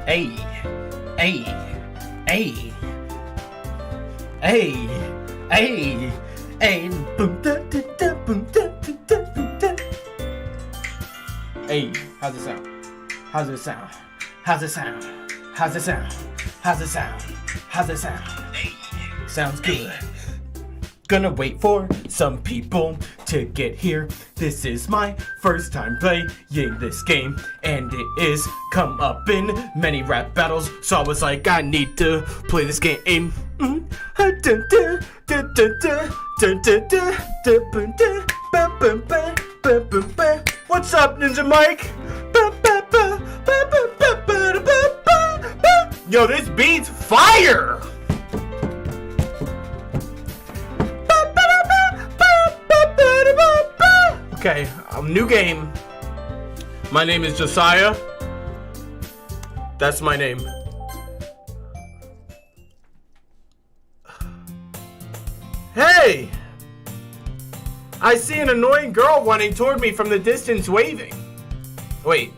Hey, hey, hey, hey, hey, hey, boom, da, da, da, boom, da, da, da, boom, da. Hey, how's it sound? How's it sound? How's it sound? How's it sound? How's it sound? How's it sound? Hey, sounds good. Gonna wait for some people to get here. This is my first time playing this game, and it is come up in many rap battles. So I was like, I need to play this game. What's up, Ninja Mike? Yo, this beat's fire! Okay, new game. My name is Josiah. That's my name. Hey! I see an annoying girl running toward me from the distance waving. Wait,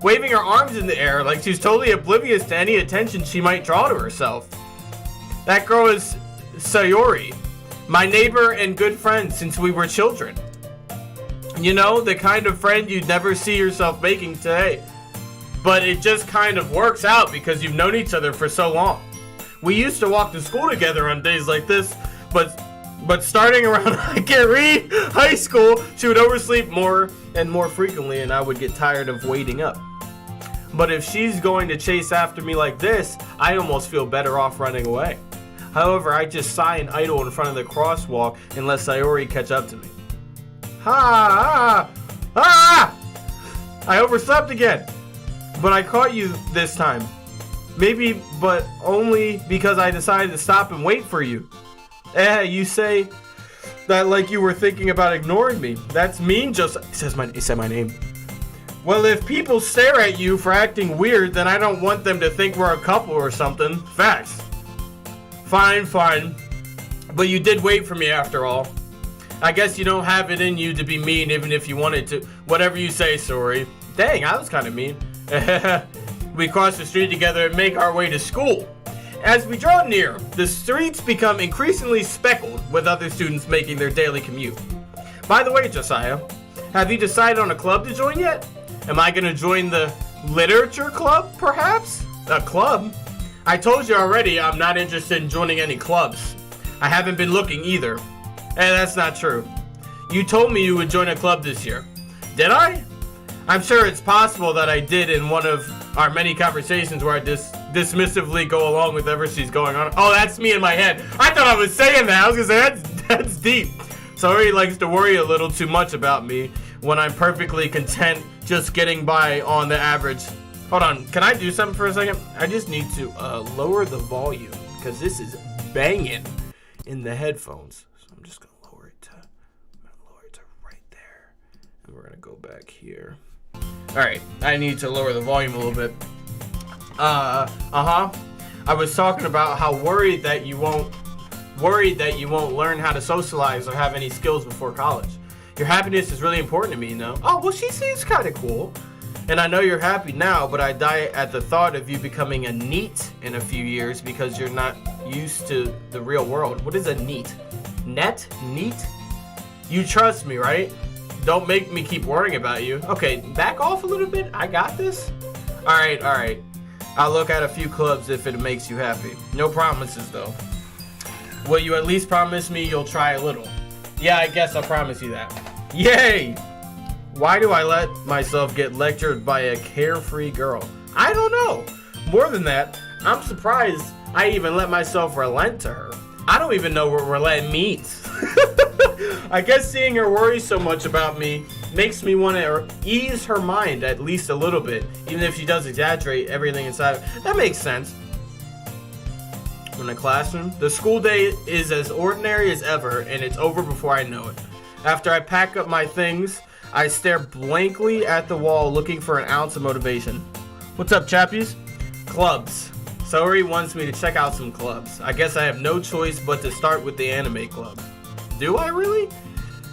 waving her arms in the air like she's totally oblivious to any attention she might draw to herself. That girl is Sayori, my neighbor and good friend since we were children. You know, the kind of friend you'd never see yourself making today. But it just kind of works out because you've known each other for so long. We used to walk to school together on days like this, but starting around I can't read high school, she would oversleep more and more frequently, and I would get tired of waiting up. But if she's going to chase after me like this, I almost feel better off running away. However, I just sigh and idle in front of the crosswalk and let Sayori catch up to me. I overslept again. But I caught you this time. Maybe, but only because I decided to stop and wait for you. You say that like you were thinking about ignoring me. That's mean, just he said my name. Well, if people stare at you for acting weird, then I don't want them to think we're a couple or something. Facts. Fine. But you did wait for me after all. I guess you don't have it in you to be mean even if you wanted to. Whatever you say, sorry. Dang, I was kind of mean. We cross the street together and make our way to school. As we draw near, the streets become increasingly speckled with other students making their daily commute. By the way, Josiah, have you decided on a club to join yet? Am I going to join the literature club, perhaps? A club? I told you already I'm not interested in joining any clubs. I haven't been looking either. That's not true. You told me you would join a club this year. Did I? I'm sure it's possible that I did in one of our many conversations where I dismissively go along with whatever she's going on. Oh, that's me in my head. I thought I was saying that. I was gonna say, that's deep. Sayori likes to worry a little too much about me when I'm perfectly content just getting by on the average. Hold on, can I do something for a second? I just need to lower the volume because this is banging in the headphones. So I'm just gonna lower it to right there. And we're gonna go back here. Alright, I need to lower the volume a little bit. I was talking about how worried that you won't learn how to socialize or have any skills before college. Your happiness is really important to me, you know. Oh, well, she seems kind of cool. And I know you're happy now, but I die at the thought of you becoming a NEET in a few years because you're not used to the real world. What is a NEET? NEET? You trust me, right? Don't make me keep worrying about you. Okay, back off a little bit. I got this. All right. I'll look at a few clubs if it makes you happy. No promises, though. Will you at least promise me you'll try a little? Yeah, I guess I'll promise you that. Yay! Why do I let myself get lectured by a carefree girl? I don't know. More than that, I'm surprised I even let myself relent to her. I don't even know what relent means. I guess seeing her worry so much about me makes me want to ease her mind at least a little bit, even if she does exaggerate everything inside. That makes sense. In the classroom, the school day is as ordinary as ever, and it's over before I know it. After I pack up my things, I stare blankly at the wall looking for an ounce of motivation. What's up, chappies? Clubs. Sayori wants me to check out some clubs. I guess I have no choice but to start with the anime club. Do I really?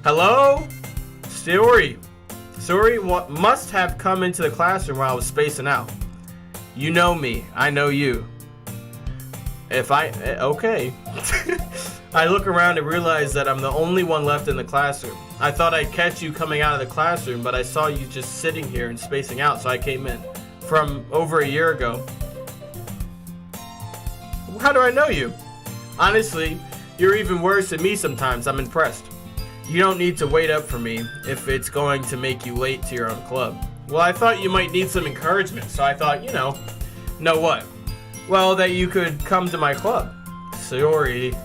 Hello? Sayori must have come into the classroom while I was spacing out. You know me. I know you. Okay. I look around and realize that I'm the only one left in the classroom. I thought I'd catch you coming out of the classroom, but I saw you just sitting here and spacing out, so I came in. From over a year ago. How do I know you? Honestly, you're even worse than me sometimes. I'm impressed. You don't need to wait up for me if it's going to make you late to your own club. Well, I thought you might need some encouragement, so I thought, know what? Well, that you could come to my club. Sayori.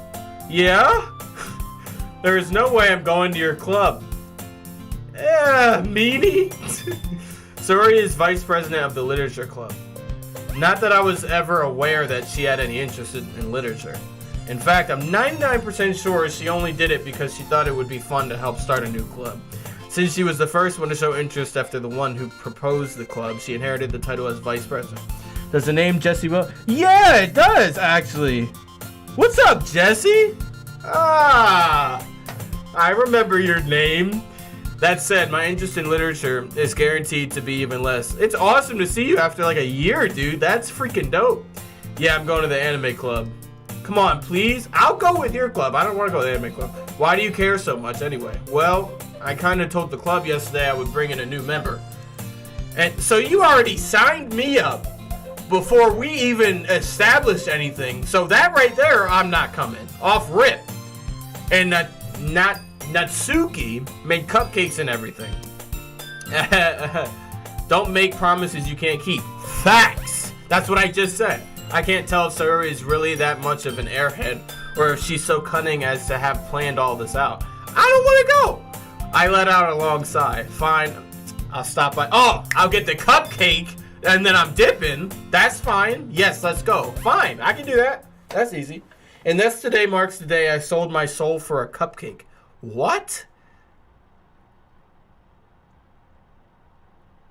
Yeah? There is no way I'm going to your club. Meanie? Sayori is vice president of the literature club. Not that I was ever aware that she had any interest in literature. In fact, I'm 99% sure she only did it because she thought it would be fun to help start a new club. Since she was the first one to show interest after the one who proposed the club, she inherited the title as vice president. Does the name Jesse well? Yeah, it does, actually. What's up, Jesse? I remember your name. That said, my interest in literature is guaranteed to be even less. It's awesome to see you after like a year, dude. That's freaking dope. Yeah, I'm going to the anime club. Come on, please. I'll go with your club. I don't want to go to the anime club. Why do you care so much anyway? Well, I kind of told the club yesterday I would bring in a new member. And so you already signed me up before we even established anything. So that right there, I'm not coming. Off rip. And Natsuki made cupcakes and everything. Don't make promises you can't keep. Facts. That's what I just said. I can't tell if Sayori is really that much of an airhead or if she's so cunning as to have planned all this out. I don't want to go. I let out a long sigh. Fine. I'll stop by. Oh, I'll get the cupcake and then I'm dipping. That's fine. Yes, let's go. Fine. I can do that. That's easy. And thus today marks the day I sold my soul for a cupcake. What?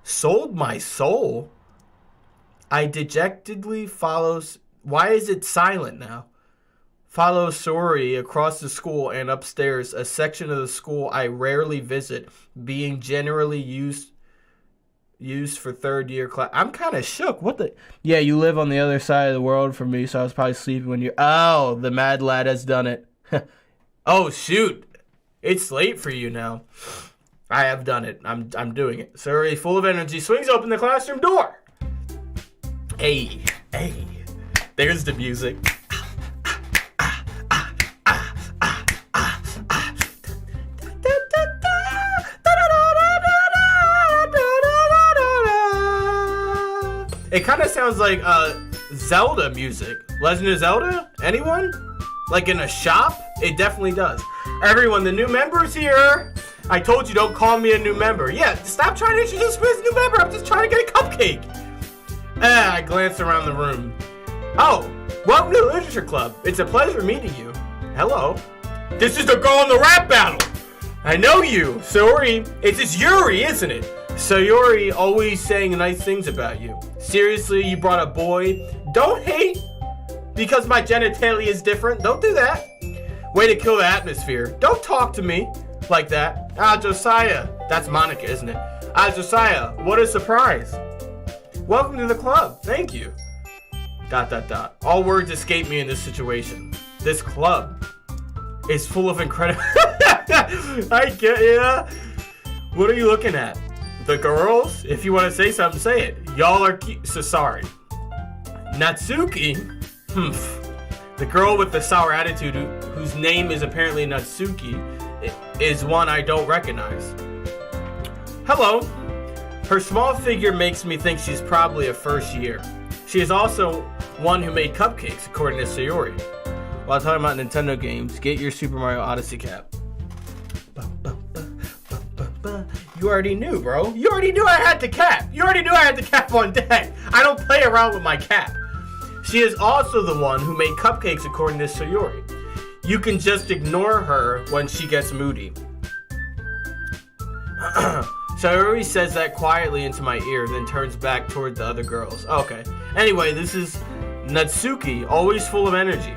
Sold my soul? I dejectedly follows. Why is it silent now? Follows Sayori across the school and upstairs, a section of the school I rarely visit, being generally used for third year class. I'm kind of shook. What the? Yeah, you live on the other side of the world from me, so I was probably sleeping when you. Oh, the mad lad has done it. Oh shoot, it's late for you now. I have done it. I'm doing it. Sayori, full of energy, swings open the classroom door. Hey, there's the music. It kind of sounds like Zelda music. Legend of Zelda? Anyone? Like in a shop? It definitely does. Everyone, the new member's here. I told you don't call me a new member. Yeah, stop trying to introduce me as a new member. I'm just trying to get a cupcake. I glanced around the room. Oh, welcome to the Literature Club. It's a pleasure meeting you. Hello. This is the girl in the rap battle. I know you. Sayori, it's Yuri, isn't it? Sayori always saying nice things about you. Seriously, you brought a boy? Don't hate because my genitalia is different. Don't do that. Way to kill the atmosphere. Don't talk to me like that. Josiah. That's Monica, isn't it? Josiah, what a surprise. Welcome to the club. Thank you. ... All words escape me in this situation. This club is full of incredible... I get ya. What are you looking at? The girls? If you want to say something, say it. Y'all are cute. So sorry. Natsuki? The girl with the sour attitude whose name is apparently Natsuki is one I don't recognize. Hello. Her small figure makes me think she's probably a first year. She is also one who made cupcakes, according to Sayori. While talking about Nintendo games, get your Super Mario Odyssey cap. You already knew, bro. You already knew I had the cap. You already knew I had the cap on deck. I don't play around with my cap. She is also the one who made cupcakes, according to Sayori. You can just ignore her when she gets moody. Sayori says that quietly into my ear, then turns back toward the other girls. Okay. Anyway, this is Natsuki, always full of energy.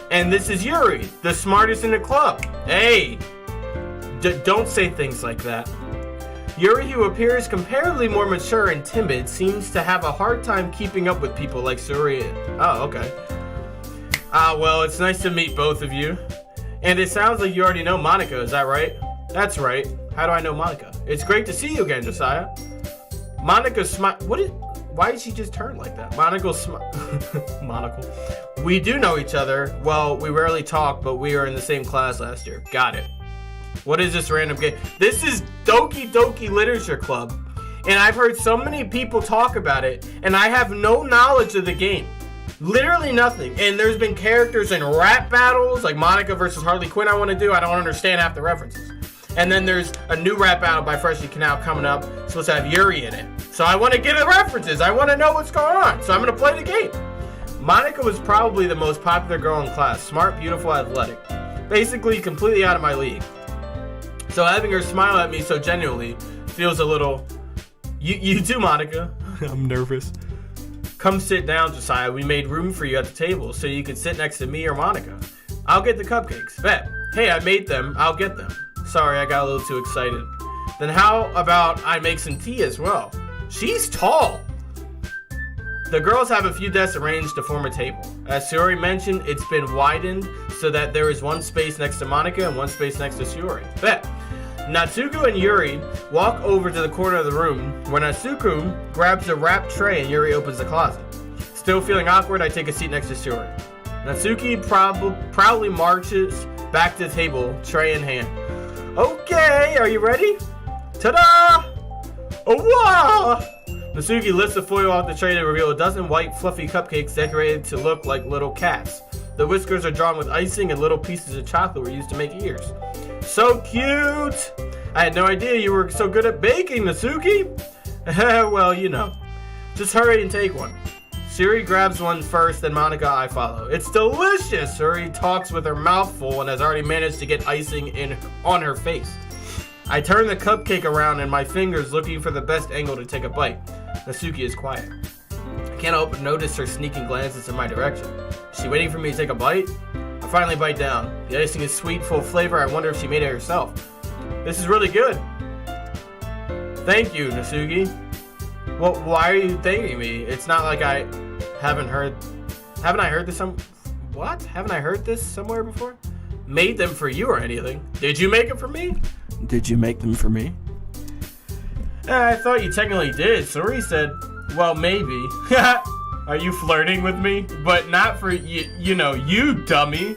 And this is Yuri, the smartest in the club. Hey, don't say things like that. Yuri, who appears comparatively more mature and timid, seems to have a hard time keeping up with people like Sayori. Oh, okay. Well, it's nice to meet both of you. And it sounds like you already know Monica, is that right? That's right. How do I know Monica? It's great to see you again, Josiah. Monica why did she just turn like that? Monocle. We do know each other. Well, we rarely talk, but we were in the same class last year. Got it. What is this random game? This is Doki Literature Club. And I've heard so many people talk about it, and I have no knowledge of the game. Literally nothing. And there's been characters in rap battles, like Monica versus Harley Quinn I want to do. I don't understand half the references. And then there's a new rap battle by Freshly Canal coming up. It's supposed to have Yuri in it. So I want to get the references. I want to know what's going on. So I'm going to play the game. Monica was probably the most popular girl in class. Smart, beautiful, athletic. Basically, completely out of my league. So having her smile at me so genuinely feels a little... You too, Monica. I'm nervous. Come sit down, Josiah. We made room for you at the table so you could sit next to me or Monica. I'll get the cupcakes. Bet. Hey, I made them. I'll get them. Sorry, I got a little too excited. Then how about I make some tea as well? She's tall. The girls have a few desks arranged to form a table. As Sayori mentioned, it's been widened so that there is one space next to Monica and one space next to Sayori. Bet. Natsuko and Yuri walk over to the corner of the room where Natsuko grabs a wrapped tray and Yuri opens the closet. Still feeling awkward, I take a seat next to Sayori. Natsuki proudly marches back to the table, tray in hand. Okay, are you ready? Ta-da! Oh, wow! Natsuki lifts the foil off the tray to reveal a dozen white, fluffy cupcakes decorated to look like little cats. The whiskers are drawn with icing and little pieces of chocolate were used to make ears. So cute! I had no idea you were so good at baking, Natsuki! Well, you know. Just hurry and take one. Sayori grabs one first, then Monica I follow. It's delicious! Sayori talks with her mouth full and has already managed to get icing on her face. I turn the cupcake around and my fingers looking for the best angle to take a bite. Natsuki is quiet. I can't help but notice her sneaking glances in my direction. Is she waiting for me to take a bite? I finally bite down. The icing is sweet, full of flavor. I wonder if she made it herself. This is really good. Thank you, Natsuki. Well, why are you thanking me? It's not like I haven't I heard this Haven't I heard this somewhere before? Made them for you or anything. Did you make them for me? Did you make them for me? I thought you technically did. Sayori said, well, maybe. Are you flirting with me? But not for you know, you dummy.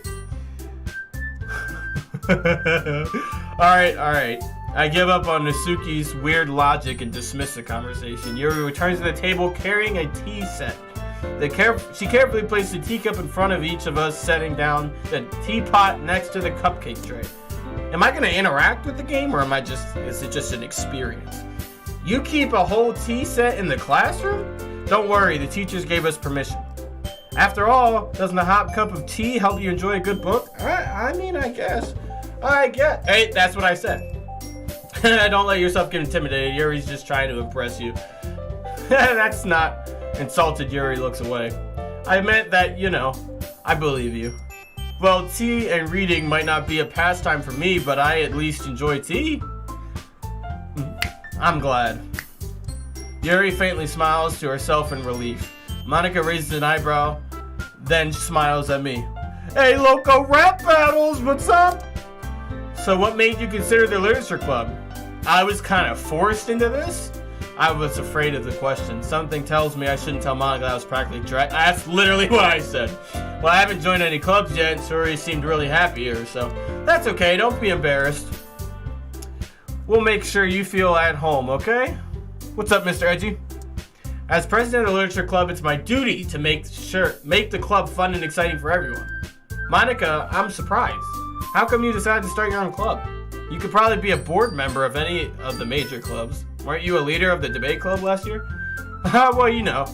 Alright. I give up on Natsuki's weird logic and dismiss the conversation. Yuri returns to the table carrying a tea set. She carefully placed a teacup in front of each of us, setting down the teapot next to the cupcake tray. Am I going to interact with the game, or is it just an experience? You keep a whole tea set in the classroom? Don't worry, the teachers gave us permission. After all, doesn't a hot cup of tea help you enjoy a good book? I guess. Hey, that's what I said. Don't let yourself get intimidated. Yuri's just trying to impress you. That's not... Insulted Yuri looks away. I meant that, you know, I believe you. Well, tea and reading might not be a pastime for me, but I at least enjoy tea. I'm glad. Yuri faintly smiles to herself in relief. Monica raises an eyebrow, then smiles at me. Hey, loco rap battles, what's up? So what made you consider the literature club? I was kind of forced into this? I was afraid of the question. Something tells me I shouldn't tell Monica that I was practically That's literally what I said. Well, I haven't joined any clubs yet, and Sayori seemed really happy here, so that's okay. Don't be embarrassed. We'll make sure you feel at home, okay? What's up, Mr. Edgy? As president of the Literature Club, it's my duty to make the club fun and exciting for everyone. Monica, I'm surprised. How come you decided to start your own club? You could probably be a board member of any of the major clubs. Weren't you a leader of the debate club last year? Well, you know.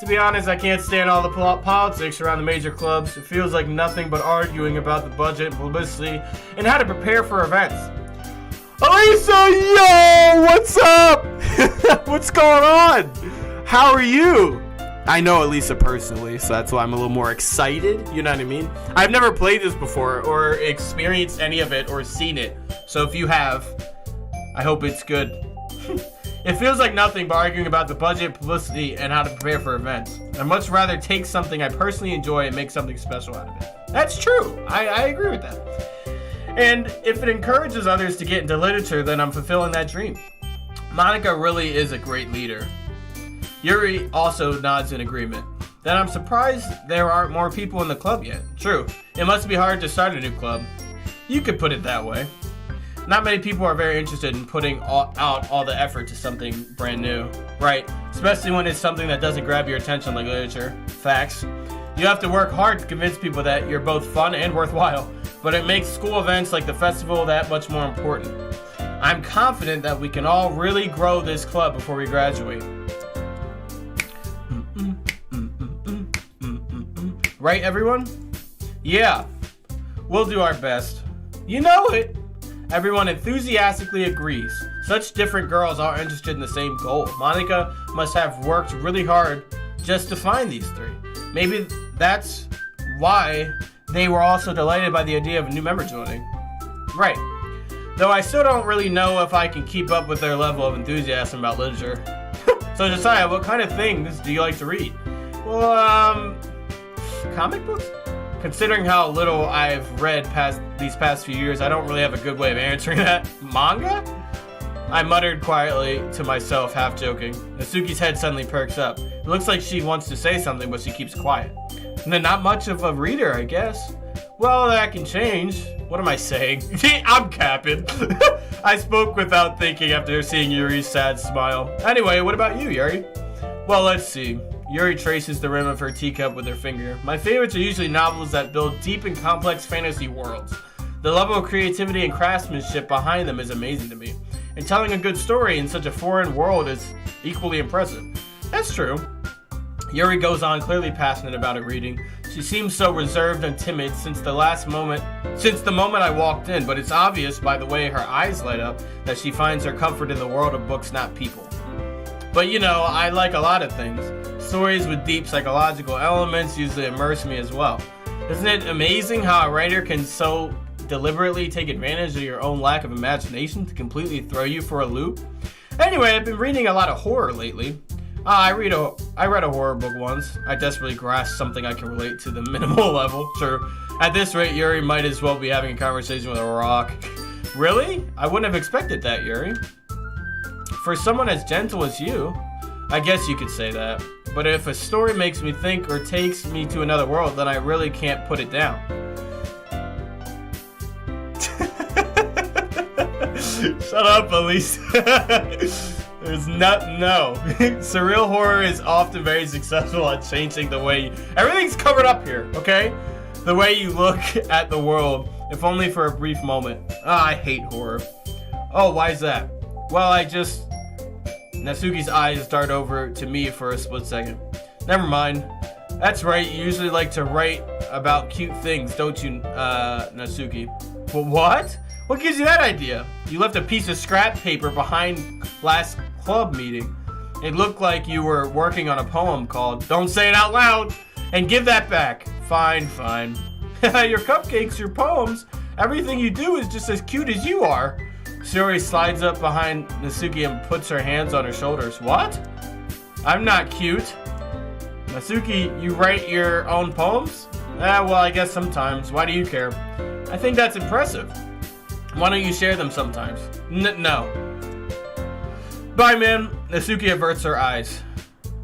To be honest, I can't stand all the politics around the major clubs. It feels like nothing but arguing about the budget, publicity, and how to prepare for events. Elisa, yo! What's up? What's going on? How are you? I know Elisa personally, so that's why I'm a little more excited. You know what I mean? I've never played this before or experienced any of it or seen it. So if you have, I hope it's good. It feels like nothing but arguing about the budget, publicity, and how to prepare for events. I'd much rather take something I personally enjoy and make something special out of it. That's true. I agree with that. And if it encourages others to get into literature, then I'm fulfilling that dream. Monika really is a great leader. Yuri also nods in agreement. Then I'm surprised there aren't more people in the club yet. True. It must be hard to start a new club. You could put it that way. Not many people are very interested in putting out all the effort to something brand new. Right, especially when it's something that doesn't grab your attention like literature. Facts. You have to work hard to convince people that you're both fun and worthwhile, but it makes school events like the festival that much more important. I'm confident that we can all really grow this club before we graduate. Right, everyone? Yeah, we'll do our best. You know it! Everyone enthusiastically agrees. Such different girls are interested in the same goal. Monika must have worked really hard just to find these three. Maybe that's why they were also delighted by the idea of a new member joining. Right. Though I still don't really know if I can keep up with their level of enthusiasm about literature. So Josiah, what kind of things do you like to read? Well, comic books? Considering how little I've read these past few years, I don't really have a good way of answering that. Manga? I muttered quietly to myself, half joking. Natsuki's head suddenly perks up. It looks like she wants to say something, but she keeps quiet. And then not much of a reader, I guess. Well, that can change. What am I saying? I'm capping. I spoke without thinking after seeing Yuri's sad smile. Anyway, what about you, Yuri? Well, let's see. Yuri traces the rim of her teacup with her finger. My favorites are usually novels that build deep and complex fantasy worlds. The level of creativity and craftsmanship behind them is amazing to me. And telling a good story in such a foreign world is equally impressive. That's true. Yuri goes on, clearly passionate about her reading. She seems so reserved and timid since the moment I walked in, but it's obvious by the way her eyes light up that she finds her comfort in the world of books, not people. But you know, I like a lot of things. Stories with deep psychological elements usually immerse me as well. Isn't it amazing how a writer can so deliberately take advantage of your own lack of imagination to completely throw you for a loop? Anyway, I've been reading a lot of horror lately. I read a horror book once. I desperately grasped something I can relate to the minimal level. Sure. At this rate, Yuri might as well be having a conversation with a rock. Really? I wouldn't have expected that, Yuri. For someone as gentle as you, I guess you could say that. But if a story makes me think or takes me to another world, then I really can't put it down. Shut up, Elise. There's no. Surreal horror is often very successful at changing the way everything's covered up here, okay? The way you look at the world, if only for a brief moment. I hate horror. Oh, why is that? Well, Natsuki's eyes dart over to me for a split second. Never mind. That's right, you usually like to write about cute things, don't you, Natsuki? But what? What gives you that idea? You left a piece of scrap paper behind last club meeting. It looked like you were working on a poem called Don't Say It Out Loud, and give that back. Fine. Your cupcakes, your poems, everything you do is just as cute as you are. Sayori slides up behind Natsuki and puts her hands on her shoulders. What? I'm not cute. Natsuki, you write your own poems? Well, I guess sometimes. Why do you care? I think that's impressive. Why don't you share them sometimes? No. Bye, man. Natsuki averts her eyes.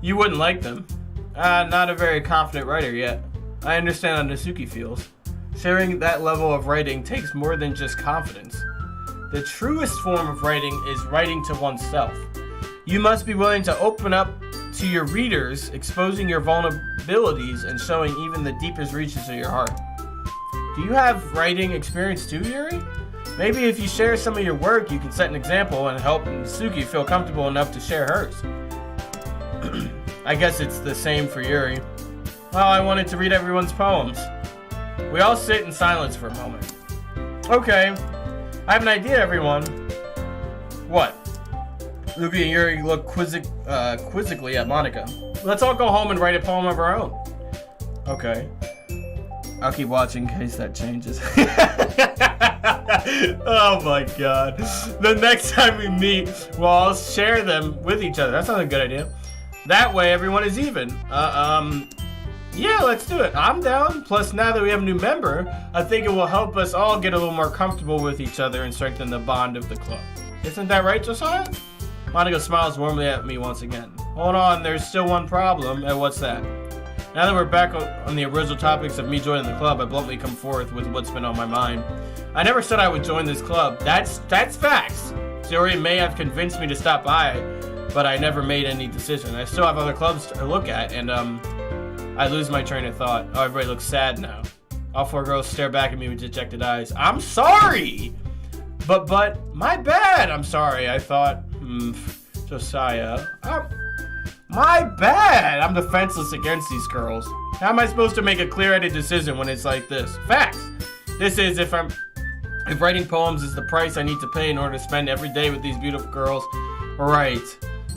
You wouldn't like them. Not a very confident writer yet. I understand how Natsuki feels. Sharing that level of writing takes more than just confidence. The truest form of writing is writing to oneself. You must be willing to open up to your readers, exposing your vulnerabilities and showing even the deepest reaches of your heart. Do you have writing experience too, Yuri? Maybe if you share some of your work, you can set an example and help Natsuki feel comfortable enough to share hers. I guess it's the same for Yuri. Well, I wanted to read everyone's poems. We all sit in silence for a moment. Okay, I have an idea, everyone. What? Luki and Yuri look quizzically at Monika. Let's all go home and write a poem of our own. Okay. I'll keep watching in case that changes. Oh my god. The next time we meet, we'll all share them with each other. That's not a good idea. That way everyone is even. Yeah, let's do it. I'm down. Plus, now that we have a new member, I think it will help us all get a little more comfortable with each other and strengthen the bond of the club. Isn't that right, Josiah? Monica smiles warmly at me once again. Hold on, there's still one problem. And what's that? Now that we're back on the original topics of me joining the club, I bluntly come forth with what's been on my mind. I never said I would join this club. That's facts. Sayori may have convinced me to stop by, but I never made any decision. I still have other clubs to look at, and I lose my train of thought. Oh, everybody looks sad now. All four girls stare back at me with dejected eyes. I'm sorry! But, my bad! I'm sorry, I thought. Josiah. My bad! I'm defenseless against these girls. How am I supposed to make a clear-headed decision when it's like this? Facts! This is if writing poems is the price I need to pay in order to spend every day with these beautiful girls. Right.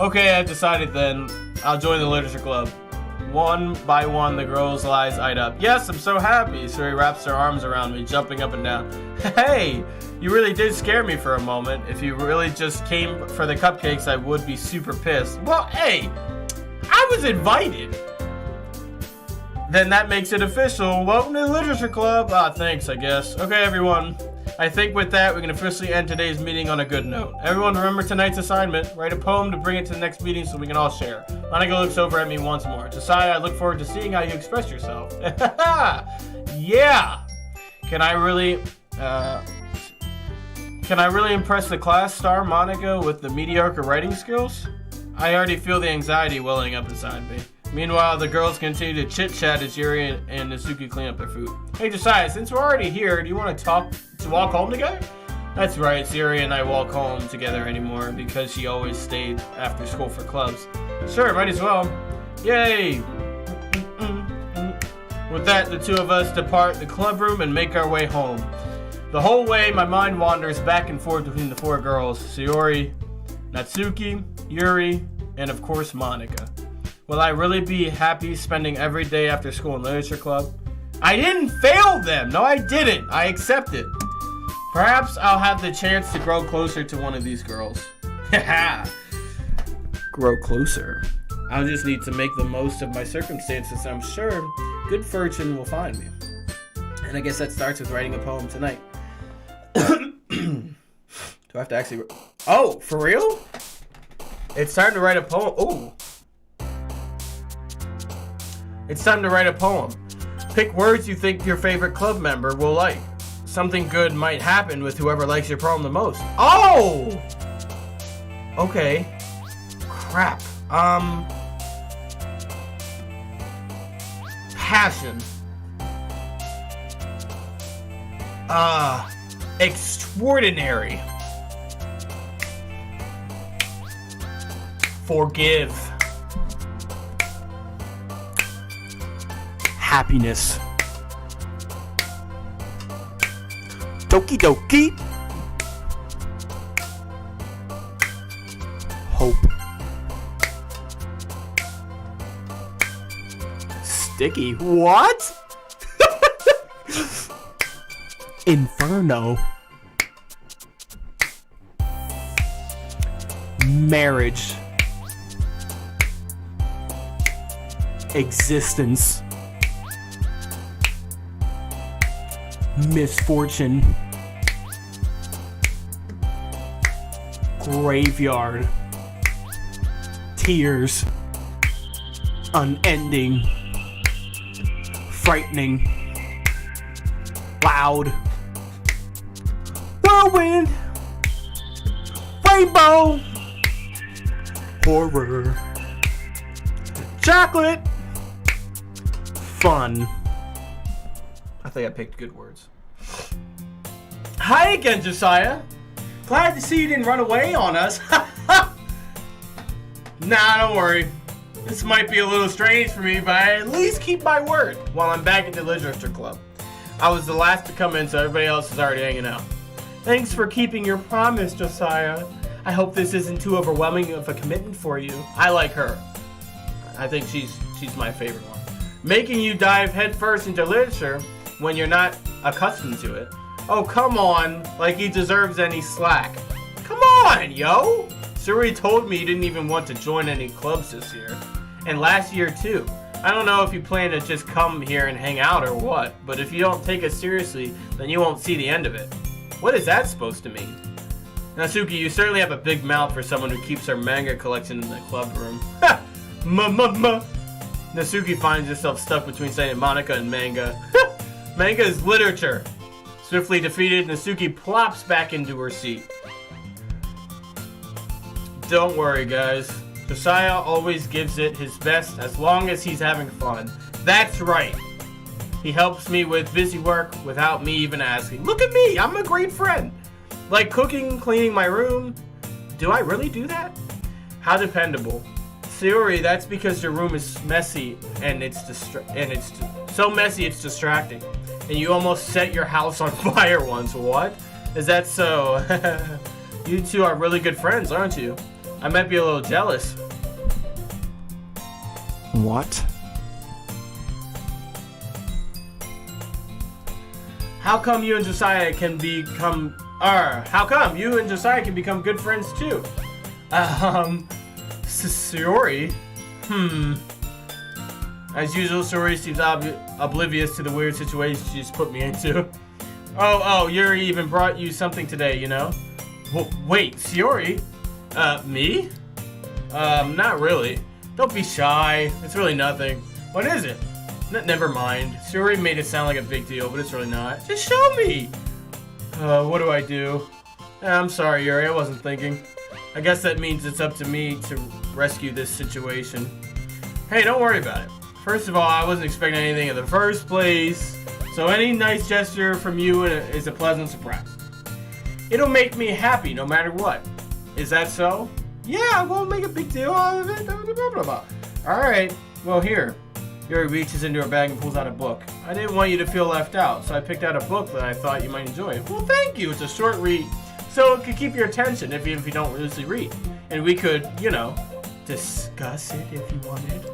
Okay, I've decided then. I'll join the literature club. One by one, the girls' eyes eyed up. Yes, I'm so happy. Sayori wraps her arms around me, jumping up and down. Hey, you really did scare me for a moment. If you really just came for the cupcakes, I would be super pissed. Well, hey, I was invited. Then that makes it official. Welcome to the literature club. Thanks, I guess. Okay, everyone. I think with that, we can officially end today's meeting on a good note. Everyone remember tonight's assignment. Write a poem to bring it to the next meeting so we can all share. Monica looks over at me once more. Josiah, I look forward to seeing how you express yourself. Yeah! Can I really impress the class star Monica with the mediocre writing skills? I already feel the anxiety welling up inside me. Meanwhile, the girls continue to chit-chat as Yuri and Nasuki clean up their food. Hey, Josiah, since we're already here, do you want to walk home together? That's right, Sayori and I walk home together anymore because she always stayed after school for clubs. Sure, might as well. Yay! With that, the two of us depart the club room and make our way home. The whole way, my mind wanders back and forth between the four girls, Sayori, Natsuki, Yuri, and of course, Monica. Will I really be happy spending every day after school in literature club? I didn't fail them! No, I didn't! I accept it. Perhaps I'll have the chance to grow closer to one of these girls. Haha! Grow closer. I'll just need to make the most of my circumstances. I'm sure good fortune will find me. And I guess that starts with writing a poem tonight. Do I have to actually... Oh, for real? It's time to write a poem. Ooh. It's time to write a poem. Pick words you think your favorite club member will like. Something good might happen with whoever likes your poem the most. Oh! Okay. Crap. Passion. Extraordinary. Forgive. Happiness. Doki Doki. Hope. Sticky. What? Inferno. Marriage. Existence. Misfortune. Graveyard. Tears. Unending. Frightening. Loud. Whirlwind. Rainbow. Horror. Chocolate. Fun. I think I picked good words. Hi again, Josiah. Glad to see you didn't run away on us. Nah, don't worry. This might be a little strange for me, but I at least keep my word while I'm back at the literature club. I was the last to come in, so everybody else is already hanging out. Thanks for keeping your promise, Josiah. I hope this isn't too overwhelming of a commitment for you. I like her. I think she's my favorite one. Making you dive headfirst into literature when you're not accustomed to it. Oh, come on. Like he deserves any slack. Come on, yo! Sayori told me you didn't even want to join any clubs this year. And last year, too. I don't know if you plan to just come here and hang out or what, but if you don't take us seriously, then you won't see the end of it. What is that supposed to mean? Natsuki, you certainly have a big mouth for someone who keeps her manga collection in the club room. Ha! Natsuki finds herself stuck between saying Monica and manga. Manga is literature. Swiftly defeated, Natsuki plops back into her seat. Don't worry, guys. Josiah always gives it his best as long as he's having fun. That's right. He helps me with busy work without me even asking. Look at me, I'm a great friend. Like cooking, cleaning my room. Do I really do that? How dependable. Sayori, that's because your room is messy and it's so messy it's distracting. And you almost set your house on fire once. What? Is that so? You two are really good friends, aren't you? I might be a little jealous. What? How come you and Josiah can become good friends too? Sayori? As usual, Sayori seems oblivious to the weird situation she's put me into. Oh, Yuri even brought you something today, you know? Wait, Sayori? Me? Not really. Don't be shy. It's really nothing. What is it? Never mind. Sayori made it sound like a big deal, but it's really not. Just show me! What do I do? I'm sorry, Yuri. I wasn't thinking. I guess that means it's up to me to rescue this situation. Hey, don't worry about it. First of all, I wasn't expecting anything in the first place, so any nice gesture from you is a pleasant surprise. It'll make me happy no matter what. Is that so? Yeah, I won't make a big deal out of it. Alright, well here. Yuri reaches into her bag and pulls out a book. I didn't want you to feel left out, so I picked out a book that I thought you might enjoy. Well, thank you. It's a short read, so it could keep your attention even if you don't usually read. And we could, you know, discuss it if you wanted.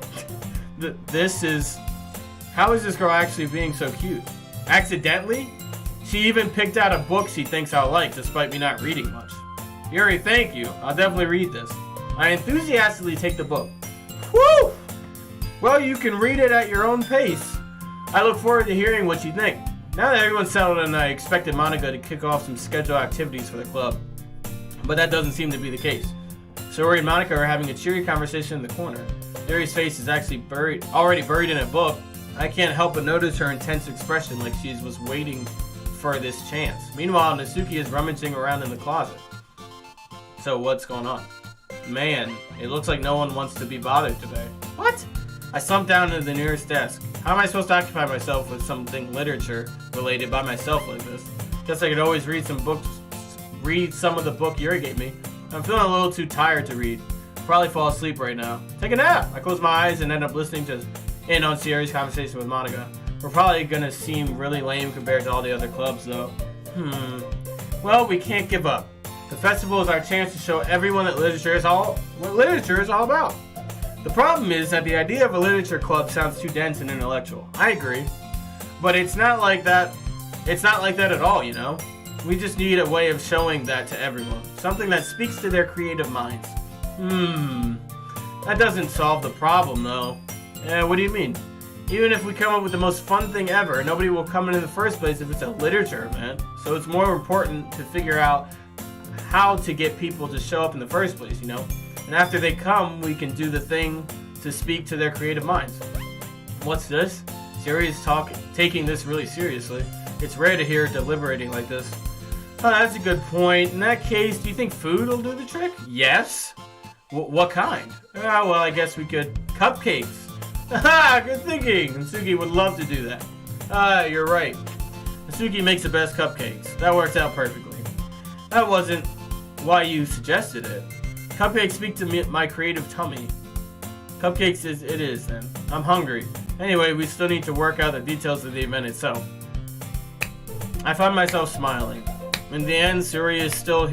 How is this girl actually being so cute? Accidentally? She even picked out a book she thinks I'll like, despite me not reading much. Yuri, thank you. I'll definitely read this. I enthusiastically take the book. Woo! Well, you can read it at your own pace. I look forward to hearing what you think. Now that everyone's settled and I expected Monica to kick off some scheduled activities for the club. But that doesn't seem to be the case. Sayori and Monica are having a cheery conversation in the corner. Yuri's face is actually already buried in a book. I can't help but notice her intense expression like she was waiting for this chance. Meanwhile, Natsuki is rummaging around in the closet. So what's going on? Man, it looks like no one wants to be bothered today. What? I slumped down into the nearest desk. How am I supposed to occupy myself with something literature related by myself like this? Guess I could always read some of the book Yuri gave me. I'm feeling a little too tired to read. Probably fall asleep right now. Take a nap. I close my eyes and end up listening in on Sayori's conversation with Monica. We're probably gonna seem really lame compared to all the other clubs though. Well, we can't give up. The festival is our chance to show everyone that what literature is all about. The problem is that the idea of a literature club sounds too dense and intellectual. I agree. But it's not like that. It's not like that at all, you know? We just need a way of showing that to everyone. Something that speaks to their creative minds. That doesn't solve the problem, though. What do you mean? Even if we come up with the most fun thing ever, nobody will come in the first place if it's a literature event. So it's more important to figure out how to get people to show up in the first place, you know? And after they come, we can do the thing to speak to their creative minds. What's this? Sayori is taking this really seriously. It's rare to hear her deliberating like this. Oh, that's a good point. In that case, do you think food will do the trick? Yes. What kind? Well, I guess we could... Cupcakes. Haha, good thinking. Natsuki would love to do that. You're right. Natsuki makes the best cupcakes. That works out perfectly. That wasn't why you suggested it. Cupcakes speak to my creative tummy. Cupcakes it is then. I'm hungry. Anyway, we still need to work out the details of the event itself. I find myself smiling. In the end, Sayori is still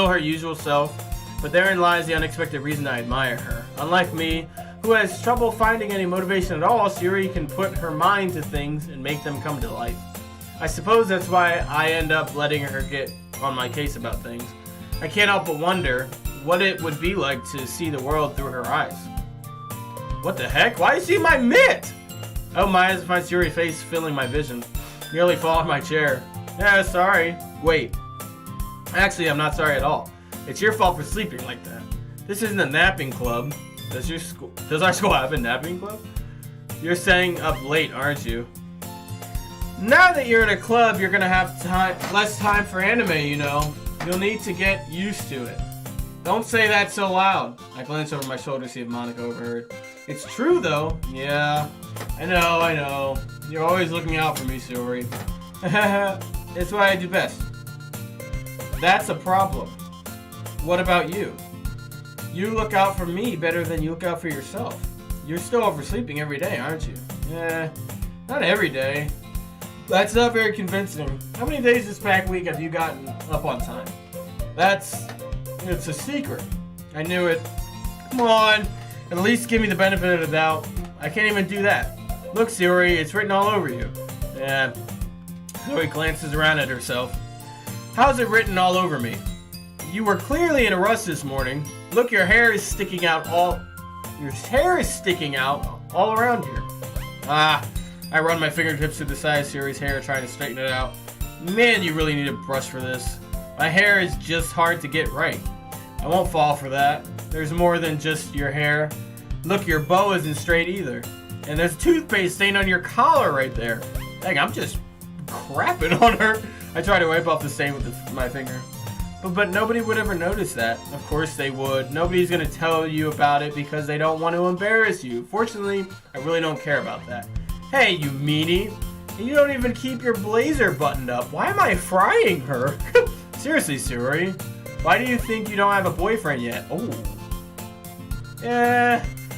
her usual self, but therein lies the unexpected reason I admire her. Unlike me, who has trouble finding any motivation at all, Sayori can put her mind to things and make them come to life. I suppose that's why I end up letting her get on my case about things. I can't help but wonder what it would be like to see the world through her eyes. What the heck? Why is she in my mitt? Oh, my eyes find Sayori's face filling my vision. Nearly fall off my chair. Yeah, sorry. Wait. Actually, I'm not sorry at all. It's your fault for sleeping like that. This isn't a napping club. Does our school have a napping club? You're staying up late, aren't you? Now that you're in a club, you're gonna have less time for anime, you know. You'll need to get used to it. Don't say that so loud. I glance over my shoulder to see if Monica overheard. It's true, though. Yeah, I know. You're always looking out for me, Sayori. It's what I do best. That's a problem. What about you? You look out for me better than you look out for yourself. You're still oversleeping every day, aren't you? Not every day. That's not very convincing. How many days this past week have you gotten up on time? It's a secret. I knew it. Come on. At least give me the benefit of the doubt. I can't even do that. Look, Sayori, it's written all over you. Yeah. Sayori glances around at herself. How's it written all over me? You were clearly in a rush this morning. Look, your hair is sticking out all around here. I run my fingertips through the side of Sayori's hair, trying to straighten it out. Man, you really need a brush for this. My hair is just hard to get right. I won't fall for that. There's more than just your hair. Look, your bow isn't straight either. And there's toothpaste stain on your collar right there. Dang, I'm just crapping on her. I try to wipe off the stain with my finger. But nobody would ever notice that. Of course they would. Nobody's gonna tell you about it because they don't want to embarrass you. Fortunately, I really don't care about that. Hey, you meanie. You don't even keep your blazer buttoned up. Why am I frying her? Seriously, Sayori. Why do you think you don't have a boyfriend yet? Oh.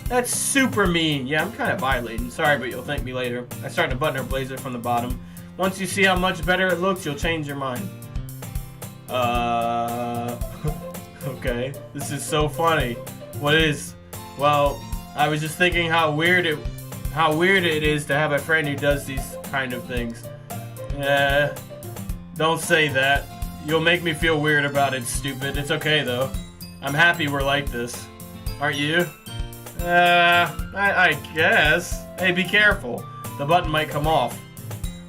That's super mean. Yeah, I'm kind of violating. Sorry, but you'll thank me later. I start to button her blazer from the bottom. Once you see how much better it looks, you'll change your mind. Okay. This is so funny. What is? Well, I was just thinking how weird it is to have a friend who does these kind of things. Don't say that. You'll make me feel weird about it, stupid. It's okay, though. I'm happy we're like this. Aren't you? I guess. Hey, be careful. The button might come off.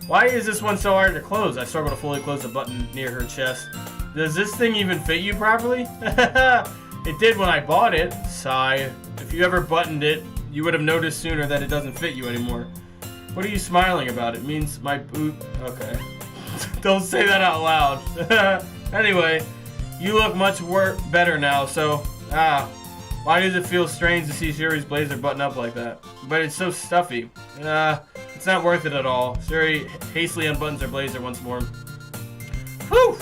Why is this one so hard to close? I struggle to fully close the button near her chest. Does this thing even fit you properly? It did when I bought it. Sigh. If you ever buttoned it, you would have noticed sooner that it doesn't fit you anymore. What are you smiling about? It means my boot... Okay. Don't say that out loud. Anyway, you look much better now, so... Why does it feel strange to see Sayori's blazer button up like that? But it's so stuffy. It's not worth it at all. Sayori hastily unbuttons her blazer once more. Whew!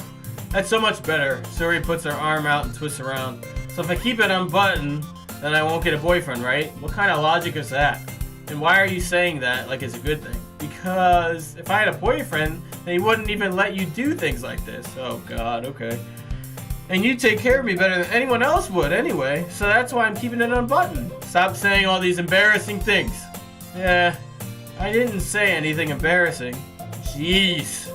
That's so much better. Sayori puts her arm out and twists around. So if I keep it unbuttoned, then I won't get a boyfriend, right? What kind of logic is that? And why are you saying that like it's a good thing? Because if I had a boyfriend, then he wouldn't even let you do things like this. Oh god, okay. And you take care of me better than anyone else would anyway, so that's why I'm keeping it unbuttoned. Stop saying all these embarrassing things. Yeah, I didn't say anything embarrassing. Jeez.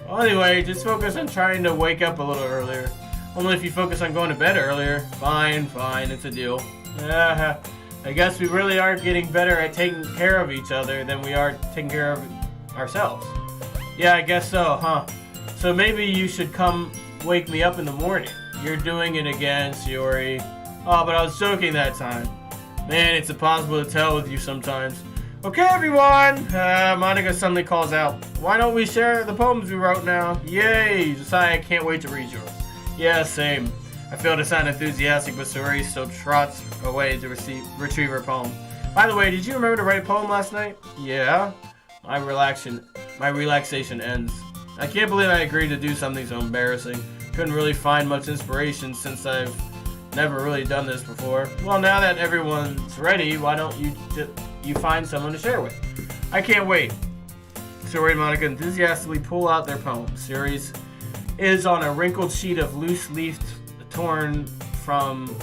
Well, anyway, just focus on trying to wake up a little earlier. Only if you focus on going to bed earlier. Fine, it's a deal. I guess we really are getting better at taking care of each other than we are taking care of ourselves. Yeah, I guess so, huh? So maybe you should come wake me up in the morning. You're doing it again, Sayori. Oh, but I was joking that time. Man, it's impossible to tell with you sometimes. Okay, everyone! Monica suddenly calls out. Why don't we share the poems we wrote now? Yay! Josiah, I can't wait to read yours. Yeah, same. I fail to sound enthusiastic, but Sayori still trots away to retrieve her poem. By the way, did you remember to write a poem last night? Yeah. My relaxation ends. I can't believe I agreed to do something so embarrassing. Couldn't really find much inspiration since I've never really done this before. Well, now that everyone's ready, why don't you find someone to share with? I can't wait. Sayori and Monica enthusiastically pull out their poems. Sayori's is on a wrinkled sheet of loose leaf torn from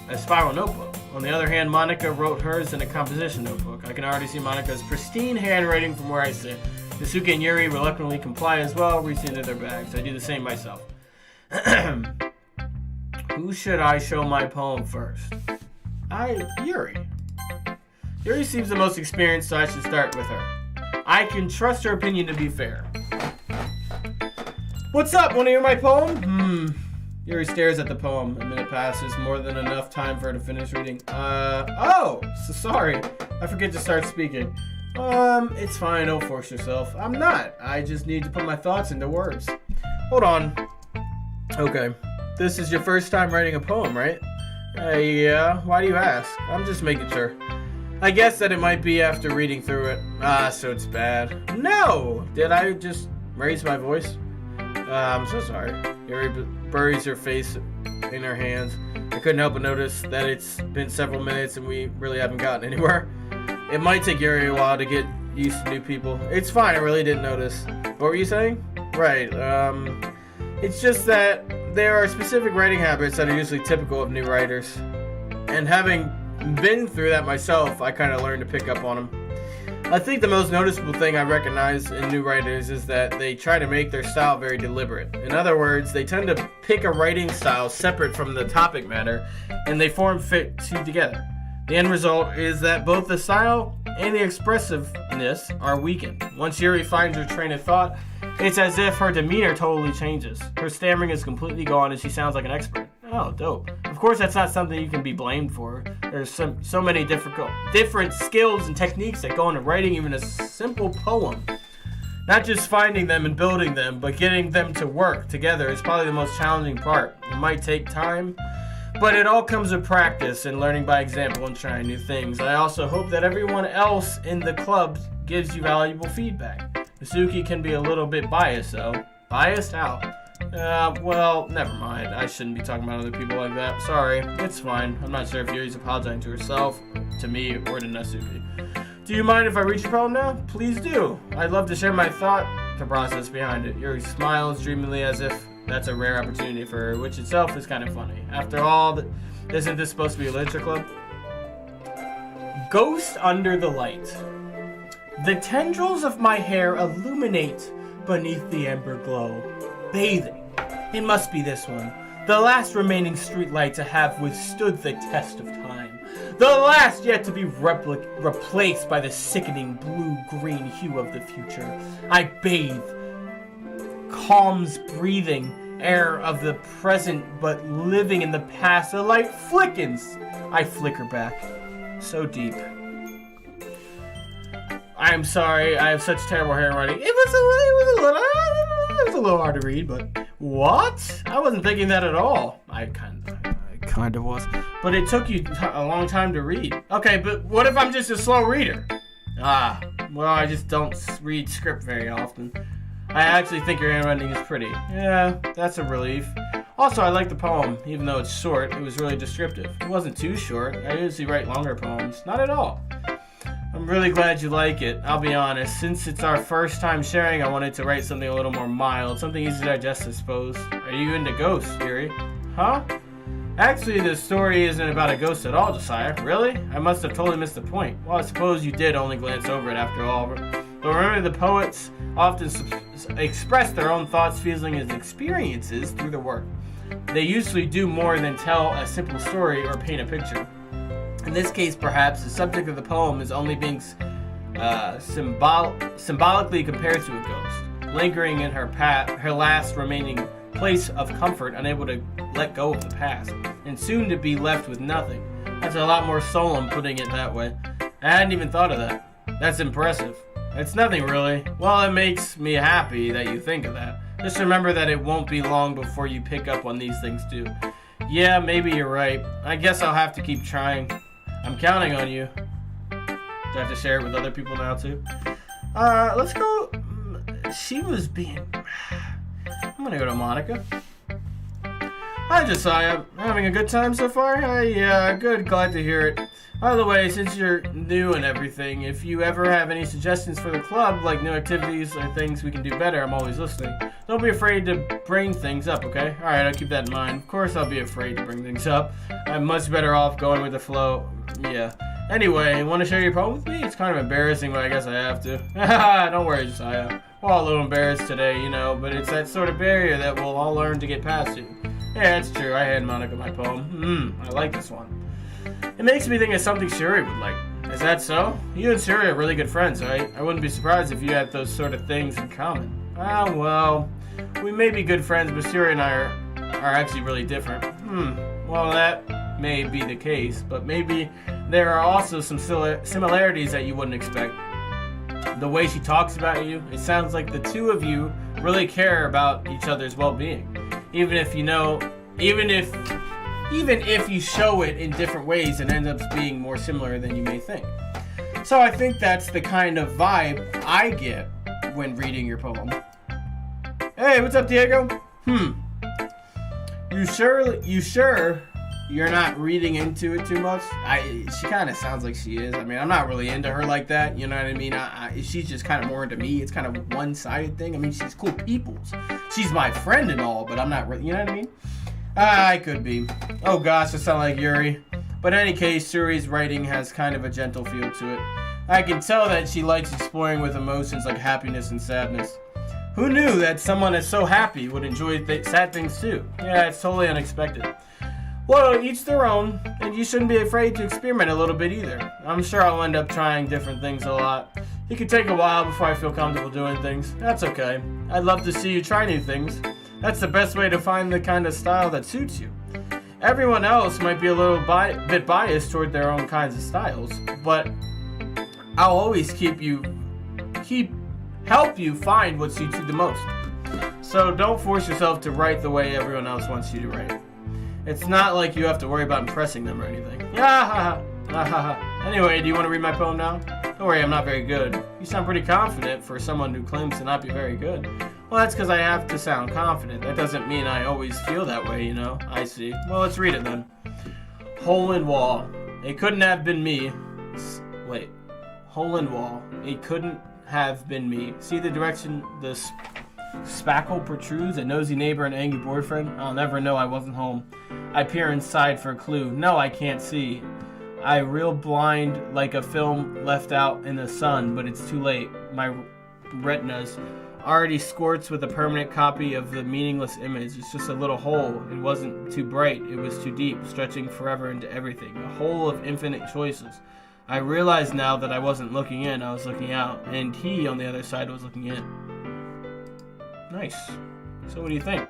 a spiral notebook. On the other hand, Monica wrote hers in a composition notebook. I can already see Monica's pristine handwriting from where I sit. Misuke and Yuri reluctantly comply as well, reaching into their bags. I do the same myself. Who should I show my poem first? Yuri. Yuri seems the most experienced, so I should start with her. I can trust her opinion to be fair. What's up? Want to hear my poem? Yuri stares at the poem. A minute passes, more than enough time for her to finish reading. So sorry. I forget to start speaking. It's fine, don't force yourself. I'm not. I just need to put my thoughts into words. Hold on. Okay. This is your first time writing a poem, right? Yeah. Why do you ask? I'm just making sure. I guess that it might be after reading through it. So it's bad. No! Did I just raise my voice? I'm so sorry. Yuri buries her face in her hands. I couldn't help but notice that it's been several minutes and we really haven't gotten anywhere. It might take Yuri a while to get used to new people. It's fine, I really didn't notice. What were you saying? Right, it's just that there are specific writing habits that are usually typical of new writers. And having been through that myself, I kind of learned to pick up on them. I think the most noticeable thing I recognize in new writers is that they try to make their style very deliberate. In other words, they tend to pick a writing style separate from the topic matter, and they form fit two together. The end result is that both the style and the expressiveness are weakened. Once Yuri finds her train of thought, it's as if her demeanor totally changes. Her stammering is completely gone and she sounds like an expert. Oh, dope. Of course, that's not something you can be blamed for. There's so many different skills and techniques that go into writing even a simple poem. Not just finding them and building them, but getting them to work together is probably the most challenging part. It might take time, but it all comes with practice and learning by example and trying new things. I also hope that everyone else in the club gives you valuable feedback. Misuke can be a little bit biased, though. Biased? How? Well, never mind. I shouldn't be talking about other people like that. Sorry. It's fine. I'm not sure if Yuri's apologizing to herself, to me, or to Natsuki. Do you mind if I read your poem now? Please do. I'd love to share my thought, the process behind it. Yuri smiles dreamily as if that's a rare opportunity for her, which itself is kind of funny. After all, isn't this supposed to be a literature club? Ghost under the light. The tendrils of my hair illuminate beneath the amber glow. Bathing. It must be this one. The last remaining streetlight to have withstood the test of time. The last yet to be replaced by the sickening blue-green hue of the future. I bathe. Calms breathing air of the present but living in the past. The light flickens. I flicker back. So deep. I'm sorry, I have such terrible handwriting. It was a little hard to read, but what? I wasn't thinking that at all. I kind of was, but it took you a long time to read. Okay, but what if I'm just a slow reader? Well, I just don't read script very often. I actually think your handwriting is pretty. Yeah, that's a relief. Also, I like the poem, even though it's short. It was really descriptive. It wasn't too short. I usually write longer poems. Not at all. I'm really glad you like it. I'll be honest, since it's our first time sharing, I wanted to write something a little more mild, something easy to digest, I suppose. Are you into ghosts, Yuri? Huh? Actually, the story isn't about a ghost at all, Josiah. Really? I must have totally missed the point. Well, I suppose you did only glance over it after all. But remember, the poets often express their own thoughts, feelings, and experiences through the work. They usually do more than tell a simple story or paint a picture. In this case, perhaps, the subject of the poem is only being symbolically compared to a ghost, lingering in her last remaining place of comfort, unable to let go of the past, and soon to be left with nothing. That's a lot more solemn, putting it that way. I hadn't even thought of that. That's impressive. It's nothing, really. Well, it makes me happy that you think of that. Just remember that it won't be long before you pick up on these things, too. Yeah, maybe you're right. I guess I'll have to keep trying. I'm counting on you. Do I have to share it with other people now, too? Let's go. She was being... I'm gonna go to Monica. Hi, Josiah. Having a good time so far? Yeah, good. Glad to hear it. By the way, since you're new and everything, if you ever have any suggestions for the club, like new activities or things we can do better, I'm always listening. Don't be afraid to bring things up, okay? Alright, I'll keep that in mind. Of course I'll be afraid to bring things up. I'm much better off going with the flow. Yeah. Anyway, want to share your poem with me? It's kind of embarrassing, but I guess I have to. Don't worry, Josiah. We're all a little embarrassed today, you know, but it's that sort of barrier that we'll all learn to get past it. Yeah, it's true. I hand Monica my poem. I like this one. It makes me think of something Sayori would like. Is that so? You and Sayori are really good friends, right? I wouldn't be surprised if you had those sort of things in common. Ah, well, we may be good friends, but Sayori and I are actually really different. Well, that may be the case, but maybe there are also some similarities that you wouldn't expect. The way she talks about you, it sounds like the two of you really care about each other's well-being. Even if you show it in different ways, it ends up being more similar than you may think. So I think that's the kind of vibe I get when reading your poem. Hey, what's up, Diego? You sure you're not reading into it too much? She kind of sounds like she is. I mean, I'm not really into her like that. You know what I mean? She's just kind of more into me. It's kind of a one-sided thing. I mean, she's cool peoples. She's my friend and all, but I'm not really. You know what I mean? I could be. Oh gosh, I sound like Yuri. But in any case, Sayori's writing has kind of a gentle feel to it. I can tell that she likes exploring with emotions like happiness and sadness. Who knew that someone that's so happy would enjoy sad things too? Yeah, it's totally unexpected. Well, each their own, and you shouldn't be afraid to experiment a little bit either. I'm sure I'll end up trying different things a lot. It could take a while before I feel comfortable doing things. That's okay. I'd love to see you try new things. That's the best way to find the kind of style that suits you. Everyone else might be a little bit biased toward their own kinds of styles, but I'll always help you find what suits you the most. So don't force yourself to write the way everyone else wants you to write. It's not like you have to worry about impressing them or anything. Anyway, do you want to read my poem now? Don't worry, I'm not very good. You sound pretty confident for someone who claims to not be very good. Well, that's because I have to sound confident. That doesn't mean I always feel that way, you know? I see. Well, let's read it then. Hole in wall. It couldn't have been me. Wait. Hole in wall. It couldn't have been me. See the direction the spackle protrudes? A nosy neighbor and angry boyfriend? I'll never know I wasn't home. I peer inside for a clue. No, I can't see. I reel blind like a film left out in the sun, but it's too late. My retinas already squirts with a permanent copy of the meaningless image. It's just a little hole. It wasn't too bright. It was too deep, stretching forever into everything. A hole of infinite choices. I realize now that I wasn't looking in, I was looking out, and he on the other side was looking in. Nice. So what do you think?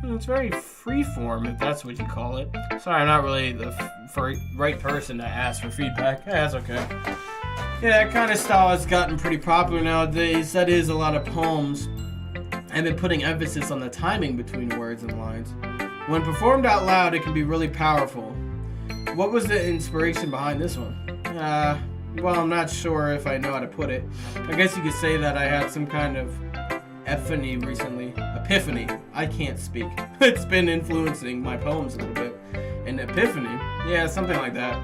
It's very freeform, if that's what you call it. Sorry, I'm not really the right person to ask for feedback. Yeah, that's okay. Yeah, that kind of style has gotten pretty popular nowadays. That is, a lot of poems have been putting emphasis on the timing between words and lines. When performed out loud, it can be really powerful. What was the inspiration behind this one? Well, I'm not sure if I know how to put it. I guess you could say that I had some kind of epiphany recently. Epiphany. I can't speak. It's been influencing my poems a little bit. An epiphany? Yeah, something like that.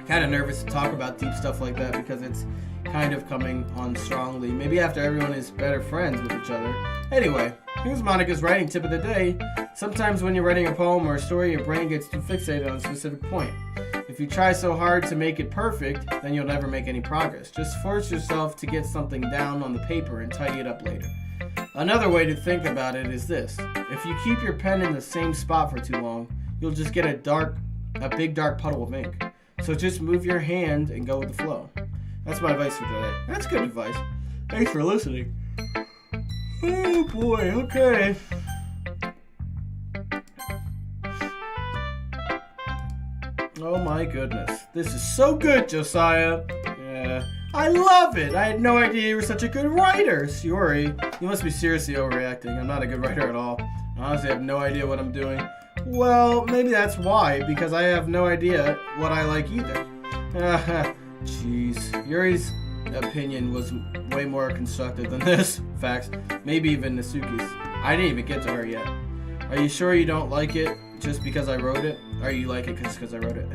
Kind of nervous to talk about deep stuff like that because it's kind of coming on strongly. Maybe after everyone is better friends with each other. Anyway, here's Monica's writing tip of the day. Sometimes when you're writing a poem or a story, your brain gets too fixated on a specific point. If you try so hard to make it perfect, then you'll never make any progress. Just force yourself to get something down on the paper and tidy it up later. Another way to think about it is this. If you keep your pen in the same spot for too long, you'll just get a big dark puddle of ink. So just move your hand and go with the flow. That's my advice for today. That's good advice. Thanks for listening. Oh boy, okay. Oh my goodness. This is so good, Josiah. Yeah. I love it. I had no idea you were such a good writer. Sayori, you must be seriously overreacting. I'm not a good writer at all. Honestly, I have no idea what I'm doing. Well, maybe that's why, because I have no idea what I like either. Jeez. Yuri's opinion was way more constructive than this. Facts. Maybe even Nasuki's. I didn't even get to her yet. Are you sure you don't like it just because I wrote it? Or you like it just because I wrote it?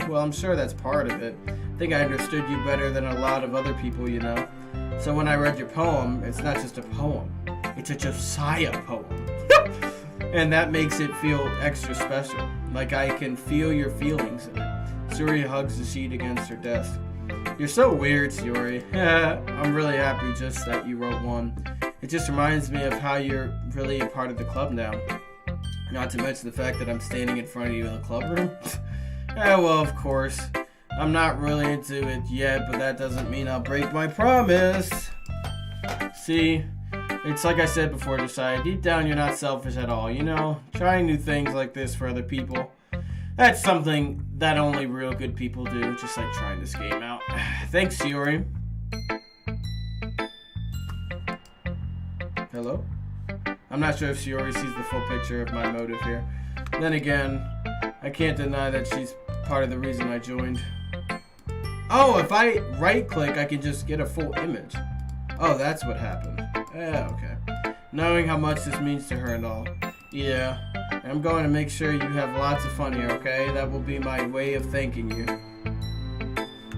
Well, I'm sure that's part of it. I think I understood you better than a lot of other people, you know. So when I read your poem, it's not just a poem. It's a Josiah poem. And that makes it feel extra special. Like I can feel your feelings in it. Sayori hugs the sheet against her desk. You're so weird, Sayori. I'm really happy just that you wrote one. It just reminds me of how you're really a part of the club now. Not to mention the fact that I'm standing in front of you in the club room. Well, of course. I'm not really into it yet, but that doesn't mean I'll break my promise. See, it's like I said before, Josiah. Deep down, you're not selfish at all, you know? Trying new things like this for other people. That's something that only real good people do, just like trying this game out. Thanks, Sayori. Hello? I'm not sure if Sayori sees the full picture of my motive here. Then again, I can't deny that she's part of the reason I joined. Oh, if I right-click, I can just get a full image. Oh, that's what happened. Yeah, okay. Knowing how much this means to her and all. Yeah, I'm going to make sure you have lots of fun here, okay? That will be my way of thanking you.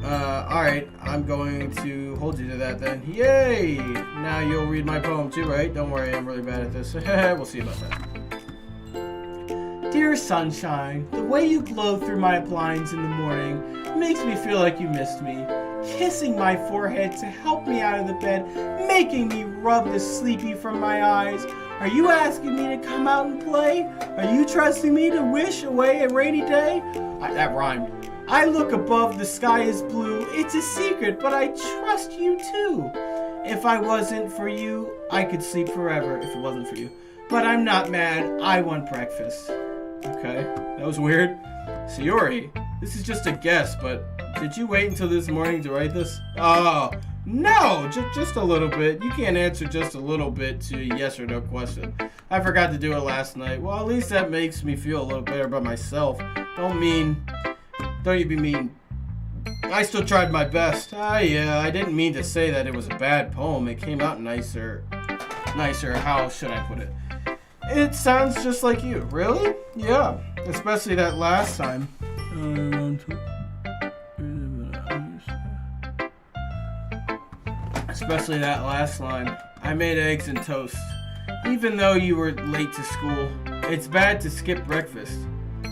Alright, I'm going to hold you to that then. Yay! Now you'll read my poem too, right? Don't worry, I'm really bad at this. We'll see about that. Dear sunshine, the way you glow through my blinds in the morning makes me feel like you missed me. Kissing my forehead to help me out of the bed, making me rub the sleepy from my eyes. Are you asking me to come out and play? Are you trusting me to wish away a rainy day? That rhymed. I look above, the sky is blue. It's a secret, but I trust you too. If I wasn't for you, I could sleep forever if it wasn't for you. But I'm not mad. I want breakfast. Okay, that was weird. Sayori, this is just a guess, but did you wait until this morning to write this? Oh, no, just a little bit. You can't answer just a little bit to a yes or no question. I forgot to do it last night. Well, at least that makes me feel a little better about myself. Don't you be mean. I still tried my best. Yeah, I didn't mean to say that it was a bad poem. It came out nicer, how should I put it? It sounds just like you. Really? Yeah, especially that last time. Especially that last line. I made eggs and toast. Even though you were late to school, it's bad to skip breakfast.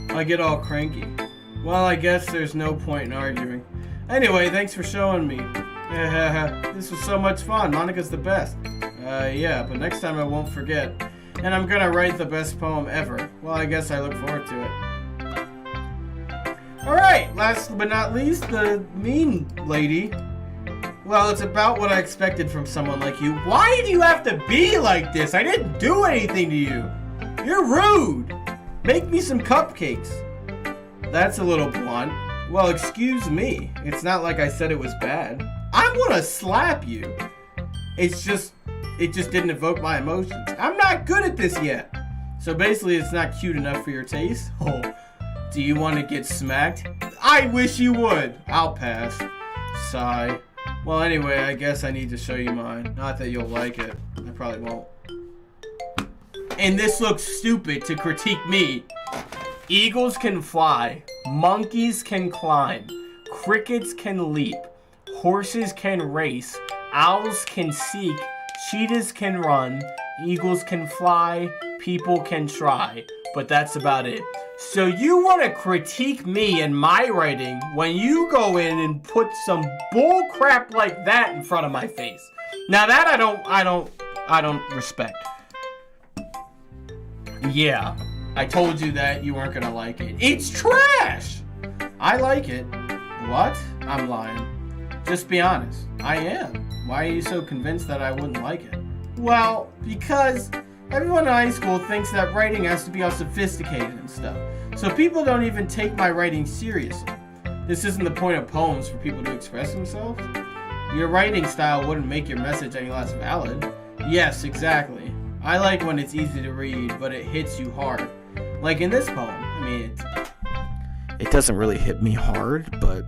I get all cranky. Well, I guess there's no point in arguing. Anyway, thanks for showing me. This was so much fun. Monica's the best. Yeah, but next time I won't forget. And I'm gonna write the best poem ever. Well, I guess I look forward to it. Alright, last but not least, the mean lady. Well, it's about what I expected from someone like you. Why do you have to be like this? I didn't do anything to you. You're rude. Make me some cupcakes. That's a little blunt. Well, excuse me. It's not like I said it was bad. I'm gonna slap you. It just didn't evoke my emotions. I'm not good at this yet. So basically, it's not cute enough for your taste? Oh, do you want to get smacked? I wish you would. I'll pass. Sigh. Well, anyway, I guess I need to show you mine. Not that you'll like it. I probably won't. And this looks stupid to critique me. Eagles can fly. Monkeys can climb. Crickets can leap. Horses can race. Owls can seek. Cheetahs can run. Eagles can fly. People can try. But that's about it. So you want to critique me and my writing when you go in and put some bull crap like that in front of my face. Now that I don't respect. Yeah, I told you that you weren't gonna like it. It's trash! I like it. What? I'm lying. Just be honest. I am. Why are you so convinced that I wouldn't like it? Well, because everyone in high school thinks that writing has to be all sophisticated and stuff. So people don't even take my writing seriously. This isn't the point of poems for people to express themselves. Your writing style wouldn't make your message any less valid. Yes, exactly. I like when it's easy to read, but it hits you hard. Like in this poem. I mean, it doesn't really hit me hard, but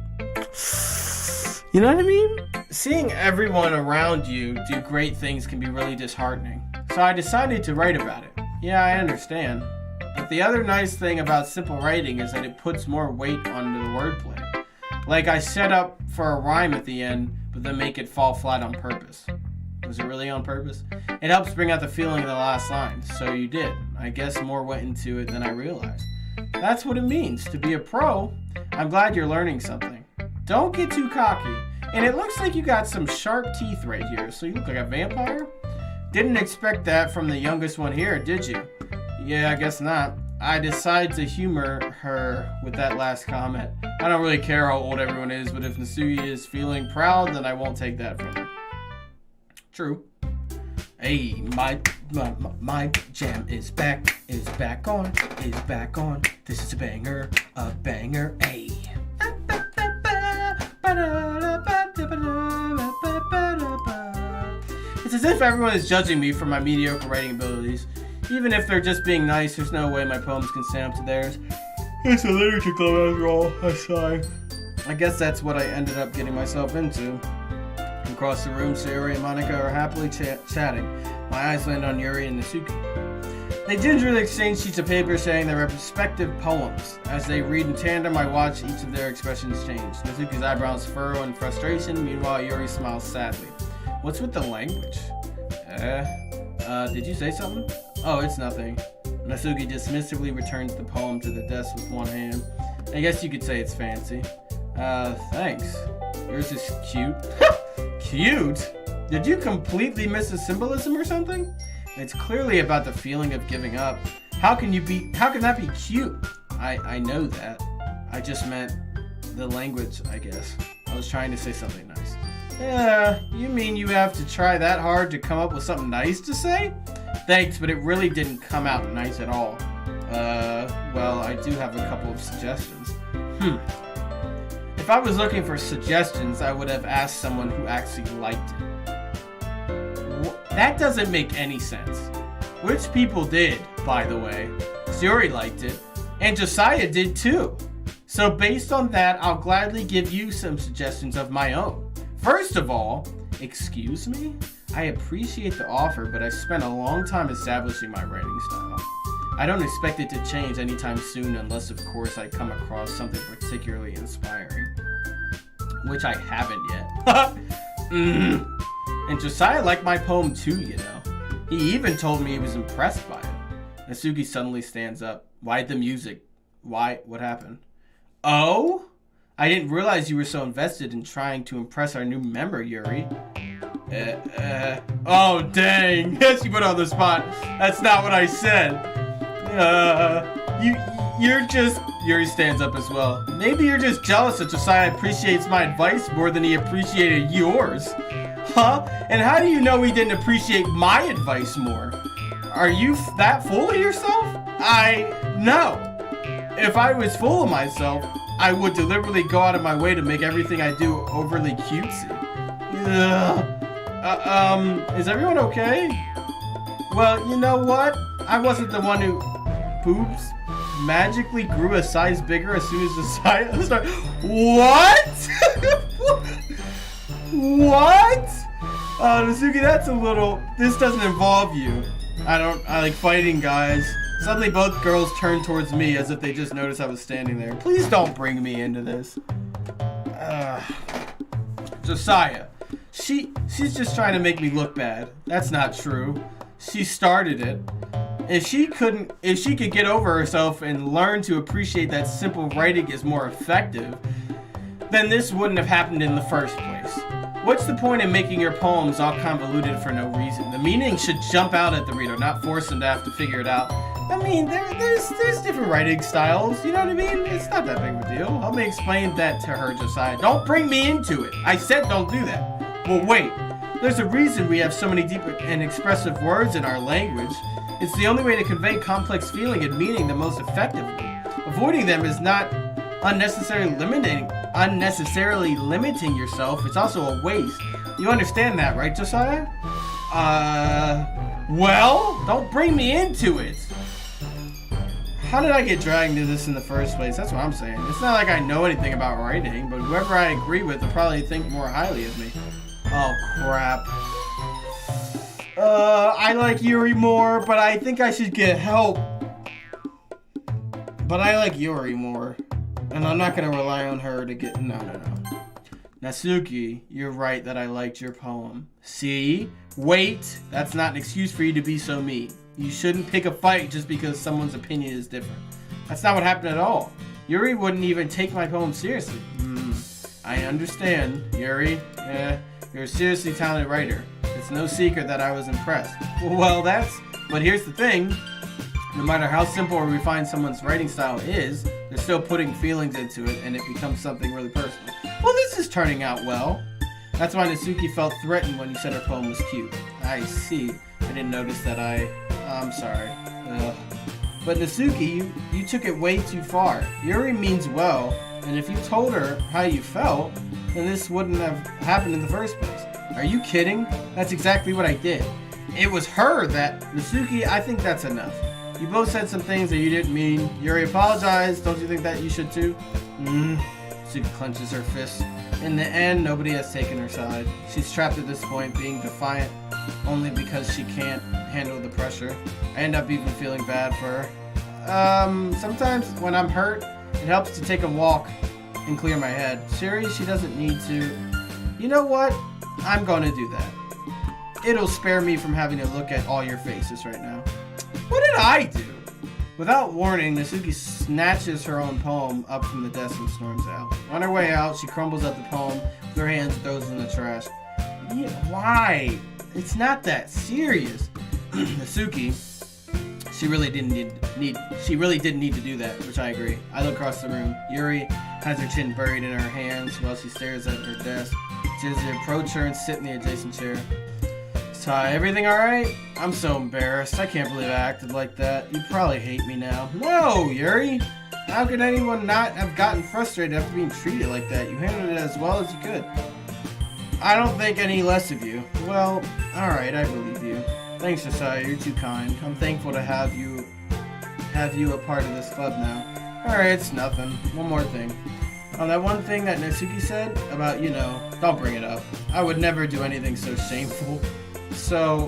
you know what I mean? Seeing everyone around you do great things can be really disheartening. So I decided to write about it. Yeah, I understand. But the other nice thing about simple writing is that it puts more weight onto the wordplay. Like I set up for a rhyme at the end, but then make it fall flat on purpose. Was it really on purpose? It helps bring out the feeling of the last line. So you did. I guess more went into it than I realized. That's what it means to be a pro. I'm glad you're learning something. Don't get too cocky. And it looks like you got some sharp teeth right here, so you look like a vampire? Didn't expect that from the youngest one here, did you? Yeah, I guess not. I decided to humor her with that last comment. I don't really care how old everyone is, but if Nasugi is feeling proud, then I won't take that from her. True. Hey, my jam is back on. This is a banger, hey. It's as if everyone is judging me for my mediocre writing abilities. Even if they're just being nice, there's no way my poems can stand up to theirs. It's a literature club after all, I sigh. I guess that's what I ended up getting myself into. Across the room, Sayori and Monica are happily chatting. My eyes land on Yuri and Nasuki. They gingerly exchange sheets of paper saying their respective poems. As they read in tandem, I watch each of their expressions change. Nasuki's eyebrows furrow in frustration, meanwhile Yuri smiles sadly. What's with the language? Did you say something? Oh, it's nothing. Nasuki dismissively returns the poem to the desk with one hand. I guess you could say it's fancy. Thanks. Yours is cute. Cute? Did you completely miss the symbolism or something? It's clearly about the feeling of giving up. How can that be cute? I know that. I just meant the language, I guess. I was trying to say something nice. Yeah, you mean you have to try that hard to come up with something nice to say? Thanks, but it really didn't come out nice at all. Well, I do have a couple of suggestions. If I was looking for suggestions, I would have asked someone who actually liked it. That doesn't make any sense. Which people did, by the way. Sayori liked it, and Josiah did too. So based on that, I'll gladly give you some suggestions of my own. First of all, excuse me? I appreciate the offer, but I've spent a long time establishing my writing style. I don't expect it to change anytime soon unless, of course, I come across something particularly inspiring. Which I haven't yet. And Josiah liked my poem too, you know. He even told me he was impressed by it. Nasuki suddenly stands up. Why the music? Why? What happened? Oh? I didn't realize you were so invested in trying to impress our new member, Yuri. Oh, dang. Yes, you put on the spot. That's not what I said. You're just... Yuri stands up as well. Maybe you're just jealous that Josiah appreciates my advice more than he appreciated yours. Huh? And how do you know he didn't appreciate my advice more? Are you that full of yourself? No. If I was full of myself, I would deliberately go out of my way to make everything I do overly cutesy. Is everyone okay? Well, you know what? I wasn't the one who... Boobs magically grew a size bigger as soon as Josiah started... What? What? Nasuki, that's a little... This doesn't involve you. I like fighting guys. Suddenly both girls turned towards me as if they just noticed I was standing there. Please don't bring me into this. Josiah. She's just trying to make me look bad. That's not true. She started it. If she could get over herself and learn to appreciate that simple writing is more effective, then this wouldn't have happened in the first place. What's the point in making your poems all convoluted for no reason? The meaning should jump out at the reader, not force them to have to figure it out. I mean, there's different writing styles, you know what I mean? It's not that big of a deal. Help me explain that to her, Josiah. Don't bring me into it. I said don't do that. Well, wait. There's a reason we have so many deep and expressive words in our language. It's the only way to convey complex feeling and meaning the most effectively. Avoiding them is not unnecessarily limiting yourself. It's also a waste. You understand that, right, Josiah? Well, don't bring me into it. How did I get dragged into this in the first place? That's what I'm saying. It's not like I know anything about writing, but whoever I agree with will probably think more highly of me. Oh, crap. I like Yuri more, but I think I should get help. But I like Yuri more. And I'm not going to rely on her to get... No. Nasuki, you're right that I liked your poem. See? Wait. That's not an excuse for you to be so mean. You shouldn't pick a fight just because someone's opinion is different. That's not what happened at all. Yuri wouldn't even take my poem seriously. I understand, Yuri. Yeah, you're a seriously talented writer. It's no secret that I was impressed. Well, but here's the thing. No matter how simple or refined someone's writing style is, they're still putting feelings into it, and it becomes something really personal. Well, this is turning out well. That's why Natsuki felt threatened when you said her poem was cute. I see. I didn't notice that I'm sorry. But Natsuki, you took it way too far. Yuri means well, and if you told her how you felt, then this wouldn't have happened in the first place. Are you kidding? That's exactly what I did. It was her that... Natsuki, I think that's enough. You both said some things that you didn't mean. Yuri apologized. Don't you think that you should too? Natsuki clenches her fist. In the end, nobody has taken her side. She's trapped at this point, being defiant only because she can't handle the pressure. I end up even feeling bad for her. Sometimes when I'm hurt, it helps to take a walk and clear my head. Sherry, she doesn't need to. You know what? I'm gonna do that. It'll spare me from having to look at all your faces right now. What did I do? Without warning, Natsuki snatches her own poem up from the desk and storms out. On her way out, she crumbles up the poem with her hands and throws it in the trash. Yeah, why? It's not that serious. Natsuki, she really didn't need to do that, which I agree. I look across the room. Yuri has her chin buried in her hands while she stares at her desk. She has to approach her and sit in the adjacent chair. Ty, everything alright? I'm so embarrassed. I can't believe I acted like that. You probably hate me now. No, Yuri! How could anyone not have gotten frustrated after being treated like that? You handled it as well as you could. I don't think any less of you. Well, alright, I believe you. Thanks, Josiah. You're too kind. I'm thankful to have you a part of this club now. Alright, it's nothing. One more thing. That one thing that Natsuki said about, don't bring it up. I would never do anything so shameful. So,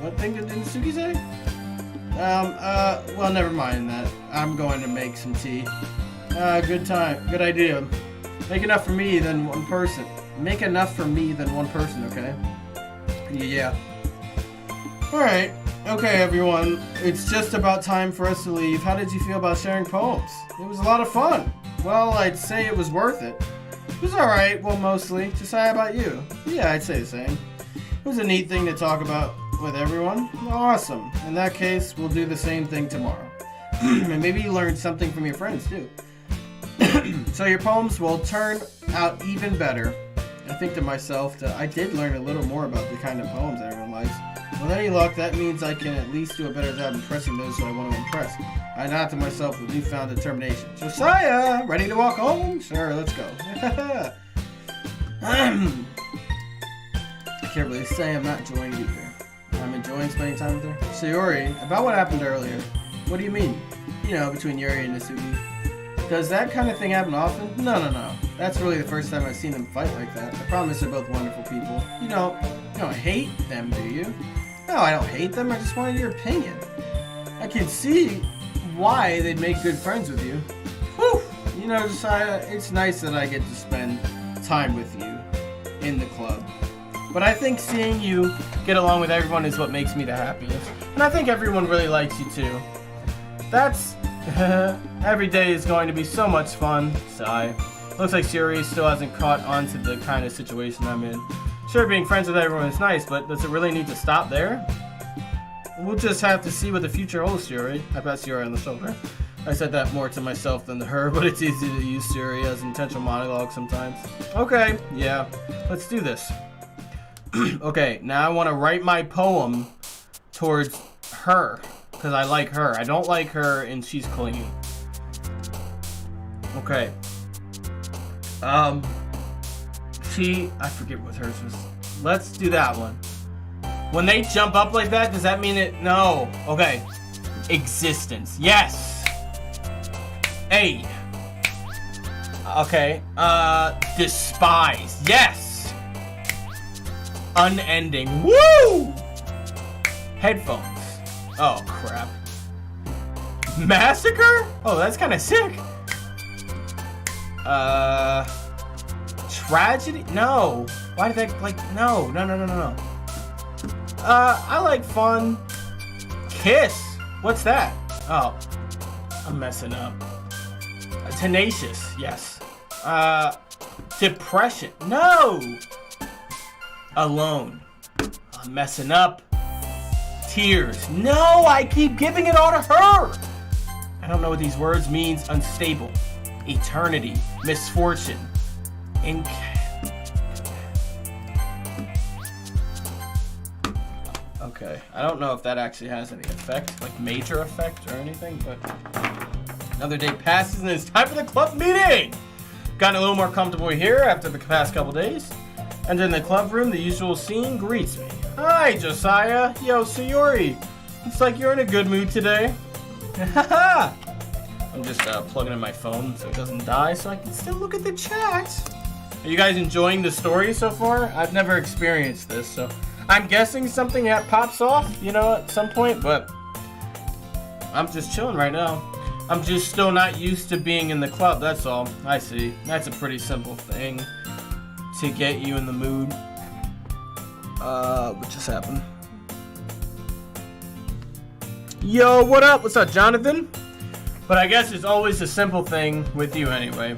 what thing did Natsuki say? Well, never mind that. I'm going to make some tea. Good time. Good idea. Make enough for me, then one person. Make enough for me, then one person, okay? Yeah. Alright. Okay, everyone. It's just about time for us to leave. How did you feel about sharing poems? It was a lot of fun. Well, I'd say it was worth it. It was alright, well, mostly. Josiah, how about you? Yeah, I'd say the same. It was a neat thing to talk about with everyone. Awesome. In that case, we'll do the same thing tomorrow. And maybe you learned something from your friends, too. So your poems will turn out even better. I think to myself that I did learn a little more about the kind of poems that everyone likes. With any luck, that means I can at least do a better job impressing those who I want to impress. I nod to myself with newfound determination. Josiah, ready to walk home? Sure, let's go. I can't really say I'm not enjoying it either. I'm enjoying spending time with her. Sayori, about what happened earlier. What do you mean? Between Yuri and Natsuki. Does that kind of thing happen often? No. That's really the first time I've seen them fight like that. I promise they're both wonderful people. You don't hate them, do you? No, I don't hate them. I just wanted your opinion. I can see why they'd make good friends with you. Whew! Josiah, it's nice that I get to spend time with you in the club. But I think seeing you get along with everyone is what makes me the happiest. And I think everyone really likes you too. That's... every day is going to be so much fun. Sigh. Looks like Sayori still hasn't caught on to the kind of situation I'm in. Sure, being friends with everyone is nice, but does it really need to stop there? We'll just have to see what the future holds, Sayori. I pat Sayori on the shoulder. I said that more to myself than to her, but it's easy to use Sayori as intentional monologue sometimes. Okay, yeah. Let's do this. Okay, now I want to write my poem towards her, because I like her. I don't like her, and she's clingy. Okay. I forget what hers was. Let's do that one. When they jump up like that, does that mean it? No. Okay. Existence. Yes. Aid. Okay. Despise. Yes. Unending. Woo! Headphones. Oh, crap. Massacre? Oh, that's kind of sick. Tragedy? No. Why did they, no. I like fun. Kiss. What's that? Oh. I'm messing up. Tenacious, yes. Depression, no! Alone. I'm messing up. Tears, no! I keep giving it all to her! I don't know what these words means. Unstable. Eternity. Misfortune. Okay, I don't know if that actually has any effect, like major effect or anything, but another day passes and it's time for the club meeting! Gotten a little more comfortable here after the past couple days. And in the club room, the usual scene greets me. Hi, Josiah. Yo, Sayori. Looks like you're in a good mood today. Haha! I'm just plugging in my phone so it doesn't die so I can still look at the chat. Are you guys enjoying the story so far? I've never experienced this, so I'm guessing something that pops off, you know, at some point, but I'm just chilling right now. I'm just still not used to being in the club, that's all. I see. That's a pretty simple thing to get you in the mood. What just happened? Yo, what up? What's up, Jonathan? But I guess it's always a simple thing with you anyway.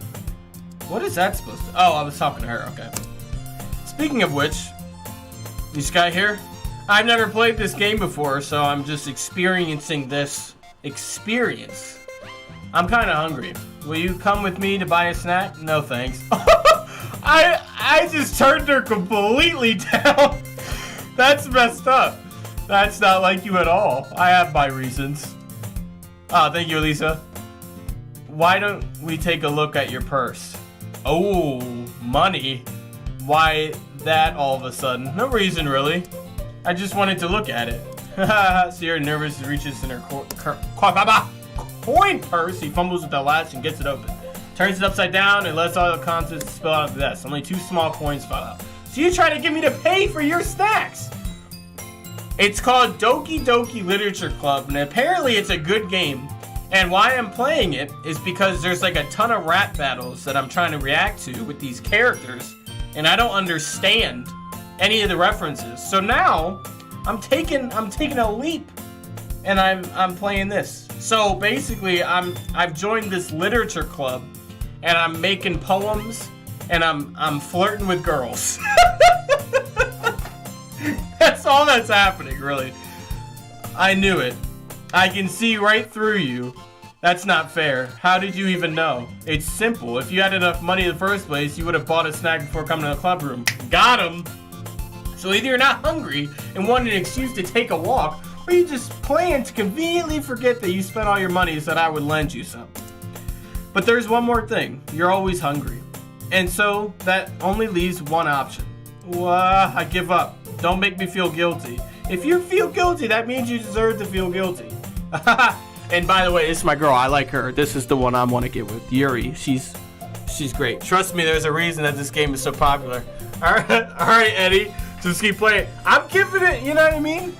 What is that supposed to... Oh, I was talking to her, okay. Speaking of which, this guy here, I've never played this game before, so I'm just experiencing this experience. I'm kind of hungry. Will you come with me to buy a snack? No, thanks. I just turned her completely down. That's messed up. That's not like you at all. I have my reasons. Ah, thank you, Elisa. Why don't we take a look at your purse? Oh, money. Why that all of a sudden? No reason, really. I just wanted to look at it. Sierra nervous reaches in her coin purse. He fumbles with the latch and gets it open. Turns it upside down and lets all the contents spill out of the desk. Only 2 small coins fall out. So you try to get me to pay for your snacks? It's called Doki Literature Club, and apparently it's a good game. And why I'm playing it is because there's like a ton of rap battles that I'm trying to react to with these characters, and I don't understand any of the references. So now I'm taking a leap, and I'm playing this. So basically, I've joined this literature club, and I'm making poems, and I'm flirting with girls. That's all that's happening, really. I knew it. I can see right through you. That's not fair. How did you even know? It's simple. If you had enough money in the first place, you would have bought a snack before coming to the club room. Got him! So either you're not hungry and want an excuse to take a walk, or you just plan to conveniently forget that you spent all your money so that I would lend you some. But there's one more thing. You're always hungry. And so that only leaves one option. I give up. Don't make me feel guilty. If you feel guilty, that means you deserve to feel guilty. And by the way, this is my girl. I like her. This is the one I want to get with. Yuri. She's great. Trust me, there's a reason that this game is so popular. All right, Eddie. Just keep playing. I'm giving it, you know what I mean?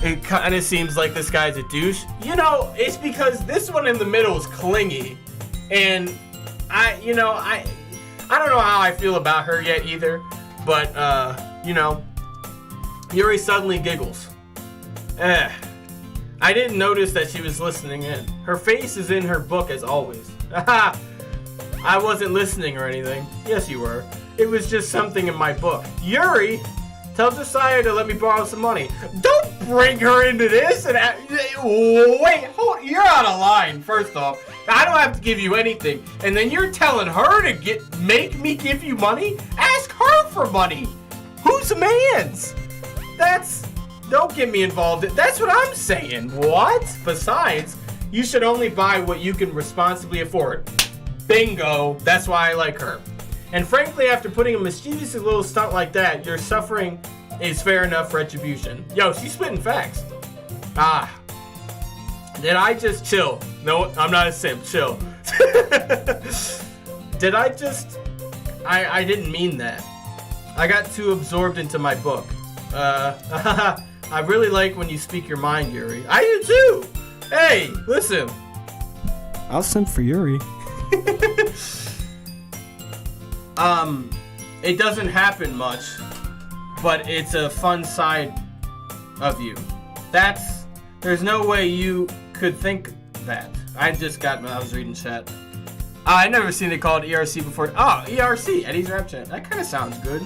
It kind of seems like this guy's a douche. You know, it's because this one in the middle is clingy. And I don't know how I feel about her yet either. But, you know, Yuri suddenly giggles. I didn't notice that she was listening in. Her face is in her book as always. I wasn't listening or anything. Yes, you were. It was just something in my book. Yuri, tell Josiah to let me borrow some money. Don't bring her into this. And wait, hold. You're out of line. First off, I don't have to give you anything, and then you're telling her to make me give you money. Ask her for money. Whose man's? Don't get me involved. That's what I'm saying. What? Besides, you should only buy what you can responsibly afford. Bingo. That's why I like her. And frankly, after putting a mischievous little stunt like that, your suffering is fair enough retribution. Yo, she's spitting facts. Did I just chill? No, I'm not a simp. Chill. Did I just... I didn't mean that. I got too absorbed into my book. I really like when you speak your mind, Yuri. I do too! Hey, listen. I'll simp for Yuri. It doesn't happen much, but it's a fun side of you. That's There's no way you could think that. I was reading chat. I never seen it called ERC before. Oh, ERC, Eddie's Rap Channel. That kind of sounds good.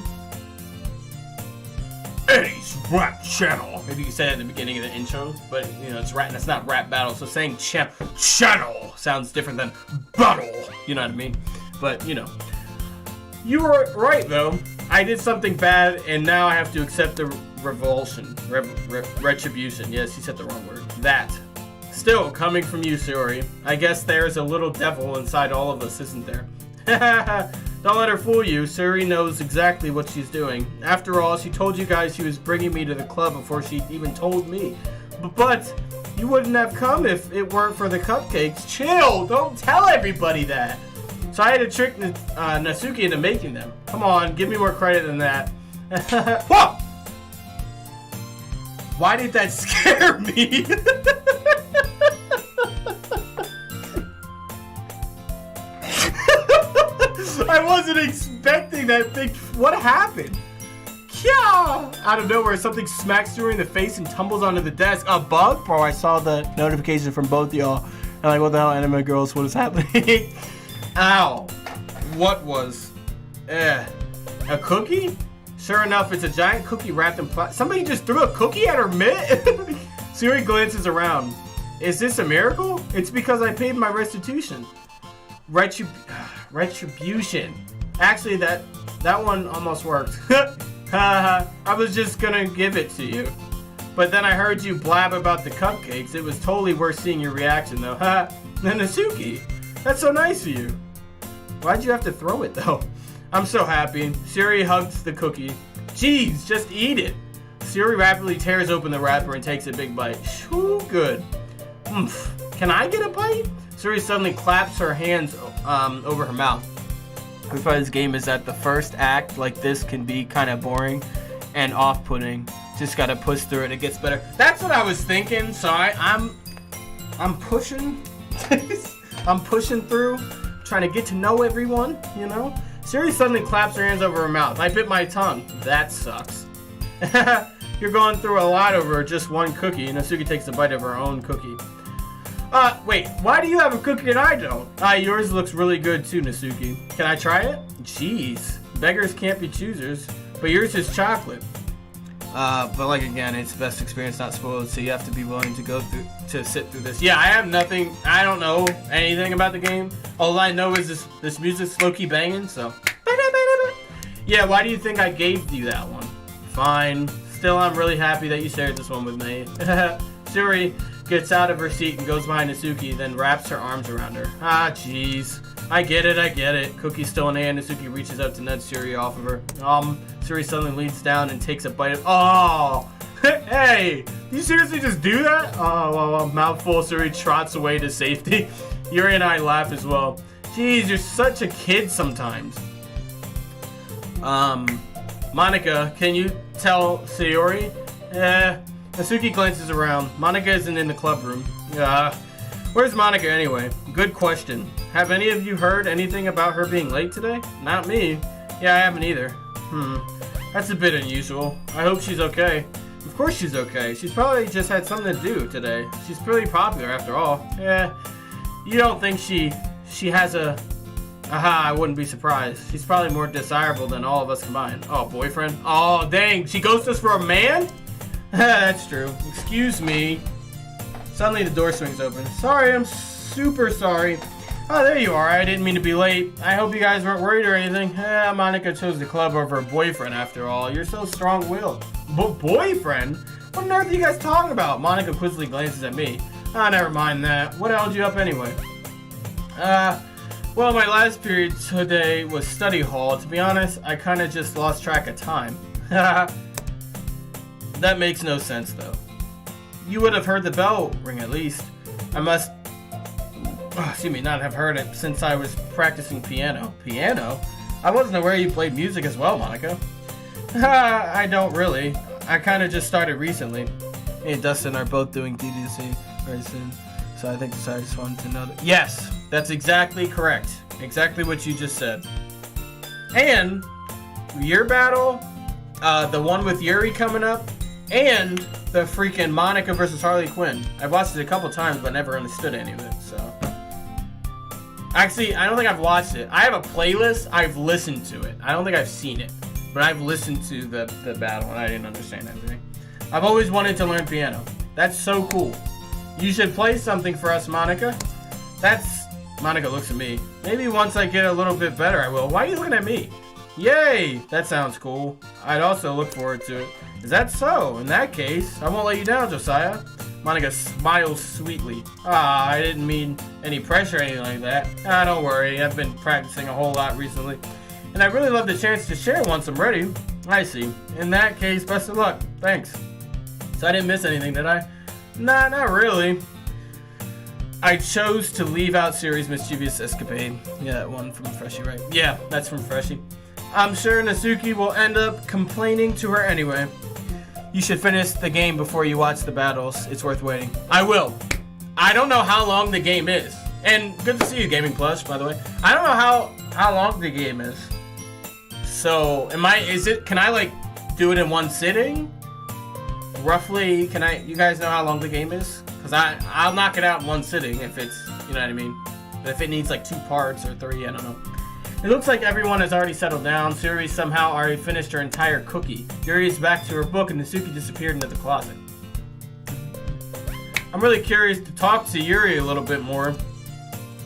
Eddie's Rap Channel. Maybe you could say that at the beginning of the intro, but you know it's rap. That's not rap battle. So saying channel sounds different than battle. You know what I mean? But you know, you were right though. I did something bad, and now I have to accept the retribution. Yes, you said the wrong word. That. Still, coming from you, Sayori. I guess there's a little devil inside all of us, isn't there? Don't let her fool you. Sayori knows exactly what she's doing. After all, she told you guys she was bringing me to the club before she even told me. But you wouldn't have come if it weren't for the cupcakes. Chill! Don't tell everybody that! So I had to trick Natsuki into making them. Come on, give me more credit than that. Whoa! Why did that scare me? I wasn't expecting that big. What happened? Yeah! Out of nowhere, something smacks Sayori in the face and tumbles onto the desk. A bug? Bro, I saw the notification from both y'all. I'm like, what the hell, anime girls? What is happening? Ow. What was? A cookie? Sure enough, it's a giant cookie wrapped in plastic. Somebody just threw a cookie at her mitt? Sayori glances around. Is this a miracle? It's because I paid my restitution. Retribution. Actually, that one almost worked. I was just gonna give it to you. But then I heard you blab about the cupcakes. It was totally worth seeing your reaction, though. Natsuki, that's so nice of you. Why'd you have to throw it, though? I'm so happy. Sayori hugs the cookie. Jeez, just eat it. Sayori rapidly tears open the wrapper and takes a big bite. Shoo, good. Can I get a bite? Sayori suddenly claps her hands over her mouth. The part of this game is that the first act like this can be kind of boring and off-putting. Just gotta push through it. It gets better. That's what I was thinking. So I'm pushing. I'm pushing through, trying to get to know everyone. You know. Sayori suddenly claps her hands over her mouth. I bit my tongue. That sucks. You're going through a lot over just one cookie. Natsuki takes a bite of her own cookie. Wait, why do you have a cookie and I don't? Yours looks really good too, Natsuki. Can I try it? Jeez, beggars can't be choosers, but yours is chocolate. But like again, it's the best experience not spoiled, so you have to be willing to sit through this. Yeah, I have nothing, I don't know anything about the game. All I know is this music's low-key banging, so. Yeah, why do you think I gave you that one? Fine. Still, I'm really happy that you shared this one with me. Sayori gets out of her seat and goes behind Natsuki, then wraps her arms around her. Ah, jeez. I get it. Cookie's still in hand. Natsuki reaches out to nudge Sayori off of her. Sayori suddenly leans down and takes a bite of. Oh! Hey! You seriously just do that? Oh, well, mouthful. Sayori trots away to safety. Yuri and I laugh as well. Jeez, you're such a kid sometimes. Monica, can you tell Sayori? Natsuki glances around. Monica isn't in the club room. Where's Monica anyway? Good question. Have any of you heard anything about her being late today? Not me. Yeah, I haven't either. That's a bit unusual. I hope she's okay. Of course she's okay. She's probably just had something to do today. She's pretty popular after all. Yeah. You don't think she has a... Aha, I wouldn't be surprised. She's probably more desirable than all of us combined. Oh, boyfriend? Oh, dang. She goes to us for a man? That's true. Excuse me. Suddenly the door swings open. Sorry, I'm super sorry. Oh, there you are. I didn't mean to be late. I hope you guys weren't worried or anything. Monica chose the club over her boyfriend after all. You're so strong-willed. Boyfriend? What on earth are you guys talking about? Monica quizzically glances at me. Never mind that. What held you up anyway? Well, my last period today was study hall. To be honest, I kind of just lost track of time. That makes no sense, though. You would have heard the bell ring at least. I must, not have heard it since I was practicing piano. Piano? I wasn't aware you played music as well, Monica. I don't really. I kind of just started recently. Me and Dustin are both doing DDC very soon. So I think I just wanted to know that. Yes, that's exactly correct. Exactly what you just said. And your battle, the one with Yuri coming up, and the freaking Monica versus Harley Quinn. I've watched it a couple times, but never understood any of it, so. Actually, I don't think I've watched it. I have a playlist. I've listened to it. I don't think I've seen it, but I've listened to the battle, and I didn't understand everything. I've always wanted to learn piano. That's so cool. You should play something for us, Monica. Monica looks at me. Maybe once I get a little bit better, I will. Why are you looking at me? Yay! That sounds cool. I'd also look forward to it. Is that so? In that case, I won't let you down, Josiah. Monica smiles sweetly. I didn't mean any pressure or anything like that. Don't worry. I've been practicing a whole lot recently. And I'd really love the chance to share once I'm ready. I see. In that case, best of luck. Thanks. So I didn't miss anything, did I? Nah, not really. I chose to leave out Sayori's mischievous escapade. Yeah, that one from Freshie, right? Yeah, that's from Freshie. I'm sure Natsuki will end up complaining to her anyway. You should finish the game before you watch the battles. It's worth waiting. I will. I don't know how long the game is. And good to see you, Gaming Plush, by the way. I don't know how long the game is. So, can I like do it in one sitting? Roughly, you guys know how long the game is? Because I'll knock it out in one sitting if it's, you know what I mean? But if it needs like 2 parts or 3, I don't know. It looks like everyone has already settled down. Sayori somehow already finished her entire cookie. Yuri is back to her book and Natsuki disappeared into the closet. I'm really curious to talk to Yuri a little bit more.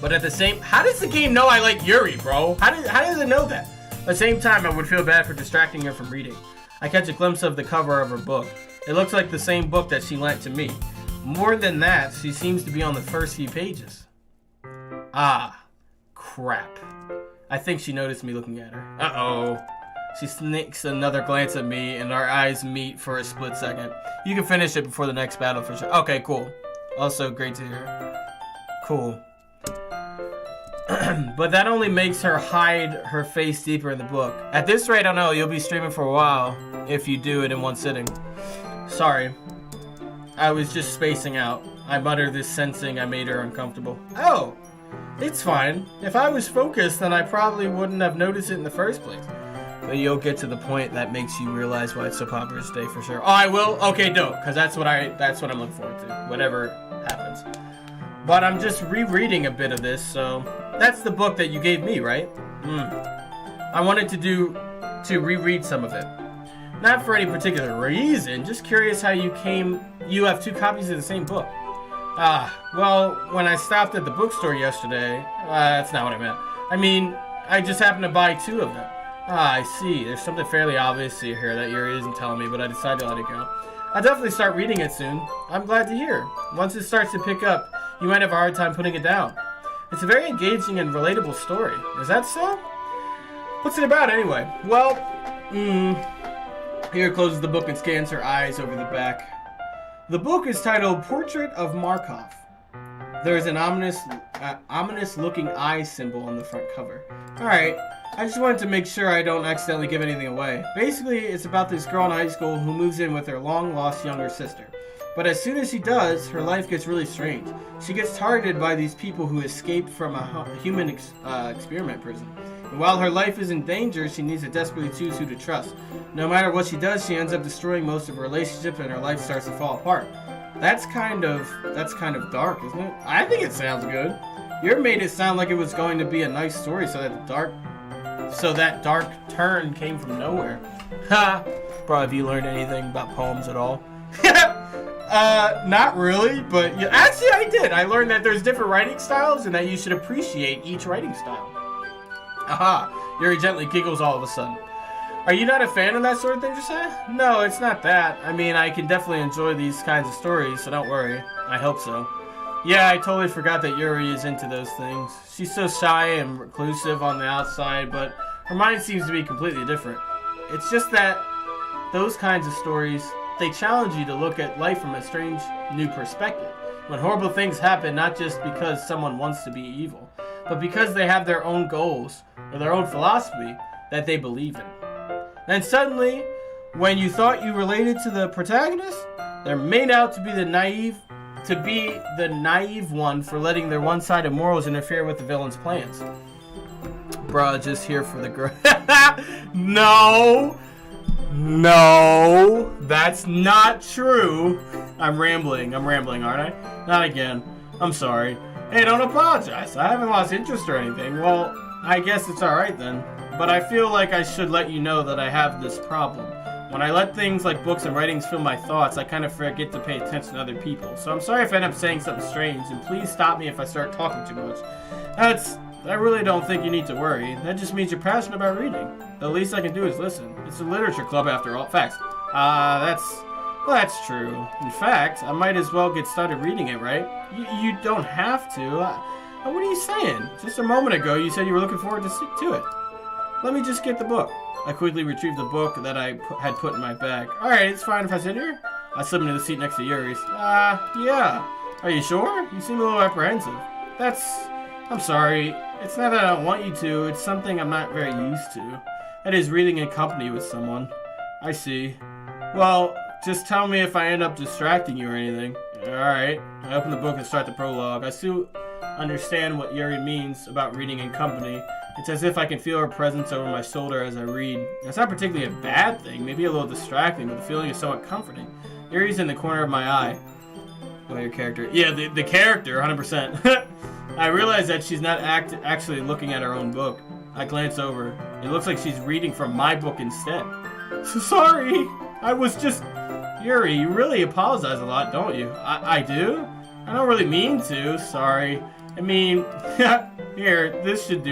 But at the same... How does the game know I like Yuri, bro? How does it know that? At the same time, I would feel bad for distracting her from reading. I catch a glimpse of the cover of her book. It looks like the same book that she lent to me. More than that, she seems to be on the first few pages. Crap. I think she noticed me looking at her. Uh-oh. She sneaks another glance at me, and our eyes meet for a split second. You can finish it before the next battle for sure. Okay, cool. Also, great to hear. Cool. But that only makes her hide her face deeper in the book. At this rate, I know you'll be streaming for a while if you do it in one sitting. Sorry. I was just spacing out. I muttered this, sensing I made her uncomfortable. Oh! It's fine. If I was focused, then I probably wouldn't have noticed it in the first place. But you'll get to the point that makes you realize why it's so popular today for sure. Oh, I will? Okay, dope. Because that's what I'm looking forward to. Whatever happens. But I'm just rereading a bit of this, so... That's the book that you gave me, right? I wanted to reread some of it. Not for any particular reason. Just curious how you have 2 copies of the same book. Well, when I stopped at the bookstore yesterday, that's not what I meant. I mean, I just happened to buy 2 of them. I see. There's something fairly obvious here that Yuri isn't telling me, but I decided to let it go. I'll definitely start reading it soon. I'm glad to hear. Once it starts to pick up, you might have a hard time putting it down. It's a very engaging and relatable story. Is that so? What's it about anyway? Well, Here closes the book and scans her eyes over the back. The book is titled Portrait of Markov. There is an ominous-looking eye symbol on the front cover. Alright, I just wanted to make sure I don't accidentally give anything away. Basically, it's about this girl in high school who moves in with her long-lost younger sister. But as soon as she does, her life gets really strange. She gets targeted by these people who escaped from a human experiment prison. And while her life is in danger, she needs to desperately choose who to trust. No matter what she does, she ends up destroying most of her relationships and her life starts to fall apart. That's kind of dark, isn't it? I think it sounds good. You made it sound like it was going to be a nice story, so that dark turn came from nowhere. Ha! Bro, have you learned anything about poems at all? Not really, but yeah, actually I did. I learned that there's different writing styles and that you should appreciate each writing style. Aha! Yuri gently giggles all of a sudden. Are you not a fan of that sort of thing, Josiah? No, it's not that. I mean, I can definitely enjoy these kinds of stories, so don't worry. I hope so. Yeah, I totally forgot that Yuri is into those things. She's so shy and reclusive on the outside, but her mind seems to be completely different. It's just that those kinds of stories, they challenge you to look at life from a strange new perspective. When horrible things happen, not just because someone wants to be evil, but because they have their own goals or their own philosophy that they believe in. Then suddenly, when you thought you related to the protagonist, they're made out to be the naive one for letting their one-sided morals interfere with the villain's plans. Bruh, just here for the girl. No! No. That's not true. I'm rambling, aren't I? Not again. I'm sorry. Hey, don't apologize. I haven't lost interest or anything. Well, I guess it's alright then. But I feel like I should let you know that I have this problem. When I let things like books and writings fill my thoughts, I kind of forget to pay attention to other people. So I'm sorry if I end up saying something strange, and please stop me if I start talking too much. I really don't think you need to worry. That just means you're passionate about reading. The least I can do is listen. It's a literature club after all. Facts. That's true. In fact, I might as well get started reading it, right? You don't have to. What are you saying? Just a moment ago, you said you were looking forward to it. Let me just get the book. I quickly retrieved the book that I had put in my bag. Alright, it's fine if I sit here. I slid into the seat next to Yuri's. Yeah. Are you sure? You seem a little apprehensive. I'm sorry. It's not that I don't want you to. It's something I'm not very used to. That is reading in company with someone. I see. Well, just tell me if I end up distracting you or anything. Alright. I open the book and start the prologue. I still understand what Yuri means about reading in company. It's as if I can feel her presence over my shoulder as I read. It's not particularly a bad thing, maybe a little distracting, but the feeling is somewhat comforting. Yuri's in the corner of my eye. Oh, your character. Yeah, the character, 100%. I realize that she's not actually looking at her own book. I glance over. It looks like she's reading from my book instead. So sorry. I was just... Yuri, you really apologize a lot, don't you? I do? I don't really mean to. Sorry. I mean... Here, this should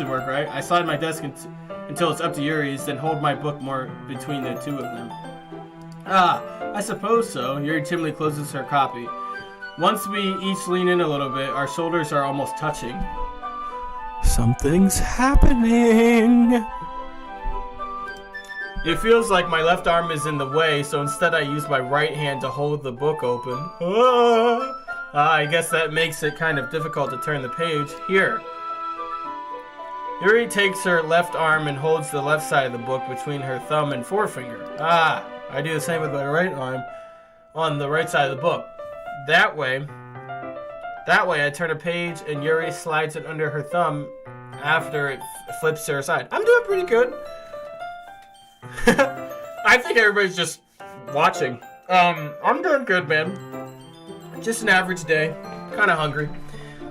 work, right? I slide my desk until it's up to Yuri's, then hold my book more between the two of them. I suppose so. Yuri timidly closes her copy. Once we each lean in a little bit, our shoulders are almost touching. Something's happening. It feels like my left arm is in the way, so instead I use my right hand to hold the book open. I guess that makes it kind of difficult to turn the page. Here. Yuri takes her left arm and holds the left side of the book between her thumb and forefinger. I do the same with my right arm on the right side of the book. That way I turn a page and Yuri slides it under her thumb after it flips to her side. I'm doing pretty good. I think everybody's just watching. I'm doing good, man. Just an average day. Kind of hungry.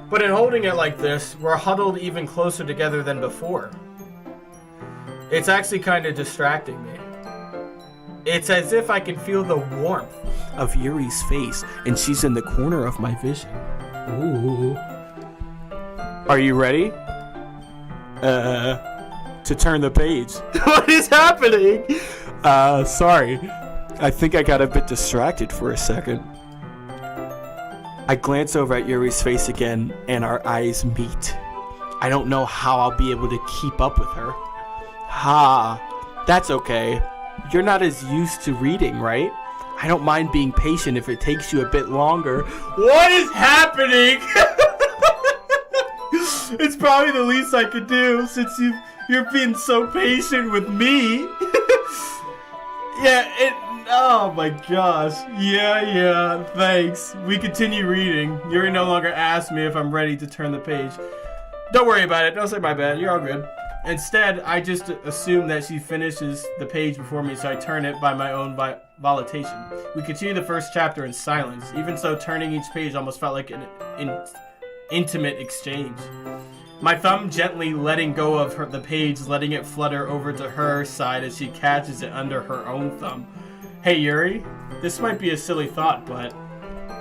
But in holding it like this, we're huddled even closer together than before. It's actually kind of distracting me. It's as if I can feel the warmth of Yuri's face, and she's in the corner of my vision. Ooh. Are you ready? To turn the page. What is happening? Sorry. I think I got a bit distracted for a second. I glance over at Yuri's face again, and our eyes meet. I don't know how I'll be able to keep up with her. That's okay. You're not as used to reading, right? I don't mind being patient if it takes you a bit longer. What is happening? It's probably the least I could do since you're being so patient with me. Oh my gosh. Yeah, thanks. We continue reading. Yuri no longer asks me if I'm ready to turn the page. Don't worry about it. Don't say my bad. You're all good. Instead, I just assume that she finishes the page before me, so I turn it by my own volitation. We continue the first chapter in silence. Even so, turning each page almost felt like an intimate exchange. My thumb gently letting go of the page, letting it flutter over to her side as she catches it under her own thumb. Hey Yuri, this might be a silly thought, but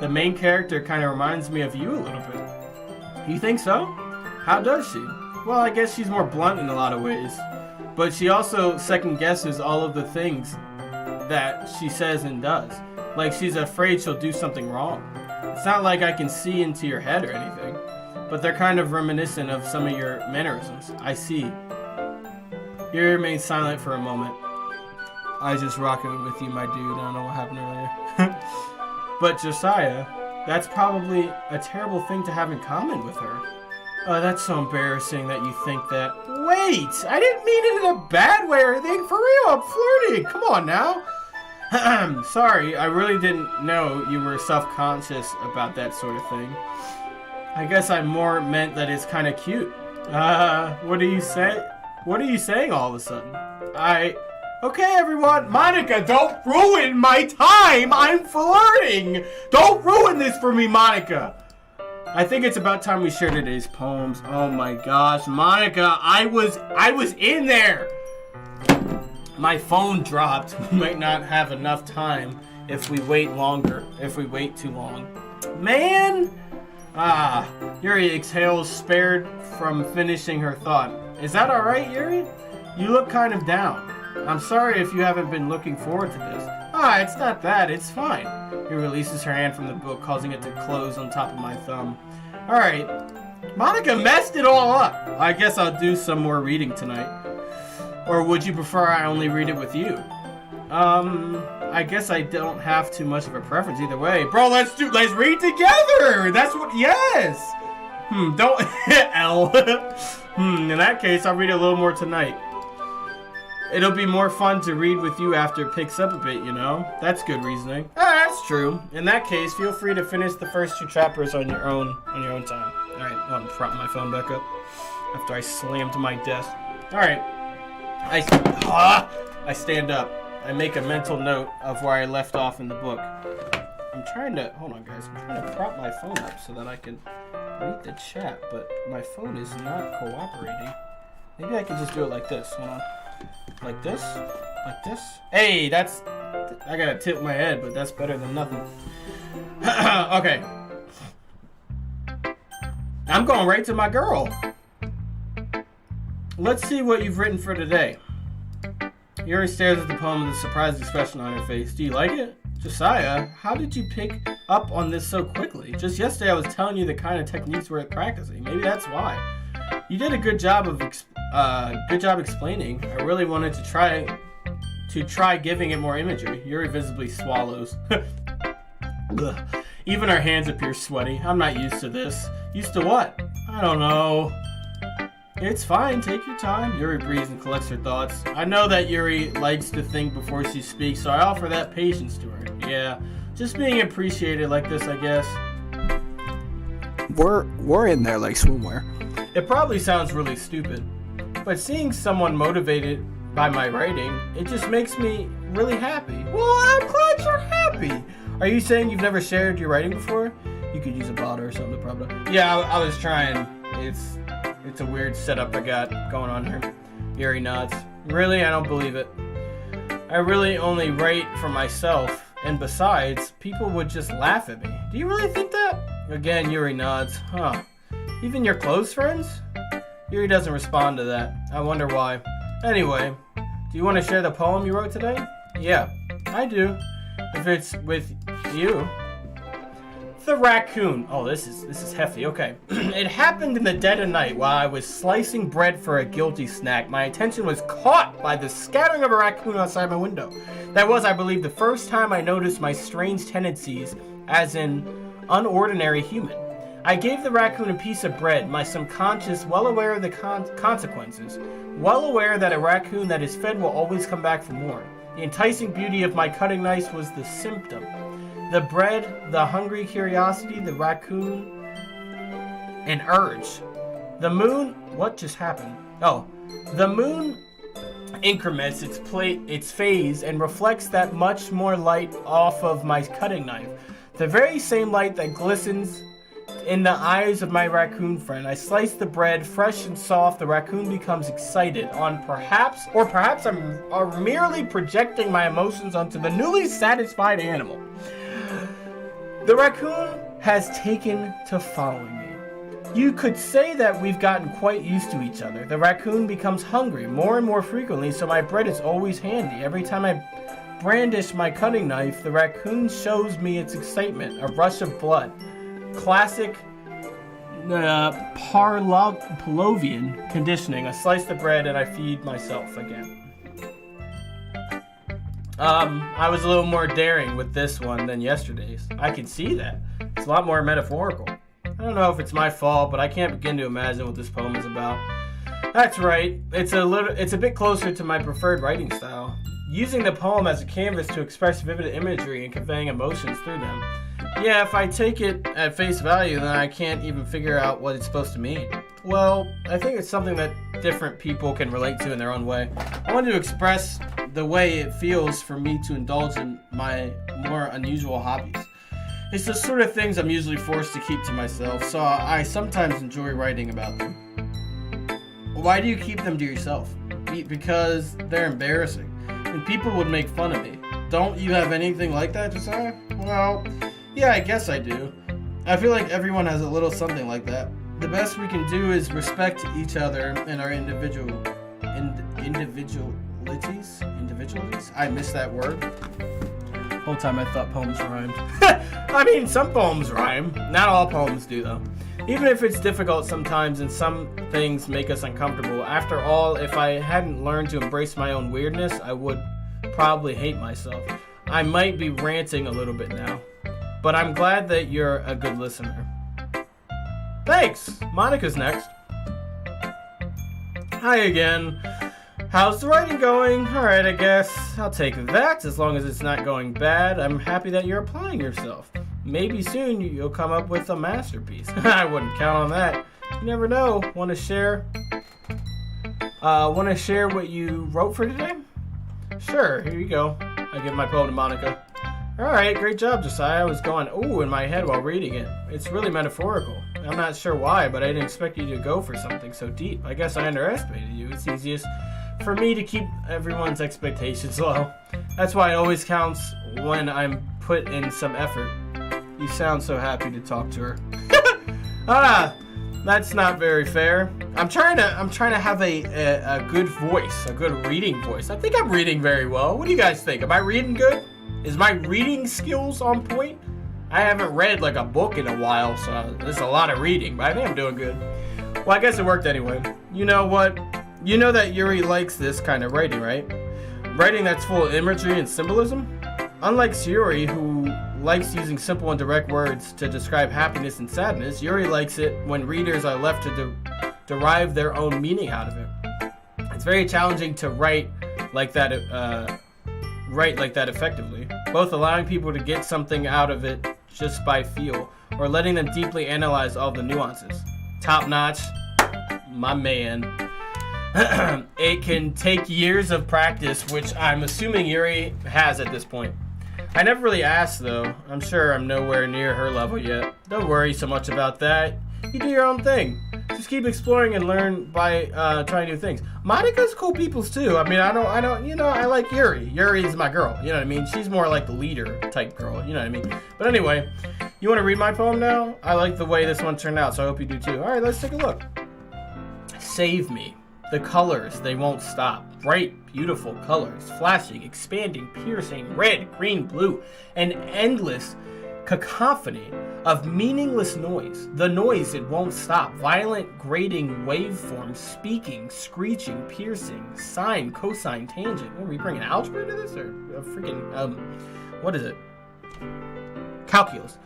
the main character kind of reminds me of you a little bit. You think so? How does she? Well, I guess she's more blunt in a lot of ways, but she also second guesses all of the things that she says and does. Like she's afraid she'll do something wrong. It's not like I can see into your head or anything, but they're kind of reminiscent of some of your mannerisms. I see. Yuri remains silent for a moment. I was just rocking with you, my dude. I don't know what happened earlier. But Josiah, that's probably a terrible thing to have in common with her. Oh, that's so embarrassing that you think that. Wait! I didn't mean it in a bad way or anything. For real, I'm flirting. Come on now. Sorry, I really didn't know you were self-conscious about that sort of thing. I guess I more meant that it's kind of cute. What do you say? What are you saying all of a sudden? Okay, everyone. Monica, don't ruin my time. I'm flirting. Don't ruin this for me, Monica. I think it's about time we share today's poems. Oh my gosh, Monica, I was in there. My phone dropped. We might not have enough time if we wait longer. If we wait too long. Man! Yuri exhales, spared from finishing her thought. Is that alright, Yuri? You look kind of down. I'm sorry if you haven't been looking forward to this. It's not that. It's fine. He releases her hand from the book, causing it to close on top of my thumb. Alright. Monica messed it all up. I guess I'll do some more reading tonight. Or would you prefer I only read it with you? I guess I don't have too much of a preference either way. Bro, let's read together! That's what, yes! Don't, L. In that case, I'll read a little more tonight. It'll be more fun to read with you after it picks up a bit, you know? That's good reasoning. That's true. In that case, feel free to finish the first 2 chapters on your own time. Alright, I'm propping my phone back up after I slammed my desk. Alright. I stand up. I make a mental note of where I left off in the book. Hold on guys, I'm trying to prop my phone up so that I can read the chat, but my phone is not cooperating. Maybe I can just do it like this. Hold on. Like this? Like this? Hey, I gotta tip my head, but that's better than nothing. Okay. I'm going right to my girl. Let's see what you've written for today. Yuri stares at the poem with a surprised expression on her face. Do you like it? Josiah, how did you pick up on this so quickly? Just yesterday I was telling you the kind of techniques we're practicing. Maybe that's why. You did a good job explaining. I really wanted to try giving it more imagery. Yuri visibly swallows. Even our hands appear sweaty. I'm not used to this. Used to what? I don't know. It's fine, take your time. Yuri breathes and collects her thoughts. I know that Yuri likes to think before she speaks, so I offer that patience to her. Yeah, just being appreciated like this, I guess. We're in there like swimwear. It probably sounds really stupid, but seeing someone motivated by my writing, it just makes me really happy. Well, I'm glad you're happy. Are you saying you've never shared your writing before? You could use a bottle or something, probably. Yeah, I was trying. It's a weird setup I got going on here. Yuri nods. Really? I don't believe it. I really only write for myself, and besides, people would just laugh at me. Do you really think that? Again, Yuri nods. Huh. Even your close friends? Yuri doesn't respond to that. I wonder why. Anyway, do you want to share the poem you wrote today? Yeah, I do. If it's with you. The raccoon. Oh, this is hefty. Okay. It happened in the dead of night while I was slicing bread for a guilty snack. My attention was caught by the scattering of a raccoon outside my window. That was, I believe, the first time I noticed my strange tendencies as an unordinary human. I gave the raccoon a piece of bread, my subconscious well aware of the consequences, well aware that a raccoon that is fed will always come back for more. The enticing beauty of my cutting knife was the symptom. The bread, the hungry curiosity, the raccoon, an urge. The moon, what just happened? Oh, the moon increments its phase and reflects that much more light off of my cutting knife. The very same light that glistens in the eyes of my raccoon friend. I slice the bread, fresh and soft. The raccoon becomes excited perhaps I'm merely projecting my emotions onto the newly satisfied animal. The raccoon has taken to following me. You could say that we've gotten quite used to each other. The raccoon becomes hungry more and more frequently, so my bread is always handy. Every time I brandish my cutting knife, the raccoon shows me its excitement, a rush of blood. Classic Pavlovian conditioning. I slice the bread and I feed myself again. I was a little more daring with this one than yesterday's. I can see that. It's a lot more metaphorical. I don't know if it's my fault, but I can't begin to imagine what this poem is about. That's right. It's a bit closer to my preferred writing style. Using the poem as a canvas to express vivid imagery and conveying emotions through them. Yeah, if I take it at face value, then I can't even figure out what it's supposed to mean. Well, I think it's something that different people can relate to in their own way. I wanted to express the way it feels for me to indulge in my more unusual hobbies. It's the sort of things I'm usually forced to keep to myself, so I sometimes enjoy writing about them. Why do you keep them to yourself? Because they're embarrassing, and people would make fun of me. Don't you have anything like that, Josiah? Well, yeah, I guess I do. I feel like everyone has a little something like that. The best we can do is respect each other and our individualities. I missed that word. Whole time I thought poems rhymed. I mean, some poems rhyme. Not all poems do, though. Even if it's difficult sometimes and some things make us uncomfortable. After all, if I hadn't learned to embrace my own weirdness, I would probably hate myself. I might be ranting a little bit now, but I'm glad that you're a good listener. Thanks! Monica's next. Hi again. How's the writing going? Alright, I guess I'll take that as long as it's not going bad. I'm happy that you're applying yourself. Maybe soon you'll come up with a masterpiece. I wouldn't count on that. You never know. Want to share? Want to share what you wrote for today? Sure, here you go. I give my poem to Monica. Alright, great job, Josiah. I was going, ooh, in my head while reading it. It's really metaphorical. I'm not sure why, but I didn't expect you to go for something so deep. I guess I underestimated you. It's easiest for me to keep everyone's expectations low. That's why it always counts when I'm put in some effort. You sound so happy to talk to her. That's not very fair. I'm trying to have a good voice, a good reading voice. I think I'm reading very well. What do you guys think? Am I reading good? Is my reading skills on point? I haven't read like a book in a while, so there's a lot of reading, but I think I'm doing good. Well, I guess it worked anyway. You know what? You know that Yuri likes this kind of writing, right? Writing that's full of imagery and symbolism? Unlike Sayori, who likes using simple and direct words to describe happiness and sadness, Yuri likes it when readers are left to derive their own meaning out of it. It's very challenging to write like that effectively, both allowing people to get something out of it just by feel, or letting them deeply analyze all the nuances. Top notch, my man. It can take years of practice, which I'm assuming Yuri has at this point. I never really asked, though. I'm sure I'm nowhere near her level yet. Don't worry so much about that. You do your own thing. Just keep exploring and learn by trying new things. Monica's cool peoples too. I mean, I don't, I like Yuri. Yuri's my girl. You know what I mean? She's more like the leader type girl. You know what I mean? But anyway, you want to read my poem now? I like the way this one turned out, so I hope you do too. All right, let's take a look. Save me. The colors, they won't stop. Bright, beautiful colors, flashing, expanding, piercing, red, green, blue, an endless cacophony of meaningless noise. The noise, it won't stop. Violent, grating waveforms, speaking, screeching, piercing, sine, cosine, tangent. Are we bringing algebra into this, or a freaking, what is it? Calculus.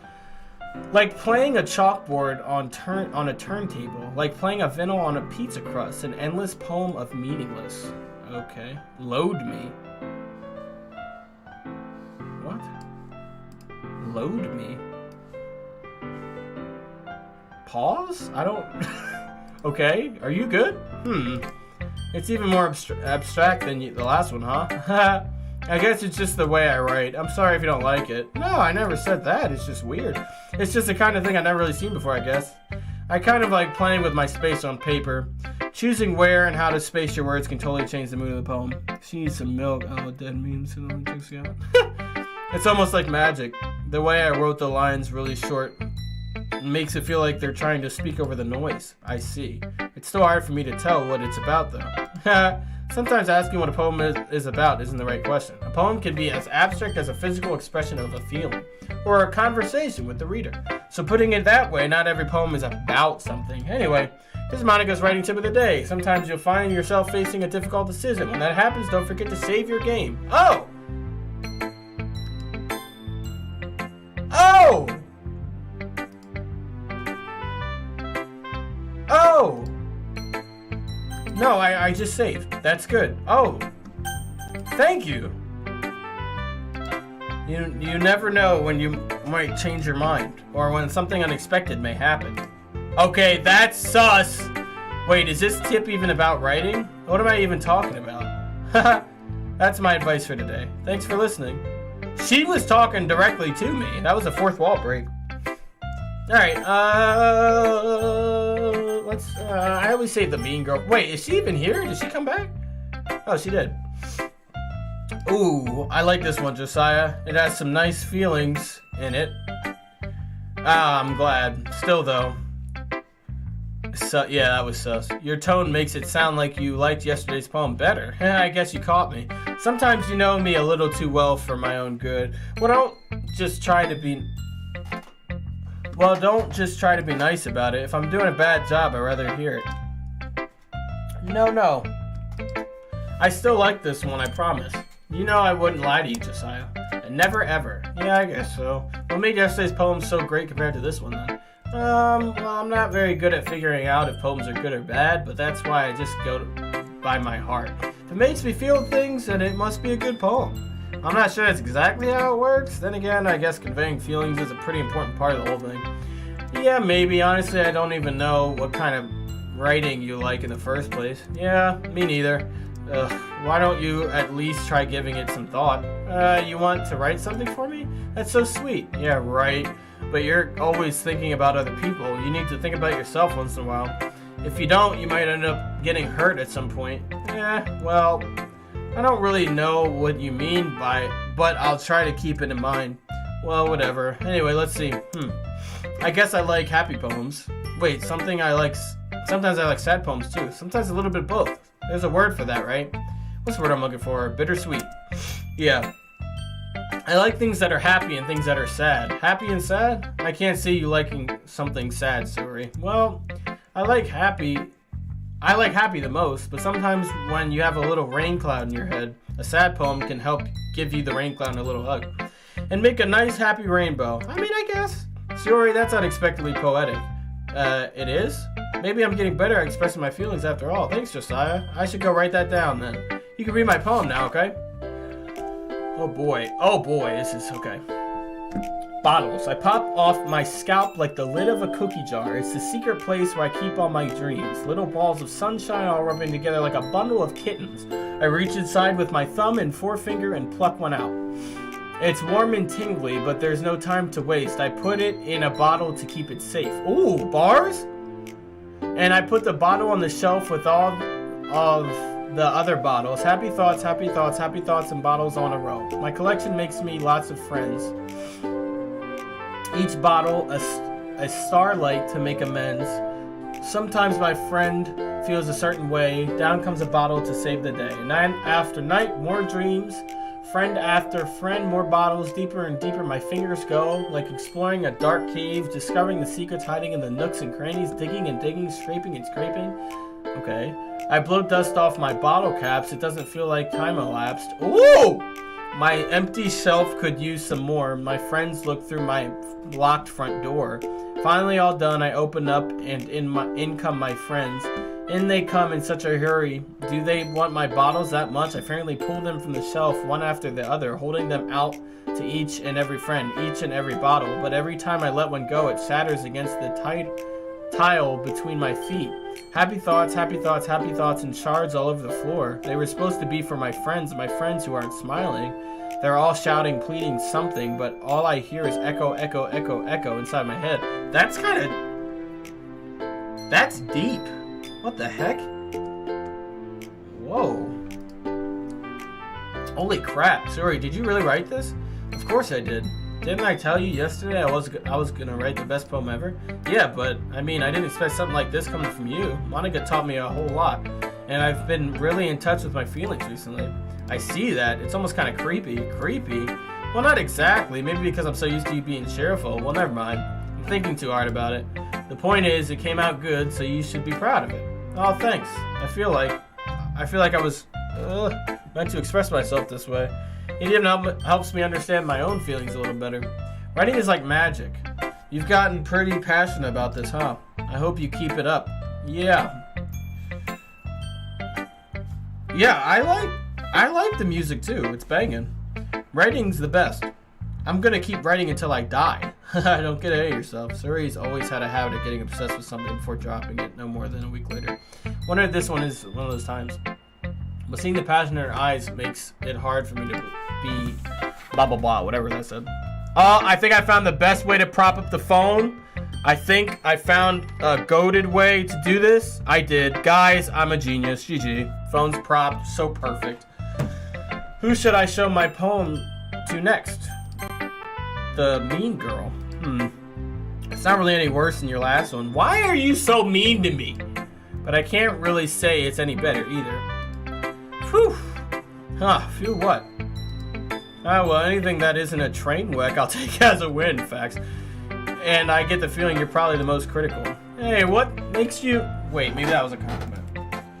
Like playing a chalkboard on a turntable, like playing a vinyl on a pizza crust, an endless poem of meaningless. Okay. Load me. What? Load me? Pause? I don't... Okay, are you good? It's even more abstract than the last one, huh? I guess it's just the way I write. I'm sorry if you don't like it. No, I never said that. It's just weird. It's just the kind of thing I've never really seen before, I guess. I kind of like playing with my space on paper. Choosing where and how to space your words can totally change the mood of the poem. She needs some milk. Oh, dead memes. It only takes you out. It's almost like magic. The way I wrote the lines really short makes it feel like they're trying to speak over the noise. I see. It's still hard for me to tell what it's about, though. Sometimes asking what a poem is about isn't the right question. A poem can be as abstract as a physical expression of a feeling, or a conversation with the reader. So putting it that way, not every poem is about something. Anyway, this is Monica's writing tip of the day. Sometimes you'll find yourself facing a difficult decision. When that happens, don't forget to save your game. Oh! Oh! Oh! No, I just saved. That's good. Oh. Thank you. You never know when you might change your mind, or when something unexpected may happen. Okay, that's sus. Wait, is this tip even about writing? What am I even talking about? That's my advice for today. Thanks for listening. She was talking directly to me. That was a fourth wall break. Alright, I always say the mean girl. Wait, is she even here? Did she come back? Oh, she did. Ooh, I like this one, Josiah. It has some nice feelings in it. I'm glad. Still, though. Yeah, that was sus. Your tone makes it sound like you liked yesterday's poem better. I guess you caught me. Sometimes you know me a little too well for my own good. Don't just try to be nice about it. If I'm doing a bad job, I'd rather hear it. No. I still like this one, I promise. You know I wouldn't lie to you, Josiah. And never ever. Yeah, I guess so. What made yesterday's poem so great compared to this one, then? Well, I'm not very good at figuring out if poems are good or bad, but that's why I just go by my heart. If it makes me feel things, then it must be a good poem. I'm not sure that's exactly how it works. Then again, I guess conveying feelings is a pretty important part of the whole thing. Yeah, maybe. Honestly, I don't even know what kind of writing you like in the first place. Yeah, me neither. Why don't you at least try giving it some thought? You want to write something for me? That's so sweet. Yeah, right. But you're always thinking about other people. You need to think about yourself once in a while. If you don't, you might end up getting hurt at some point. Yeah, well, I don't really know what you mean by it, but I'll try to keep it in mind. Well, whatever. Anyway, let's see. I guess I like happy poems. Wait, sometimes I like sad poems too. Sometimes a little bit of both. There's a word for that, right? What's the word I'm looking for? Bittersweet. Yeah. I like things that are happy and things that are sad. Happy and sad? I can't see you liking something sad, Sayori. Well, I like happy the most, but sometimes when you have a little rain cloud in your head, a sad poem can help give you the rain cloud a little hug. And make a nice happy rainbow. I mean, I guess. Sayori, that's unexpectedly poetic. It is? Maybe I'm getting better at expressing my feelings after all. Thanks, Josiah. I should go write that down then. You can read my poem now, okay? Oh boy, this is okay. Bottles. I pop off my scalp like the lid of a cookie jar. It's the secret place where I keep all my dreams. Little balls of sunshine all rubbing together like a bundle of kittens. I reach inside with my thumb and forefinger and pluck one out. It's warm and tingly, but there's no time to waste. I put it in a bottle to keep it safe. Ooh, bars? And I put the bottle on the shelf with all of the other bottles. Happy thoughts, happy thoughts, happy thoughts, and bottles on a row. My collection makes me lots of friends. Each bottle a starlight to make amends. Sometimes my friend feels a certain way. Down comes a bottle to save the day. Night after night, more dreams. Friend after friend, more bottles, deeper and deeper my fingers go, like exploring a dark cave, discovering the secrets hiding in the nooks and crannies, digging and digging, scraping and scraping. Okay. I blow dust off my bottle caps. It doesn't feel like time elapsed. Ooh! My empty shelf could use some more. My friends look through my locked front door. Finally all done, I open up and in come my friends. In they come in such a hurry. Do they want my bottles that much? I frantically pull them from the shelf one after the other, holding them out to each and every friend, each and every bottle. But every time I let one go, it shatters against the tile between my feet. Happy thoughts, happy thoughts, happy thoughts, and shards all over the floor. They were supposed to be for my friends who aren't smiling. They're all shouting, pleading something, but all I hear is echo, echo, echo, echo inside my head. That's deep. What the heck? Whoa. Holy crap. Sorry, did you really write this? Of course I did. Didn't I tell you yesterday I was gonna write the best poem ever? Yeah, but I mean, I didn't expect something like this coming from you. Monica taught me a whole lot, and I've been really in touch with my feelings recently. I see that. It's almost kind of creepy. Creepy? Well, not exactly. Maybe because I'm so used to you being cheerful. Well, never mind. I'm thinking too hard about it. The point is, it came out good, so you should be proud of it. Oh, thanks. I feel like I was meant to express myself this way. It even helps me understand my own feelings a little better. Writing is like magic. You've gotten pretty passionate about this, huh? I hope you keep it up. Yeah, I like the music too. It's banging. Writing's the best. I'm gonna keep writing until I die. Don't get ahead of yourself. Suri's always had a habit of getting obsessed with something before dropping it no more than a week later. Wonder if this one is one of those times. But seeing the passion in her eyes makes it hard for me to be blah, blah, blah, whatever that said. I think I found the best way to prop up the phone. I think I found a goated way to do this. I did. Guys, I'm a genius. GG. Phone's propped. So perfect. Who should I show my poem to next? The mean girl. It's not really any worse than your last one. Why are you so mean to me? But I can't really say it's any better either. Phew. Phew what? Well, anything that isn't a train wreck, I'll take as a win, facts. And I get the feeling you're probably the most critical. Hey, what makes you... Wait, maybe that was a compliment.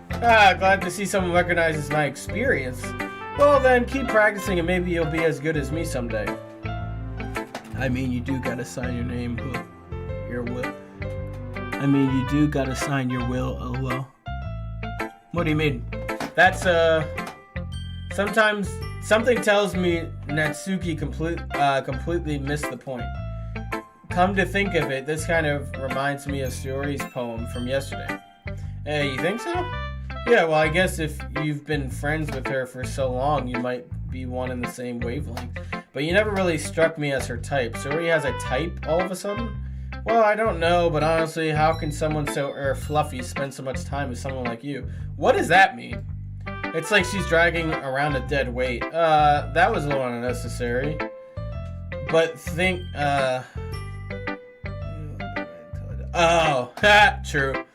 Glad to see someone recognizes my experience. Well then, keep practicing and maybe you'll be as good as me someday. I mean, you do gotta sign your name, your will. I mean, you do gotta sign your will, lol. What do you mean? That's, sometimes something tells me Natsuki completely missed the point. Come to think of it, this kind of reminds me of Sayori's poem from yesterday. Hey, you think so? Yeah, well, I guess if you've been friends with her for so long, you might be one in the same wavelength. But you never really struck me as her type. Sayori has a type all of a sudden? Well, I don't know, but honestly, how can someone so fluffy spend so much time with someone like you? What does that mean? It's like she's dragging around a dead weight. That was a little unnecessary. But think, true.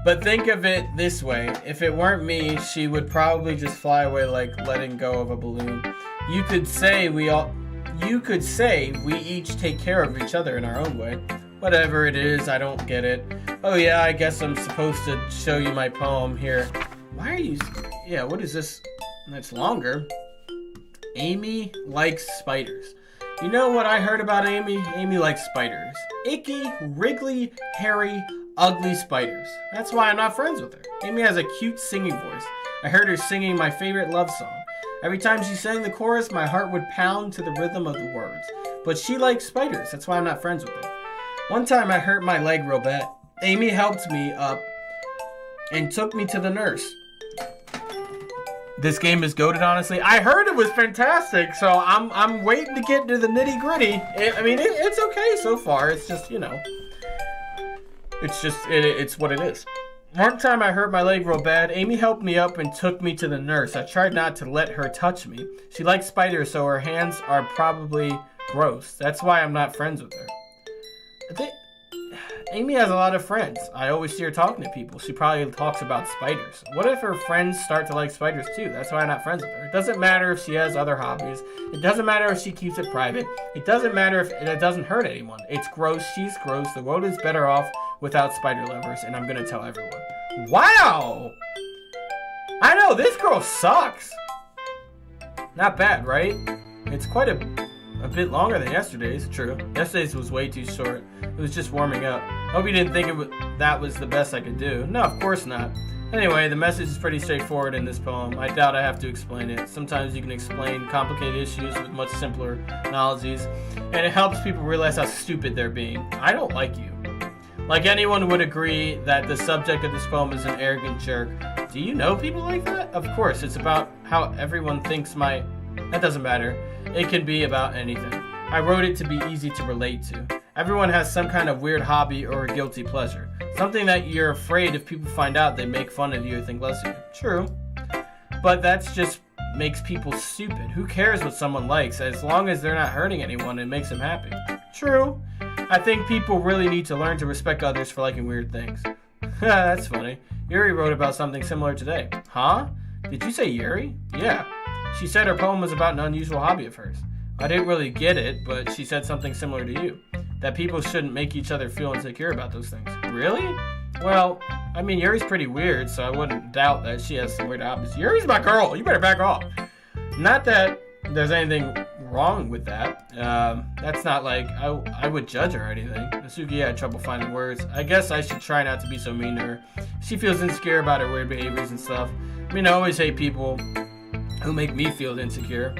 But think of it this way. If it weren't me, she would probably just fly away like letting go of a balloon. You could say we each take care of each other in our own way. Whatever it is, I don't get it. Oh yeah, I guess I'm supposed to show you my poem here. Why are you... Yeah, what is this? It's longer. Amy likes spiders. You know what I heard about Amy? Amy likes spiders. Icky, wriggly, hairy, ugly spiders. That's why I'm not friends with her. Amy has a cute singing voice. I heard her singing my favorite love song. Every time she sang the chorus, my heart would pound to the rhythm of the words. But she likes spiders. That's why I'm not friends with her. One time I hurt my leg real bad. Amy helped me up and took me to the nurse. This game is goated, honestly. I heard it was fantastic, so I'm waiting to get to the nitty gritty. It's okay so far. It's just, you know, it's what it is. One time I hurt my leg real bad. Amy helped me up and took me to the nurse. I tried not to let her touch me. She likes spiders, so her hands are probably gross. That's why I'm not friends with her. Amy has a lot of friends. I always see her talking to people. She probably talks about spiders. What if her friends start to like spiders too? That's why I'm not friends with her. It doesn't matter if she has other hobbies. It doesn't matter if she keeps it private. It doesn't matter if it doesn't hurt anyone. It's gross. She's gross. The world is better off without spider lovers, and I'm gonna tell everyone. Wow! I know, this girl sucks. Not bad, right? It's quite a bit longer than yesterday's. True. Yesterday's was way too short. It was just warming up. Hope you didn't think that was the best I could do. No, of course not. Anyway, the message is pretty straightforward in this poem. I doubt I have to explain it. Sometimes you can explain complicated issues with much simpler analogies, and it helps people realize how stupid they're being. I don't like you. Like anyone would agree that the subject of this poem is an arrogant jerk. Do you know people like that? Of course, it's about how everyone thinks That doesn't matter. It can be about anything. I wrote it to be easy to relate to. Everyone has some kind of weird hobby or a guilty pleasure. Something that you're afraid if people find out they make fun of you or think less of you. True. But that's just makes people stupid. Who cares what someone likes? As long as they're not hurting anyone, it makes them happy. True. I think people really need to learn to respect others for liking weird things. That's funny. Yuri wrote about something similar today. Huh? Did you say Yuri? Yeah. She said her poem was about an unusual hobby of hers. I didn't really get it, but she said something similar to you. That people shouldn't make each other feel insecure about those things. Really? Well, I mean, Yuri's pretty weird, so I wouldn't doubt that she has some weird hobbies. Yuri's my girl. You better back off. Not that there's anything wrong with that. That's not like I would judge her or anything. Natsuki had trouble finding words. I guess I should try not to be so mean to her. She feels insecure about her weird behaviors and stuff. I mean, I always hate people who make me feel insecure.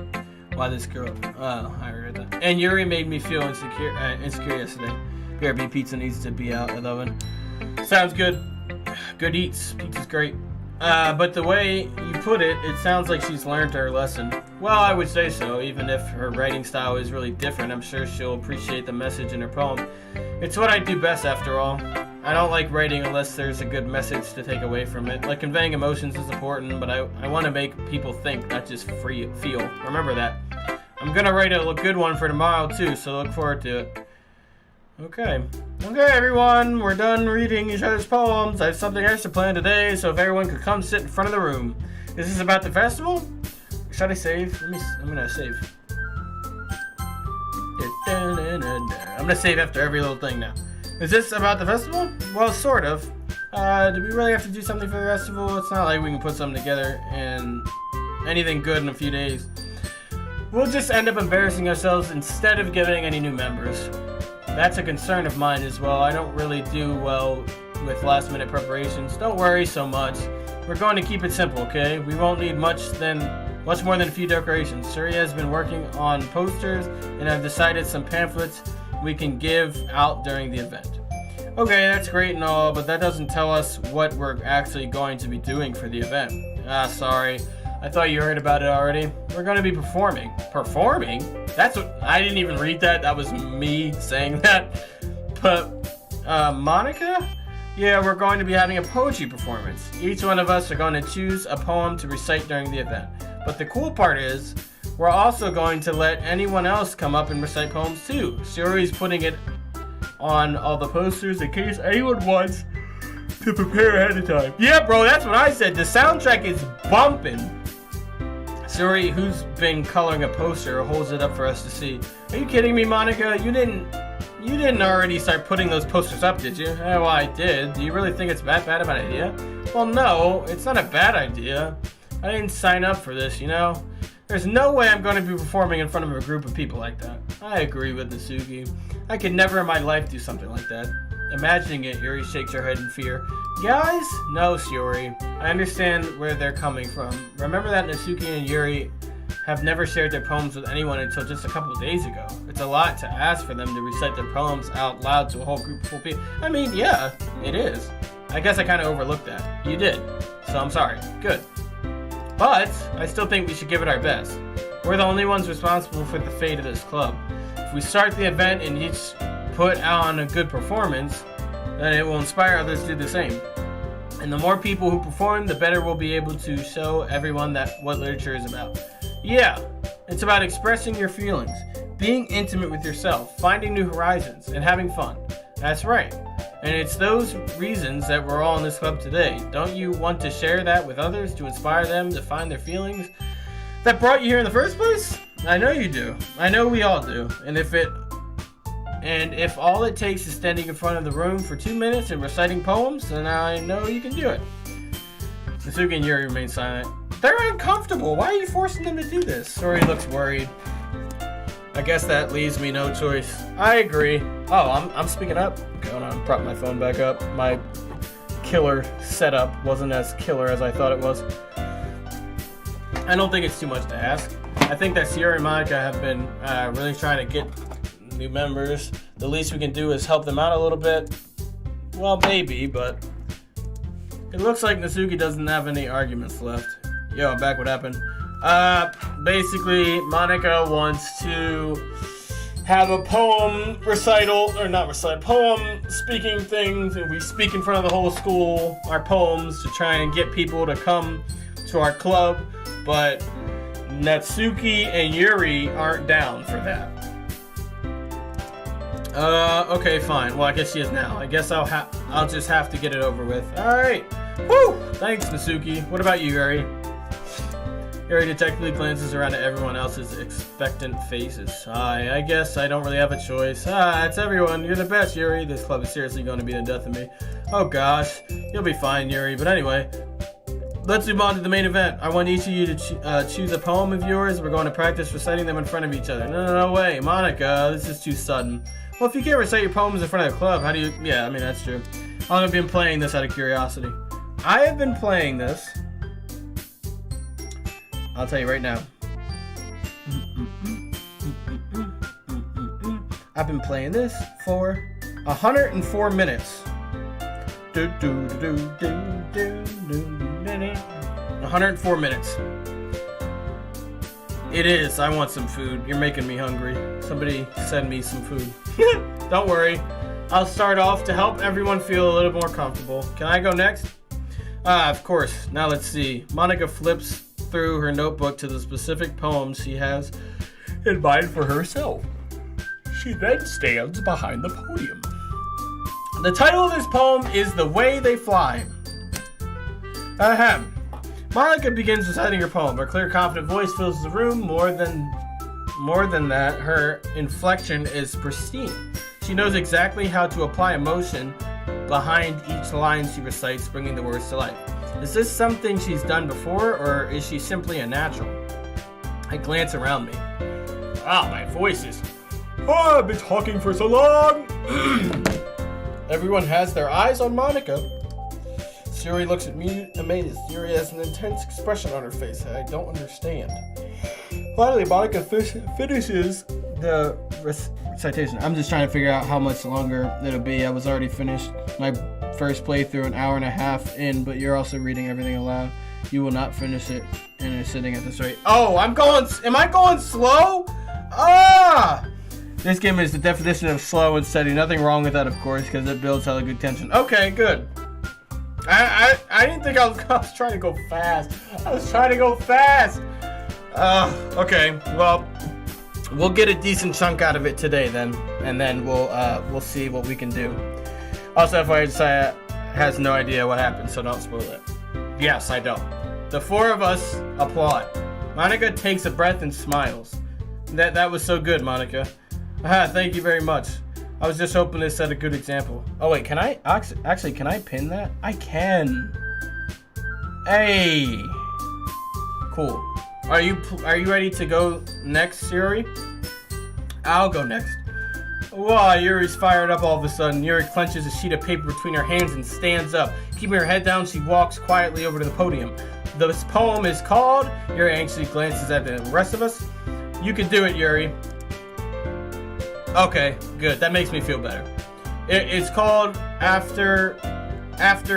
Why this girl? I read that. And Yuri made me feel insecure yesterday. BRB pizza needs to be out at 11. Sounds good. Good eats. Pizza's great. But the way you put it, it sounds like she's learned her lesson. Well, I would say so. Even if her writing style is really different, I'm sure she'll appreciate the message in her poem. It's what I do best, after all. I don't like writing unless there's a good message to take away from it. Like, conveying emotions is important, but I want to make people think, not just feel. Remember that. I'm gonna write a good one for tomorrow, too, so look forward to it. Okay, everyone, we're done reading each other's poems. I have something extra planned today, so if everyone could come sit in front of the room. Is this about the festival? Should I save? I'm gonna save. I'm gonna save after every little thing now. Is this about the festival? Well, sort of. Do we really have to do something for the festival? It's not like we can put something together and anything good in a few days. We'll just end up embarrassing ourselves instead of getting any new members. That's a concern of mine as well. I don't really do well with last minute preparations. Don't worry so much. We're going to keep it simple, okay? We won't need much more than a few decorations. Suri has been working on posters, and I've decided some pamphlets we can give out during the event. Okay, that's great and all, but that doesn't tell us what we're actually going to be doing for the event. Sorry. I thought you heard about it already. We're going to be performing. Performing? That's what... I didn't even read that. That was me saying that. But, Monica? Yeah, we're going to be having a poetry performance. Each one of us are going to choose a poem to recite during the event. But the cool part is, we're also going to let anyone else come up and recite poems too. Sayori's putting it on all the posters in case anyone wants to prepare ahead of time. Yeah, bro, that's what I said. The soundtrack is bumping. Sayori, who's been coloring a poster, holds it up for us to see. Are you kidding me, Monica? You didn't already start putting those posters up, did you? Well, I did. Do you really think it's that bad of an idea? Well, no, it's not a bad idea. I didn't sign up for this, you know? There's no way I'm going to be performing in front of a group of people like that. I agree with Natsuki. I could never in my life do something like that. Imagining it, Yuri shakes her head in fear. Guys? No, Sayori. I understand where they're coming from. Remember that Natsuki and Yuri have never shared their poems with anyone until just a couple of days ago. It's a lot to ask for them to recite their poems out loud to a whole group of full people. I mean, yeah, it is. I guess I kind of overlooked that. You did. So I'm sorry. Good. But I still think we should give it our best. We're the only ones responsible for the fate of this club. If we start the event and each put on a good performance, then it will inspire others to do the same. And the more people who perform, the better we'll be able to show everyone that what literature is about. Yeah, it's about expressing your feelings, being intimate with yourself, finding new horizons, and having fun. That's right. And it's those reasons that we're all in this club today. Don't you want to share that with others to inspire them to find their feelings that brought you here in the first place? I know you do. I know we all do. And if all it takes is standing in front of the room for 2 minutes and reciting poems, then I know you can do it. Natsuki and Yuri remain silent. They're uncomfortable. Why are you forcing them to do this? Sayori looks worried. I guess that leaves me no choice. I agree. Oh, I'm speaking up? Okay, hold on. Prop my phone back up. My killer setup wasn't as killer as I thought it was. I don't think it's too much to ask. I think that Sayori and Monica have been really trying to get new members. The least we can do is help them out a little bit. Well, maybe, but it looks like Natsuki doesn't have any arguments left. Yo, I'm back. What happened? Basically, Monica wants to have a poem recital, or not recital, poem speaking things, and we speak in front of the whole school, our poems, to try and get people to come to our club, but Natsuki and Yuri aren't down for that. Okay, fine. Well, I guess she is now. I guess I'll just have to get it over with. Alright. Woo! Thanks, Natsuki. What about you, Yuri? Yuri detectively glances around at everyone else's expectant faces. I guess I don't really have a choice. It's everyone. You're the best, Yuri. This club is seriously going to be the death of me. Oh gosh. You'll be fine, Yuri. But anyway, let's move on to the main event. I want each of you to choose a poem of yours. We're going to practice reciting them in front of each other. No way. Monica, this is too sudden. Well, if you can't recite your poems in front of the club, how do you... Yeah, I mean, that's true. How long have you been playing this out of curiosity? I have been playing this... I'll tell you right now. I've been playing this for 104 minutes. 104 minutes. It is. I want some food. You're making me hungry. Somebody send me some food. Don't worry. I'll start off to help everyone feel a little more comfortable. Can I go next? Of course. Now let's see. Monica flips through her notebook to the specific poems she has in mind for herself. She then stands behind the podium. The title of this poem is The Way They Fly. Ahem. Monica begins reciting her poem. Her clear, confident voice fills the room. More than that, her inflection is pristine. She knows exactly how to apply emotion behind each line she recites, bringing the words to life. Is this something she's done before, or is she simply a natural? I glance around me. My voice is... Oh, I've been talking for so long! Everyone has their eyes on Monica. Sayori looks at me amazed. Sayori has an intense expression on her face that I don't understand. Finally, Monica finishes the recitation. I'm just trying to figure out how much longer it'll be. I was already finished my first playthrough an hour and a half in, but you're also reading everything aloud. You will not finish it and are sitting at this rate. Oh, am I going slow? This game is the definition of slow and steady. Nothing wrong with that, of course, because it builds hella good tension. Okay, good. I didn't think I was trying to go fast. Okay, well, we'll get a decent chunk out of it today then, and then we'll see what we can do. Also, FYI, has no idea what happened, so don't spoil it. Yes, I don't. The four of us applaud. Monica takes a breath and smiles. That was so good, Monica. Thank you very much. I was just hoping to set a good example. Oh wait, can I actually can I pin that? I can. Hey. Cool. Are you ready to go next, Sayori? I'll go next. Wow, Yuri's fired up all of a sudden. Yuri clenches a sheet of paper between her hands and stands up. Keeping her head down, she walks quietly over to the podium. This poem is called... Yuri anxiously glances at the rest of us. You can do it, Yuri. Okay, good. That makes me feel better. It's called After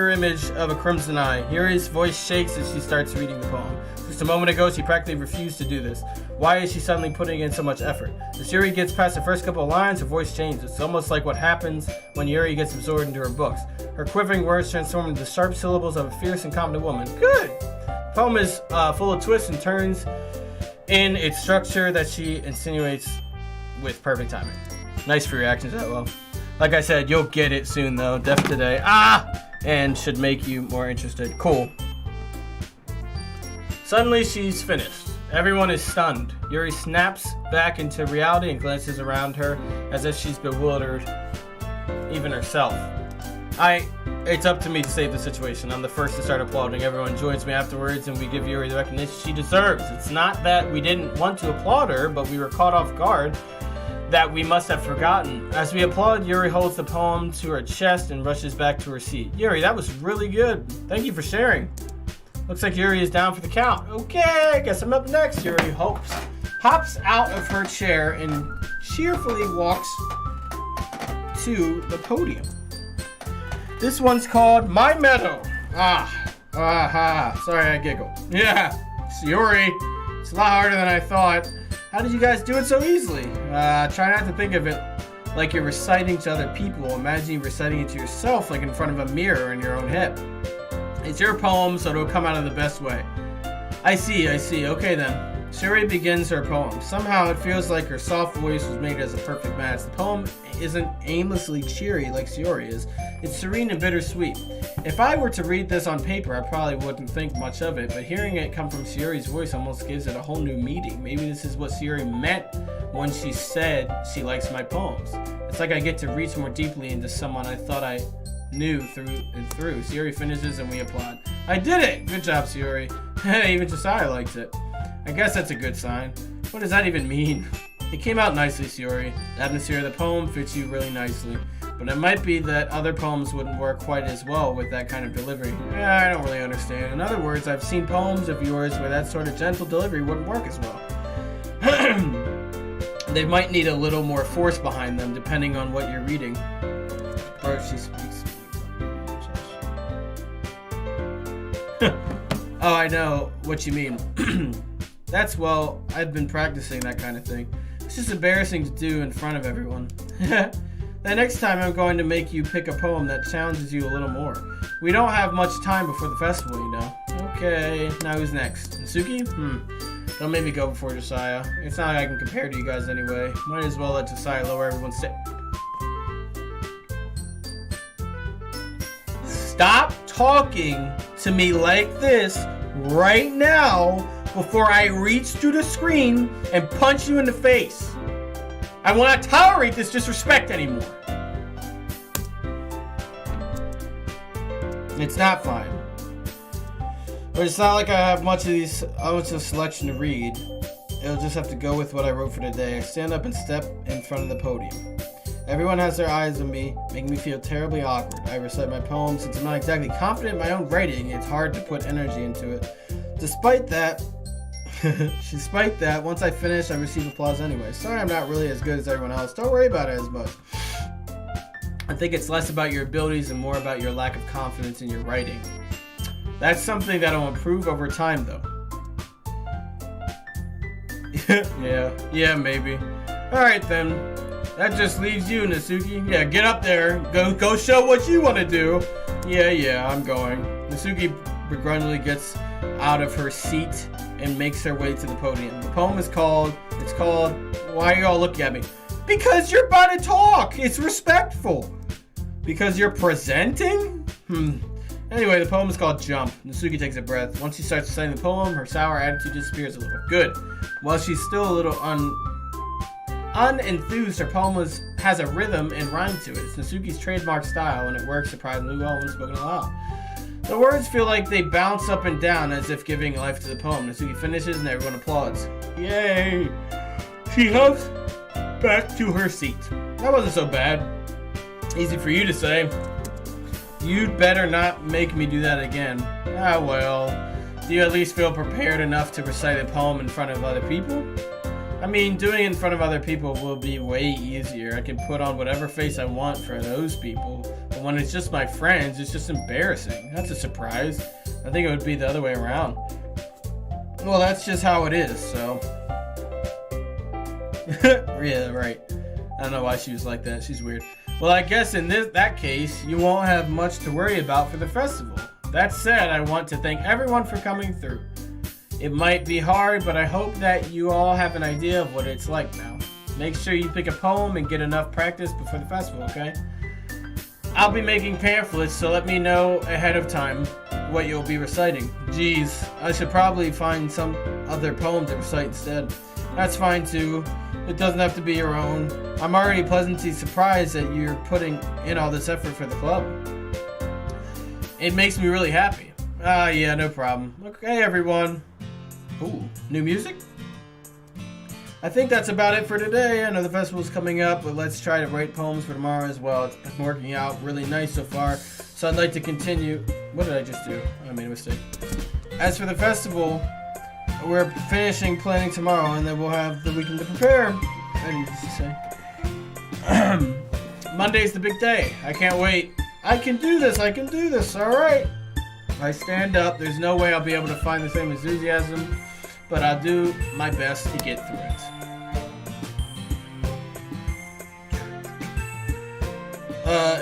Image of a Crimson Eye. Yuri's voice shakes as she starts reading the poem. Just a moment ago, she practically refused to do this. Why is she suddenly putting in so much effort? As Yuri gets past the first couple of lines, her voice changes. It's almost like what happens when Yuri gets absorbed into her books. Her quivering words transform into the sharp syllables of a fierce and confident woman. Good! The poem is full of twists and turns in its structure that she insinuates with perfect timing. Nice for reactions that well. Like I said, you'll get it soon though. Def today. And should make you more interested. Cool. Suddenly she's finished. Everyone is stunned. Yuri snaps back into reality and glances around her as if she's bewildered, even herself. It's up to me to save the situation. I'm the first to start applauding. Everyone joins me afterwards and we give Yuri the recognition she deserves. It's not that we didn't want to applaud her, but we were caught off guard that we must have forgotten. As we applaud, Yuri holds the poem to her chest and rushes back to her seat. Yuri, that was really good. Thank you for sharing. Looks like Yuri is down for the count. Okay, I guess I'm up next. Yuri hops out of her chair and cheerfully walks to the podium. This one's called My Meadow. Sorry, I giggled. Yeah, Sayori. It's a lot harder than I thought. How did you guys do it so easily? Try not to think of it like you're reciting to other people. Imagine you reciting it to yourself, like in front of a mirror in your own head. It's your poem, so it'll come out in the best way. I see. Okay then. Sayori begins her poem. Somehow it feels like her soft voice was made as a perfect match. The poem isn't aimlessly cheery like Sayori is. It's serene and bittersweet. If I were to read this on paper, I probably wouldn't think much of it, but hearing it come from Sayori's voice almost gives it a whole new meaning. Maybe this is what Sayori meant when she said she likes my poems. It's like I get to reach more deeply into someone I thought I knew through and through. Sayori finishes and we applaud. I did it! Good job, Sayori. Even Josiah likes it. I guess that's a good sign. What does that even mean? It came out nicely, Sayori. The atmosphere of the poem fits you really nicely. But it might be that other poems wouldn't work quite as well with that kind of delivery. Yeah, I don't really understand. In other words, I've seen poems of yours where that sort of gentle delivery wouldn't work as well. They might need a little more force behind them, depending on what you're reading. Or if she speaks. Oh, I know what you mean. Well, I've been practicing that kind of thing. It's just embarrassing to do in front of everyone. The next time I'm going to make you pick a poem that challenges you a little more. We don't have much time before the festival, you know. Okay, now who's next? Natsuki? Don't make me go before Josiah. It's not like I can compare to you guys anyway. Might as well let Josiah lower everyone's Stop talking to me like this right now before I reach through the screen and punch you in the face. I will not tolerate this disrespect anymore. It's not fine. But it's not like I have much of selection to read. It'll just have to go with what I wrote for today. I stand up and step in front of the podium. Everyone has their eyes on me, making me feel terribly awkward. I recite my poem. Since I'm not exactly confident in my own writing, it's hard to put energy into it. Despite that, once I finish, I receive applause anyway. Sorry I'm not really as good as everyone else. Don't worry about it as much. I think it's less about your abilities and more about your lack of confidence in your writing. That's something that'll improve over time, though. Yeah, maybe. Alright then. That just leaves you, Natsuki. Yeah, get up there. Go show what you want to do. Yeah, I'm going. Natsuki begrudgingly gets out of her seat and makes her way to the podium. The poem is called, why are you all looking at me? Because you're about to talk. It's respectful. Because you're presenting? Anyway, the poem is called Jump. Natsuki takes a breath. Once she starts reciting the poem, her sour attitude disappears a little. Good. While she's still a little unenthused, her poem has a rhythm and rhyme to it. It's Natsuki's trademark style, and it works surprisingly well when spoken aloud. The words feel like they bounce up and down as if giving life to the poem. Natsuki finishes and everyone applauds. Yay! She hops back to her seat. That wasn't so bad. Easy for you to say. You'd better not make me do that again. Ah well. Do you at least feel prepared enough to recite a poem in front of other people? I mean, doing it in front of other people will be way easier. I can put on whatever face I want for those people. But when it's just my friends, it's just embarrassing. That's a surprise. I think it would be the other way around. Well, that's just how it is, so. Yeah, right. I don't know why she was like that. She's weird. Well, I guess in that case, you won't have much to worry about for the festival. That said, I want to thank everyone for coming through. It might be hard, but I hope that you all have an idea of what it's like now. Make sure you pick a poem and get enough practice before the festival, okay? I'll be making pamphlets, so let me know ahead of time what you'll be reciting. Geez, I should probably find some other poem to recite instead. That's fine too. It doesn't have to be your own. I'm already pleasantly surprised that you're putting in all this effort for the club. It makes me really happy. Yeah, no problem. Okay, everyone. Ooh, new music? I think that's about it for today. I know the festival's coming up, but let's try to write poems for tomorrow as well. It's been working out really nice so far, so I'd like to continue. What did I just do? I made a mistake. As for the festival, we're finishing planning tomorrow, and then we'll have the weekend to prepare. I need to say. Monday's the big day. I can't wait. I can do this. All right. I stand up. There's no way I'll be able to find the same enthusiasm, but I'll do my best to get through it.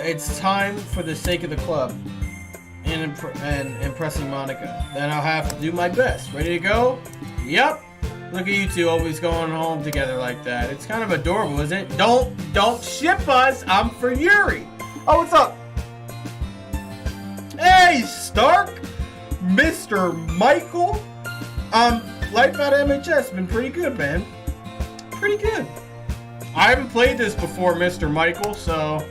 It's time for the sake of the club and impressing Monica. Then I'll have to do my best. Ready to go? Yep. Look at you two always going home together like that. It's kind of adorable, isn't it? Don't ship us. I'm for Yuri. Oh, what's up? Hey, Stark. Mr. Michael. Life out of MHS been pretty good, man. Pretty good. I haven't played this before, Mr. Michael, so.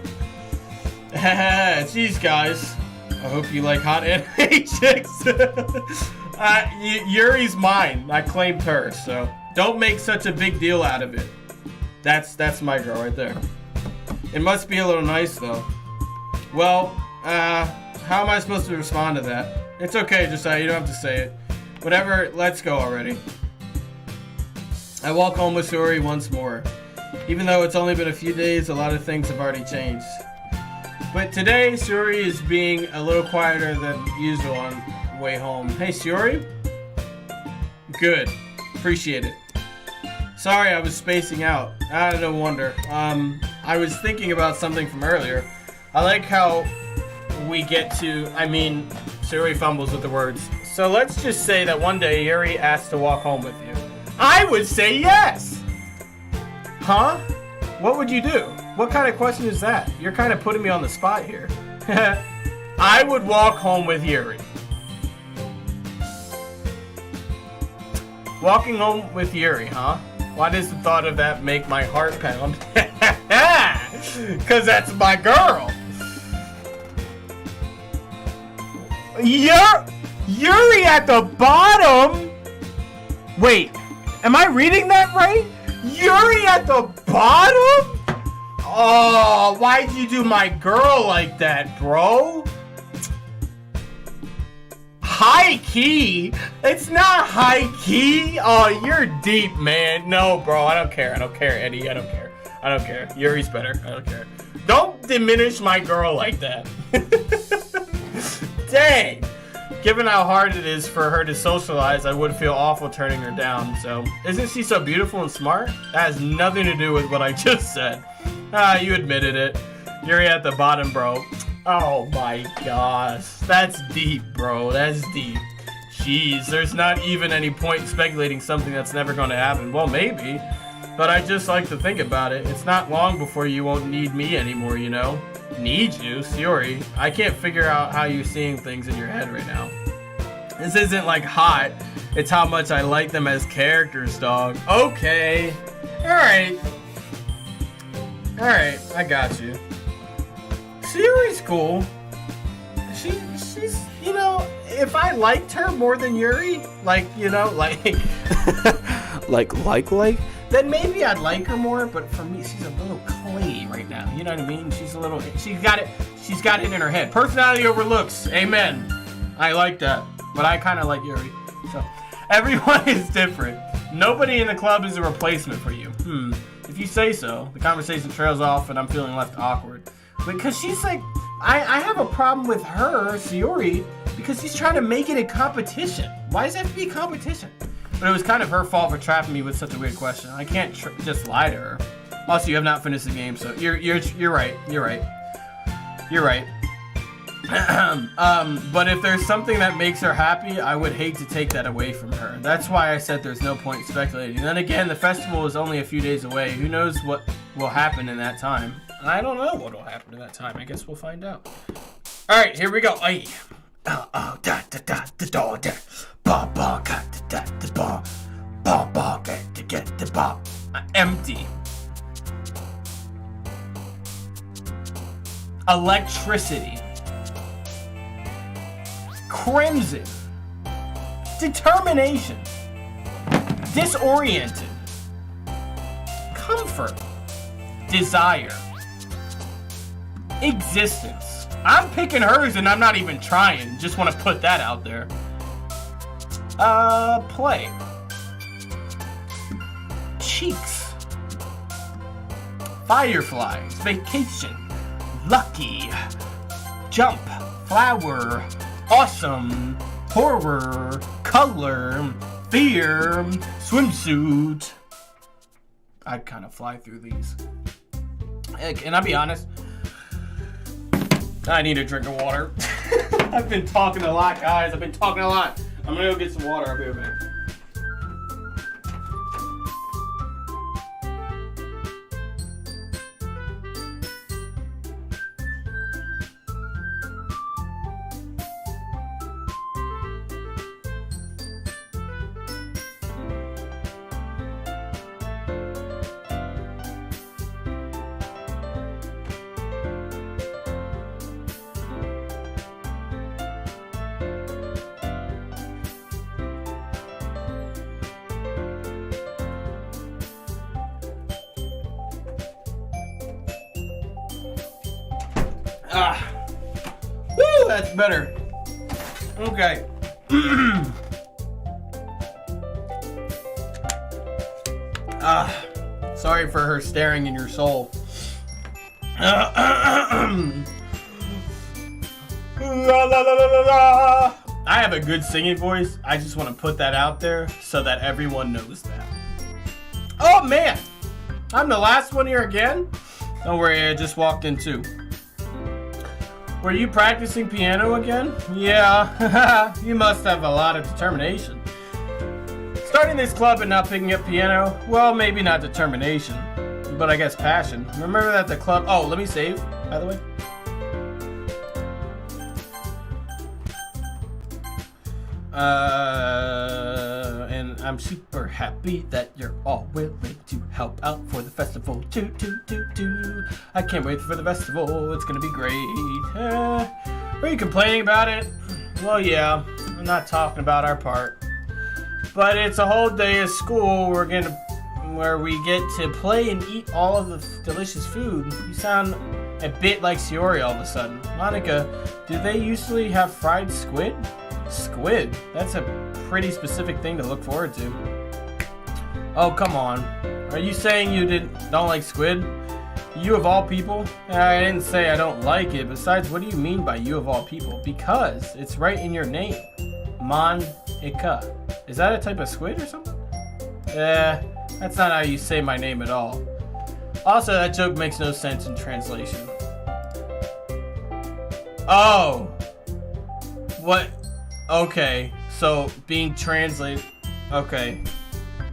Jeez, guys. I hope you like hot anime chicks. Yuri's mine. I claimed her, so don't make such a big deal out of it. That's my girl right there. It must be a little nice, though. Well, how am I supposed to respond to that? It's okay, Josiah. You don't have to say it. Whatever, let's go already. I walk home with Sayori once more. Even though it's only been a few days, a lot of things have already changed. But today, Sayori is being a little quieter than usual way home. Hey, Sayori? Good. Appreciate it. Sorry, I was spacing out. No wonder. I was thinking about something from earlier. I like how we get to... I mean, Sayori fumbles with the words. So let's just say that one day Yuri asked to walk home with you. I would say yes! Huh? What would you do? What kind of question is that? You're kind of putting me on the spot here. I would walk home with Yuri. Walking home with Yuri, huh? Why does the thought of that make my heart pound? Cause that's my girl. Yuri at the bottom? Wait, am I reading that right? Yuri at the bottom? Oh, why'd you do my girl like that, bro? High key? It's not high key. Oh, you're deep, man. No, bro, I don't care. I don't care, Eddie. I don't care. I don't care. Yuri's better. I don't care. Don't diminish my girl like that. Dang. Given how hard it is for her to socialize, I would feel awful turning her down. So, isn't she so beautiful and smart? That has nothing to do with what I just said. You admitted it. Yuri at the bottom, bro. Oh my gosh. That's deep, bro. That's deep. Jeez, there's not even any point in speculating something that's never going to happen. Well, maybe. But I just like to think about it. It's not long before you won't need me anymore, you know? Need you? Sayori, I can't figure out how you're seeing things in your head right now. This isn't like hot. It's how much I like them as characters, dog. Okay. Alright. Alright, I got you. Sayori's cool. She's, you know, if I liked her more than Yuri, like, you know, like... like? Then maybe I'd like her more, but for me, she's a little clingy right now. You know what I mean? She's got it in her head. Personality over looks. Amen. I like that. But I kind of like Yuri. So, everyone is different. Nobody in the club is a replacement for you. If you say so. The conversation trails off and I'm feeling left awkward. Because she's like, I have a problem with her, Sayori, because she's trying to make it a competition. Why does it have to be a competition? But it was kind of her fault for trapping me with such a weird question. I can't just lie to her. Also, you have not finished the game, so you're right. You're right. But if there's something that makes her happy, I would hate to take that away from her. That's why I said there's no point in speculating. Then again, the festival is only a few days away. Who knows what will happen in that time? I don't know what will happen in that time. I guess we'll find out. All right, here we go. Empty. Electricity. Crimson. Determination. Disoriented. Comfort. Desire. Existence. I'm picking hers and I'm not even trying. Just want to put that out there. Play. Cheeks. Fireflies. Vacation. Lucky. Jump. Flower. Awesome. Horror. Color. Fear. Swimsuit. I'd kind of fly through these. Can I be honest? I need a drink of water. I've been talking a lot, guys. I've been talking a lot. I'm gonna go get some water. I'll be right back. Woo, that's better. Okay. Sorry for her staring in your soul. I have a good singing voice. I just want to put that out there so that everyone knows that. Oh man! I'm the last one here again? Don't worry, I just walked in too. Were you practicing piano again? Yeah, you must have a lot of determination. Starting this club and not picking up piano? Well, maybe not determination, but I guess passion. Remember that the club... Oh, let me save, by the way. And I'm super happy that you're all willing to help out for the festival. I can't wait for the festival. It's gonna be great. Are you complaining about it? Well, yeah. I'm not talking about our part. But it's a whole day of school. Where we get to play and eat all of the delicious food. You sound a bit like Sayori all of a sudden. Monica, do they usually have fried squid? Squid? That's a pretty specific thing to look forward to. Oh, come on. Are you saying you don't like squid? You of all people? I didn't say I don't like it. Besides, what do you mean by you of all people? Because it's right in your name. Monica. Is that a type of squid or something? That's not how you say my name at all. Also, that joke makes no sense in translation. Oh! What? Okay, so being translated... Okay.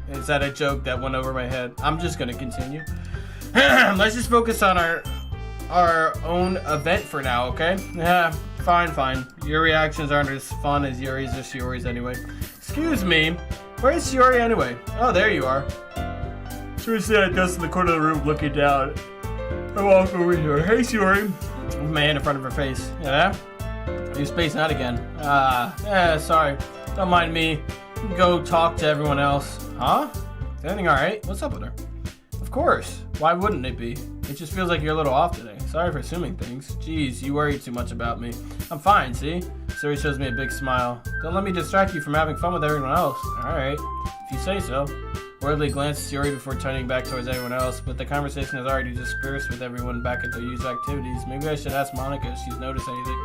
Is that a joke that went over my head? I'm just gonna continue. Let's just focus on our own event for now, okay? Yeah, fine. Your reactions aren't as fun as Yuri's or Sayori's anyway. Excuse me. Where's Sayori anyway? Oh, there you are. Sayori sitting at desk in the corner of the room looking down. I walk over here. Hey, Sayori. With my hand in front of her face. Yeah? You're spacing out again. Sorry. Don't mind me. You can go talk to everyone else. Huh? Is everything alright? What's up with her? Of course. Why wouldn't it be? It just feels like you're a little off today. Sorry for assuming things. Jeez, you worry too much about me. I'm fine, see? Sayori shows me a big smile. Don't let me distract you from having fun with everyone else. Alright. If you say so. Worldly glanced at Sayori before turning back towards everyone else, but the conversation has already dispersed with everyone back at their usual activities. Maybe I should ask Monica if she's noticed anything.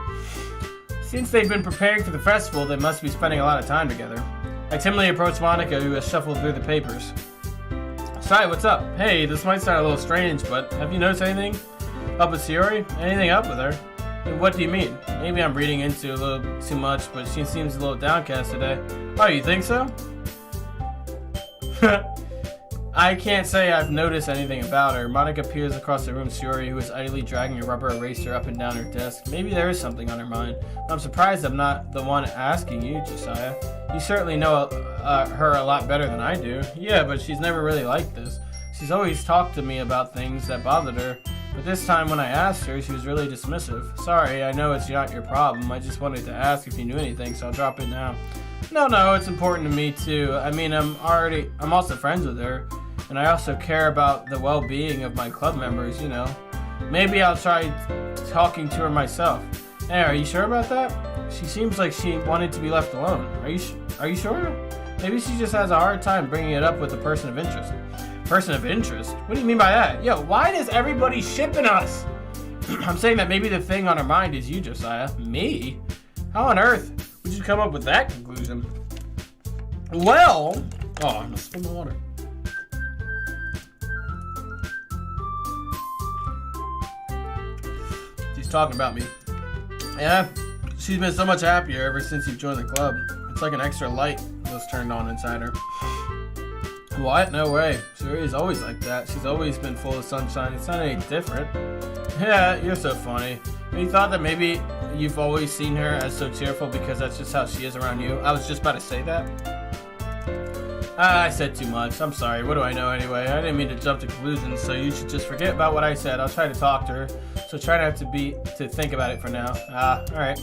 Since they've been preparing for the festival, they must be spending a lot of time together. I timidly approached Monica, who has shuffled through the papers. Sorry, what's up? Hey, this might sound a little strange, but have you noticed anything up with Sayori? Anything up with her? What do you mean? Maybe I'm reading into a little too much, but she seems a little downcast today. Oh, you think so? I can't say I've noticed anything about her. Monica peers across the room at Sayori, who is idly dragging a rubber eraser up and down her desk. Maybe there is something on her mind. But I'm surprised I'm not the one asking you, Josiah. You certainly know her a lot better than I do. Yeah, but she's never really like this. She's always talked to me about things that bothered her. But this time when I asked her, she was really dismissive. Sorry, I know it's not your problem. I just wanted to ask if you knew anything, so I'll drop it now. No, it's important to me too. I mean, I'm also friends with her. And I also care about the well-being of my club members, you know. Maybe I'll try talking to her myself. Hey, are you sure about that? She seems like she wanted to be left alone. Are you sure? Maybe she just has a hard time bringing it up with a person of interest. Person of interest? What do you mean by that? Yo, why does everybody shipping us? I'm saying that maybe the thing on her mind is you, Josiah. Me? How on earth would you come up with that conclusion? Well... Oh, I'm gonna spill the water. Talking about me. Yeah, she's been so much happier ever since you've joined the club. It's like an extra light was turned on inside her. What? No way. Sayori's always like that. She's always been full of sunshine. It's not any different. Yeah, you're so funny. You thought that maybe you've always seen her as so cheerful because that's just how she is around you. I was just about to say that. I said too much. I'm sorry. What do I know anyway? I didn't mean to jump to conclusions, so you should just forget about what I said. I'll try to talk to her. So try not to think about it for now. Alright.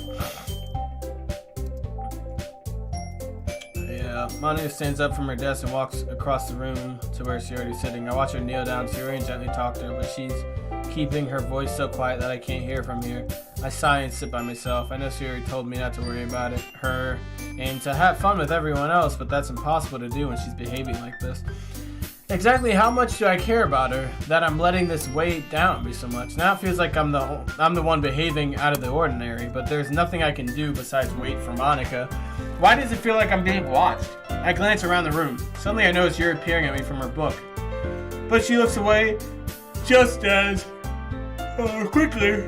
Yeah, Monica stands up from her desk and walks across the room to where Sayori is sitting. I watch her kneel down to Sayori and gently talk to her, but she's keeping her voice so quiet that I can't hear from here. I sigh and sit by myself. I know Sayori told me not to worry about her and to have fun with everyone else, but that's impossible to do when she's behaving like this. Exactly how much do I care about her that I'm letting this weigh down me so much? Now it feels like I'm the one behaving out of the ordinary, but there's nothing I can do besides wait for Monica. Why does it feel like I'm being watched? I glance around the room. Suddenly I notice Yuri peering at me from her book. But she looks away just as quickly.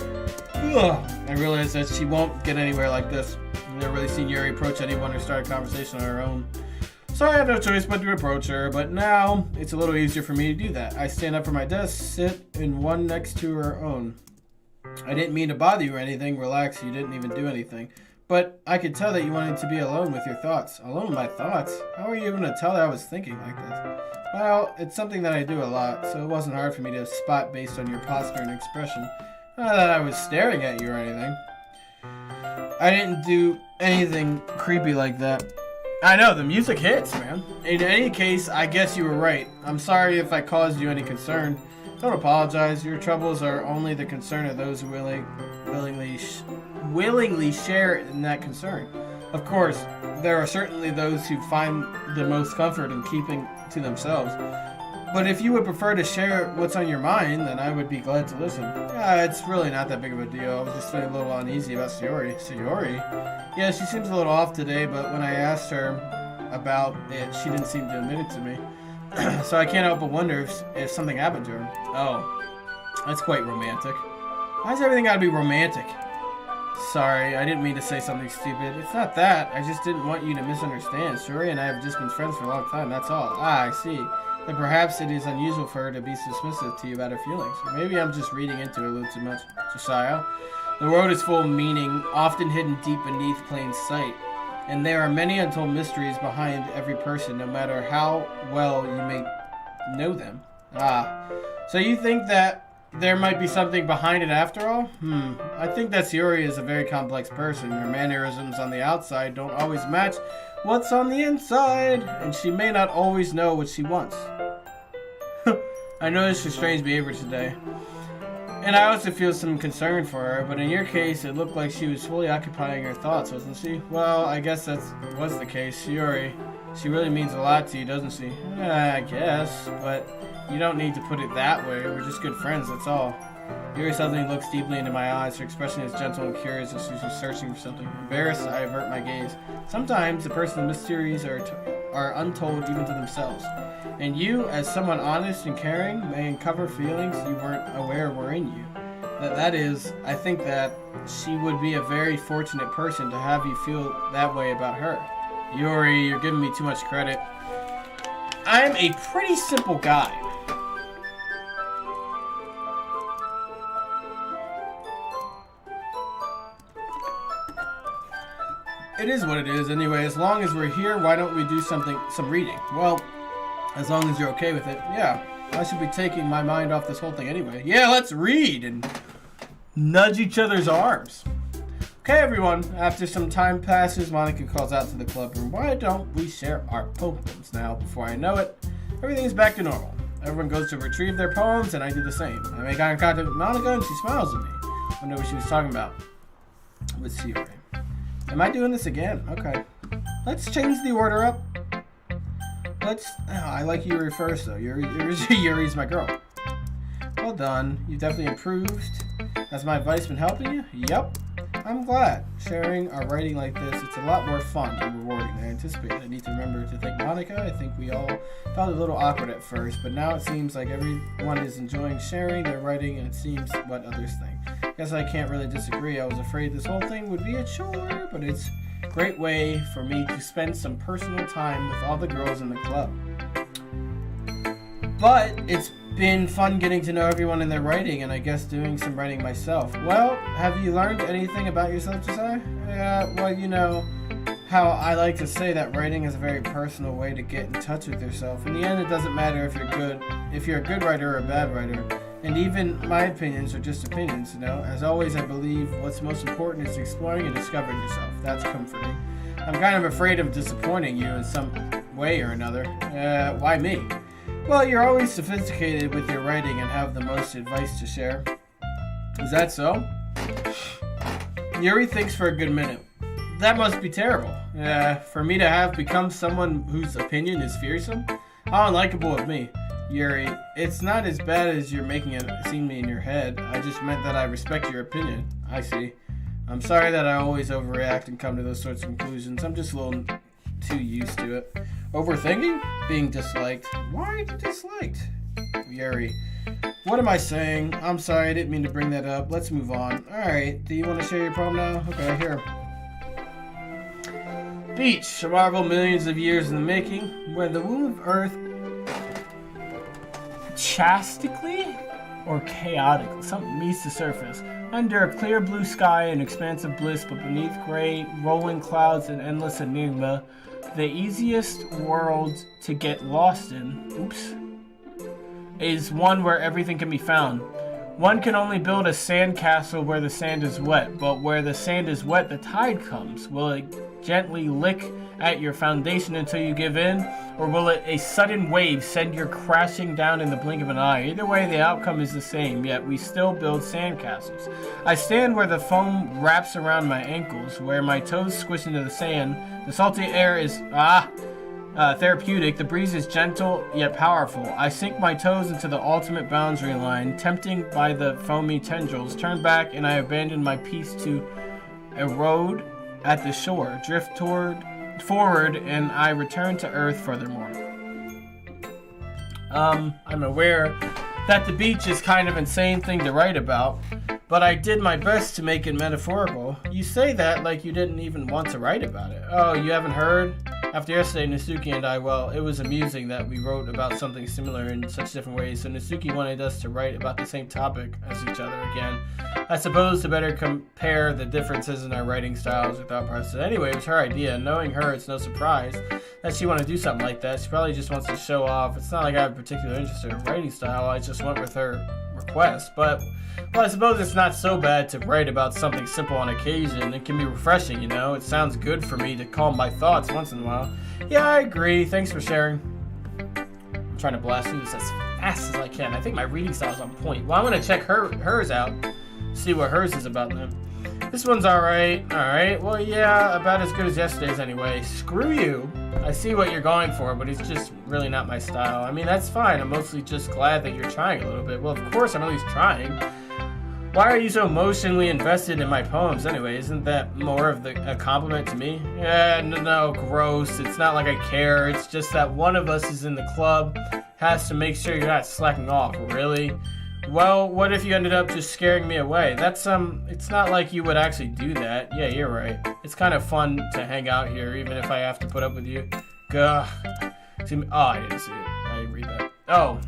Ugh. I realize that she won't get anywhere like this. I've never really seen Yuri approach anyone or start a conversation on her own. So I have no choice but to approach her, but now it's a little easier for me to do that. I stand up from my desk, sit in one next to her own. I didn't mean to bother you or anything. Relax, you didn't even do anything. But I could tell that you wanted to be alone with your thoughts. Alone with my thoughts? How are you even to tell that I was thinking like this? Well, it's something that I do a lot, so it wasn't hard for me to spot based on your posture and expression. Not that I was staring at you or anything. I didn't do anything creepy like that. I know, the music hits, man. In any case, I guess you were right. I'm sorry if I caused you any concern. Don't apologize. Your troubles are only the concern of those who willingly share in that concern. Of course, there are certainly those who find the most comfort in keeping to themselves. But if you would prefer to share what's on your mind, then I would be glad to listen. Yeah, it's really not that big of a deal. I was just feeling a little uneasy about Sayori. Sayori? Yeah, she seems a little off today, but when I asked her about it, she didn't seem to admit it to me. So I can't help but wonder if something happened to her. Oh, that's quite romantic. Why's everything gotta be romantic? Sorry, I didn't mean to say something stupid. It's not that. I just didn't want you to misunderstand. Sayori and I have just been friends for a long time, that's all. Ah, I see. Then perhaps it is unusual for her to be dismissive to you about her feelings. Or maybe I'm just reading into it a little too much. Josiah, the world is full of meaning, often hidden deep beneath plain sight. And there are many untold mysteries behind every person, no matter how well you may know them. Ah, so you think that there might be something behind it after all? I think that Sayori is a very complex person. Her mannerisms on the outside don't always match what's on the inside, and she may not always know what she wants. I noticed her strange behavior today, and I also feel some concern for her, but in your case, it looked like she was fully occupying her thoughts, wasn't she? Well, I guess that was the case. Sayori, she really means a lot to you, doesn't she? I guess, but you don't need to put it that way. We're just good friends, that's all. Yuri suddenly looks deeply into my eyes. Her expression is gentle and curious as if she's searching for something. Embarrassed, I avert my gaze. Sometimes a person's mysteries are untold even to themselves. And you, as someone honest and caring, may uncover feelings you weren't aware were in you. That is, I think that she would be a very fortunate person to have you feel that way about her. Yuri, you're giving me too much credit. I'm a pretty simple guy. It is what it is anyway. As long as we're here, why don't we do some reading? Well, as long as you're okay with it. Yeah, I should be taking my mind off this whole thing anyway. Yeah, let's read and nudge each other's arms. Okay, everyone. After some time passes, Monica calls out to the club room. Why don't we share our poems now? Before I know it, everything is back to normal. Everyone goes to retrieve their poems, and I do the same. I make eye contact with Monica, and she smiles at me. I wonder what she was talking about. With Sayori. Am I doing this again? Okay. Let's change the order up. I like Yuri first, though. Yuri's my girl. Well done. You've definitely improved. Has my advice been helping you? Yep. I'm glad. Sharing our writing like this, it's a lot more fun and rewarding than I anticipated. I need to remember to thank Monica. I think we all felt a little awkward at first, but now it seems like everyone is enjoying sharing their writing, and it seems what others think. Guess I can't really disagree. I was afraid this whole thing would be a chore, but it's a great way for me to spend some personal time with all the girls in the club. But it's been fun getting to know everyone in their writing, and I guess doing some writing myself. Well, have you learned anything about yourself, Josiah? Yeah, well, you know how I like to say that writing is a very personal way to get in touch with yourself. In the end, it doesn't matter if you're a good writer or a bad writer. And even my opinions are just opinions, you know. As always, I believe what's most important is exploring and discovering yourself. That's comforting. I'm kind of afraid of disappointing you in some way or another. Why me? Well, you're always sophisticated with your writing and have the most advice to share. Is that so? Yuri thinks for a good minute. That must be terrible. For me to have become someone whose opinion is fearsome? How unlikable of me. Yuri, it's not as bad as you're making it seem in your head. I just meant that I respect your opinion. I see. I'm sorry that I always overreact and come to those sorts of conclusions. I'm just a little too used to it. Overthinking? Being disliked. Why are you disliked? Yuri, what am I saying? I'm sorry, I didn't mean to bring that up. Let's move on. Alright, do you want to share your poem now? Okay, here. Beach, a marvel millions of years in the making, where the womb of Earth chastically or chaotically, something meets the surface. Under a clear blue sky and expansive bliss, but beneath gray, rolling clouds and endless enigma, the easiest world to get lost in, is one where everything can be found. One can only build a sand castle where the sand is wet, but where the sand is wet, the tide comes. Will it gently lick at your foundation until you give in, or will it a sudden wave send you crashing down in the blink of an eye? Either way, the outcome is the same, yet we still build sand castles. I stand where the foam wraps around my ankles, where my toes squish into the sand. The salty air is therapeutic. The breeze is gentle yet powerful. I sink my toes into the ultimate boundary line, tempting by the foamy tendrils. Turn back, and I abandon my peace to erode at the shore. Drift forward, and I return to Earth furthermore. I'm aware that the beach is kind of an insane thing to write about, but I did my best to make it metaphorical. You say that like you didn't even want to write about it. Oh, you haven't heard? After yesterday, Nasuki and I, well, it was amusing that we wrote about something similar in such different ways, so Nasuki wanted us to write about the same topic as each other again. I suppose to better compare the differences in our writing styles without process. Anyway, it was her idea. Knowing her, it's no surprise that she wanted to do something like that. She probably just wants to show off. It's not like I have a particular interest in her writing style. I just went with her request. But, well, I suppose it's not so bad to write about something simple on occasion. It can be refreshing, you know? It sounds good for me to calm my thoughts once in a while. Yeah, I agree. Thanks for sharing. I'm trying to blast through this as fast as I can. I think my reading style is on point. Well, I'm going to check hers out. See what hers is about then. This one's alright. Alright. Well, yeah, about as good as yesterday's anyway. Screw you. I see what you're going for, but it's just really not my style. I mean, that's fine. I'm mostly just glad that you're trying a little bit. Well, of course I'm at least trying. Why are you so emotionally invested in my poems anyway? Isn't that more of a compliment to me? Yeah, no, gross. It's not like I care. It's just that one of us is in the club, has to make sure you're not slacking off. Really? Well, what if you ended up just scaring me away? That's, it's not like you would actually do that. Yeah, you're right. It's kind of fun to hang out here, even if I have to put up with you. Gah. Oh, I didn't see it. I didn't read that. Oh.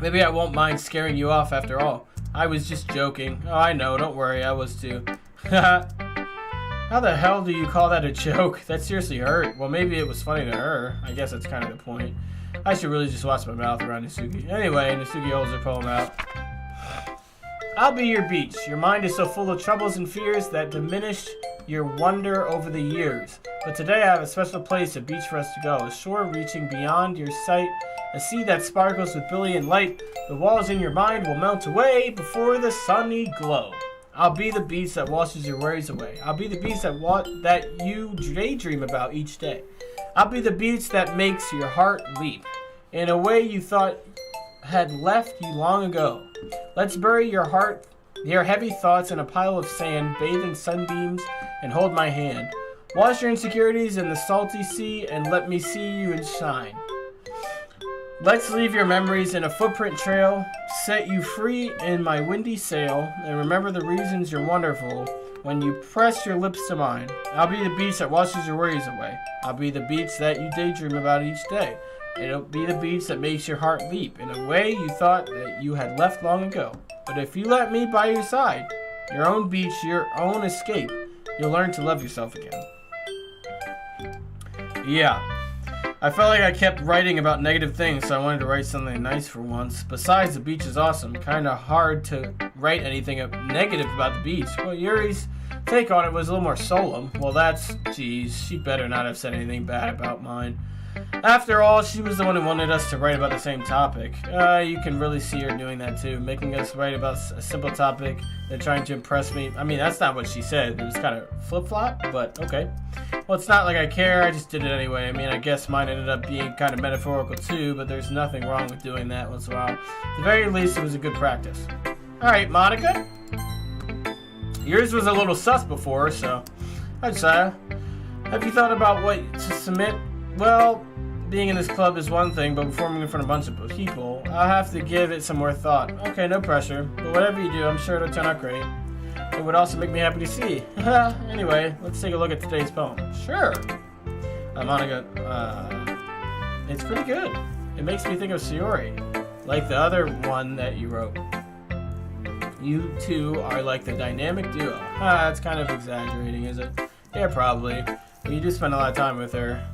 Maybe I won't mind scaring you off after all. I was just joking. Oh, I know. Don't worry. I was too. How the hell do you call that a joke? That seriously hurt. Well, maybe it was funny to her. I guess that's kind of the point. I should really just watch my mouth around Nasuki. Anyway, Nasuki holds her poem out. I'll be your beach. Your mind is so full of troubles and fears that diminish your wonder over the years. But today I have a special place, a beach for us to go. A shore reaching beyond your sight. A sea that sparkles with brilliant light. The walls in your mind will melt away before the sunny glow. I'll be the beach that washes your worries away. I'll be the beach that you daydream about each day. I'll be the beach that makes your heart leap in a way you thought had left you long ago. Let's bury your heavy thoughts in a pile of sand, bathe in sunbeams, and hold my hand. Wash your insecurities in the salty sea, and let me see you and shine. Let's leave your memories in a footprint trail, set you free in my windy sail, and remember the reasons you're wonderful when you press your lips to mine. I'll be the beach that washes your worries away. I'll be the beach that you daydream about each day. It'll be the beach that makes your heart leap in a way you thought that you had left long ago. But if you let me by your side, your own beach, your own escape, you'll learn to love yourself again. Yeah. I felt like I kept writing about negative things, so I wanted to write something nice for once. Besides, the beach is awesome. Kinda hard to write anything negative about the beach. Well, Yuri's take on it was a little more solemn. Well, geez, she better not have said anything bad about mine. After all, she was the one who wanted us to write about the same topic. You can really see her doing that too, making us write about a simple topic and trying to impress me. I mean, that's not what she said. It was kind of flip-flop, but okay. Well, it's not like I care. I just did it anyway. I mean, I guess mine ended up being kind of metaphorical too, but there's nothing wrong with doing that once in a while. At the very least, it was a good practice. All right, Monica. Yours was a little sus before, so... Hi, Josiah. Have you thought about what to submit? Well... Being in this club is one thing, but performing in front of a bunch of people, I'll have to give it some more thought. Okay, no pressure, but whatever you do, I'm sure it'll turn out great. It would also make me happy to see. Anyway, let's take a look at today's poem. Sure. Monica, it's pretty good. It makes me think of Sayori, like the other one that you wrote. You two are like the dynamic duo. That's kind of exaggerating, is it? Yeah, probably. But you do spend a lot of time with her.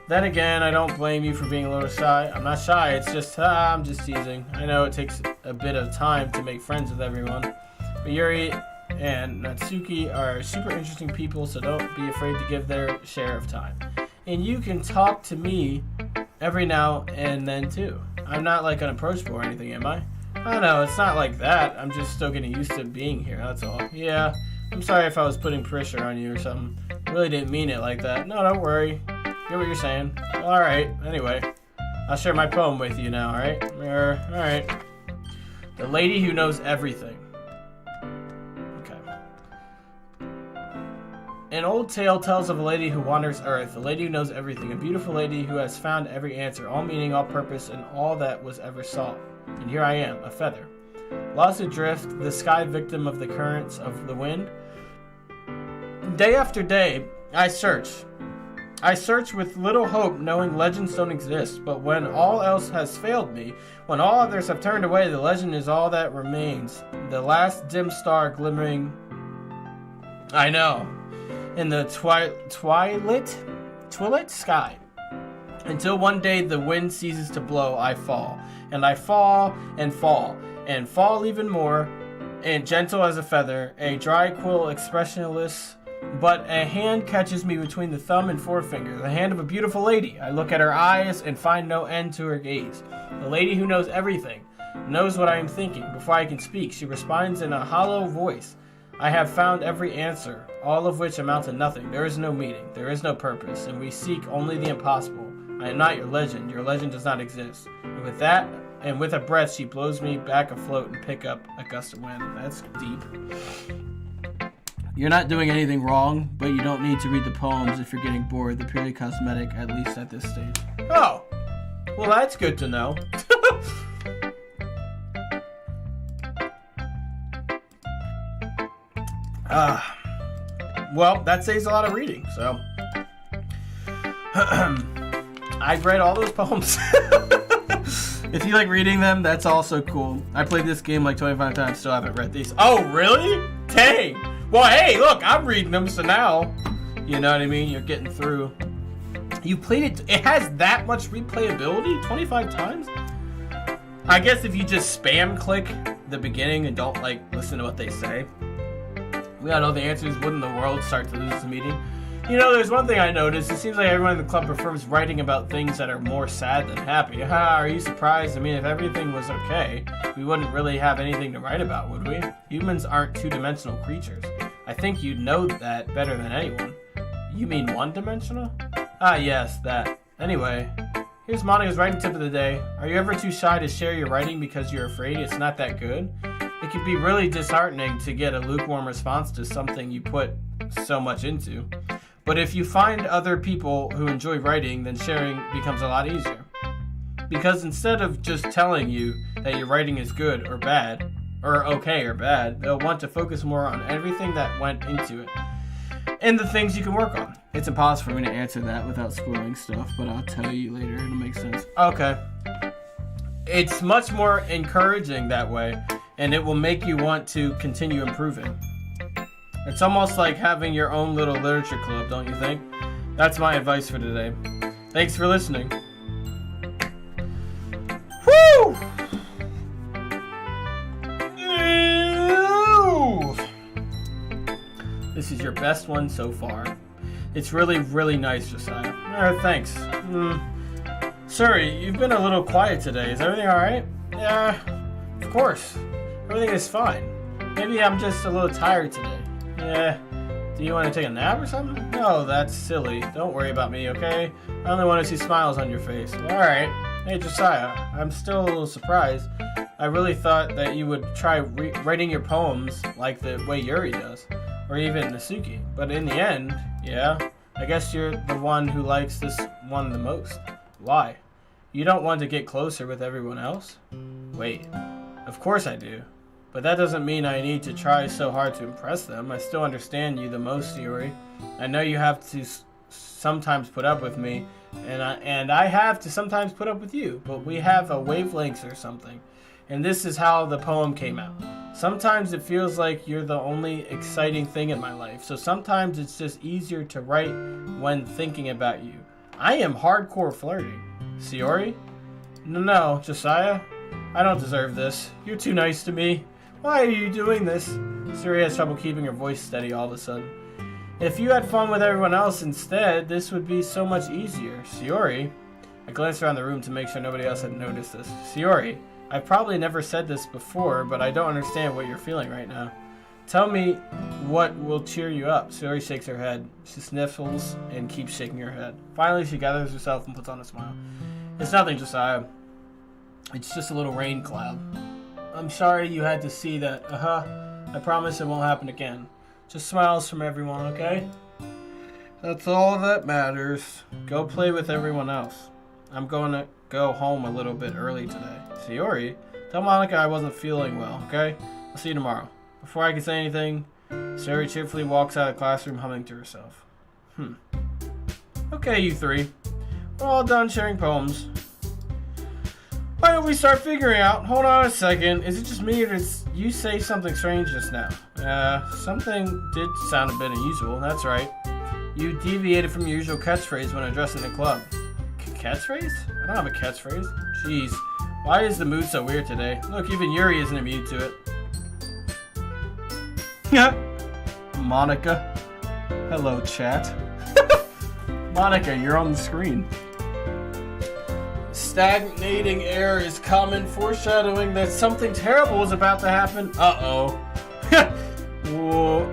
Then again, I don't blame you for being a little shy. I'm not shy, it's just, I'm just teasing. I know it takes a bit of time to make friends with everyone. But Yuri and Natsuki are super interesting people, so don't be afraid to give their share of time. And you can talk to me every now and then too. I'm not like unapproachable or anything, am I? I don't know, it's not like that. I'm just still getting used to being here, that's all. Yeah, I'm sorry if I was putting pressure on you or something. Really didn't mean it like that. No, don't worry. Get what you're saying. Alright, anyway. I'll share my poem with you now, alright? Alright. The Lady Who Knows Everything. Okay. An old tale tells of a lady who wanders Earth, a lady who knows everything, a beautiful lady who has found every answer, all meaning, all purpose, and all that was ever sought. And here I am, a feather. Lost adrift, the sky victim of the currents of the wind. Day after day, I search with little hope, knowing legends don't exist. But when all else has failed me, when all others have turned away, the legend is all that remains. The last dim star glimmering, I know, in the twilight sky. Until one day the wind ceases to blow, I fall. And I fall, and fall, and fall even more, and gentle as a feather, a dry quill expressionless. But a hand catches me between the thumb and forefinger, the hand of a beautiful lady. I look at her eyes and find no end to her gaze. The lady who knows everything, knows what I am thinking. Before I can speak, she responds in a hollow voice. I have found every answer, all of which amount to nothing. There is no meaning, there is no purpose, and we seek only the impossible. I am not your legend does not exist. And with that, and with a breath, she blows me back afloat and pick up a gust of wind. That's deep. You're not doing anything wrong, but you don't need to read the poems if you're getting bored. They're purely cosmetic, at least at this stage. Oh, well that's good to know. Well, that saves a lot of reading, so. I've read all those poems. If you like reading them, that's also cool. I played this game like 25 times, still haven't read these. Oh, really? Dang! Well, hey, look, I'm reading them, so now, you know what I mean? You're getting through. You played it. It has that much replayability? 25 times? I guess if you just spam click the beginning and don't, like, listen to what they say. We got all the answers. Wouldn't the world start to lose the meaning? You know, there's one thing I noticed. It seems like everyone in the club prefers writing about things that are more sad than happy. Are you surprised? I mean, if everything was okay, we wouldn't really have anything to write about, would we? Humans aren't two-dimensional creatures. I think you'd know that better than anyone. You mean one-dimensional? Ah, yes, that. Anyway, here's Monica's writing tip of the day. Are you ever too shy to share your writing because you're afraid it's not that good? It can be really disheartening to get a lukewarm response to something you put so much into. But if you find other people who enjoy writing, then sharing becomes a lot easier. Because instead of just telling you that your writing is good or bad, or okay or bad, they'll want to focus more on everything that went into it, and the things you can work on. It's impossible for me to answer that without spoiling stuff, but I'll tell you later, it'll make sense. Okay. It's much more encouraging that way, and it will make you want to continue improving. It's almost like having your own little literature club, don't you think? That's my advice for today. Thanks for listening. Woo! This is your best one so far. It's really, really nice, Josiah. Thanks. Sayori, you've been a little quiet today. Is everything alright? Yeah, of course. Everything is fine. Maybe I'm just a little tired today. Yeah. Do you want to take a nap or something? No, that's silly. Don't worry about me, okay? I only want to see smiles on your face. Alright. Hey, Josiah, I'm still a little surprised. I really thought that you would try writing your poems like the way Yuri does. Or even Natsuki. But in the end, yeah, I guess you're the one who likes this one the most. Why? You don't want to get closer with everyone else? Wait, of course I do. But that doesn't mean I need to try so hard to impress them. I still understand you the most, Sayori. I know you have to sometimes put up with me, and I have to sometimes put up with you, but we have a wavelength or something. And this is how the poem came out. Sometimes it feels like you're the only exciting thing in my life, so sometimes it's just easier to write when thinking about you. I am hardcore flirting. Sayori? No, Josiah. I don't deserve this. You're too nice to me. Why are you doing this? Sayori has trouble keeping her voice steady all of a sudden. If you had fun with everyone else instead, this would be so much easier. Sayori? I glanced around the room to make sure nobody else had noticed this. Sayori, I've probably never said this before, but I don't understand what you're feeling right now. Tell me what will cheer you up. Sayori shakes her head. She sniffles and keeps shaking her head. Finally, she gathers herself and puts on a smile. It's nothing, Josiah. It's just a little rain cloud. I'm sorry you had to see that. I promise it won't happen again. Just smiles from everyone, okay? That's all that matters. Go play with everyone else. I'm going to go home a little bit early today. Sayori, tell Monica I wasn't feeling well, okay? I'll see you tomorrow. Before I can say anything, Sayori cheerfully walks out of the classroom humming to herself. Okay, you three. We're all done sharing poems. Why don't we start figuring out? Hold on a second. Is it just me or did you say something strange just now? Something did sound a bit unusual. That's right. You deviated from your usual catchphrase when addressing the club. Catchphrase? I don't have a catchphrase. Jeez. Why is the mood so weird today? Look, even Yuri isn't immune to it. Monica. Hello, chat. Monica, you're on the screen. Stagnating air is common, foreshadowing that something terrible is about to happen. Uh-oh.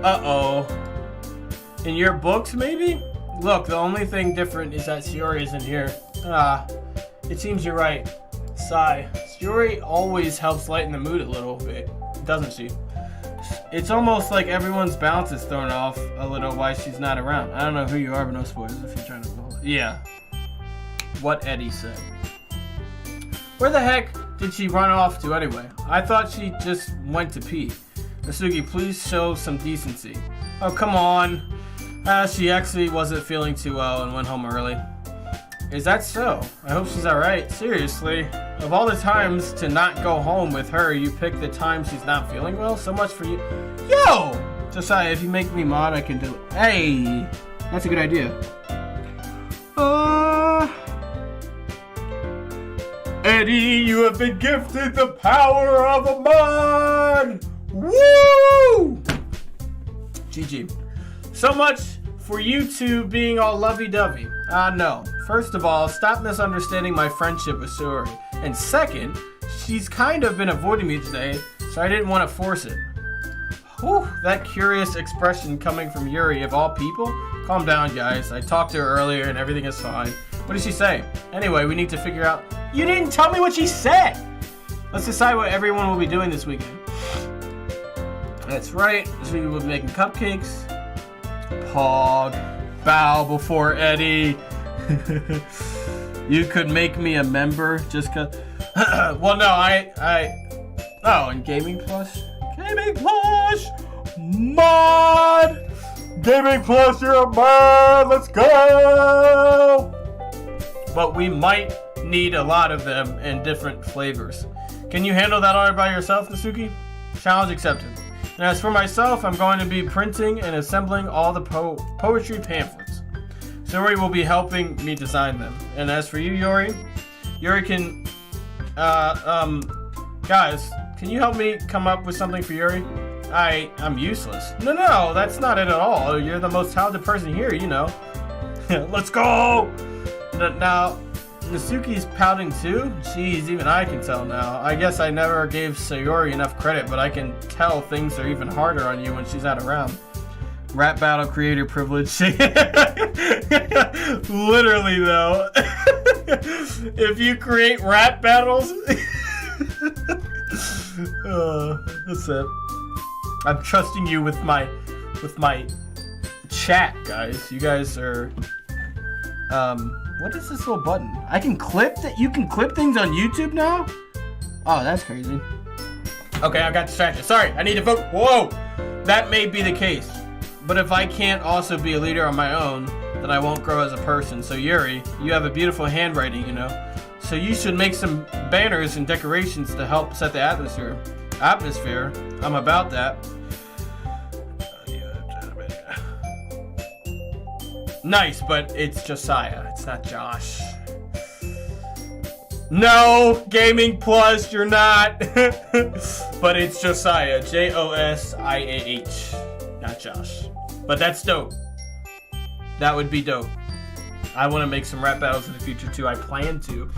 Uh-oh. In your books, maybe? Look, the only thing different is that Sayori isn't here. It seems you're right. Sigh. Sayori always helps lighten the mood a little bit, doesn't she? It's almost like everyone's balance is thrown off a little while she's not around. I don't know who you are, but no spoilers if you're trying to go. Yeah. What Eddie said. Where the heck did she run off to anyway? I thought she just went to pee. Natsuki, please show some decency. Oh, come on. She actually wasn't feeling too well and went home early. Is that so? I hope she's alright. Seriously. Of all the times to not go home with her, you pick the time she's not feeling well? So much for you. Yo! Josiah, if you make me mod, I can do it. Hey! That's a good idea. Eddie, you have been gifted the power of a mod! Woo! GG. So much for you two being all lovey-dovey. No. First of all, stop misunderstanding my friendship with Sayori. And second, she's kind of been avoiding me today, so I didn't want to force it. Whew, that curious expression coming from Yuri of all people? Calm down, guys. I talked to her earlier and everything is fine. What did she say? Anyway, we need to figure out... You didn't tell me what she said! Let's decide what everyone will be doing this weekend. That's right. This week we'll be making cupcakes. Pog. Bow before Eddie. You could make me a member just cause... well, no, Oh, and Gaming Plush? Gaming Plush! Mod! Gaming Plush, you're a mod! Let's go! But we might need a lot of them in different flavors. Can you handle that order by yourself, Natsuki? Challenge accepted. And as for myself, I'm going to be printing and assembling all the poetry pamphlets. Sayori will be helping me design them. And as for you, Yuri can... guys, can you help me come up with something for Yuri? I'm useless. No, that's not it at all. You're the most talented person here, you know. Let's go! Nasuki's pouting too? Jeez, even I can tell now. I guess I never gave Sayori enough credit, but I can tell things are even harder on you when she's not around. Rap battle creator privilege. Literally though. If you create rap battles, that's it. I'm trusting you with my chat, guys. You guys are what is this little button? I can clip that. You can clip things on YouTube now? Oh, that's crazy. Okay, I got distracted. Sorry, I need to focus. Whoa! That may be the case. But if I can't also be a leader on my own, then I won't grow as a person. So Yuri, you have a beautiful handwriting, you know. So you should make some banners and decorations to help set the atmosphere. I'm about that. Nice, but it's Josiah. It's not Josh. No, Gaming Plus, you're not. But it's Josiah. Josiah. Not Josh. But that's dope. That would be dope. I want to make some rap battles in the future too. I plan to.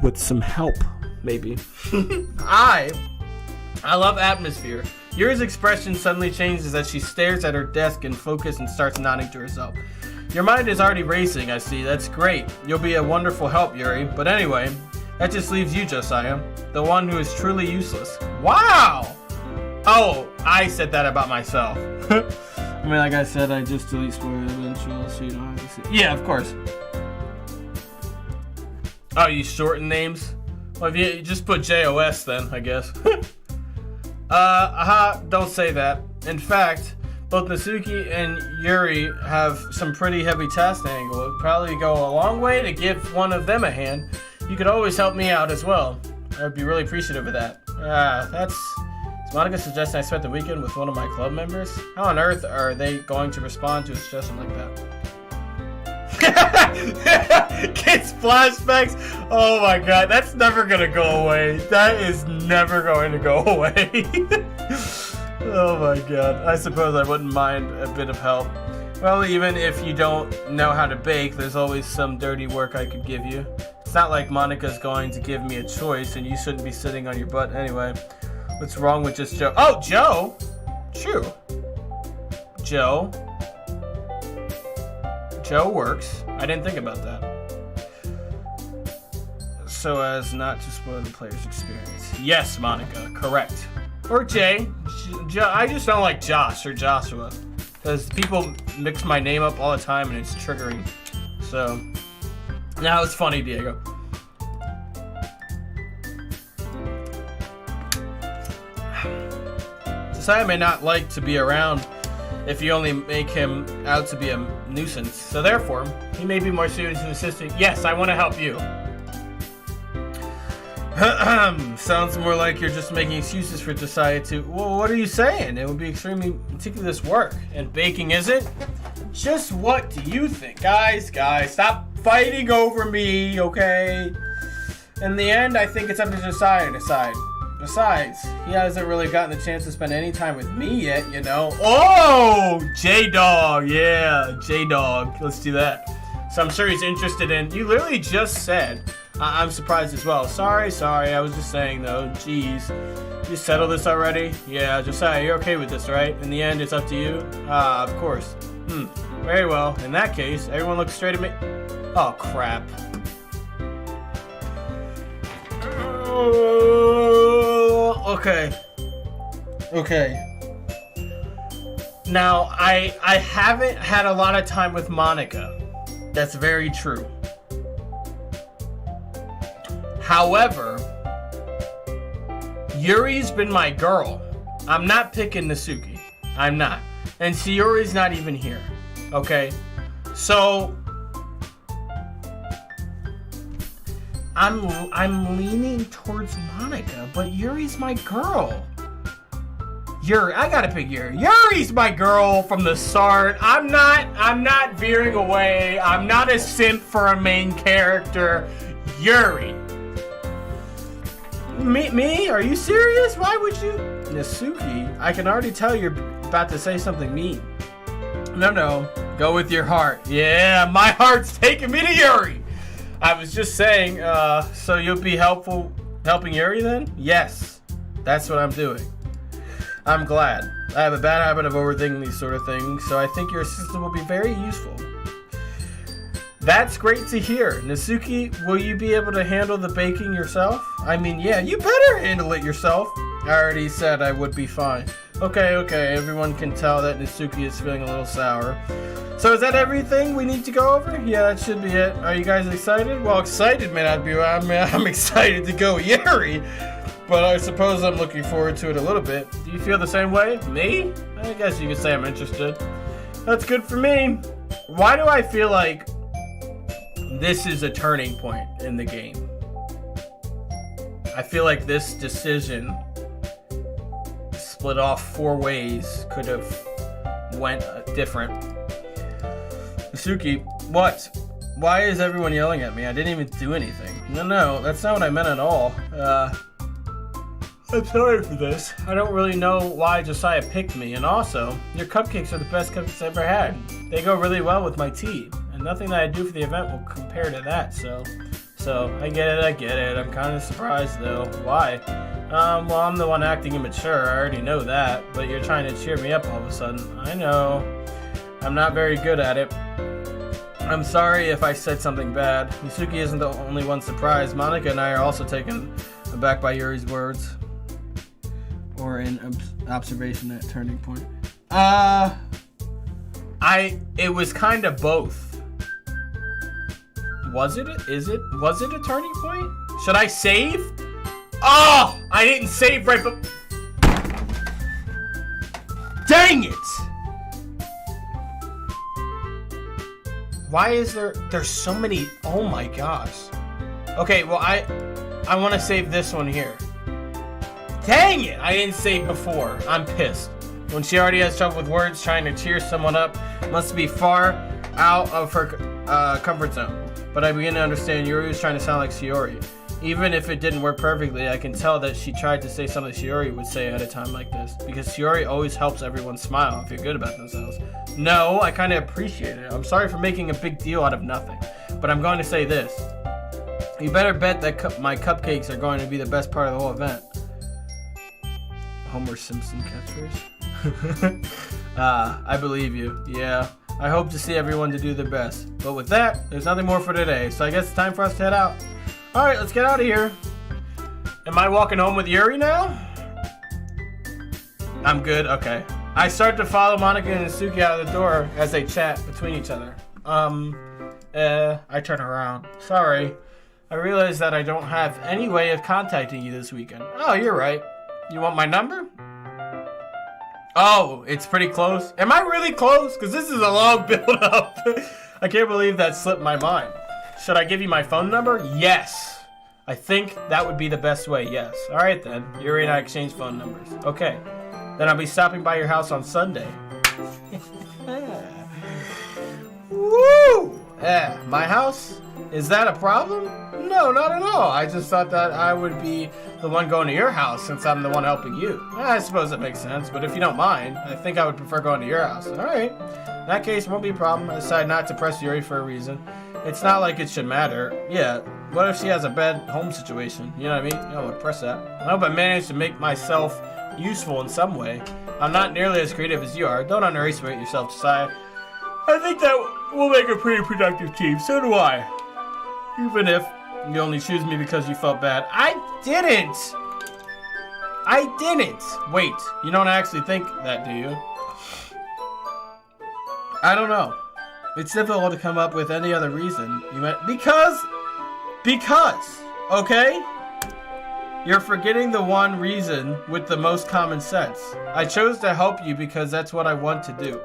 With some help, maybe. I love atmosphere. Yuri's expression suddenly changes as she stares at her desk in focus and starts nodding to herself. Your mind is already racing, I see. That's great. You'll be a wonderful help, Yuri. But anyway, that just leaves you, Josiah. The one who is truly useless. Wow! Oh, I said that about myself. I mean, like I said, I just delete spoilers eventually, so you don't have to see. Yeah, of course. Oh, you shorten names? Well, if you just put JOS then, I guess. Don't say that. In fact, both Nasuki and Yuri have some pretty heavy tasks to handle. It would probably go a long way to give one of them a hand. You could always help me out as well. I would be really appreciative of that. Is Monica suggesting I spent the weekend with one of my club members? How on earth are they going to respond to a suggestion like that? Kids flashbacks? Oh my god, that's never gonna go away. That is never going to go away. Oh my god, I suppose I wouldn't mind a bit of help. Well, even if you don't know how to bake, there's always some dirty work I could give you. It's not like Monica's going to give me a choice, and you shouldn't be sitting on your butt anyway. What's wrong with just Joe? Oh, Joe! True. Joe. Joe works. I didn't think about that. So as not to spoil the player's experience. Yes, Monica, correct. Or Jay. I just don't like Josh or Joshua. Because people mix my name up all the time and it's triggering. So, now it's funny, Diego. Josiah may not like to be around if you only make him out to be a nuisance. So therefore, he may be more suited to assisting. Yes, I want to help you. Sounds more like you're just making excuses for Josiah to... Well, what are you saying? It would be extremely meticulous work. And baking isn't? Just what do you think? Guys, stop fighting over me, okay? In the end, I think it's up to Josiah to decide. Besides, he hasn't really gotten the chance to spend any time with me yet, you know. Oh! J-Dog, yeah, J-Dog. Let's do that. So I'm sure he's interested in... You literally just said... I'm surprised as well. Sorry, I was just saying though. Jeez. You settled this already? Yeah, Josiah, you're okay with this, right? In the end, it's up to you? Of course. Very well. In that case, everyone look straight at me. Oh, crap. Okay. Now, I haven't had a lot of time with Monica. That's very true. However, Yuri's been my girl. I'm not picking Nasuki. I'm not. And Sayori's not even here. Okay? So I'm leaning towards Monica, but Yuri's my girl. Yuri, I gotta pick Yuri. Yuri's my girl from the start. I'm not veering away. I'm not a simp for a main character. Yuri. Me? Are you serious? Why would you? Nasuki, I can already tell you're about to say something mean. No. Go with your heart. Yeah, my heart's taking me to Yuri. I was just saying, so you'll be helping Yuri then? Yes, that's what I'm doing. I'm glad. I have a bad habit of overthinking these sort of things, so I think your assistance will be very useful. That's great to hear. Natsuki, will you be able to handle the baking yourself? I mean, yeah, you better handle it yourself. I already said I would be fine. Okay, everyone can tell that Natsuki is feeling a little sour. So is that everything we need to go over? Yeah, that should be it. Are you guys excited? Well, excited may not be I'm excited to go Yuri, but I suppose I'm looking forward to it a little bit. Do you feel the same way? Me? I guess you could say I'm interested. That's good for me. Why do I feel like this is a turning point in the game? I feel like this decision, split off 4 ways, could have went different. Natsuki, what? Why is everyone yelling at me? I didn't even do anything. No, that's not what I meant at all. I'm sorry for this. I don't really know why Josiah picked me, and also, your cupcakes are the best cupcakes I've ever had. They go really well with my tea, and nothing that I do for the event will compare to that, so I get it. I'm kind of surprised though. Why? Well, I'm the one acting immature, I already know that, but you're trying to cheer me up all of a sudden. I know. I'm not very good at it. I'm sorry if I said something bad. Natsuki isn't the only one surprised. Monica and I are also taken aback by Yuri's words. Or an observation at turning point. It was kind of both. Was it a turning point? Should I save? Oh, I didn't save right, but dang it! Why is there's so many? Oh my gosh. Okay, well I want to save this one here. Dang it! I didn't save before. I'm pissed. When she already has trouble with words, trying to cheer someone up must be far out of her comfort zone. But I begin to understand Yuri was trying to sound like Sayori. Even if it didn't work perfectly, I can tell that she tried to say something Sayori would say at a time like this. Because Sayori always helps everyone smile and feel good about themselves. No, I kind of appreciate it. I'm sorry for making a big deal out of nothing. But I'm going to say this. You better bet that my cupcakes are going to be the best part of the whole event. Homer Simpson catchphrase? I believe you. Yeah. I hope to see everyone to do their best. But with that, there's nothing more for today. So I guess it's time for us to head out. Alright, let's get out of here. Am I walking home with Yuri now? I'm good? Okay. I start to follow Monica and Natsuki out of the door as they chat between each other. I turn around. Sorry. I realize that I don't have any way of contacting you this weekend. Oh, you're right. You want my number? Oh, it's pretty close. Am I really close? Because this is a long build-up. I can't believe that slipped my mind. Should I give you my phone number? Yes. I think that would be the best way, yes. Alright then. Yuri and I exchange phone numbers. Okay. Then I'll be stopping by your house on Sunday. Woo! Yeah, my house? Is that a problem? No, not at all. I just thought that I would be the one going to your house since I'm the one helping you. I suppose that makes sense, but if you don't mind, I think I would prefer going to your house. Alright. In that case, won't be a problem. I decided not to press Yuri for a reason. It's not like it should matter. Yeah, what if she has a bad home situation? You know what I mean? I would press that. I hope I managed to make myself useful in some way. I'm not nearly as creative as you are. Don't underestimate yourself, Josiah. I think that will make a pretty productive team. So do I. Even if you only choose me because you felt bad. I didn't! Wait, you don't actually think that, do you? I don't know. It's difficult to come up with any other reason. You went, because, okay? You're forgetting the one reason with the most common sense. I chose to help you because that's what I want to do.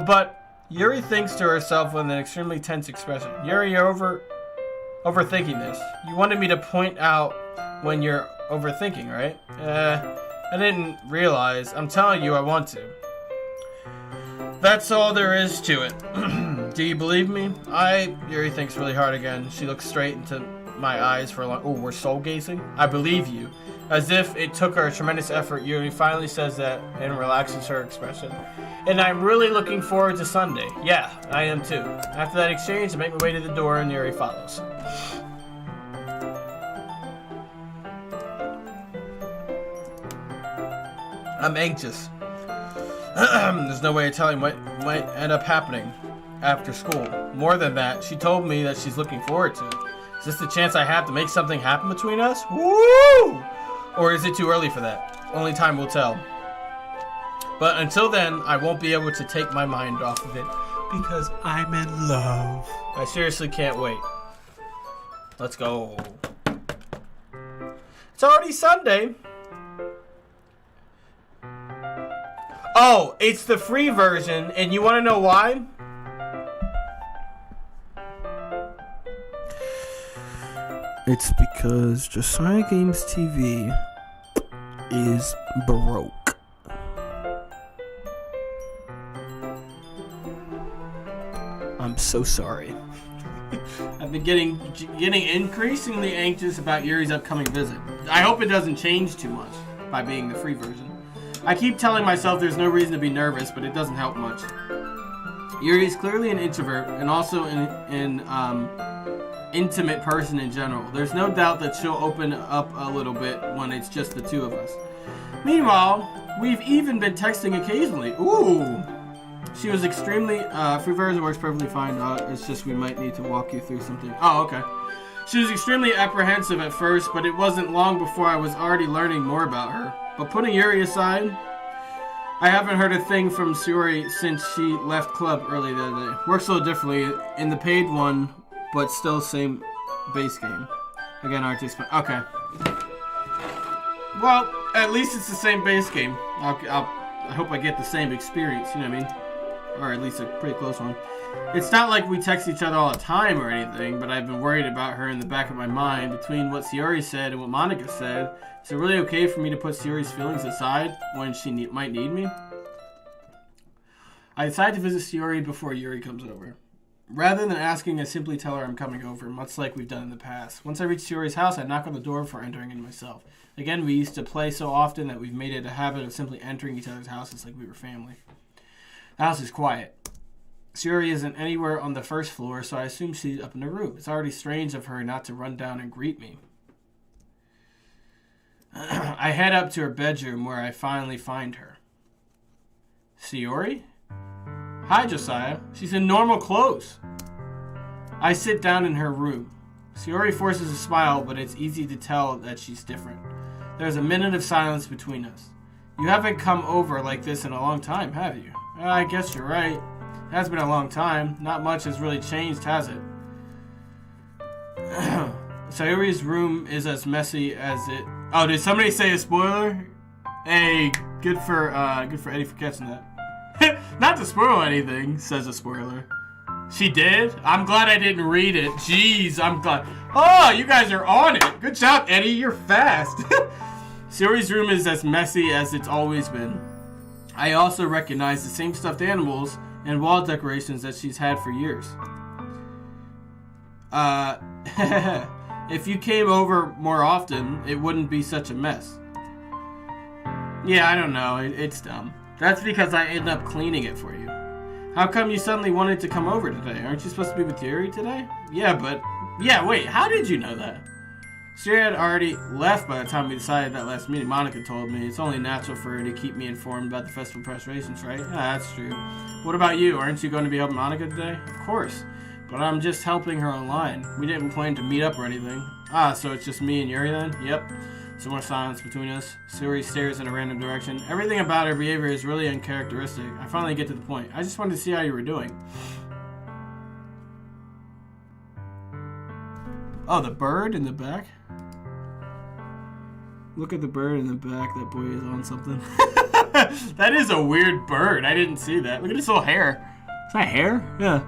But Yuri thinks to herself with an extremely tense expression. Yuri, you're overthinking this. You wanted me to point out when you're overthinking, right? I didn't realize. I'm telling you I want to. That's all there is to it. Do you believe me? Yuri thinks really hard again. She looks straight into my eyes for a long... Oh, we're soul gazing? I believe you. As if it took her a tremendous effort, Yuri finally says that and relaxes her expression. And I'm really looking forward to Sunday. Yeah, I am too. After that exchange, I make my way to the door and Yuri follows. I'm anxious. There's no way of telling what might end up happening after school. More than that, she told me that she's looking forward to it. Is this the chance I have to make something happen between us? Woo! Or is it too early for that? Only time will tell. But until then, I won't be able to take my mind off of it because I'm in love. I seriously can't wait. Let's go. It's already Sunday. Oh, it's the free version, and you want to know why? It's because Josiah Games TV is broke. I'm so sorry. I've been getting increasingly anxious about Yuri's upcoming visit. I hope it doesn't change too much by being the free version. I keep telling myself there's no reason to be nervous, but it doesn't help much. Yuri is clearly an introvert and also an intimate person in general. There's no doubt that she'll open up a little bit when it's just the two of us. Meanwhile, we've even been texting occasionally. Ooh! She was extremely... free version works perfectly fine. It's just we might need to walk you through something. Oh, okay. She was extremely apprehensive at first, but it wasn't long before I was already learning more about her. But putting Yuri aside, I haven't heard a thing from Sayori since she left club early that day. Works a little differently in the paid one, but still same base game. Again, RT okay. Well, at least it's the same base game. I hope I get the same experience, you know what I mean? Or at least a pretty close one. It's not like we text each other all the time or anything, but I've been worried about her in the back of my mind. Between what Sayori said and what Monica said, is it really okay for me to put Sayori's feelings aside when she might need me? I decide to visit Sayori before Yuri comes over. Rather than asking, I simply tell her I'm coming over, much like we've done in the past. Once I reach Sayori's house, I knock on the door before entering it myself. Again, we used to play so often that we've made it a habit of simply entering each other's houses like we were family. The house is quiet. Sayori isn't anywhere on the first floor, so I assume she's up in her room. It's already strange of her not to run down and greet me. I head up to her bedroom where I finally find her. Sayori? Hi, Josiah. She's in normal clothes. I sit down in her room. Sayori forces a smile, but it's easy to tell that she's different. There's a minute of silence between us. You haven't come over like this in a long time, have you? I guess you're right. It has been a long time. Not much has really changed, has it? Sayori's room is as messy as it... Oh, did somebody say a spoiler? Hey, good for Eddie for catching that. Not to spoil anything, says a spoiler. She did? I'm glad I didn't read it. Jeez, I'm glad. Oh, you guys are on it. Good job, Eddie. You're fast. Sayori's room is as messy as it's always been. I also recognize the same stuffed animals and wall decorations that she's had for years. If you came over more often, it wouldn't be such a mess. Yeah, I don't know. It's dumb. That's because I ended up cleaning it for you. How come you suddenly wanted to come over today? Aren't you supposed to be with Yuri today? Yeah, wait, how did you know that? Sayori had already left by the time we decided that last meeting. Monica told me it's only natural for her to keep me informed about the festival preparations, right? Yeah, that's true. What about you? Aren't you going to be helping Monica today? Of course. But I'm just helping her online. We didn't plan to meet up or anything. So it's just me and Yuri then? Yep. Some more silence between us. Sayori stares in a random direction. Everything about her behavior is really uncharacteristic. I finally get to the point. I just wanted to see how you were doing. Oh, the bird in the back? Look at the bird in the back. That boy is on something. That is a weird bird. I didn't see that. Look at his little hair. Is that hair? Yeah.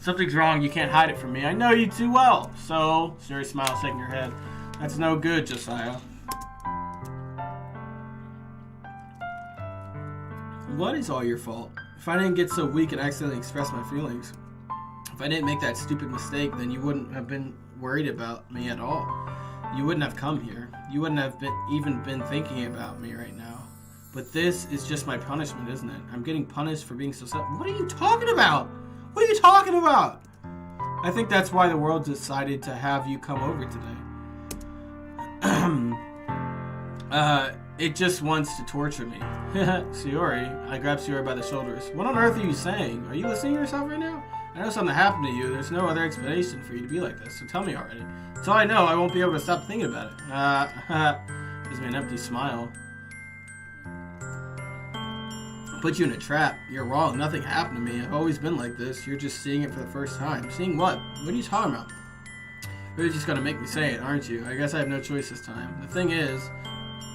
Something's wrong. You can't hide it from me. I know you too well. So, Sayori smiles, shaking her head. That's no good, Josiah. What is all your fault? If I didn't get so weak and accidentally express my feelings, if I didn't make that stupid mistake, then you wouldn't have been worried about me at all. you wouldn't have come here. You wouldn't have even been thinking about me right now. But this is just my punishment, isn't it? I'm getting punished for being so selfish. What are you talking about? What are you talking about? I think that's why the world decided to have you come over today. It just wants to torture me. Sayori, I grab Sayori by the shoulders. What on earth are you saying? Are you listening to yourself right now? I know something happened to you. There's no other explanation for you to be like this, so tell me already. Until I know, I won't be able to stop thinking about it. Gives me an empty smile. Put you in a trap. You're wrong. Nothing happened to me. I've always been like this. You're just seeing it for the first time. Seeing what? What are you talking about? You're just gonna make me say it, aren't you? I guess I have no choice this time. The thing is,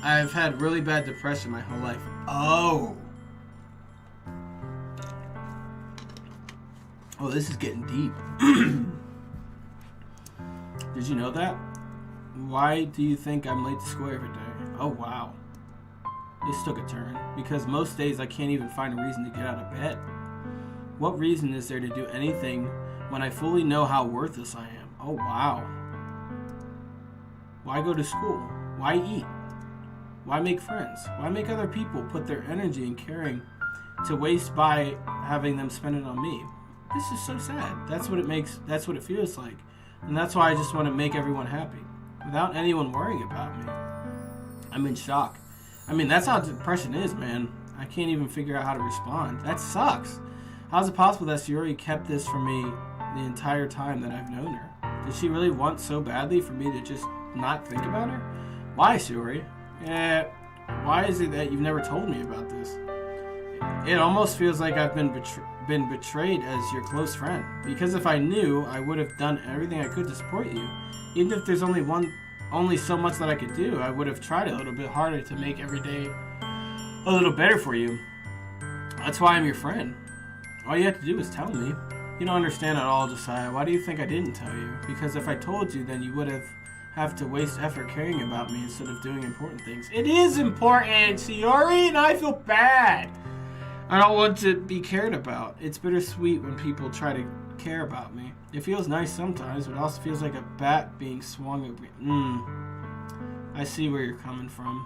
I've had really bad depression my whole life. Oh. Oh, this is getting deep. Did you know that? Why do you think I'm late to school every day? Oh, wow. This took a turn. Because most days I can't even find a reason to get out of bed. What reason is there to do anything when I fully know how worthless I am? Oh, wow. Why go to school? Why eat? Why make friends? Why make other people put their energy and caring to waste by having them spend it on me? This is so sad. That's what it feels like. And that's why I just want to make everyone happy. Without anyone worrying about me. I'm in shock. I mean, that's how depression is, man. I can't even figure out how to respond. That sucks. How is it possible that Sayori kept this from me the entire time that I've known her? Did she really want so badly for me to just not think about her? Why, Sayori? Why is it that you've never told me about this? It almost feels like I've been betrayed as your close friend. Because if I knew, I would have done everything I could to support you. Even if there's only so much that I could do, I would have tried a little bit harder to make every day a little better for you. That's why I'm your friend. All you have to do is tell me. You don't understand at all, Josiah. Why do you think I didn't tell you? Because if I told you, then you would have to waste effort caring about me instead of doing important things. It is important, Sayori, and I feel bad. I don't want to be cared about. It's bittersweet when people try to care about me. It feels nice sometimes, but it also feels like a bat being swung at me. I see where you're coming from.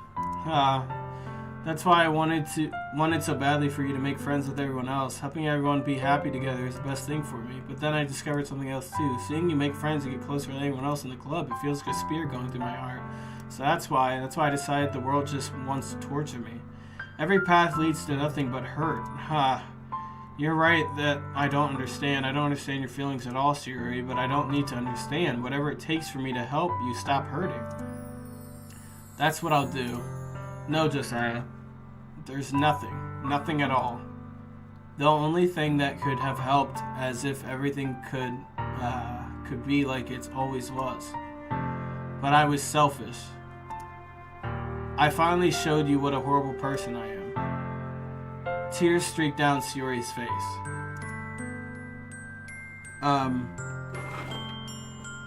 That's why I wanted so badly for you to make friends with everyone else. Helping everyone be happy together is the best thing for me. But then I discovered something else too. Seeing you make friends and get closer to anyone else in the club, it feels like a spear going through my heart. So that's why I decided the world just wants to torture me. Every path leads to nothing but hurt. You're right that I don't understand. I don't understand your feelings at all, Sayori, but I don't need to understand. Whatever it takes for me to help you stop hurting. That's what I'll do. No, Josiah. There's nothing at all. The only thing that could have helped, as if everything could be like it always was. But I was selfish. I finally showed you what a horrible person I am. Tears streaked down Sayori's face.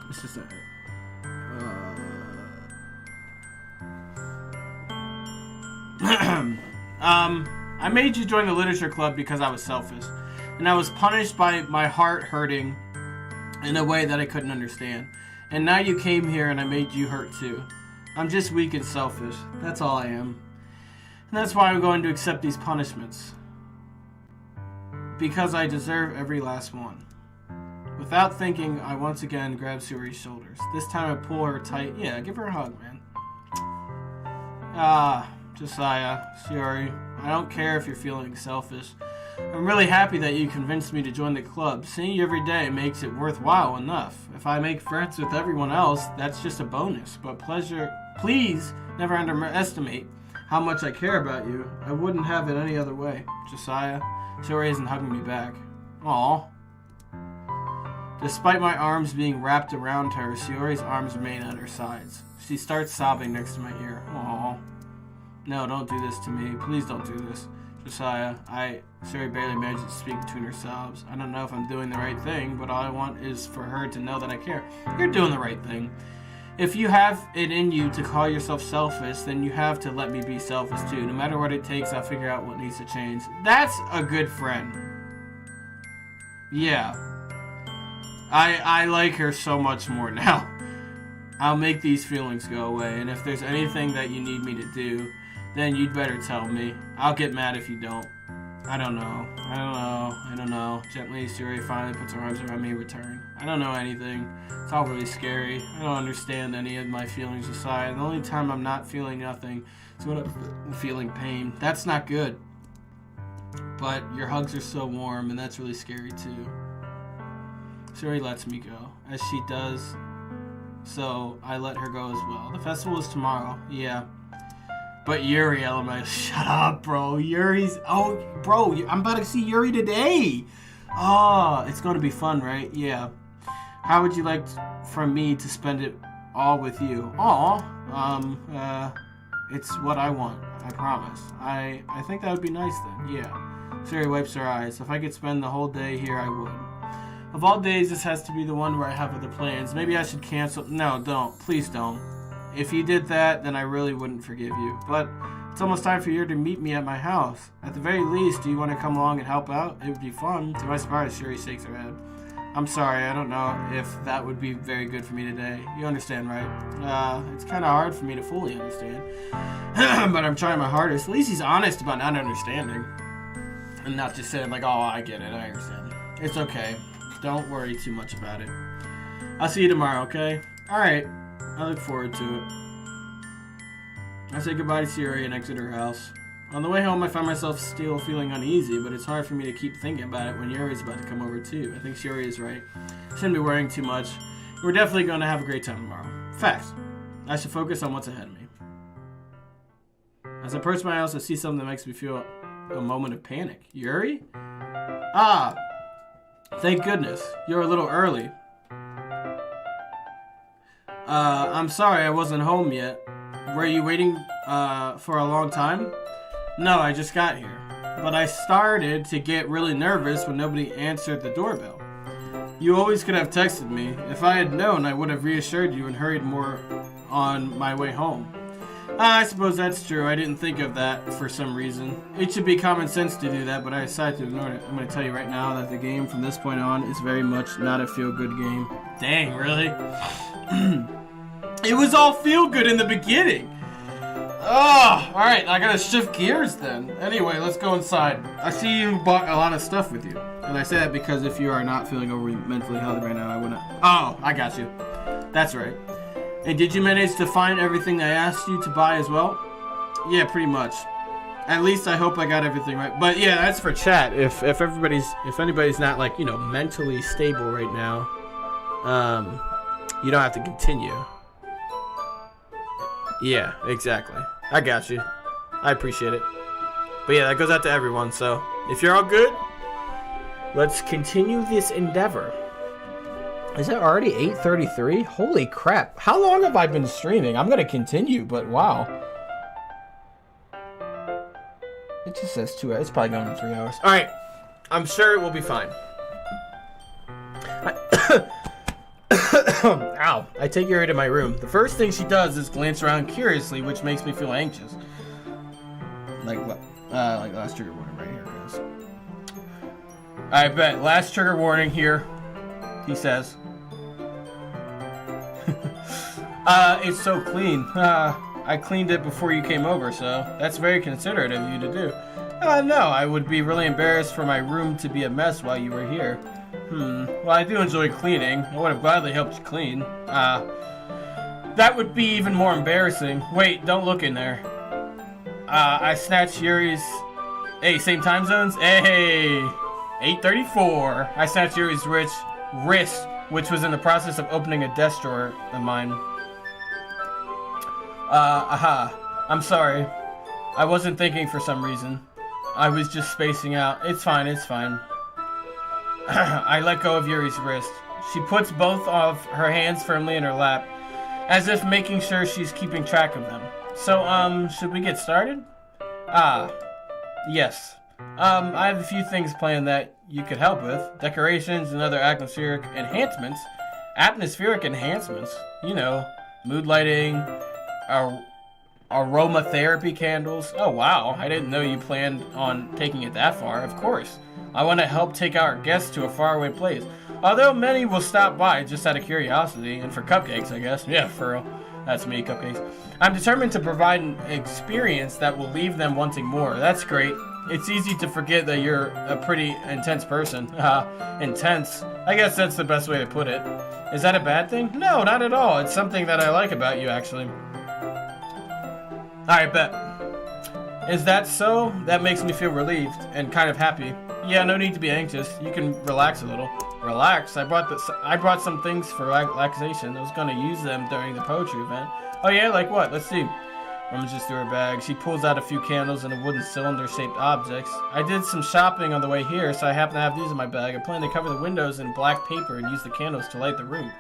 It's just I made you join the literature club because I was selfish. And I was punished by my heart hurting in a way that I couldn't understand. And now you came here and I made you hurt too. I'm just weak and selfish. That's all I am. And that's why I'm going to accept these punishments. Because I deserve every last one. Without thinking, I once again grab Sayori's shoulders. This time I pull her tight. Yeah, give her a hug, man. Josiah, Sayori, I don't care if you're feeling selfish. I'm really happy that you convinced me to join the club. Seeing you every day makes it worthwhile enough. If I make friends with everyone else, that's just a bonus. But please never underestimate how much I care about you. I wouldn't have it any other way. Josiah, Sayori isn't hugging me back. Aww. Despite my arms being wrapped around her, Sayori's arms remain at her sides. She starts sobbing next to my ear. Aww. No, don't do this to me. Please don't do this. Josiah, Sayori barely manages to speak between her sobs. I don't know if I'm doing the right thing, but all I want is for her to know that I care. You're doing the right thing. If you have it in you to call yourself selfish, then you have to let me be selfish too. No matter what it takes, I'll figure out what needs to change. That's a good friend. Yeah. I like her so much more now. I'll make these feelings go away, and if there's anything that you need me to do, then you'd better tell me. I'll get mad if you don't. I don't know. Gently, Sayori finally puts her arms around me in return. I don't know anything. It's all really scary. I don't understand any of my feelings aside. The only time I'm not feeling nothing is when I'm feeling pain. That's not good. But your hugs are so warm, and that's really scary too. Sayori lets me go. As she does, so I let her go as well. The festival is tomorrow. Yeah. But Yuri, LMA, shut up, bro. Yuri's, oh, bro, I'm about to see Yuri today. Oh, it's going to be fun, right? Yeah. How would you like for me to spend it all with you? It's what I want, I promise. I think that would be nice then, yeah. Sayori wipes her eyes. If I could spend the whole day here, I would. Of all days, this has to be the one where I have other plans. Maybe I should cancel. No, don't. Please don't. If you did that, then I really wouldn't forgive you. But it's almost time for you to meet me at my house. At the very least, do you want to come along and help out? It would be fun. To my surprise, Sayori shakes her head. I'm sorry, I don't know if that would be very good for me today. You understand, right? It's kind of hard for me to fully understand. But I'm trying my hardest. At least he's honest about not understanding. And not just saying like, oh, I get it, I understand. It's okay. Don't worry too much about it. I'll see you tomorrow, okay? Alright. I look forward to it. I say goodbye to Sayori and exit her house. On the way home, I find myself still feeling uneasy, but it's hard for me to keep thinking about it when Yuri's about to come over too. I think Sayori is right. Shouldn't be worrying too much. We're definitely going to have a great time tomorrow. Facts. I should focus on what's ahead of me. As I approach my house, I see something that makes me feel a moment of panic. Yuri? Ah! Thank goodness. You're a little early. I'm sorry I wasn't home yet. Were you waiting, for a long time? No, I just got here. But I started to get really nervous when nobody answered the doorbell. You always could have texted me. If I had known, I would have reassured you and hurried more on my way home. I suppose that's true. I didn't think of that for some reason. It should be common sense to do that, but I decided to ignore it. I'm going to tell you right now that the game from this point on is very much not a feel-good game. Dang, really? It was all feel-good in the beginning. Oh, alright, I gotta shift gears then. Anyway, let's go inside. I see you bought a lot of stuff with you. And I say that because if you are not feeling overly mentally healthy right now, I wouldn't. Oh, I got you. That's right. And did you manage to find everything I asked you to buy as well? Yeah, pretty much. At least I hope I got everything right. But yeah, that's for chat. If anybody's not like, mentally stable right now, you don't have to continue. Yeah, exactly. I got you. I appreciate it. But yeah, that goes out to everyone. So if you're all good, let's continue this endeavor. Is it already 8:33? Holy crap. How long have I been streaming? I'm going to continue, but wow. It just says 2 hours. It's probably going to 3 hours. Alright. I'm sure it will be fine. Ow. I take Yuri to my room. The first thing she does is glance around curiously, which makes me feel anxious. Like last trigger warning right here, guys. I bet. Last trigger warning here, he says. It's so clean. I cleaned it before you came over, so that's very considerate of you to do. No, I would be really embarrassed for my room to be a mess while you were here. Well, I do enjoy cleaning. I would have gladly helped you clean. That would be even more embarrassing. Wait, don't look in there. I snatched Yuri's... Hey, same time zones? Hey! 8:34. I snatched Yuri's wrist, which was in the process of opening a desk drawer of mine. I'm sorry. I wasn't thinking for some reason. I was just spacing out. It's fine. I let go of Yuri's wrist. She puts both of her hands firmly in her lap, as if making sure she's keeping track of them. So, should we get started? Yes. I have a few things planned that you could help with. Decorations and other atmospheric enhancements. Atmospheric enhancements? Mood lighting, aromatherapy candles. Oh, wow. I didn't know you planned on taking it that far. Of course. I want to help take our guests to a faraway place. Although many will stop by just out of curiosity and for cupcakes, I guess. Yeah, for real. That's me, cupcakes. I'm determined to provide an experience that will leave them wanting more. That's great. It's easy to forget that you're a pretty intense person. Intense. I guess that's the best way to put it. Is that a bad thing? No, not at all. It's something that I like about you, actually. Alright, bet. Is that so? That makes me feel relieved and kind of happy. Yeah, no need to be anxious. You can relax a little. Relax? I brought some things for relaxation. I was going to use them during the poetry event. Oh yeah? Like what? Let's see. Rummages through her bag. She pulls out a few candles and a wooden cylinder-shaped objects. I did some shopping on the way here, so I happen to have these in my bag. I plan to cover the windows in black paper and use the candles to light the room.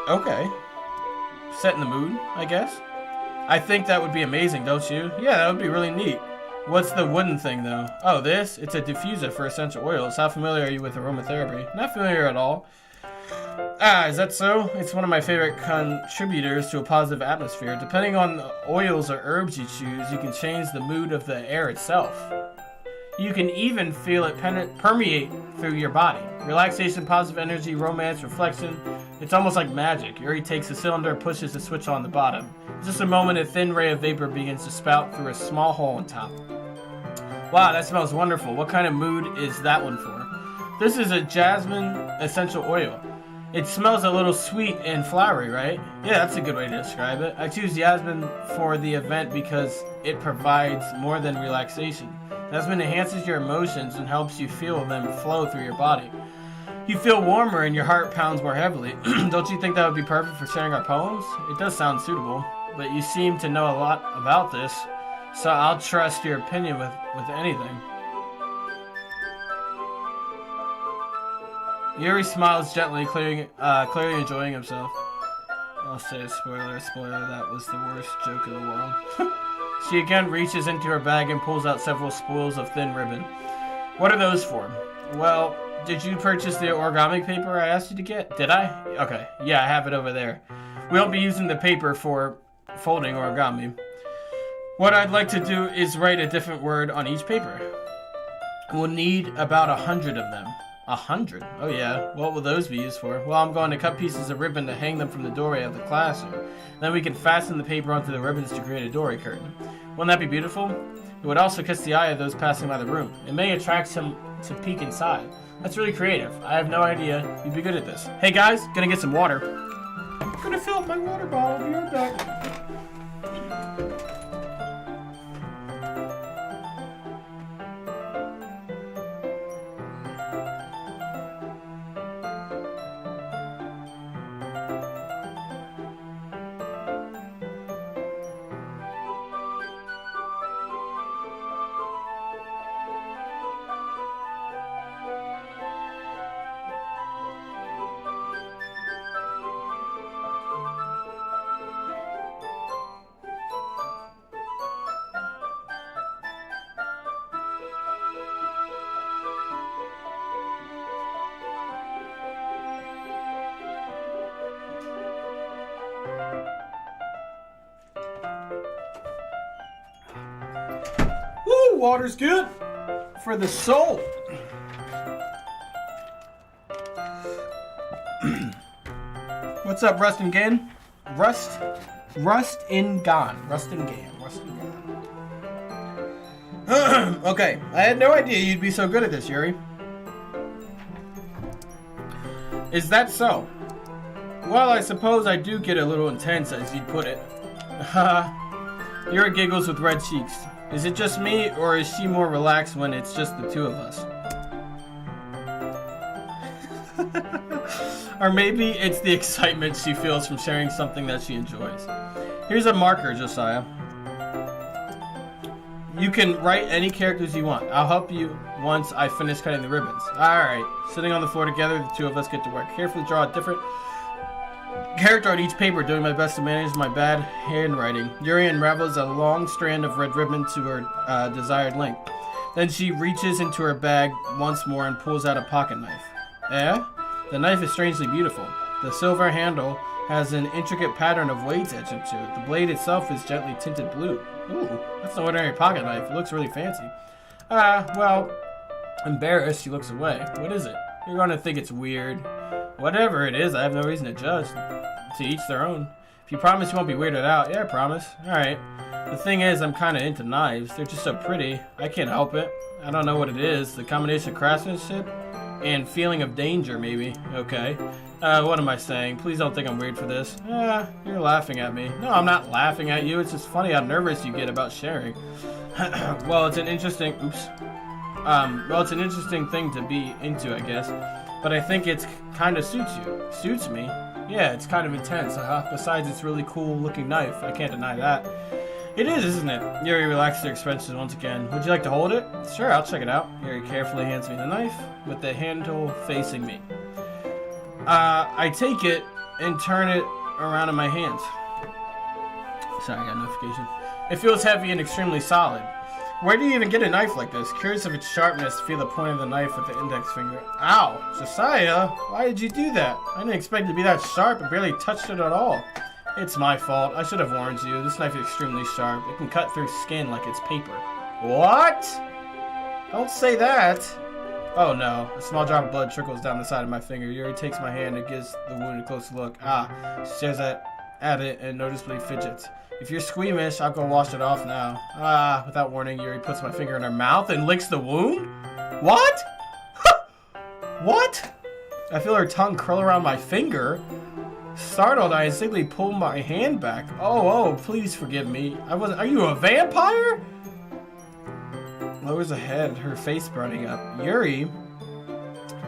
Okay. Set in the mood, I guess. I think that would be amazing, don't you? Yeah, that would be really neat. What's the wooden thing, though? Oh, this? It's a diffuser for essential oils. How familiar are you with aromatherapy? Not familiar at all. Ah, is that so? It's one of my favorite contributors to a positive atmosphere. Depending on the oils or herbs you choose, you can change the mood of the air itself. You can even feel it permeate through your body. Relaxation, positive energy, romance, reflection. It's almost like magic. Yuri takes the cylinder and pushes the switch on the bottom. In just a moment, a thin ray of vapor begins to spout through a small hole on top. Wow, that smells wonderful. What kind of mood is that one for? This is a jasmine essential oil. It smells a little sweet and flowery, right? Yeah, that's a good way to describe it. I choose jasmine for the event because it provides more than relaxation. Jasmine enhances your emotions and helps you feel them flow through your body. You feel warmer and your heart pounds more heavily. Don't you think that would be perfect for sharing our poems? It does sound suitable, but you seem to know a lot about this, so I'll trust your opinion with anything. Yuri smiles gently, clearly enjoying himself. I'll say spoiler, that was the worst joke in the world. She again reaches into her bag and pulls out several spools of thin ribbon. What are those for? Well, did you purchase the origami paper I asked you to get? Did I? Okay, yeah, I have it over there. We won't be using the paper for folding origami. What I'd like to do is write a different word on each paper. We'll need about 100 of them. 100? Oh yeah. What will those be used for? Well, I'm going to cut pieces of ribbon to hang them from the doorway of the classroom. Then we can fasten the paper onto the ribbons to create a doorway curtain. Wouldn't that be beautiful? It would also catch the eye of those passing by the room. It may attract some to peek inside. That's really creative. I have no idea you'd be good at this. Hey guys, gonna get some water. I'm gonna fill up my water bottle. Be right back. Woo, water's good for the soul. What's up, Rust and Gan? Rust and Gan. Okay, I had no idea you'd be so good at this, Yuri. Is that so? Well, I suppose I do get a little intense, as you'd put it. Yuri giggles with red cheeks. Is it just me, or is she more relaxed when it's just the two of us? Or maybe it's the excitement she feels from sharing something that she enjoys. Here's a marker, Josiah. You can write any characters you want. I'll help you once I finish cutting the ribbons. Alright, sitting on the floor together, the two of us get to work. Carefully draw a different character on each paper, doing my best to manage my bad handwriting. Yuri unravels a long strand of red ribbon to her desired length. Then she reaches into her bag once more and pulls out a pocket knife. Eh? The knife is strangely beautiful. The silver handle has an intricate pattern of waves etched into it. The blade itself is gently tinted blue. Ooh, that's an ordinary pocket knife. It looks really fancy. Well, Embarrassed, she looks away. What is it? You're gonna think it's weird. Whatever it is, I have no reason to judge. To each their own. If you promise you won't be weirded out, yeah, I promise. Alright. The thing is, I'm kinda into knives. They're just so pretty. I can't help it. I don't know what it is. The combination of craftsmanship and feeling of danger, maybe. Okay. What am I saying? Please don't think I'm weird for this. You're laughing at me. No, I'm not laughing at you. It's just funny how nervous you get about sharing. Well, it's an interesting... Oops. Well, it's an interesting thing to be into, I guess. But I think it's kind of suits you. Suits me? Yeah, it's kind of intense, Besides, it's really cool looking knife. I can't deny that. It is, isn't it? Yuri relaxes her expressions once again. Would you like to hold it? Sure, I'll check it out. Yuri carefully hands me the knife, with the handle facing me. I take it and turn it around in my hands. Sorry, I got a notification. It feels heavy and extremely solid. Where do you even get a knife like this? Curious of its sharpness, feel the point of the knife with the index finger. Ow! Josiah, why did you do that? I didn't expect it to be that sharp. I barely touched it at all. It's my fault. I should have warned you. This knife is extremely sharp. It can cut through skin like it's paper. What? Don't say that. Oh no. A small drop of blood trickles down the side of my finger. Yuri takes my hand and gives the wound a close look. She stares at it and noticeably fidgets. If you're squeamish, I'll go wash it off now. Without warning, Yuri puts my finger in her mouth and licks the wound? What? What? I feel her tongue curl around my finger. Startled, I instinctively pull my hand back. Oh, please forgive me. Are you a vampire? Lowers ahead, her face burning up. Yuri?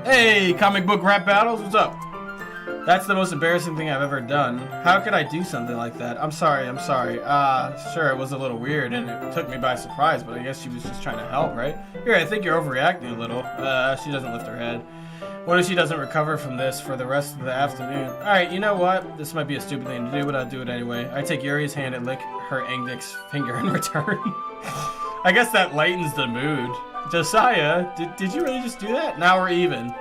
Hey, comic book rap battles, what's up? That's the most embarrassing thing I've ever done. How could I do something like that? I'm sorry. Sure, it was a little weird and it took me by surprise, but I guess she was just trying to help, right? Here, I think you're overreacting a little. She doesn't lift her head. What if she doesn't recover from this for the rest of the afternoon? Alright, you know what? This might be a stupid thing to do, but I'll do it anyway. I take Yuri's hand and lick her index finger in return. I guess that lightens the mood. Josiah, did you really just do that? Now we're even.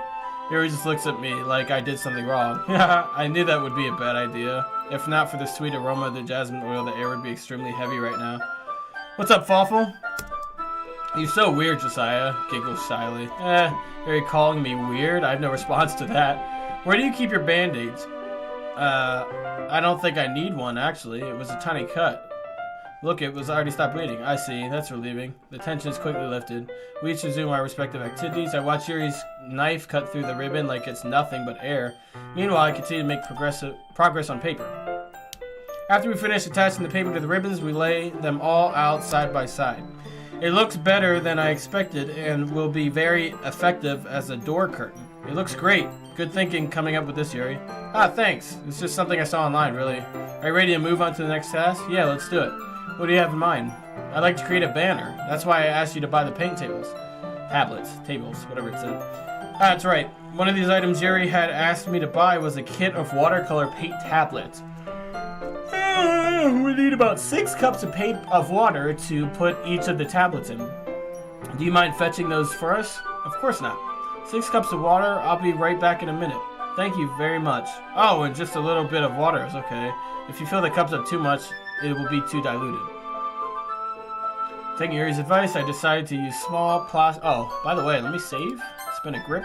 Yuri just looks at me like I did something wrong. I knew that would be a bad idea. If not for the sweet aroma of the jasmine oil, the air would be extremely heavy right now. What's up, Fawful? You're so weird, Josiah, giggles shyly. Yuri calling me weird? I have no response to that. Where do you keep your band-aids? I don't think I need one, actually. It was a tiny cut. Look, it was already stopped bleeding. I see. That's relieving. The tension is quickly lifted. We each resume our respective activities. I watch Yuri's knife cut through the ribbon like it's nothing but air. Meanwhile, I continue to make progress on paper. After we finish attaching the paper to the ribbons, we lay them all out side by side. It looks better than I expected and will be very effective as a door curtain. It looks great. Good thinking coming up with this, Yuri. Thanks. It's just something I saw online, really. Are you ready to move on to the next task? Yeah, let's do it. What do you have in mind? I'd like to create a banner. That's why I asked you to buy the paint tables. Tables, whatever it said. That's right. One of these items Yuri had asked me to buy was a kit of watercolor paint tablets. We need about 6 cups of water to put each of the tablets in. Do you mind fetching those for us? Of course not. 6 cups of water. I'll be right back in a minute. Thank you very much. Oh, and just a little bit of water is okay. If you fill the cups up too much, it will be too diluted. Taking Yuri's advice, I decided to use small plastic... Oh, by the way, let me save. Spin a grip.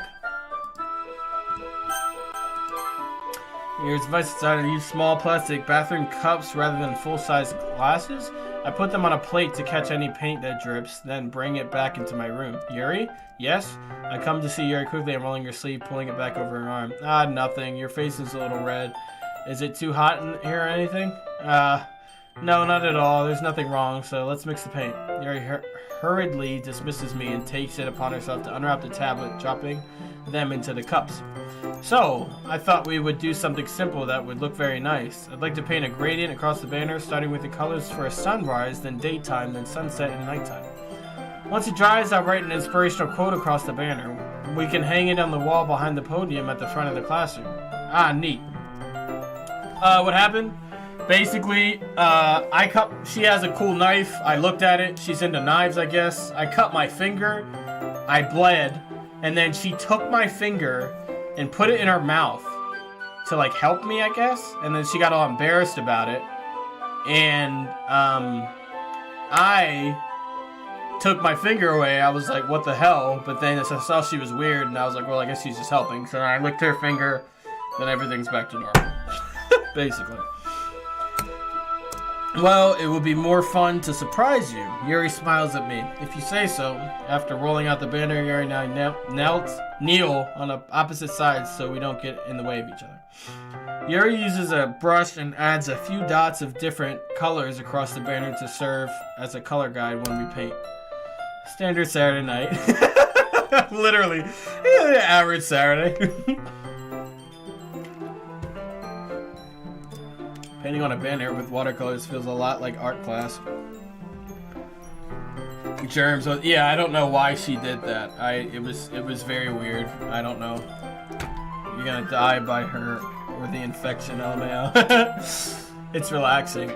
Yuri's advice, I decided to use small plastic bathroom cups rather than full-size glasses. I put them on a plate to catch any paint that drips, then bring it back into my room. Yuri? Yes? I come to see Yuri quickly unrolling your sleeve, pulling it back over her arm. Nothing. Your face is a little red. Is it too hot in here or anything? No, not at all. There's nothing wrong, so let's mix the paint. Yuri hurriedly dismisses me and takes it upon herself to unwrap the tablet, dropping them into the cups. So, I thought we would do something simple that would look very nice. I'd like to paint a gradient across the banner, starting with the colors for a sunrise, then daytime, then sunset, and nighttime. Once it dries, I'll write an inspirational quote across the banner. We can hang it on the wall behind the podium at the front of the classroom. Neat. What happened? Basically, she has a cool knife. I looked at it. She's into knives, I guess. I cut my finger. I bled. And then she took my finger and put it in her mouth to, like, help me, I guess. And then she got all embarrassed about it. And, I took my finger away, I was like, what the hell? But then as I saw she was weird, and I was like, well, I guess she's just helping. So I licked her finger, then everything's back to normal. Basically. Well, it will be more fun to surprise you. Yuri smiles at me. If you say so. After rolling out the banner, Yuri and I kneel on the opposite sides so we don't get in the way of each other. Yuri uses a brush and adds a few dots of different colors across the banner to serve as a color guide when we paint. Standard Saturday night. Literally. Average Saturday. Painting on a banner with watercolors feels a lot like art class. Germs. Yeah, I don't know why she did that. It was very weird. I don't know. You're gonna die by her or the infection, LMAO. It's relaxing.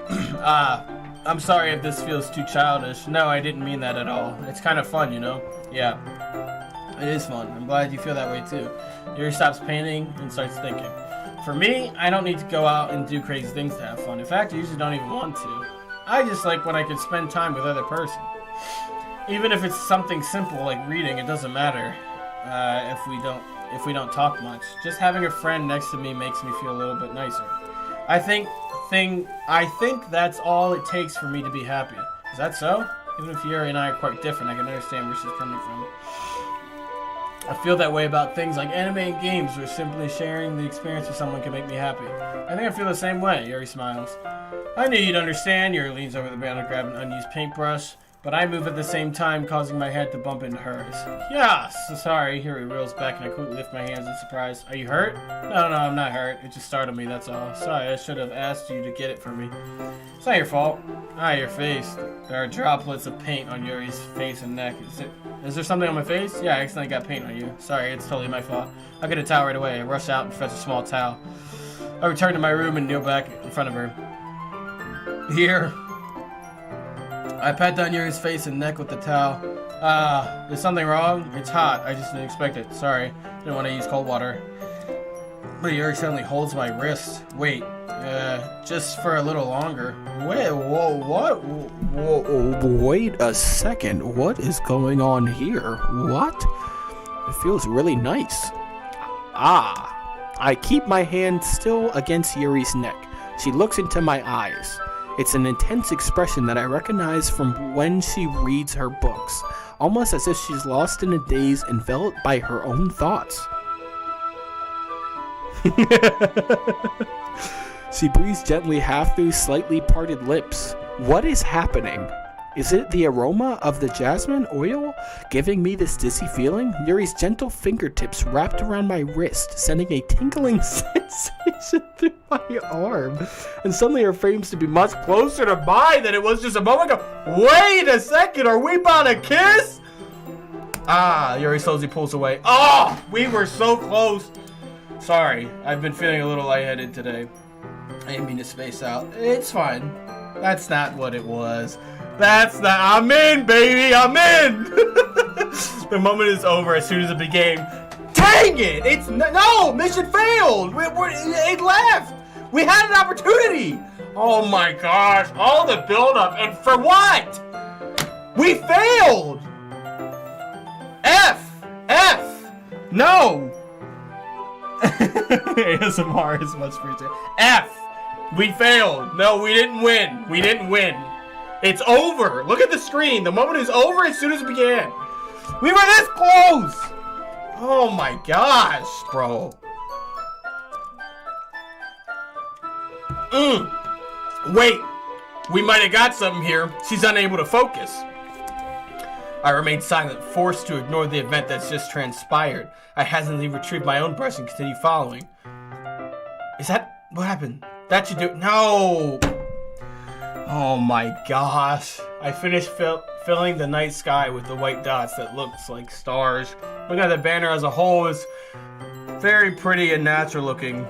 I'm sorry if this feels too childish. No, I didn't mean that at all. It's kind of fun, you know? Yeah. It is fun. I'm glad you feel that way too. Yuri stops painting and starts thinking. For me, I don't need to go out and do crazy things to have fun. In fact, I usually don't even want to. I just like when I can spend time with other person. Even if it's something simple like reading, it doesn't matter if we don't talk much. Just having a friend next to me makes me feel a little bit nicer. I think that's all it takes for me to be happy. Is that so? Even if Yuri and I are quite different, I can understand where she's coming from. I feel that way about things like anime and games, where simply sharing the experience with someone can make me happy. I think I feel the same way, Yuri smiles. I knew you'd understand. Yuri leans over the banner to grab an unused paintbrush, but I move at the same time, causing my head to bump into hers. Yes! Sorry, Yuri reels back and I quickly lift my hands in surprise. Are you hurt? No, I'm not hurt. It just startled me, that's all. Sorry, I should have asked you to get it for me. It's not your fault. Your face. There are droplets of paint on Yuri's face and neck. Is there something on my face? Yeah, I accidentally got paint on you. Sorry, it's totally my fault. I'll get a towel right away. I rush out and fetch a small towel. I return to my room and kneel back in front of her. Here. I pat down Yuri's face and neck with the towel. Is something wrong? It's hot. I just didn't expect it. Sorry. Didn't want to use cold water. But Yuri suddenly holds my wrist. Wait. Just for a little longer. Wait, what? Wait a second. What is going on here? What? It feels really nice. I keep my hand still against Yuri's neck. She looks into my eyes. It's an intense expression that I recognize from when she reads her books, almost as if she's lost in a daze, enveloped by her own thoughts. She breathes gently half through slightly parted lips. What is happening? Is it the aroma of the jasmine oil giving me this dizzy feeling? Yuri's gentle fingertips wrapped around my wrist, sending a tingling sensation through my arm. And suddenly her frames to be much Closer to mine than it was just a moment ago. Wait a second, are we about to kiss? Yuri slowly pulls away. Oh, we were so close. Sorry, I've been feeling a little lightheaded today. I didn't mean to space out. It's fine. That's not what it was. I'm in, baby, I'm in! The moment is over as soon as it began. Dang it! No! Mission failed! It left! We had an opportunity! Oh my gosh, all the build-up, and for what? We failed! F! No! ASMR is much appreciated. F! We failed! No, we didn't win! It's over. Look at the screen. The moment is over as soon as it began. We were this close. Oh my gosh, bro. Wait. We might have got something here. She's unable to focus. I remained silent, forced to ignore the event that's just transpired. I hesitantly retrieved my own brush and continued following. Is that what happened? That should do it. No. Oh my gosh. I finished filling the night sky with the white dots that looks like stars. Looking at the banner as a whole is very pretty and natural looking.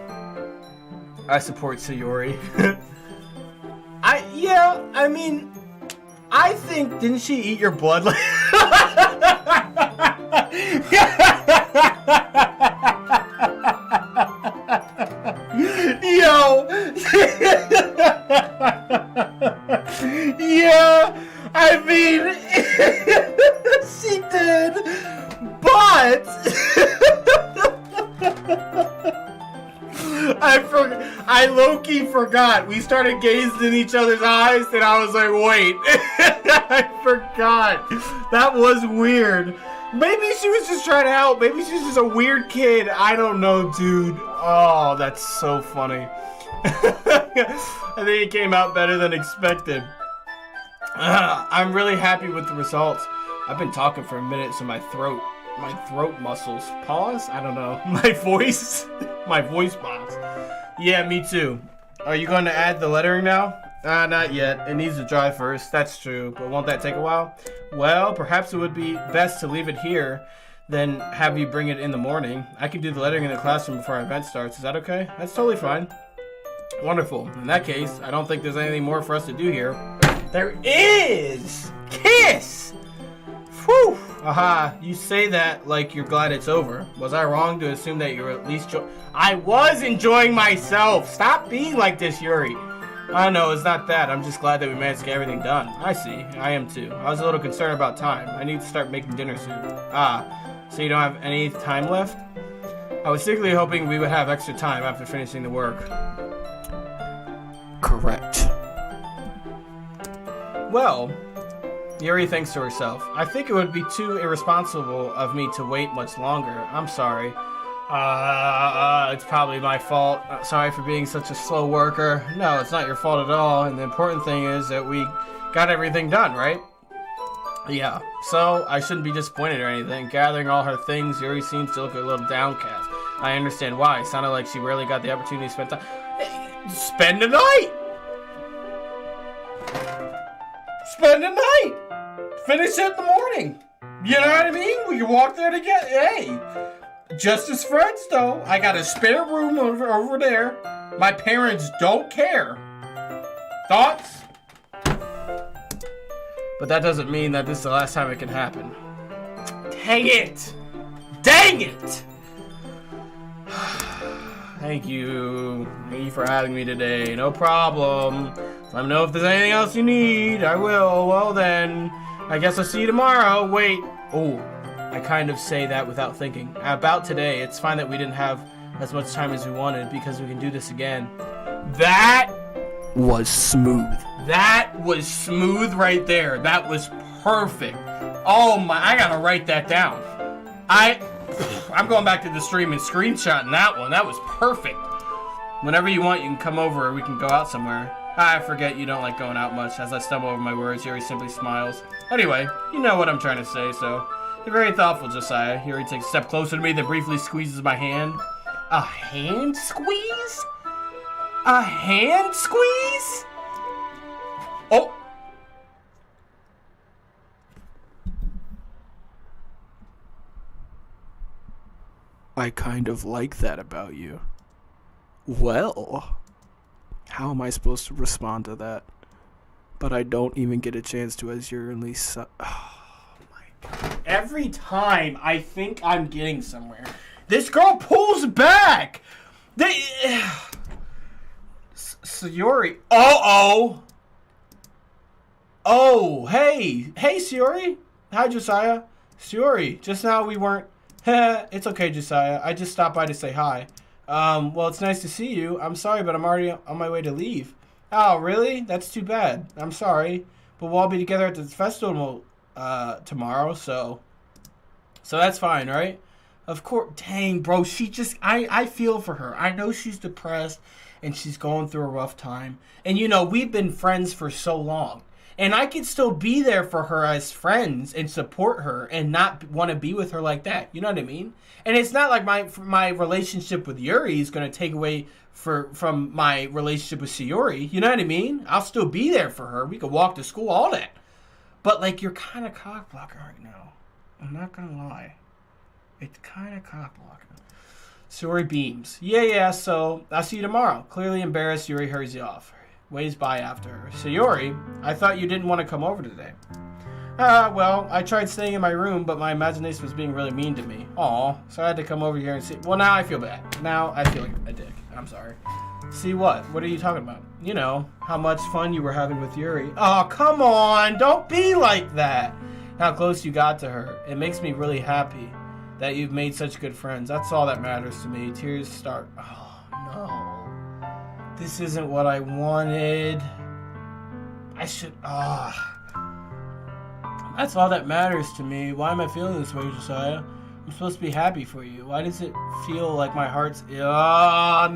I support Sayori. I think, didn't she eat your blood? Yo! Yeah, I mean, I low-key forgot. We started gazing in each other's eyes, and I was like, wait. I forgot. That was weird. Maybe she was just trying to help. Maybe she's just a weird kid. I don't know, dude. Oh, that's so funny. I think it came out better than expected. I'm really happy with the results. I've been talking for a minute, so my throat muscles pause. I don't know. My voice box. Yeah, me too. Are you going to add the lettering now? Not yet. It needs to dry first. That's true. But won't that take a while? Well, perhaps it would be best to leave it here, then have you bring it in the morning. I can do the lettering in the classroom before our event starts. Is that okay? That's totally fine. Wonderful. In that case, I don't think there's anything more for us to do here. There is! Kiss! Whew! Aha, you say that like you're glad it's over. Was I wrong to assume that you're at least I was enjoying myself! Stop being like this, Yuri! I know, it's not that. I'm just glad that we managed to get everything done. I see. I am too. I was a little concerned about time. I need to start making dinner soon. So you don't have any time left? I was secretly hoping we would have extra time after finishing the work. Correct. Well, Yuri thinks to herself, I think it would be too irresponsible of me to wait much longer. I'm sorry. It's probably my fault. Sorry for being such a slow worker. No, it's not your fault at all. And the important thing is that we got everything done, right? Yeah, so I shouldn't be disappointed or anything. Gathering all her things, Yuri seems to look a little downcast. I understand why. It sounded like she rarely got the opportunity to spend time. Spend the night! Spend the night! Finish it in the morning! You know what I mean? We can walk there together. Hey! Just as friends, though. I got a spare room over there. My parents don't care. Thoughts? But that doesn't mean that this is the last time it can happen. Dang it! Dang it! Thank you. Thank you for having me today. No problem. Let me know if there's anything else you need. I will. Well then, I guess I'll see you tomorrow. Wait. Oh, I kind of say that without thinking. About today, it's fine that we didn't have as much time as we wanted because we can do this again. That was smooth. That was smooth right there. That was perfect. Oh my, I gotta write that down. I'm going back to the stream and screenshotting that one. That was perfect. Whenever you want, you can come over or we can go out somewhere. I forget you don't like going out much. As I stumble over my words, Yuri simply smiles. Anyway, you know what I'm trying to say, so... You're very thoughtful, Josiah. Yuri takes a step closer to me, then briefly squeezes my hand. A hand squeeze? A hand squeeze? Oh! I kind of like that about you. Well, how am I supposed to respond to that? But I don't even get a chance to as you're in least... Oh my god. Every time I think I'm getting somewhere, this girl pulls back! Sayori. Uh-oh! Oh, hey! Hey, Sayori! Hi, Josiah. Sayori, just now we weren't... It's okay, Josiah. I just stopped by to say hi. Well, it's nice to see you. I'm sorry, but I'm already on my way to leave. Oh, really? That's too bad. I'm sorry. But we'll all be together at the festival tomorrow, so that's fine, right? Of course. Dang, bro, she just... I feel for her. I know she's depressed, and she's going through a rough time. And, you know, we've been friends for so long. And I could still be there for her as friends and support her and not want to be with her like that. You know what I mean? And it's not like my relationship with Yuri is going to take away from my relationship with Sayori. You know what I mean? I'll still be there for her. We could walk to school, all that. But, like, you're kind of cock-blocking right now. I'm not going to lie. It's kind of cock-blocking. Sayori beams. Yeah, so I'll see you tomorrow. Clearly embarrassed, Yuri hurries you off. Waves by after her. Sayori, I thought you didn't want to come over today. Well, I tried staying in my room, but my imagination was being really mean to me. Aw, so I had to come over here and see. Well, now I feel bad. Now I feel like a dick. I'm sorry. See what? What are you talking about? You know, how much fun you were having with Yuri. Oh, come on. Don't be like that. How close you got to her. It makes me really happy that you've made such good friends. That's all that matters to me. Tears start. Oh, no. This isn't what I wanted. I should. That's all that matters to me. Why am I feeling this way, Josiah? I'm supposed to be happy for you. Why does it feel like my heart's... no!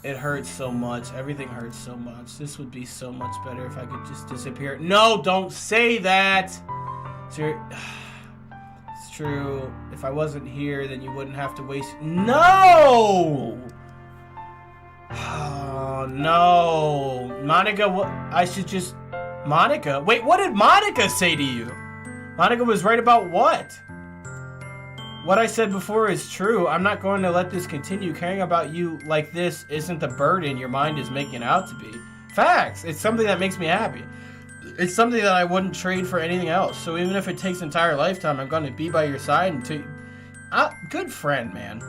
It hurts so much. Everything hurts so much. This would be so much better if I could just disappear. No, don't say that! It's true. If I wasn't here, then you wouldn't have to waste... No! Oh, no. Monica, what? I should just... Monica? Wait, what did Monica say to you? Monica was right about what? What I said before is true. I'm not going to let this continue. Caring about you like this isn't the burden your mind is making it out to be. Facts. It's something that makes me happy. It's something that I wouldn't trade for anything else. So even if it takes an entire lifetime, I'm going to be by your side and good friend, man.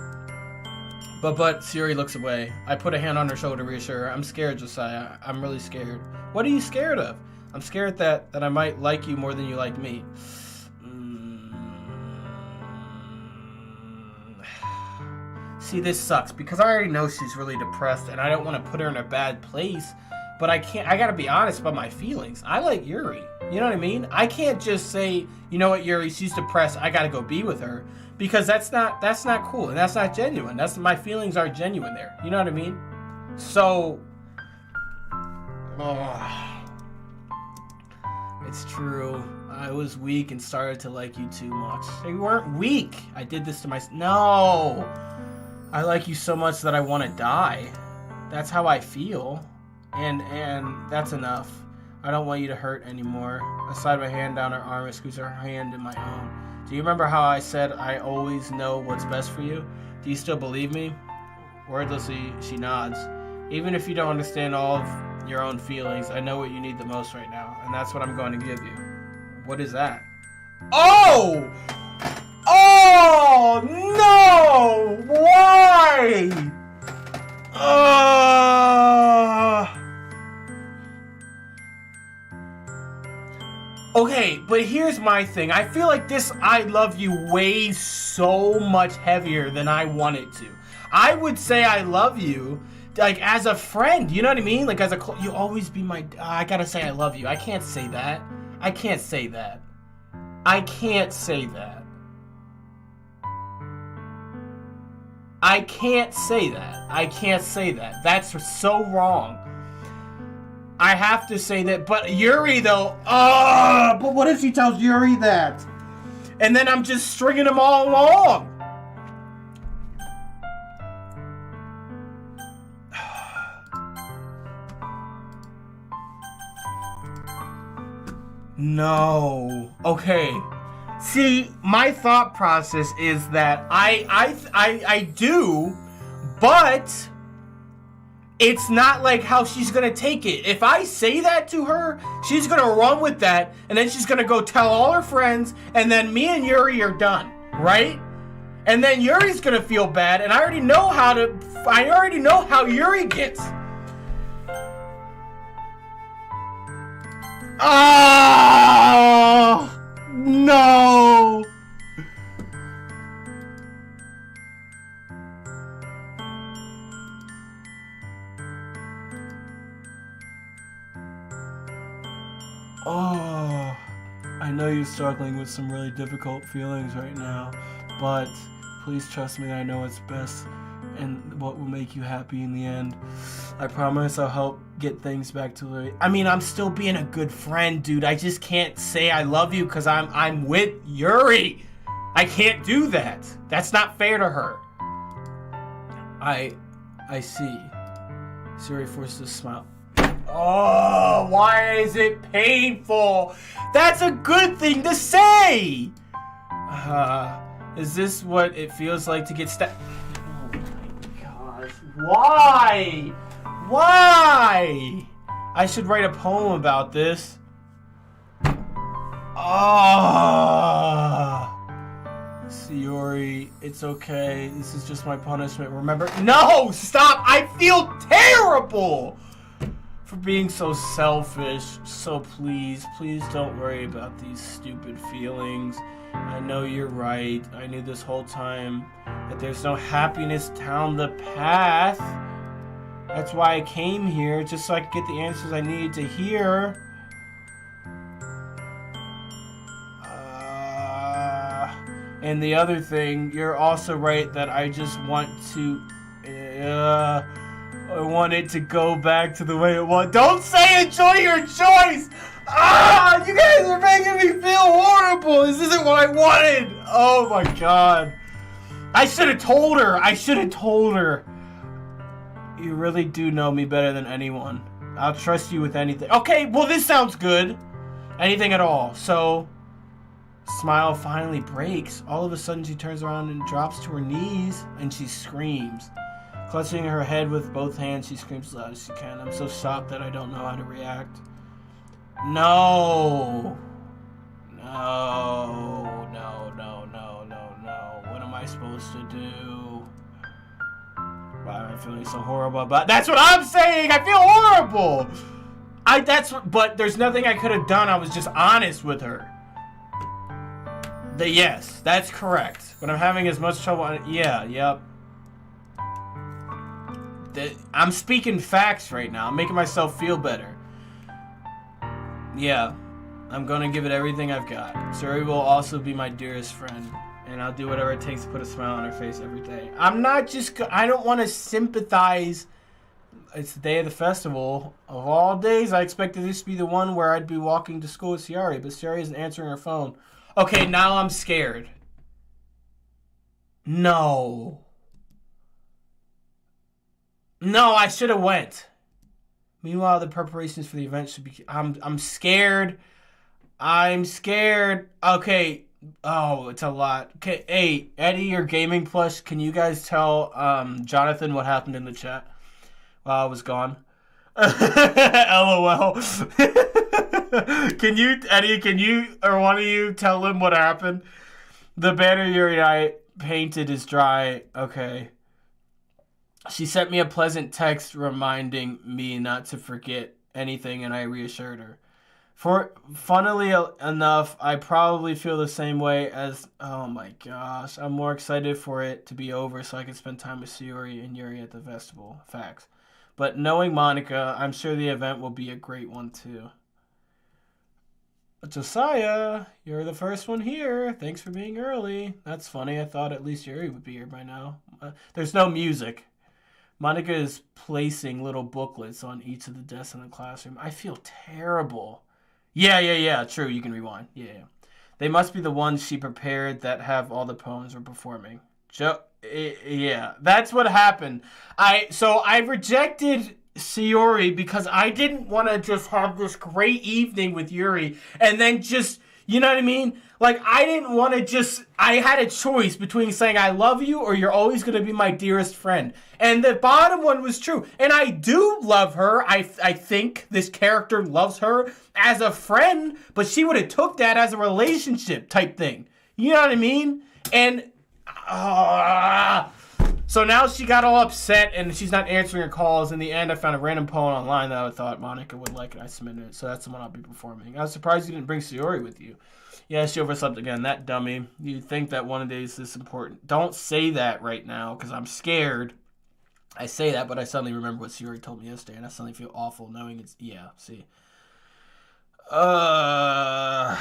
But Sayori looks away. I put a hand on her shoulder to reassure her. I'm scared, Josiah. I'm really scared. What are you scared of? I'm scared that I might like you more than you like me. See, this sucks because I already know she's really depressed and I don't want to put her in a bad place, but I gotta be honest about my feelings. I like Yuri. You know what I mean? I can't just say, you know what, Yuri, she's depressed, I gotta go be with her, because that's not cool and that's not genuine. My feelings are genuine there. You know what I mean? So, it's true. I was weak and started to like you too much. You weren't weak. I did this to myself. No! I like you so much that I want to die. That's how I feel. And that's enough. I don't want you to hurt anymore. I slide my hand down her arm and squeeze her hand in my own. Do you remember how I said I always know what's best for you? Do you still believe me? Wordlessly, she nods. Even if you don't understand all of your own feelings, I know what you need the most right now, and that's what I'm going to give you. What is that? Oh! Oh, no! Why? Okay, but here's my thing. I feel like this I love you weighs so much heavier than I want it to. I would say I love you, like, as a friend. You know what I mean? Like, you always be my... I gotta say I love you. I can't say that. I can't say that. I can't say that. I can't say that. I can't say that. That's so wrong. I have to say that. But Yuri, though... but what if she tells Yuri that? And then I'm just stringing them all along. No. Okay. See, my thought process is that I do, but it's not like how she's gonna take it. If I say that to her, she's gonna run with that, and then she's gonna go tell all her friends, and then me and Yuri are done, right? And then Yuri's gonna feel bad, and I already know how Yuri gets. Oh, no. Oh, I know you're struggling with some really difficult feelings right now, but please trust me, I know what's best and what will make you happy in the end. I promise I'll help get things back to the... I mean, I'm still being a good friend, dude. I just can't say I love you because I'm with Yuri. I can't do that. That's not fair to her. I see. Sayori forces a smile. Oh, why is it painful? That's a good thing to say. Is this what it feels like to get stabbed? Oh my gosh. Why? Why? I should write a poem about this. Sayori, it's okay. This is just my punishment. Remember? No! Stop! I feel terrible for being so selfish. So please don't worry about these stupid feelings. I know you're right. I knew this whole time that there's no happiness down the path. That's why I came here, just so I could get the answers I needed to hear. And the other thing, you're also right that I just want to... I want it to go back to the way it was. Don't say enjoy your choice! You guys are making me feel horrible! This isn't what I wanted! Oh my god. I should have told her. You really do know me better than anyone. I'll trust you with anything. Okay, well this sounds good. Anything at all. So, smile finally breaks. All of a sudden she turns around and drops to her knees and she screams. Clutching her head with both hands, she screams as loud as she can. I'm so shocked that I don't know how to react. No. What am I supposed to do? Why am I feeling so horrible about... That's what I'm saying! I feel horrible! But there's nothing I could have done. I was just honest with her. Yes, that's correct. But I'm having as much trouble... Yep. I'm speaking facts right now. I'm making myself feel better. Yeah. I'm gonna give it everything I've got. Sayori will also be my dearest friend. And I'll do whatever it takes to put a smile on her face every day. I'm not just... I don't want to sympathize. It's the day of the festival. Of all days, I expected this to be the one where I'd be walking to school with Sayori. But Sayori isn't answering her phone. Okay, now I'm scared. No, I should have went. Meanwhile, the preparations for the event should be... I'm scared. Okay. Oh, it's a lot. Okay, hey, Eddie or Gaming Plus, can you guys tell Jonathan what happened in the chat while I was gone? LOL. Eddie, or one of you tell him what happened? The banner Yuri and I painted is dry. Okay. She sent me a pleasant text reminding me not to forget anything, and I reassured her. Funnily enough, I probably feel the same way as... Oh my gosh. I'm more excited for it to be over so I can spend time with Sayori and Yuri at the festival. Facts. But knowing Monica, I'm sure the event will be a great one too. Josiah, you're the first one here. Thanks for being early. That's funny. I thought at least Yuri would be here by now. There's no music. Monica is placing little booklets on each of the desks in the classroom. I feel terrible. Yeah. True, you can rewind. Yeah. They must be the ones she prepared that have all the poems we're performing. Yeah, that's what happened. I rejected Sayori because I didn't want to just have this great evening with Yuri and then just, you know what I mean? Like, I didn't want to just... I had a choice between saying I love you or you're always going to be my dearest friend. And the bottom one was true. And I do love her. I think this character loves her as a friend, but she would have took that as a relationship type thing. You know what I mean? And... So now she got all upset and she's not answering her calls. In the end, I found a random poem online that I thought Monica would like and I submitted it. So that's the one I'll be performing. I was surprised you didn't bring Sayori with you. Yeah, she overslept again. That dummy. You'd think that one of these is important. Don't say that right now because I'm scared. I say that, but I suddenly remember what Sayori told me yesterday and I suddenly feel awful knowing it's... Yeah, see. I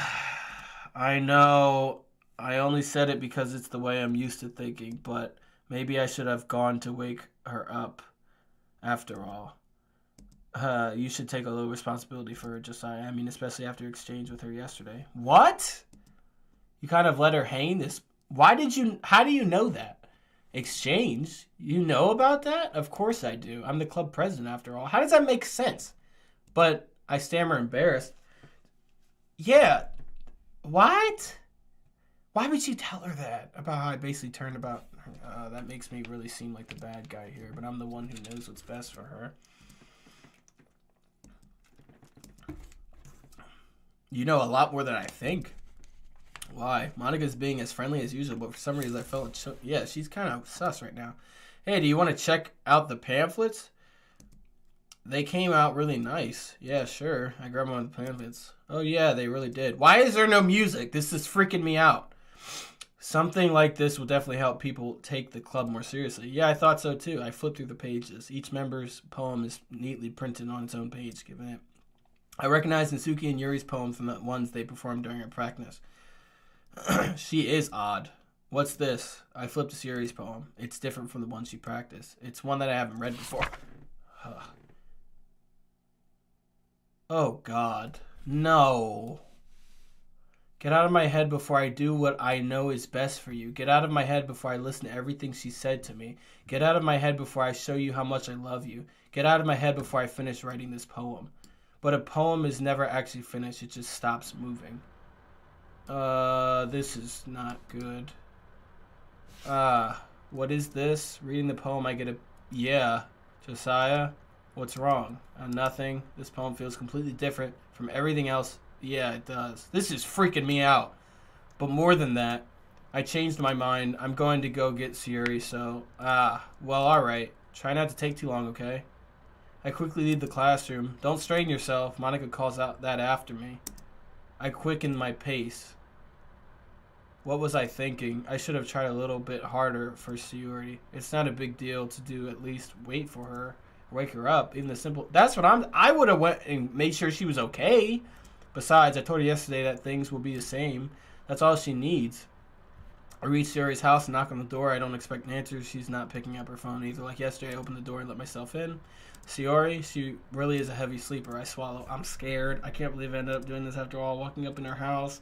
know. I only said it because it's the way I'm used to thinking, but maybe I should have gone to wake her up after all. You should take a little responsibility for her, Josiah. I mean, especially after your exchange with her yesterday. What? You kind of let her hang this... How do you know that? Exchange? You know about that? Of course I do. I'm the club president after all. How does that make sense? But I stammer embarrassed. Yeah. What? Why would you tell her that? About how I basically turned about her? That makes me really seem like the bad guy here, but I'm the one who knows what's best for her. You know a lot more than I think. Why? Monica's being as friendly as usual, but for some reason I felt... Yeah, she's kind of sus right now. Hey, do you want to check out the pamphlets? They came out really nice. Yeah, sure. I grabbed one of the pamphlets. Oh, yeah, they really did. Why is there no music? This is freaking me out. Something like this will definitely help people take the club more seriously. Yeah, I thought so too. I flipped through the pages. Each member's poem is neatly printed on its own page, given it. I recognize Natsuki and Yuri's poems from the ones they performed during our practice. She is odd. What's this? I flipped to Sayori's poem. It's different from the one she practiced. It's one that I haven't read before. Oh, God. No. Get out of my head before I do what I know is best for you. Get out of my head before I listen to everything she said to me. Get out of my head before I show you how much I love you. Get out of my head before I finish writing this poem. But a poem is never actually finished. It just stops moving. This is not good. What is this? Reading the poem, I get a... Yeah. Josiah, what's wrong? Nothing. This poem feels completely different from everything else. Yeah, it does. This is freaking me out. But more than that, I changed my mind. I'm going to go get Sayori, so... well, alright. Try not to take too long, okay? I quickly leave the classroom. Don't strain yourself. Monica calls out that after me. I quicken my pace. What was I thinking? I should have tried a little bit harder for Sayori. It's not a big deal to do, at least wait for her. Wake her up. Even the simple... That's what I would have went and made sure she was okay. Besides, I told her yesterday that things will be the same. That's all she needs. I reach Sayori's house and knock on the door. I don't expect an answer. She's not picking up her phone either. Like yesterday, I opened the door and let myself in. Sayori, she really is a heavy sleeper. I swallow. I'm scared. I can't believe I ended up doing this after all, walking up in her house.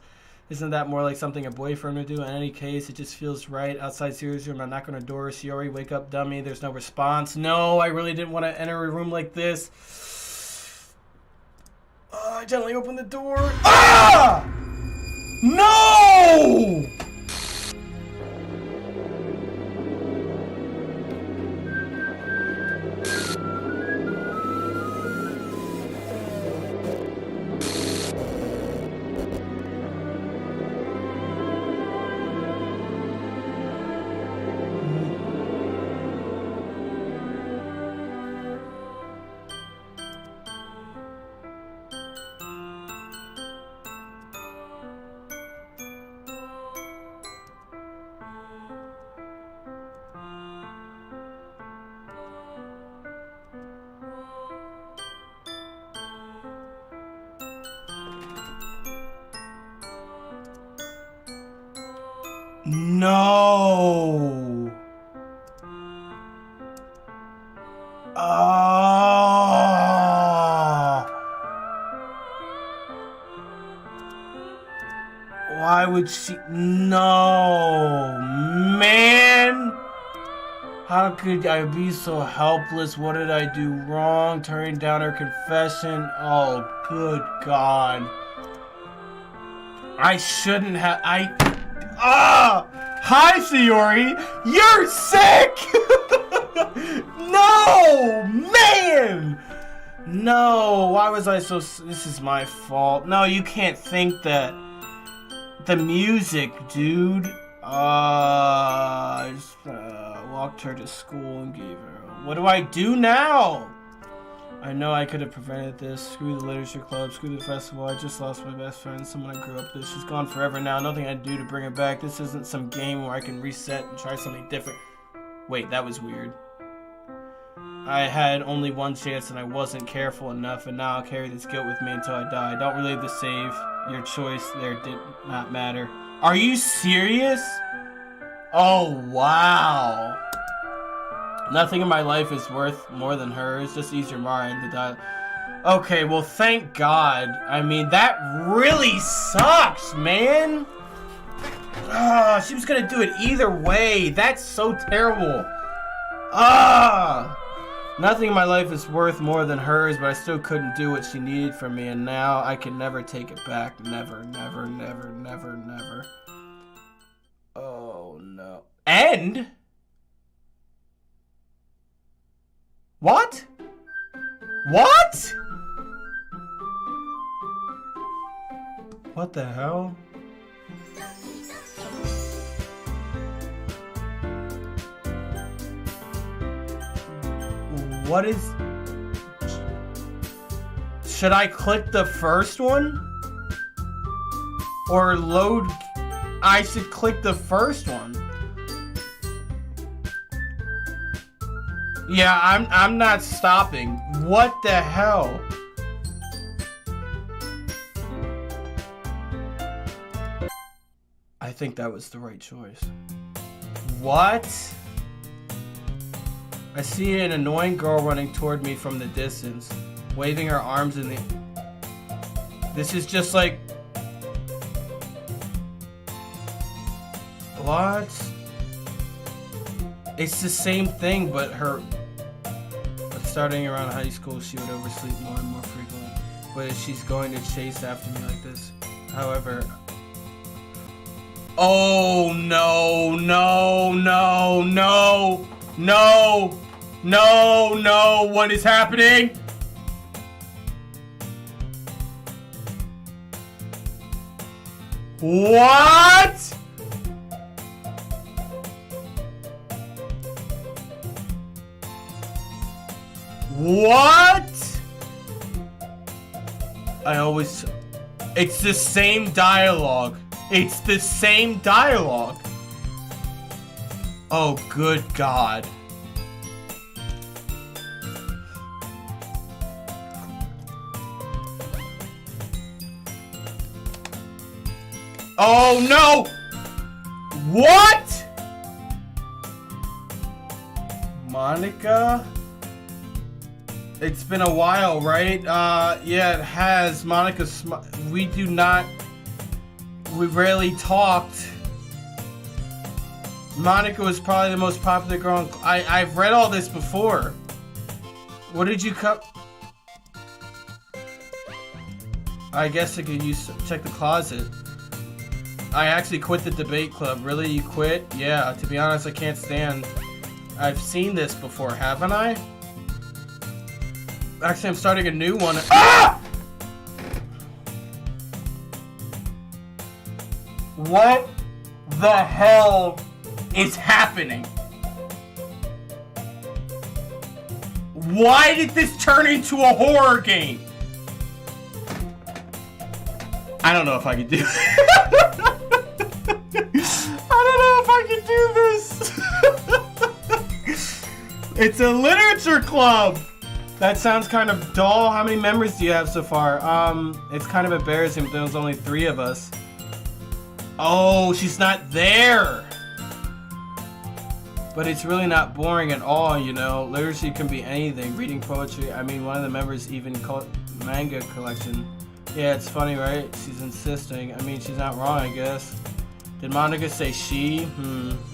Isn't that more like something a boyfriend would do? In any case, it just feels right. Outside Sayori's room, I knock on her door. Sayori, wake up, dummy. There's no response. No, I really didn't want to enter a room like this. I gently open the door. Ah! No! No. Why would she? No, man. How could I be so helpless? What did I do wrong? Turning down her confession? Oh, good God. I shouldn't have. Hi, Sayori. You're sick. No, man. No, why was I so... This is my fault. No, you can't think that. The music, dude. I just walked her to school and gave her... What do I do now? I know I could have prevented this. Screw the literature club. Screw the festival. I just lost my best friend. Someone I grew up with. She's gone forever now. Nothing I do to bring her back. This isn't some game where I can reset and try something different. Wait, that was weird. I had only one chance and I wasn't careful enough, and now I'll carry this guilt with me until I die. Don't relive the save. Your choice there did not matter. Are you serious? Oh, wow. Nothing in my life is worth more than hers. Just ease your mind. Okay, well, thank God. I mean, that really sucks, man. She was gonna do it either way. That's so terrible. Nothing in my life is worth more than hers, but I still couldn't do what she needed from me, and now I can never take it back. Never, never, never, never, never. Oh, no. End? What? What? What the hell? What is... Should I click the first one? Or load... I should click the first one. Yeah, I'm not stopping. What the hell? I think that was the right choice. What? I see an annoying girl running toward me from the distance, waving her arms in the... This is just like... What? It's the same thing, but her... Starting around high school, she would oversleep more and more frequently. But she's going to chase after me like this. However... Oh, no, no, no, no, no, no, no, what is happening? What? What? It's the same dialogue. It's the same dialogue. Oh, good God. Oh, no! What? Monica? It's been a while, right? Yeah, it has. Monica, we rarely talked. Monica was probably the most popular girl. I've read all this before. What did you cut? I guess I could check the closet. I actually quit the debate club. Really, you quit? Yeah, to be honest, I can't stand. I've seen this before, haven't I? Actually, I'm starting a new one. Ah! What the hell is happening? Why did this turn into a horror game? I don't know if I can do this. I don't know if I can do this. It's a literature club. That sounds kind of dull. How many members do you have so far? It's kind of embarrassing, but there's only 3 of us. Oh, she's not there. But it's really not boring at all, you know. Literacy can be anything. Reading poetry. I mean, one of the members even called manga collection. Yeah, it's funny, right? She's insisting. I mean, she's not wrong, I guess. Did Monica say she?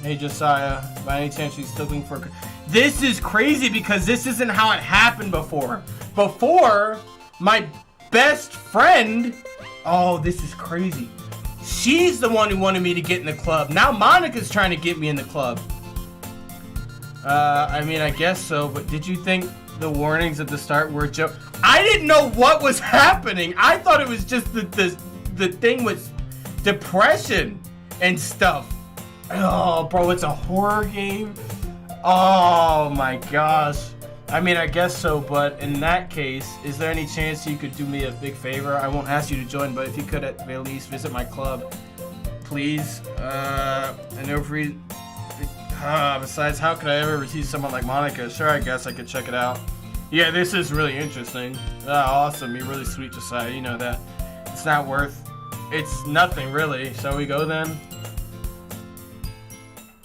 Hey, Josiah. By any chance she's looking for... This is crazy because this isn't how it happened before. Before, my best friend... Oh, this is crazy. She's the one who wanted me to get in the club. Now Monica's trying to get me in the club. I mean, I guess so, but did you think the warnings at the start were a joke? I didn't know what was happening. I thought it was just the thing with depression and stuff. Oh, bro, it's a horror game? Oh, my gosh. I mean, I guess so, but in that case, is there any chance you could do me a big favor? I won't ask you to join, but if you could at the very least visit my club, please. And over. Besides, how could I ever receive someone like Monica? Sure, I guess I could check it out. Yeah, this is really interesting. Awesome, you're really sweet, Josiah. You know that. It's not worth. It's nothing really. Shall we go then?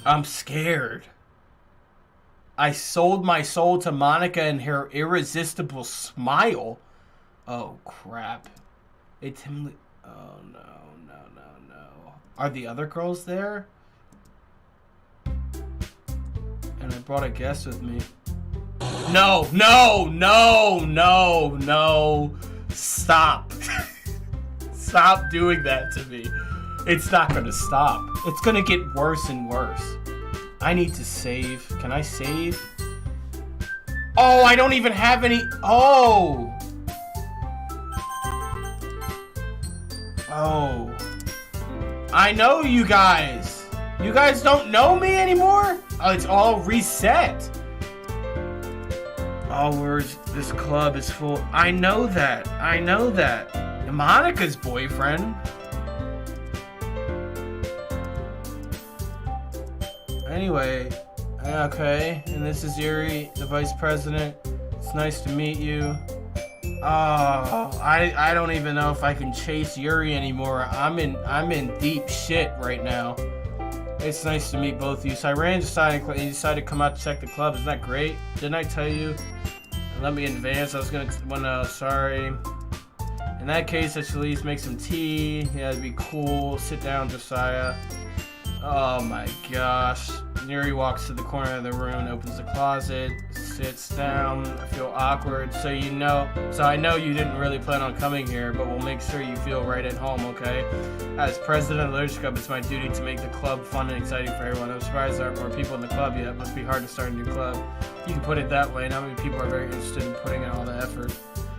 I'm scared. I sold my soul to Monica and her irresistible smile. Oh, crap. It's him. Oh, no. Are the other girls there? And I brought a guest with me. No. Stop. Stop doing that to me. It's not gonna stop. It's gonna get worse and worse. I need to save. Can I save? Oh, I don't even have any. Oh. I know you guys. You guys don't know me anymore? Oh, it's all reset. Oh, this club is full. I know that. Monica's boyfriend. Anyway, okay, and this is Yuri, the vice president. It's nice to meet you. I don't even know if I can chase Yuri anymore. I'm in deep shit right now. It's nice to meet both of you. So I ran decided to come out to check the club. Isn't that great? Didn't I tell you? Let me in advance. I was gonna sorry. In that case, I should at least make some tea. Yeah, it'd be cool. Sit down, Josiah. Oh my gosh. Yuri walks to the corner of the room, opens the closet, sits down. I feel awkward. So I know you didn't really plan on coming here, but we'll make sure you feel right at home, okay? As president of the Literature Club, it's my duty to make the club fun and exciting for everyone. I'm surprised there aren't more people in the club yet. It must be hard to start a new club. You can put it that way. Not many people are very interested in putting in all the effort,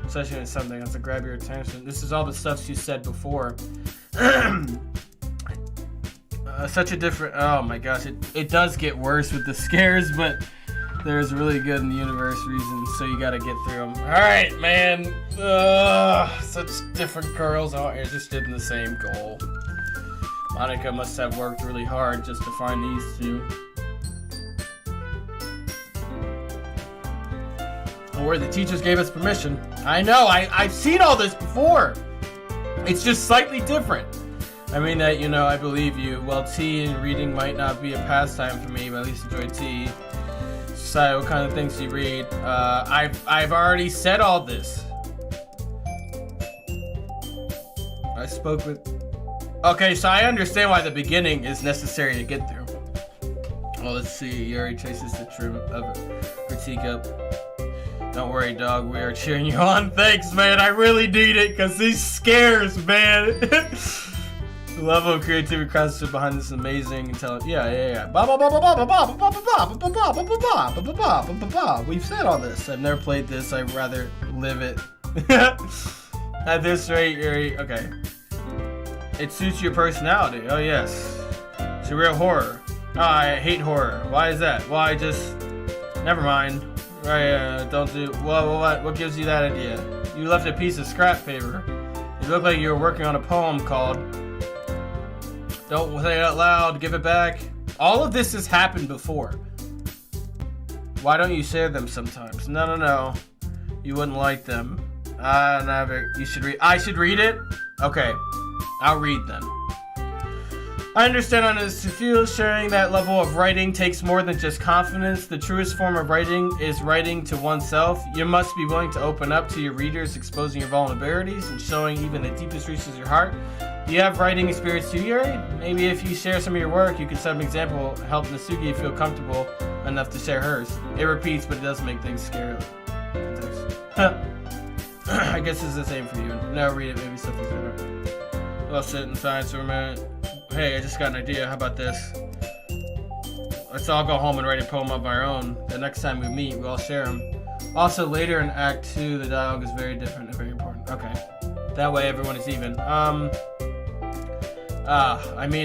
especially in something that's to grab your attention. This is all the stuff you said before. Such a different... Oh my gosh, it does get worse with the scares, but there's really good in the universe reasons, so you gotta get through them. Alright, man. Such different girls all interested in the same goal. Monica must have worked really hard just to find these two. Where the teachers gave us permission. I know, I've seen all this before. It's just slightly different. I mean that, I believe you. Well, tea and reading might not be a pastime for me, but at least enjoy tea. So, what kind of things do you read? I've already said all this. I spoke with... Okay, so I understand why the beginning is necessary to get through. Well, let's see. Yuri chases the trim of her teacup. Don't worry, dog. We are cheering you on. Thanks, man. I really need it, because these scares, man. The level of creativity concept behind this amazing intelligence. Yeah. We've said all this. I've never played this. I'd rather live it. At this rate, Yuri. Okay. It suits your personality. Oh, yes. It's a real horror. Oh, I hate horror. Why is that? Well, never mind. Right, don't do... Well, what gives you that idea? You left a piece of scrap paper. You look like you were working on a poem called... Don't say it out loud. Give it back. All of this has happened before. Why don't you share them sometimes? No. You wouldn't like them. You should read. I should read it? Okay. I'll read them. I understand on this to feel sharing that level of writing takes more than just confidence. The truest form of writing is writing to oneself. You must be willing to open up to your readers, exposing your vulnerabilities and showing even the deepest reaches of your heart. Do you have writing experience too, Yuri? Maybe if you share some of your work, you can set an example, help Nasugi feel comfortable enough to share hers. It repeats, but it does make things scary. I guess it's the same for you. No, read it. Maybe something's different. I'll sit in silence for a minute. Hey, I just got an idea. How about this? Let's all go home and write a poem of our own. The next time we meet, we'll all share them. Also, later in Act 2, the dialogue is very different and very important. Okay. That way everyone is even.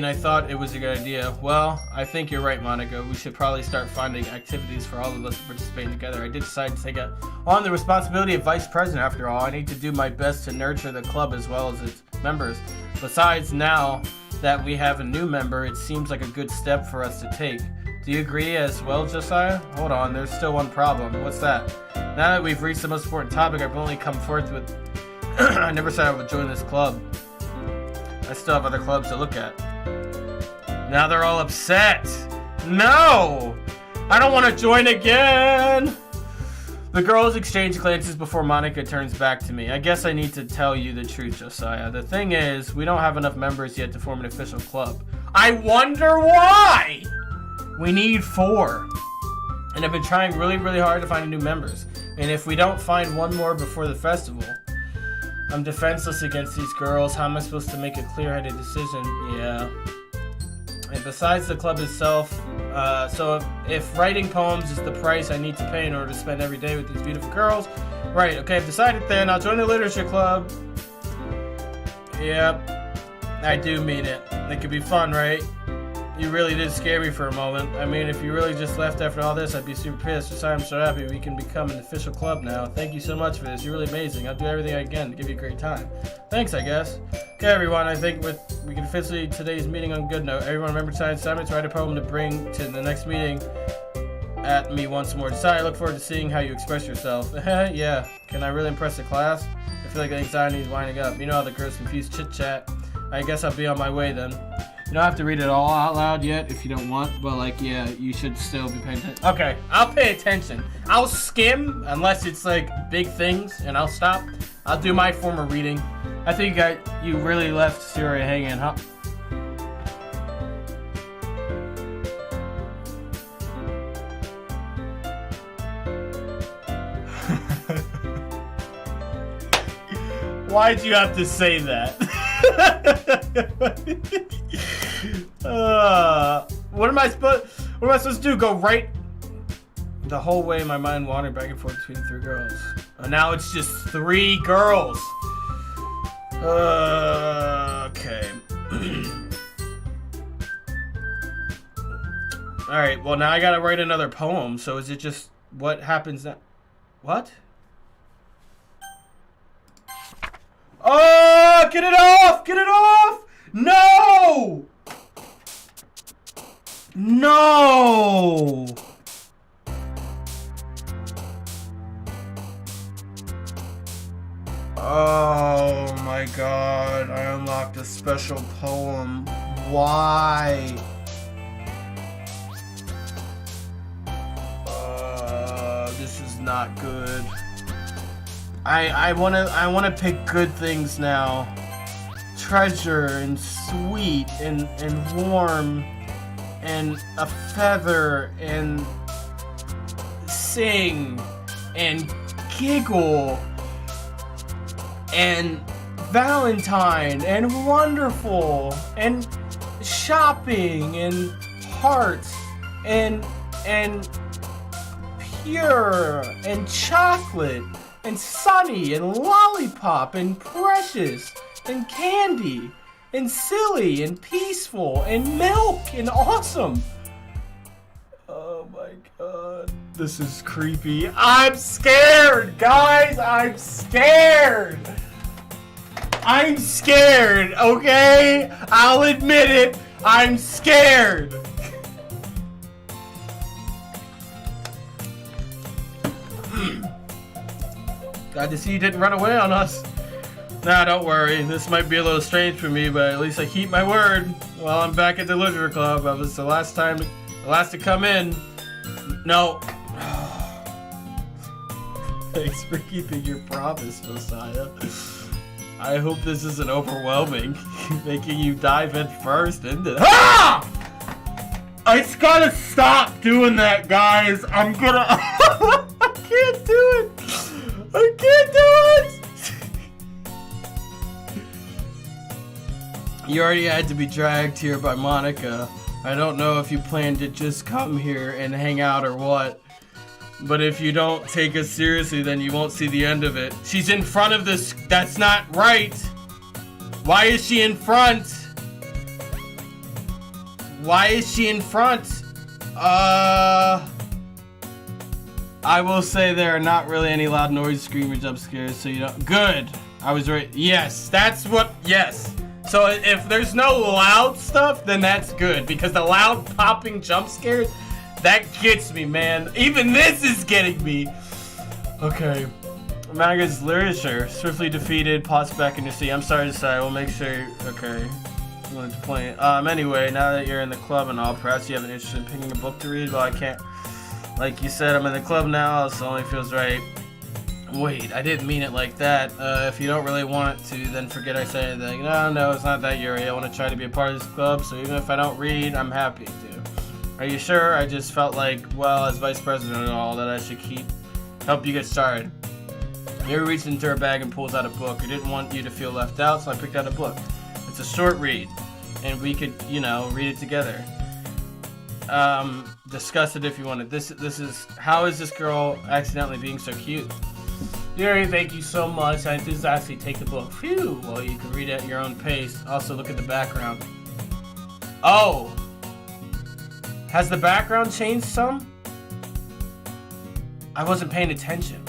I thought it was a good idea. Well, I think you're right, Monica. We should probably start finding activities for all of us to participate together. I did decide to take on the responsibility of vice president after all. I need to do my best to nurture the club as well as its members. Besides, now that we have a new member, it seems like a good step for us to take. Do you agree as well, Josiah? Hold on, there's still one problem. What's that? Now that we've reached the most important topic, I've only come forth with... I never said I would join this club. I still have other clubs to look at. Now they're all upset. No! I don't want to join again! The girls exchange glances before Monica turns back to me. I guess I need to tell you the truth, Josiah. The thing is, we don't have enough members yet to form an official club. I wonder why! We need 4. And I've been trying really, really hard to find new members. And if we don't find one more before the festival, I'm defenseless against these girls. How am I supposed to make a clear-headed decision? Yeah. And besides the club itself, so if writing poems is the price I need to pay in order to spend every day with these beautiful girls, right, okay, I've decided then. I'll join the literature club. Yep. I do mean it. It could be fun, right? you really did scare me for a moment. I mean, if you really just left after all this, I'd be super pissed. Sorry, I'm so happy we can become an official club now. Thank you so much for this. You're really amazing. I'll do everything I can to give you a great time. Thanks, I guess. Okay, everyone, I think we can officially today's meeting on a good note. Everyone remember tonight's assignment to write a poem to bring to the next meeting at me once more. Decide, I look forward to seeing how you express yourself. Yeah, can I really impress the class? I feel like the anxiety is winding up. You know how the girls confused chit-chat. I guess I'll be on my way then. You don't have to read it all out loud yet if you don't want, but like, yeah, you should still be paying attention. Okay, I'll pay attention. I'll skim unless it's like big things, and I'll stop. I'll do my form of reading. I think you really left Sayori hanging, huh? Why'd you have to say that? What am I supposed to do? Go right the whole way? My mind wandered back and forth between the three girls. Now it's just three girls. Okay. Alright, well now I gotta write another poem, so is it just what happens now? What? Oh, get it off! Get it off! No! No! Oh my god, I unlocked a special poem. Why? This is not good. I wanna pick good things now. Treasure and sweet and warm and a feather and sing and giggle and Valentine and wonderful and shopping and hearts and pure and chocolate and sunny and lollipop and precious and candy and silly and peaceful and milk and awesome. Oh my god, this is creepy. I'm scared, guys. I'm scared. I'm scared, okay? I'll admit it. I'm scared. Glad to see you didn't run away on us. Nah, don't worry. This might be a little strange for me, but at least I keep my word. Well, I'm back at the Literature Club. I was the last to come in. No. Thanks for keeping your promise, Josiah. I hope this isn't overwhelming, making you dive in first into. Ah! I just gotta stop doing that, guys. I'm gonna. I can't do it. I can't do it. You already had to be dragged here by Monica. I don't know if you plan to just come here and hang out or what. But if you don't take us seriously, then you won't see the end of it. She's in front of this. That's not right. Why is she in front? Why is she in front? I will say there are not really any loud noise, screamers, jump scares, so you don't. Good. I was right. Yes, that's what. Yes. So if there's no loud stuff, then that's good, because the loud popping jump scares, that gets me, man. Even this is getting me. Okay. Maga's literature. Swiftly defeated. Pots back in your seat. I'm sorry to say. We'll make sure. Okay. I'm going to play it. Anyway, now that you're in the club and all, perhaps you have an interest in picking a book to read. Well, I can't. Like you said, I'm in the club now, so it only feels right. Wait, I didn't mean it like that. If you don't really want to, then forget I said anything. No, it's not that, Yuri. I want to try to be a part of this club, so even if I don't read, I'm happy to. Are you sure? I just felt like, well, as vice president and all, that I should help you get started. Yuri reached into her bag and pulls out a book. I didn't want you to feel left out, so I picked out a book. It's a short read, and we could, read it together. Discuss it if you wanted. This is, how is this girl accidentally being so cute? Yuri, thank you so much. I enthusiastically take the book. Phew! Well, you can read it at your own pace. Also, look at the background. Oh! Has the background changed some? I wasn't paying attention.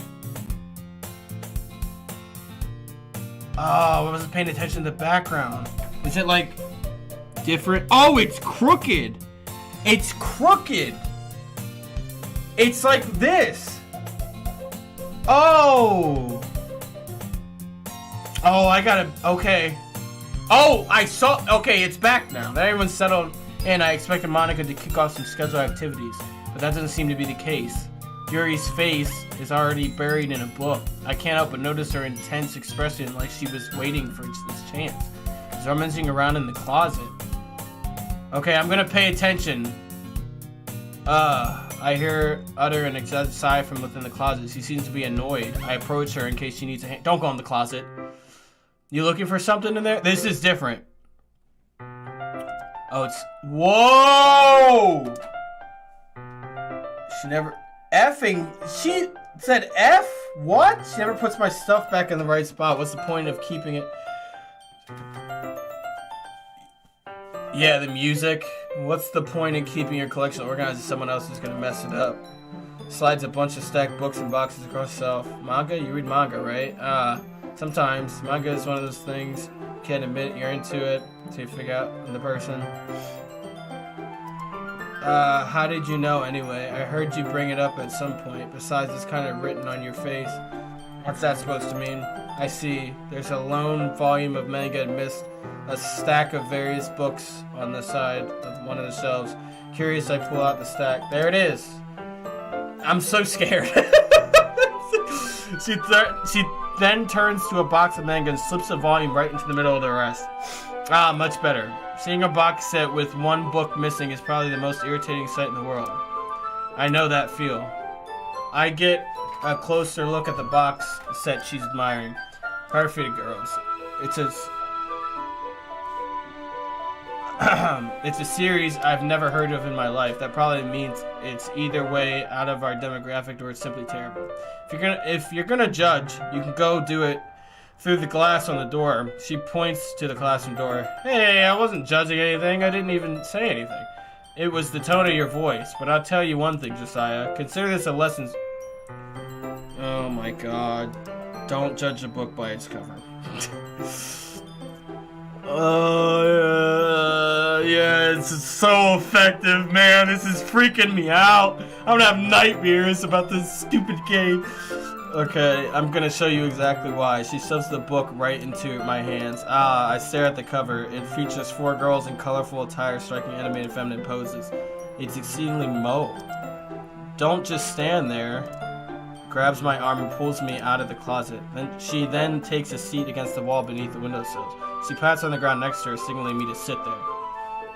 Oh, I wasn't paying attention to the background. Is it like different? Oh, it's crooked. It's crooked. It's like this. Oh. Oh, I gotta, okay. Oh, I saw, okay, it's back now. That everyone's settled in. I expected Monica to kick off some scheduled activities, but that doesn't seem to be the case. Yuri's face is already buried in a book. I can't help but notice her intense expression, like she was waiting for this chance. She's rummaging around in the closet. Okay, I'm gonna pay attention. I hear her utter an excited sigh from within the closet. She seems to be annoyed. I approach her in case she needs a hand. Don't go in the closet. You looking for something in there? This is different. Oh, it's... Whoa! She never... Effing... She said F? What? She never puts my stuff back in the right spot. What's the point of keeping it? Yeah, the music. What's the point in keeping your collection organized if someone else is going to mess it up? Slides a bunch of stacked books and boxes across the shelf. Manga? You read manga, right? Sometimes. Manga is one of those things you can't admit you're into it until you figure out the person. How did you know anyway? I heard you bring it up at some point. Besides, it's kind of written on your face. What's that supposed to mean? I see. There's a lone volume of manga amidst a stack of various books on the side of one of the shelves. Curious, I pull out the stack. There it is. I'm so scared. She then turns to a box of manga and slips a volume right into the middle of the rest. Ah, much better. Seeing a box set with one book missing is probably the most irritating sight in the world. I know that feel. I get a closer look at the box set she's admiring. Perfect Girls. It's a series I've never heard of in my life. That probably means it's either way out of our demographic or it's simply terrible. If you're gonna judge, you can go do it through the glass on the door. She points to the classroom door. Hey, I wasn't judging anything. I didn't even say anything. It was the tone of your voice. But I'll tell you one thing, Josiah. Consider this a lesson. Oh my god. Don't judge a book by its cover. Yeah, it's so effective, man. This is freaking me out. I'm gonna have nightmares about this stupid game. Okay, I'm gonna show you exactly why. She shoves the book right into my hands. I stare at the cover. It features 4 girls in colorful attire striking animated feminine poses. It's exceedingly mauve. Don't just stand there. Grabs my arm and pulls me out of the closet. She then takes a seat against the wall beneath the windowsills. She pats on the ground next to her, signaling me to sit there.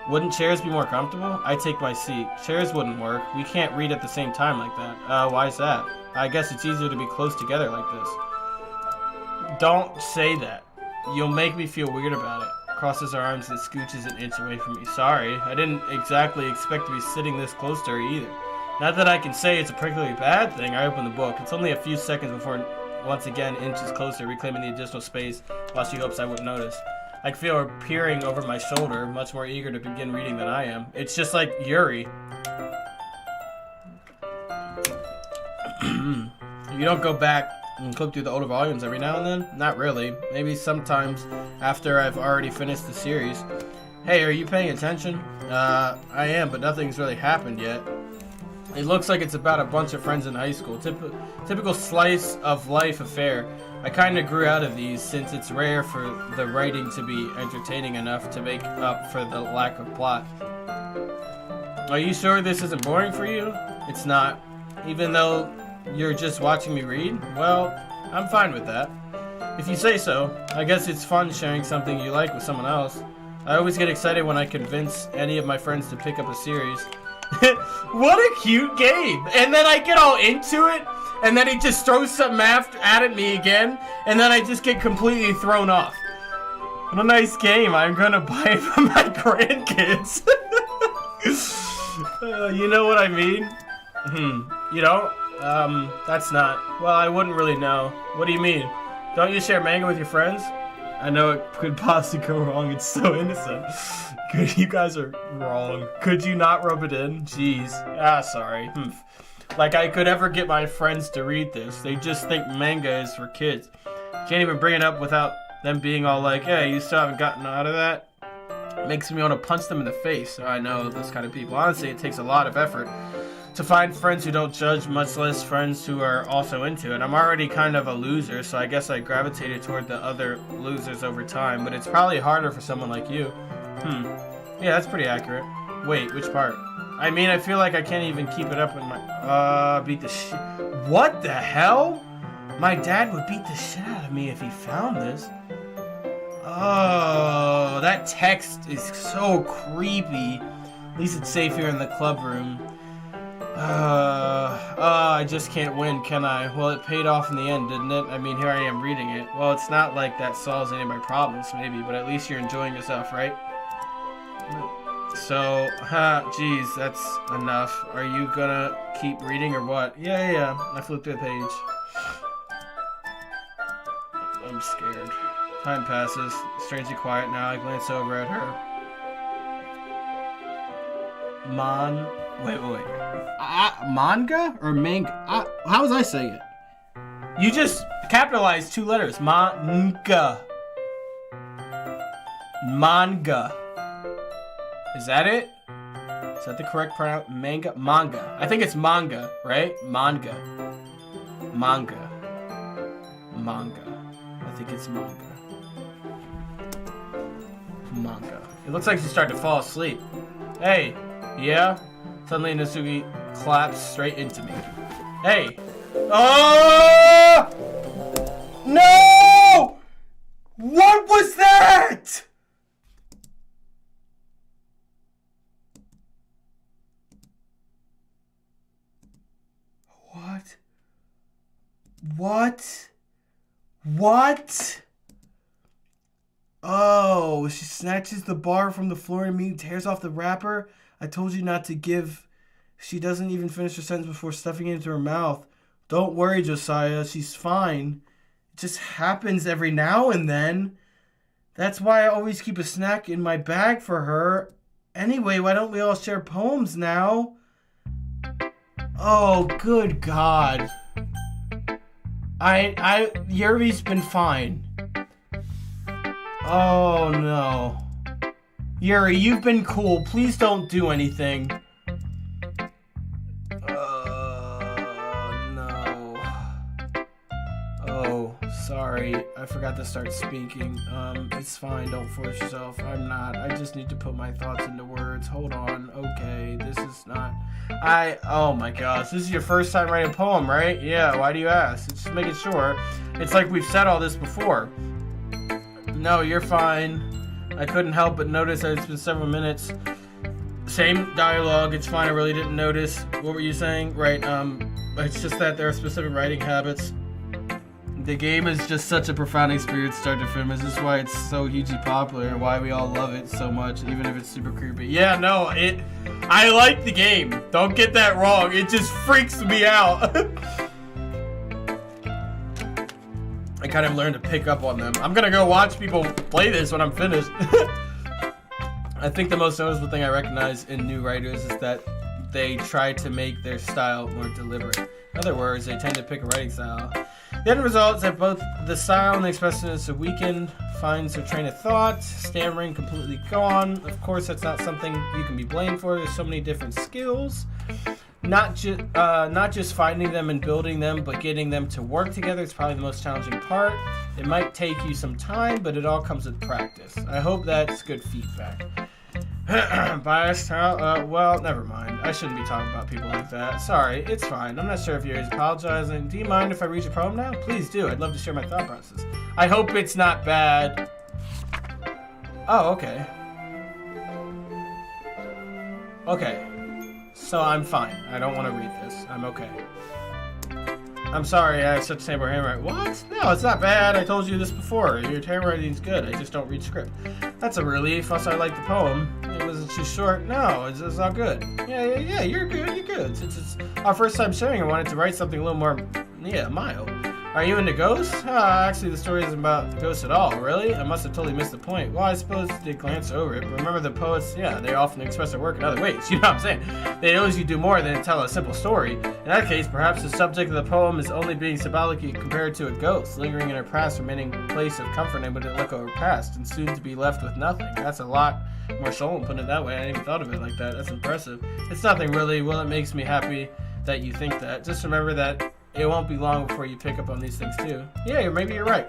Wouldn't chairs be more comfortable? I take my seat. Chairs wouldn't work. We can't read at the same time like that. Why's that? I guess it's easier to be close together like this. Don't say that. You'll make me feel weird about it. Crosses her arms and scooches an inch away from me. Sorry, I didn't exactly expect to be sitting this close to her either. Not that I can say it's a particularly bad thing. I open the book. It's only a few seconds before once again inches closer, reclaiming the additional space while she hopes I wouldn't notice. I can feel her peering over my shoulder, much more eager to begin reading than I am. It's just like Yuri. You don't go back and click through the older volumes every now and then? Not really. Maybe sometimes after I've already finished the series. Hey, are you paying attention? I am, but nothing's really happened yet. It looks like it's about a bunch of friends in high school. Typical slice of life affair. I kinda grew out of these since it's rare for the writing to be entertaining enough to make up for the lack of plot. Are you sure this isn't boring for you? It's not. Even though you're just watching me read? Well, I'm fine with that. If you say so. I guess it's fun sharing something you like with someone else. I always get excited when I convince any of my friends to pick up a series. What a cute game! And then I get all into it, and then he just throws something at me again, and then I just get completely thrown off. What a nice game. I'm gonna buy it for my grandkids. You know what I mean? You don't? That's not. Well, I wouldn't really know. What do you mean? Don't you share manga with your friends? I know it could possibly go wrong. It's so innocent. You guys are wrong. Could you not rub it in? Jeez. Sorry. Like I could ever get my friends to read this. They just think manga is for kids. Can't even bring it up without them being all like, hey, you still haven't gotten out of that? It makes me want to punch them in the face. I know those kind of people. Honestly, it takes a lot of effort to find friends who don't judge, much less friends who are also into it. I'm already kind of a loser, so I guess I gravitated toward the other losers over time, but it's probably harder for someone like you. Yeah, that's pretty accurate. Wait, which part? I mean, I feel like I can't even keep it up in my... beat the shit... What the hell? My dad would beat the shit out of me if he found this. Oh, that text is so creepy. At least it's safe here in the club room. I just can't win, can I? Well, it paid off in the end, didn't it? I mean, here I am reading it. Well, it's not like that solves any of my problems, maybe, but at least you're enjoying yourself, right? So, geez, that's enough. Are you gonna keep reading or what? Yeah. I flipped through the page. I'm scared. Time passes. Strangely quiet now. I glance over at her. Wait. Manga or manga? How was I saying it? You just capitalized 2 letters. Manga. Manga. Is that it? Is that the correct pronunciation? Manga. I think it's manga, right? Manga. I think it's manga. It looks like she's starting to fall asleep. Hey, yeah? Suddenly Nasugi claps straight into me. Hey. Oh! No! What was that? What? Oh, she snatches the bar from the floor and immediately tears off the wrapper. I told you not to give. She doesn't even finish her sentence before stuffing it into her mouth. Don't worry, Josiah. She's fine. It just happens every now and then. That's why I always keep a snack in my bag for her. Anyway, why don't we all share poems now? Oh, good God. Yuri's been fine. Oh, no. Yuri, you've been cool. Please don't do anything. No. Oh, sorry. I forgot to start speaking. It's fine. Don't force yourself. I'm not. I just need to put my thoughts into words. Hold on. Okay, this is not... Oh my gosh. This is your first time writing a poem, right? Yeah, why do you ask? It's just making sure. It's like we've said all this before. No, you're fine. I couldn't help but notice that it's been several minutes. Same dialogue, it's fine, I really didn't notice. What were you saying? Right, it's just that there are specific writing habits. The game is just such a profound experience start to finish. This is why it's so hugely popular and why we all love it so much, even if it's super creepy. Yeah, no, I like the game. Don't get that wrong. It just freaks me out. I kind of learned to pick up on them. I'm gonna go watch people play this when I'm finished. I think the most noticeable thing I recognize in new writers is that they try to make their style more deliberate. In other words, they tend to pick a writing style. The end result is that both the style and the expressiveness are weakened, finds their train of thought, stammering completely gone. Of course, that's not something you can be blamed for. There's so many different skills. Not just finding them and building them, but getting them to work together is probably the most challenging part. It might take you some time, but it all comes with practice. I hope that's good feedback. Biased? Well, never mind. I shouldn't be talking about people like that. Sorry, it's fine. I'm not sure if you're apologizing. Do you mind if I read your poem now? Please do. I'd love to share my thought process. I hope it's not bad. Oh, okay. Okay. So I'm fine. I don't want to read this. I'm okay. I'm sorry, I have such terrible handwriting. What? No, it's not bad. I told you this before. Your handwriting's good. I just don't read script. That's a relief. Also, I like the poem. It wasn't too short. No, it's all good. Yeah. You're good. You're good. Since it's our first time sharing, I wanted to write something a little more, mild. Are you into ghosts? Actually, the story isn't about ghosts at all. Really? I must have totally missed the point. Well, I suppose they glance over it. But remember, the poets, they often express their work in other ways. You know what I'm saying? They always do more than tell a simple story. In that case, perhaps the subject of the poem is only being symbolically compared to a ghost, lingering in her past, remaining place of comfort and able to let go of her past, and soon to be left with nothing. That's a lot more soul, putting it that way. I hadn't even thought of it like that. That's impressive. It's nothing really. Well, it makes me happy that you think that. Just remember that it won't be long before you pick up on these things too. Yeah, maybe you're right.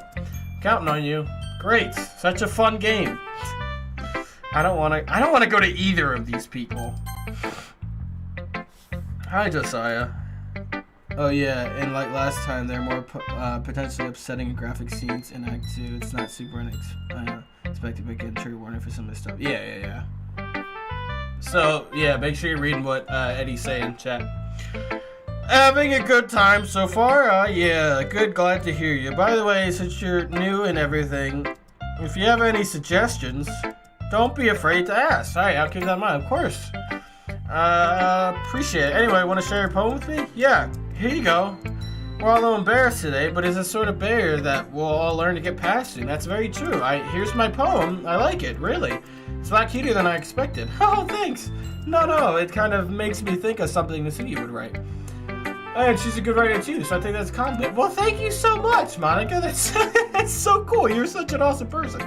Counting on you. Great. Such a fun game. I don't want to go to either of these people. Hi, Josiah. Oh yeah, and like last time, there are more potentially upsetting graphic scenes in Act 2. It's not super unexpected, but get a trigger warning for some of this stuff. Yeah. So, yeah, make sure you're reading what Eddie's saying, chat. Having a good time so far? Yeah, good, glad to hear you. By the way, since you're new and everything, if you have any suggestions, don't be afraid to ask. Alright, I'll keep that in mind, of course. Appreciate it. Anyway, want to share your poem with me? Yeah, here you go. We're all a little embarrassed today, but it's a sort of barrier that we'll all learn to get past, and that's very true. Here's my poem. I like it, really. It's a lot cuter than I expected. Oh, thanks. No, it kind of makes me think of something Nasugi would write. And she's a good writer too, so I think that's a compliment. Well, thank you so much, Monica. That's so cool. You're such an awesome person.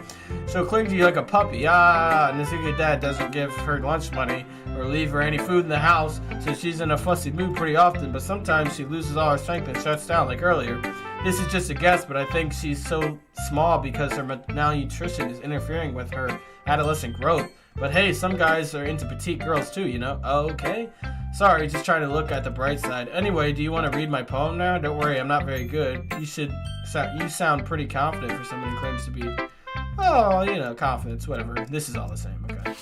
She'll cling to you like a puppy. Nasugi's dad doesn't give her lunch money or leave her any food in the house, so she's in a fussy mood pretty often, but sometimes she loses all her strength and shuts down like earlier. This is just a guess, but I think she's so small because her malnutrition is interfering with her adolescent growth. But hey, some guys are into petite girls too, you know? Okay. Sorry, just trying to look at the bright side. Anyway, do you want to read my poem now? Don't worry, I'm not very good. You sound pretty confident for someone who claims to be, confidence, whatever. This is all the same, okay?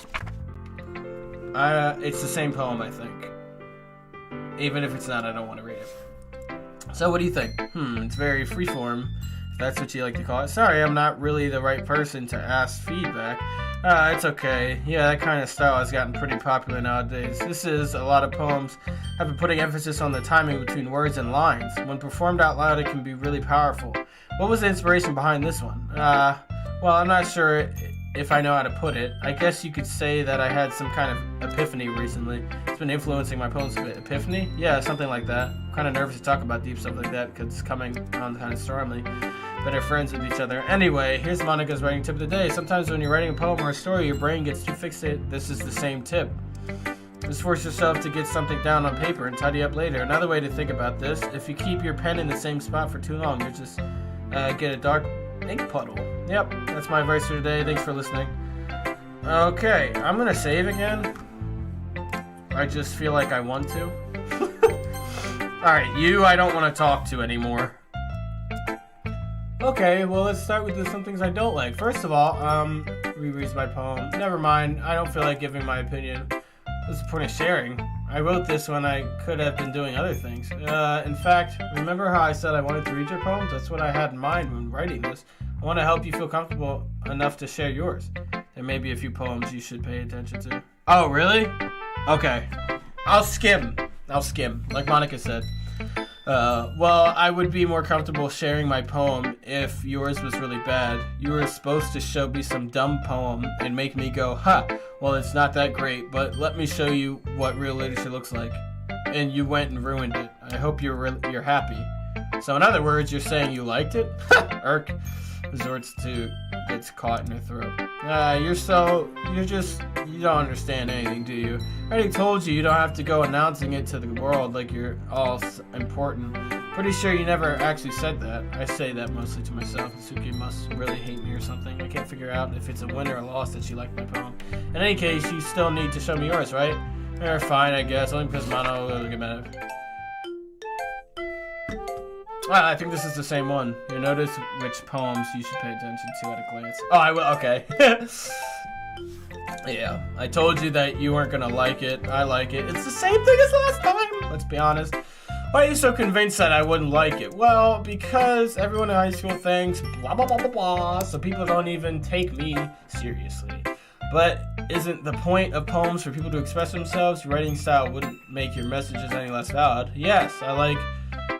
It's the same poem, I think. Even if it's not, I don't want to read it. So what do you think? It's very freeform, if that's what you like to call it. Sorry, I'm not really the right person to ask feedback. It's okay. Yeah, that kind of style has gotten pretty popular nowadays. This is a lot of poems have been putting emphasis on the timing between words and lines. When performed out loud, it can be really powerful. What was the inspiration behind this one? Well, I'm not sure if I know how to put it. I guess you could say that I had some kind of epiphany recently. It's been influencing my poems a bit. Epiphany? Yeah, something like that. I'm kind of nervous to talk about deep stuff like that because it's coming on kind of stormily. Better friends with each other. Anyway, here's Monica's writing tip of the day. Sometimes when you're writing a poem or a story, your brain gets too fixated. This is the same tip. Just force yourself to get something down on paper and tidy up later. Another way to think about this, if you keep your pen in the same spot for too long, you just get a dark ink puddle. Yep, that's my advice for today. Thanks for listening. Okay, I'm gonna save again. I just feel like I want to. Alright, I don't want to talk to anymore. Okay, well, let's start with some things I don't like. First of all, rereads my poem. Never mind, I don't feel like giving my opinion. What's the point of sharing? I wrote this when I could have been doing other things. In fact, remember how I said I wanted to read your poems? That's what I had in mind when writing this. I want to help you feel comfortable enough to share yours. There may be a few poems you should pay attention to. Oh, really? Okay. I'll skim, like Monica said. Well, I would be more comfortable sharing my poem if yours was really bad. You were supposed to show me some dumb poem and make me go, well, it's not that great, but let me show you what real literature looks like. And you went and ruined it. I hope you're happy. So in other words, you're saying you liked it? Irk resorts to gets caught in her throat. You don't understand anything, do you? I already told you don't have to go announcing it to the world like you're all important. Pretty sure you never actually said that. I say that mostly to myself. Suki must really hate me or something. I can't figure out if it's a win or a loss that she liked my poem. In any case, you still need to show me yours, right? Fine, I guess. Only because Mono will get mad. I think this is the same one. You'll notice which poems you should pay attention to at a glance. Oh, I will. Okay. Yeah, I told you that you weren't gonna like it. I like it. It's the same thing as last time. Let's be honest. Why are you so convinced that I wouldn't like it? Well, because everyone in high school thinks blah blah blah blah blah, so people don't even take me seriously. But isn't the point of poems for people to express themselves? Your writing style wouldn't make your messages any less valid. Yes, I like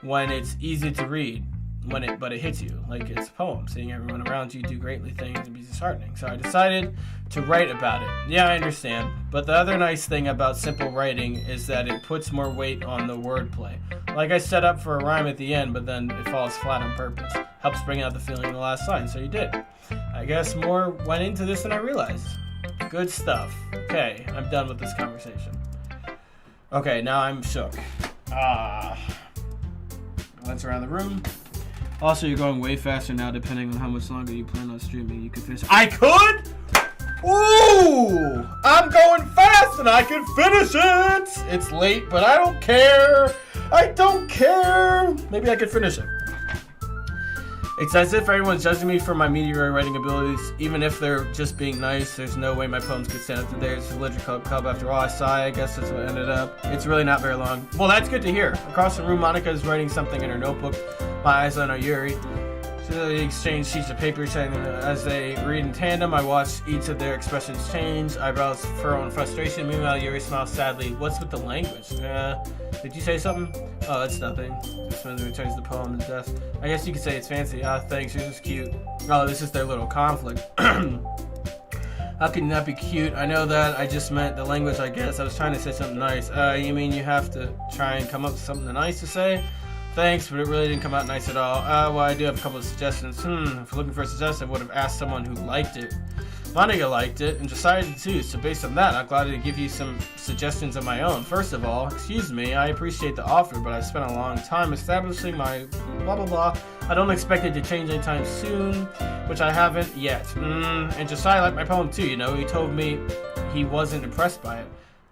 when it's easy to read. but it hits you like it's a poem. Seeing everyone around you do greatly things and be disheartening. So I decided to write about it. Yeah, I understand. But the other nice thing about simple writing is that it puts more weight on the wordplay. Like I set up for a rhyme at the end, but then it falls flat on purpose. Helps bring out the feeling in the last line, so you did. I guess more went into this than I realized. Good stuff. Okay, I'm done with this conversation. Okay, now I'm shook. Glance around the room. Also, you're going way faster now, depending on how much longer you plan on streaming. You could finish. I could? Ooh! I'm going fast and I can finish it! It's late, but I don't care. I don't care. Maybe I could finish it. It's as if everyone's judging me for my meteor writing abilities. Even if they're just being nice, there's no way my poems could stand up to theirs. It's a literature club after all. I sigh. I guess that's what ended up. It's really not very long. Well, that's good to hear. Across the room, Monica is writing something in her notebook. My eyes on Yuri. So they exchange sheets of paper, as they read in tandem. I watch each of their expressions change. Eyebrows furrow in frustration. Meanwhile, Yuri smiles sadly. What's with the language? Did you say something? Oh, that's nothing. Smith returns the poem to the desk. I guess you could say it's fancy. Thanks. Yours is cute. Oh, this is their little conflict. How can that be cute? I know that. I just meant the language, I guess. I was trying to say something nice. You mean you have to try and come up with something nice to say? Thanks, but it really didn't come out nice at all. Well, I do have a couple of suggestions. If you're looking for a suggestion, I would have asked someone who liked it. Monica liked it, and Josiah did too, so based on that, I'm glad to give you some suggestions of my own. First of all, excuse me, I appreciate the offer, but I spent a long time establishing my blah blah blah. I don't expect it to change anytime soon, which I haven't yet. And Josiah liked my poem too, you know, he told me he wasn't impressed by it.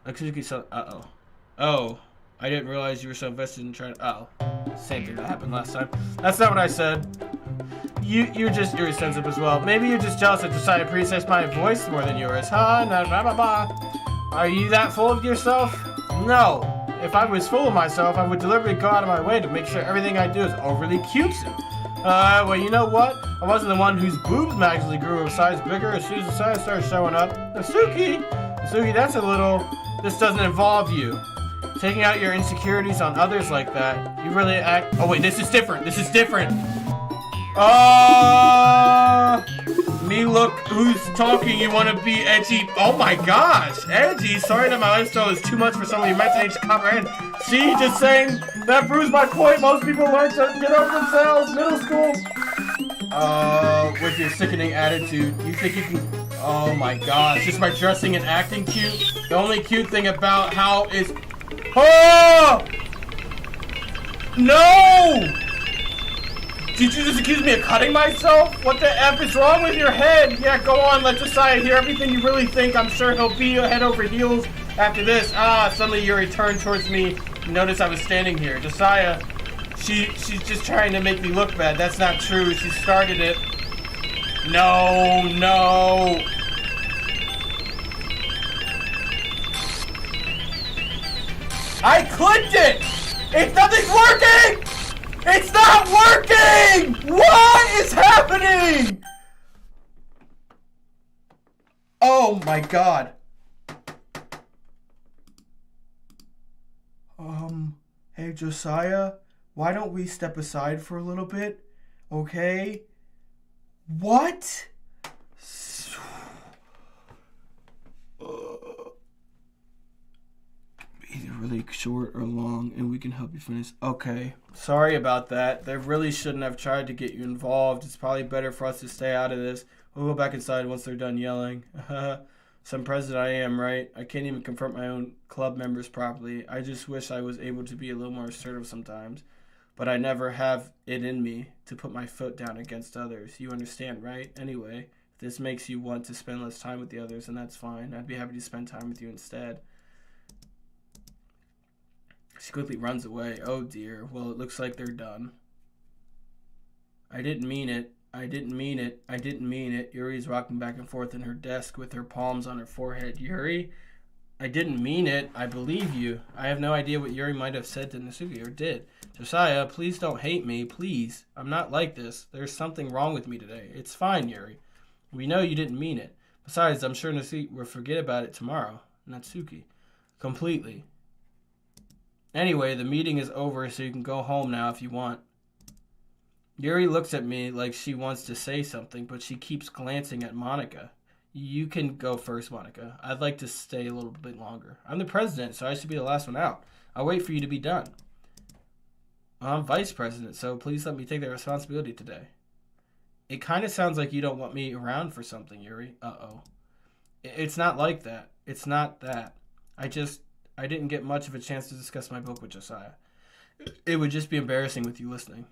Aksuki said, Oh, I didn't realize you were so invested in trying to, same thing that happened last time. That's not what I said. You're sensitive as well. Maybe you're just jealous that Josiah appreciates my voice more than yours, huh? Blah, blah, blah. Are you that full of yourself? No. If I was full of myself, I would deliberately go out of my way to make sure everything I do is overly cutesome. Well, you know what? I wasn't the one whose boobs magically grew a size bigger as soon as the size started showing up. Nasuki, that's a little... This doesn't involve you. Taking out your insecurities on others like that, you really act... Oh, wait, this is different. Me look who's talking, you want to be edgy. Oh my gosh, edgy. Sorry that my lifestyle is too much for someone you might age to comprehend. See, just saying, that proves my point. Most people learn to get over themselves, middle school. With your sickening attitude, you think you can... Oh my gosh, just by dressing and acting cute. The only cute thing about how is... Oh! No! Did you just accuse me of cutting myself? What the F is wrong with your head? Yeah, go on, let Josiah hear everything you really think. I'm sure he'll be head over heels after this. Suddenly Yuri turned towards me. Notice I was standing here. Josiah, she's just trying to make me look bad. That's not true. She started it. No. I clicked it! Nothing's working! It's not working! What is happening? Oh my god. Hey Josiah, why don't we step aside for a little bit? Okay? What? Either really short or long, and we can help you finish. Okay. Sorry about that. They really shouldn't have tried to get you involved. It's probably better for us to stay out of this. We'll go back inside once they're done yelling. Some president I am, right? I can't even confront my own club members properly. I just wish I was able to be a little more assertive sometimes. But I never have it in me to put my foot down against others. You understand, right? Anyway, if this makes you want to spend less time with the others, then that's fine. I'd be happy to spend time with you instead. She quickly runs away. Oh dear. Well, it looks like they're done. I didn't mean it. Yuri's rocking back and forth in her desk with her palms on her forehead. Yuri, I didn't mean it. I believe you. I have no idea what Yuri might have said to Nasuki or did. Josiah, please don't hate me. Please. I'm not like this. There's something wrong with me today. It's fine, Yuri. We know you didn't mean it. Besides, I'm sure Nasuki will forget about it tomorrow. Natsuki. Completely. Anyway, the meeting is over, so you can go home now if you want. Yuri looks at me like she wants to say something, but she keeps glancing at Monica. You can go first, Monica. I'd like to stay a little bit longer. I'm the president, so I should be the last one out. I'll wait for you to be done. I'm vice president, so please let me take that responsibility today. It kind of sounds like you don't want me around for something, Yuri. Uh-oh. It's not like that. It's not that. I didn't get much of a chance to discuss my book with Josiah. It would just be embarrassing with you listening.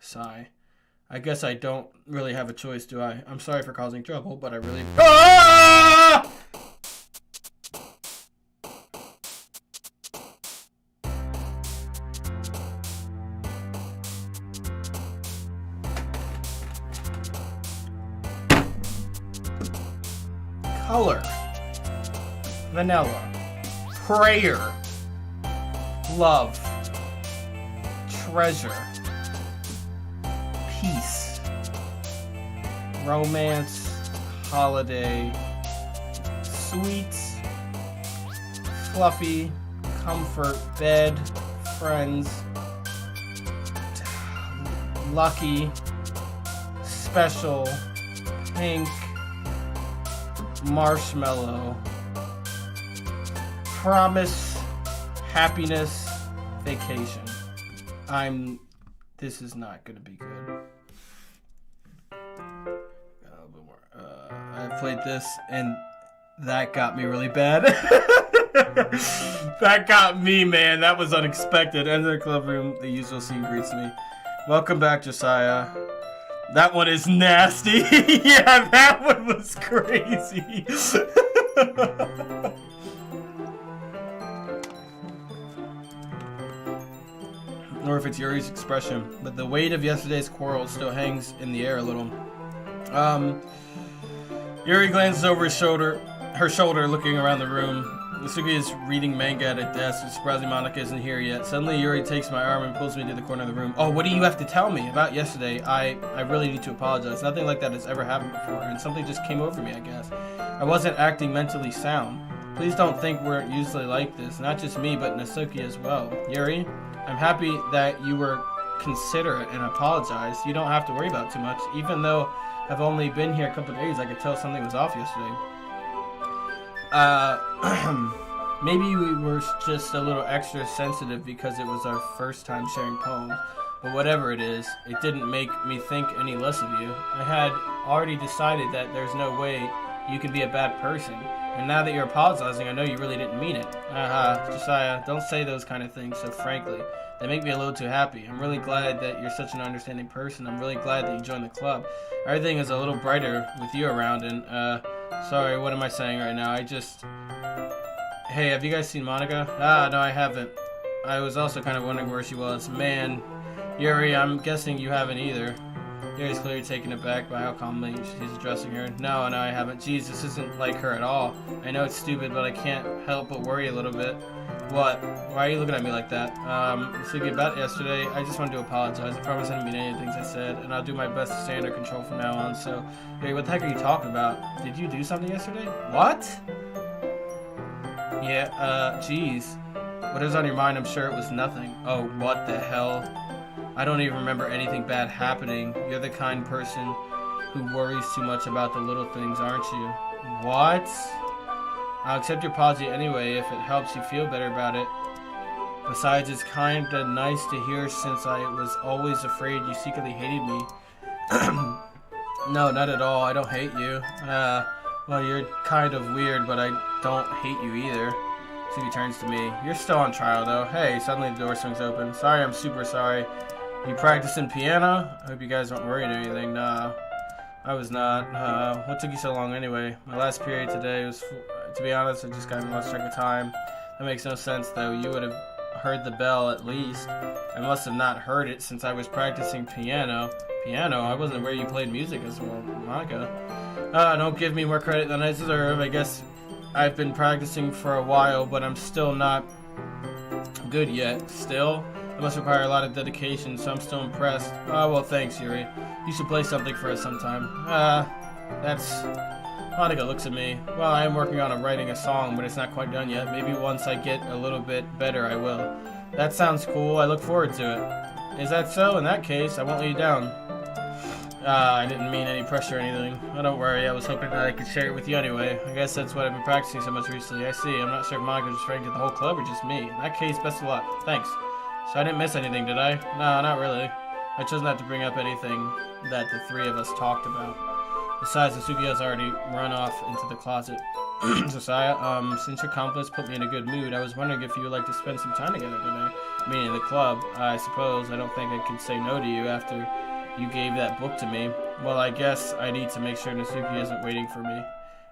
Sigh. I guess I don't really have a choice, do I? I'm sorry for causing trouble, but I really... Ah! Color. Vanilla. Prayer. Love. Treasure. Peace. Romance. Holiday. Sweets. Fluffy. Comfort. Bed. Friends. Lucky. Special. Pink. Marshmallow. Promise. Happiness. Vacation. This is not gonna be good. A little bit more. I played this and that got me really bad. That got me, man. That was unexpected. Enter the club room. The usual scene greets me. Welcome back, Josiah. That one is nasty. Yeah, that one was crazy. Or if it's Yuri's expression, but the weight of yesterday's quarrel still hangs in the air a little. Yuri glances over her shoulder, looking around the room. Masuki is reading manga at a desk, and surprisingly Monica isn't here yet. Suddenly Yuri takes my arm and pulls me to the corner of the room. Oh, what do you have to tell me about yesterday? I really need to apologize. Nothing like that has ever happened before, and something just came over me, I guess. I wasn't acting mentally sound. Please don't think we're usually like this. Not just me, but Nasuki as well. Yuri, I'm happy that you were considerate and apologized. You don't have to worry about too much. Even though I've only been here a couple of days, I could tell something was off yesterday. Maybe we were just a little extra sensitive because it was our first time sharing poems. But whatever it is, it didn't make me think any less of you. I had already decided that there's no way you can be a bad person. And now that you're apologizing, I know you really didn't mean it. Josiah, don't say those kind of things so frankly. They make me a little too happy. I'm really glad that you're such an understanding person. I'm really glad that you joined the club. Everything is a little brighter with you around, and, sorry, what am I saying right now? Hey, have you guys seen Monica? No, I haven't. I was also kind of wondering where she was. Man, Yuri, I'm guessing you haven't either. Yuri's clearly taken aback by how calmly she's addressing her. No, I haven't. Jeez, this isn't like her at all. I know it's stupid, but I can't help but worry a little bit. What? Why are you looking at me like that? Speaking about yesterday, I just wanted to apologize. I promise I didn't mean any of the things I said, and I'll do my best to stay under control from now on. So, Yuri, what the heck are you talking about? Did you do something yesterday? What? Yeah, geez. What is on your mind? I'm sure it was nothing. Oh, what the hell? I don't even remember anything bad happening. You're the kind person who worries too much about the little things, aren't you? What? I'll accept your apology anyway if it helps you feel better about it. Besides, it's kinda nice to hear since I was always afraid you secretly hated me. No, not at all. I don't hate you. Well, you're kind of weird, but I don't hate you either. Suki turns to me. You're still on trial, though. Hey, suddenly the door swings open. Sorry, I'm super sorry. You practicing piano? I hope you guys aren't worried or anything. Nah, I was not. What took you so long anyway? My last period today was, to be honest, I just got lost track of time. That makes no sense, though. You would have heard the bell at least. I must have not heard it since I was practicing piano. Piano? I wasn't where you played music as well, Monica. Don't give me more credit than I deserve. I guess I've been practicing for a while, but I'm still not good yet. Still? It must require a lot of dedication, so I'm still impressed. Oh, well, thanks, Yuri. You should play something for us sometime. That's... Monica looks at me. Well, I am working on writing a song, but it's not quite done yet. Maybe once I get a little bit better, I will. That sounds cool. I look forward to it. Is that so? In that case, I won't let you down. I didn't mean any pressure or anything. Oh, don't worry, I was hoping that I could share it with you anyway. I guess that's what I've been practicing so much recently. I see, I'm not sure if Monica was referring to the whole club or just me. In that case, best of luck. Thanks. So I didn't miss anything, did I? No, not really. I chose not to bring up anything that the three of us talked about. Besides, Nasuki has already run off into the closet. Josiah, since your compliments put me in a good mood, I was wondering if you would like to spend some time together today. Meaning the club, I suppose. I don't think I could say no to you after you gave that book to me. Well, I guess I need to make sure Nasuki isn't waiting for me.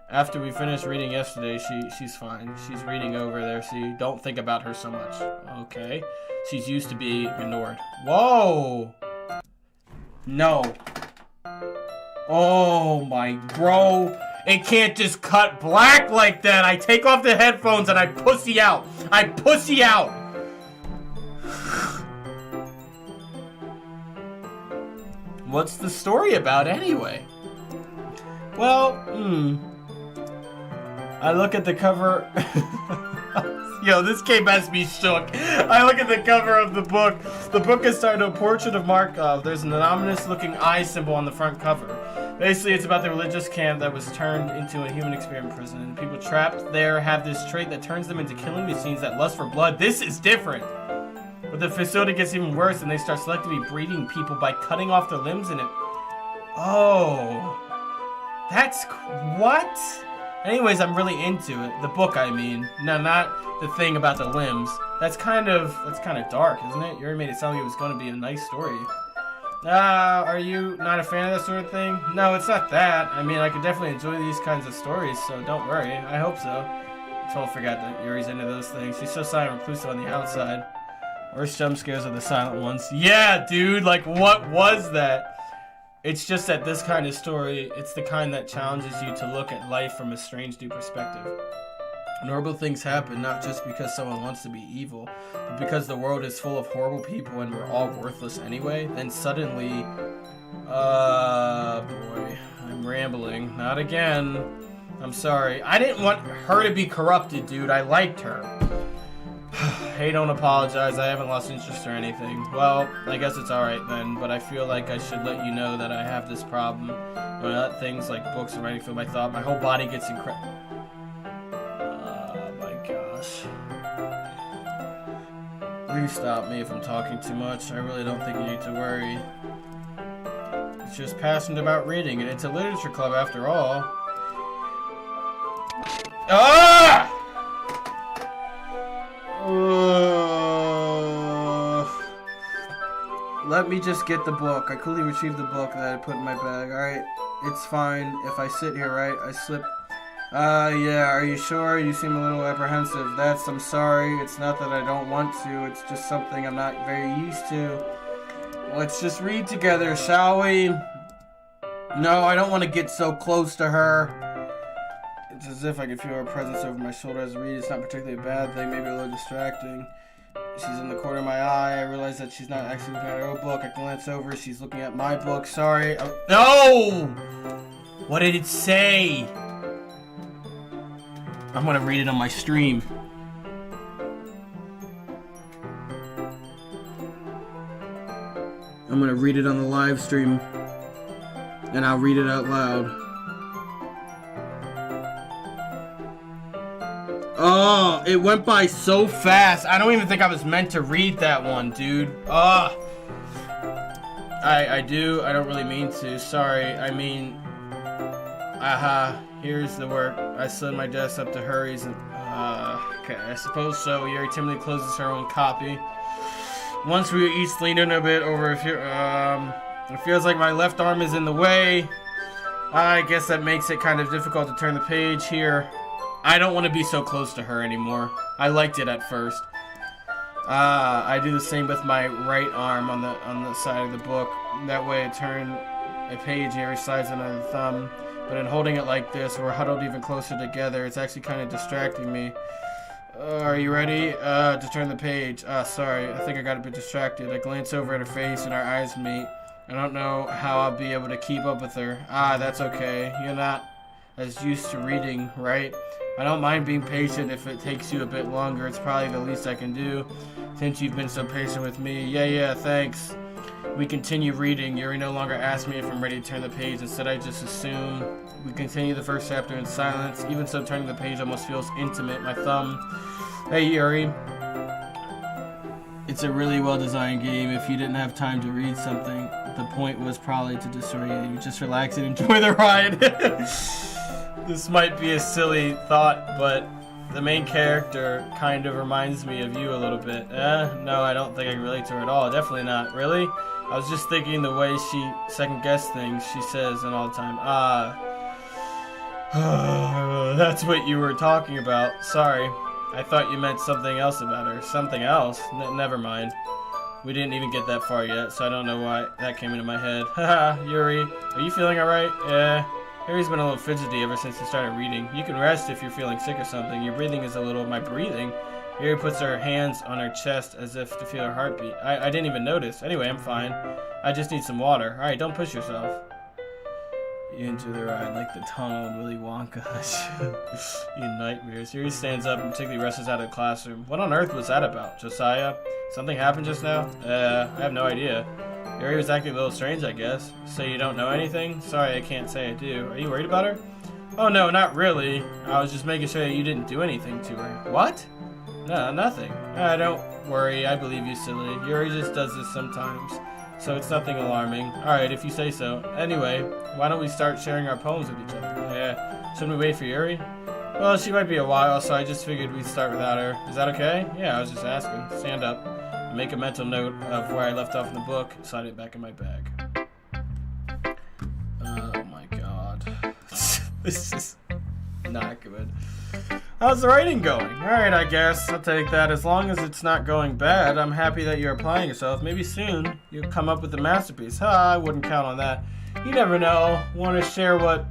After we finished reading yesterday, she's fine. She's reading over there, see? Don't think about her so much. Okay. She's used to being ignored. Whoa! No. Oh my, bro. It can't just cut black like that. I take off the headphones and I pussy out. I pussy out. What's the story about anyway? Well, I look at the cover. Yo, this game has me shook. I look at the cover of the book. The book is titled Portrait of Markov. There's an ominous looking eye symbol on the front cover. Basically, it's about the religious camp that was turned into a human experiment prison. And people trapped there have this trait that turns them into killing machines that lust for blood. This is different. But the facility gets even worse and they start selectively breeding people by cutting off their limbs and it... Oh. That's... What? Anyways, I'm really into it. The book, I mean. No, not the thing about the limbs. That's kind of dark, isn't it? You already made it sound like it was going to be a nice story. Are you not a fan of that sort of thing? No, it's not that. I mean, I could definitely enjoy these kinds of stories, so don't worry. I hope so. I totally forgot that Yuri's into those things. She's so silent and reclusive on the outside. Worst jump scares are the silent ones. Yeah, dude, like, what was that? It's just that this kind of story, it's the kind that challenges you to look at life from a strange new perspective. Horrible things happen not just because someone wants to be evil, but because the world is full of horrible people and we're all worthless anyway. Then suddenly, boy, I'm rambling. Not again. I'm sorry. I didn't want her to be corrupted, dude. I liked her. Hey, don't apologize. I haven't lost interest or anything. Well, I guess it's alright then, but I feel like I should let you know that I have this problem. When I let things like books and writing fill my thought, my whole body gets Please stop me if I'm talking too much. I really don't think you need to worry. It's just passionate about reading, and it's a literature club after all. Ah! Let me just get the book. I quickly retrieved the book that I put in my bag. Alright, it's fine. If I sit here, right? I slip. Yeah, are you sure? You seem a little apprehensive. I'm sorry. It's not that I don't want to. It's just something I'm not very used to. Let's just read together, shall we? No, I don't want to get so close to her. It's as if I could feel her presence over my shoulder as I read. It's not particularly a bad thing, maybe a little distracting. She's in the corner of my eye. I realize that she's not actually looking at her own book. I glance over. She's looking at my book. Sorry. Oh, no! What did it say? I'm gonna read it on my stream. I'm gonna read it on the live stream. And I'll read it out loud. Oh, it went by so fast. I don't even think I was meant to read that one, dude. I don't really mean to. Sorry. I mean, here's the work. I slid my desk up to hurries and, okay, I suppose so. Yuri timidly closes her own copy. Once we each lean in a bit over it feels like my left arm is in the way. I guess that makes it kind of difficult to turn the page here. I don't want to be so close to her anymore. I liked it at first. I do the same with my right arm on the side of the book. That way I turn a page and every side's another thumb. But in holding it like this, we're huddled even closer together. It's actually kind of distracting me. Are you ready? To turn the page. Sorry, I think I got a bit distracted. I glance over at her face and our eyes meet. I don't know how I'll be able to keep up with her. That's okay. You're not as used to reading, right? I don't mind being patient if it takes you a bit longer. It's probably the least I can do, since you've been so patient with me. Yeah, thanks. We continue reading. Yuri no longer asks me if I'm ready to turn the page. Instead, I just assume. We continue the first chapter in silence. Even so, turning the page almost feels intimate. My thumb. Hey, Yuri. It's a really well-designed game. If you didn't have time to read something, the point was probably to disorient you. Just relax and enjoy the ride. This might be a silly thought, but the main character kind of reminds me of you a little bit. No, I don't think I can relate to her at all. Definitely not. Really? I was just thinking the way she second-guess things she says and all the time. That's what you were talking about. Sorry. I thought you meant something else about her. Something else? Never mind. We didn't even get that far yet, so I don't know why that came into my head. Haha, Yuri, are you feeling alright? Yeah. Yuri's been a little fidgety ever since he started reading. You can rest if you're feeling sick or something. Your breathing is a little... My breathing? Yuri puts her hands on her chest as if to feel her heartbeat. I didn't even notice. Anyway, I'm fine. I just need some water. Alright, don't push yourself. You enter the ride like the tunnel in Willy Wonka. You nightmares. Yuri stands up and particularly rushes out of the classroom. What on earth was that about, Josiah? Something happened just now? I have no idea. Yuri was acting a little strange, I guess. So you don't know anything? Sorry, I can't say I do. Are you worried about her? Oh no, not really. I was just making sure that you didn't do anything to her. What? No, nothing. Don't worry, I believe you, silly. Yuri just does this sometimes. So it's nothing alarming. Alright, if you say so. Anyway, why don't we start sharing our poems with each other? Yeah. Shouldn't we wait for Yuri? Well, she might be a while, so I just figured we'd start without her. Is that okay? Yeah, I was just asking. Stand up. Make a mental note of where I left off in the book. Slide it back in my bag. Oh my god. This is not good. How's the writing going? Alright, I guess. I'll take that. As long as it's not going bad, I'm happy that you're applying yourself. Maybe soon you'll come up with a masterpiece. I wouldn't count on that. You never know. Want to share what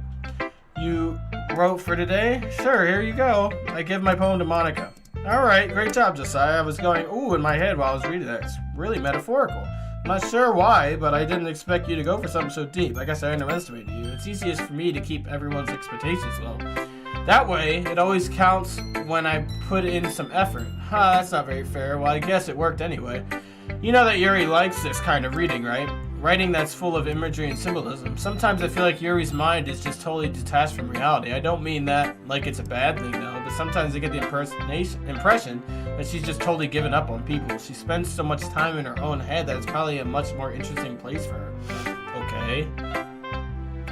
you wrote for today? Sure, here you go. I give my poem to Monica. Alright, great job, Josiah. I was going, ooh, in my head while I was reading that. It's really metaphorical. I'm not sure why, but I didn't expect you to go for something so deep. I guess I underestimated you. It's easiest for me to keep everyone's expectations low. That way, it always counts when I put in some effort. That's not very fair. Well, I guess it worked anyway. You know that Yuri likes this kind of reading, right? Writing that's full of imagery and symbolism. Sometimes I feel like Yuri's mind is just totally detached from reality. I don't mean that like it's a bad thing, though, but sometimes I get the impression that she's just totally given up on people. She spends so much time in her own head that it's probably a much more interesting place for her. Okay.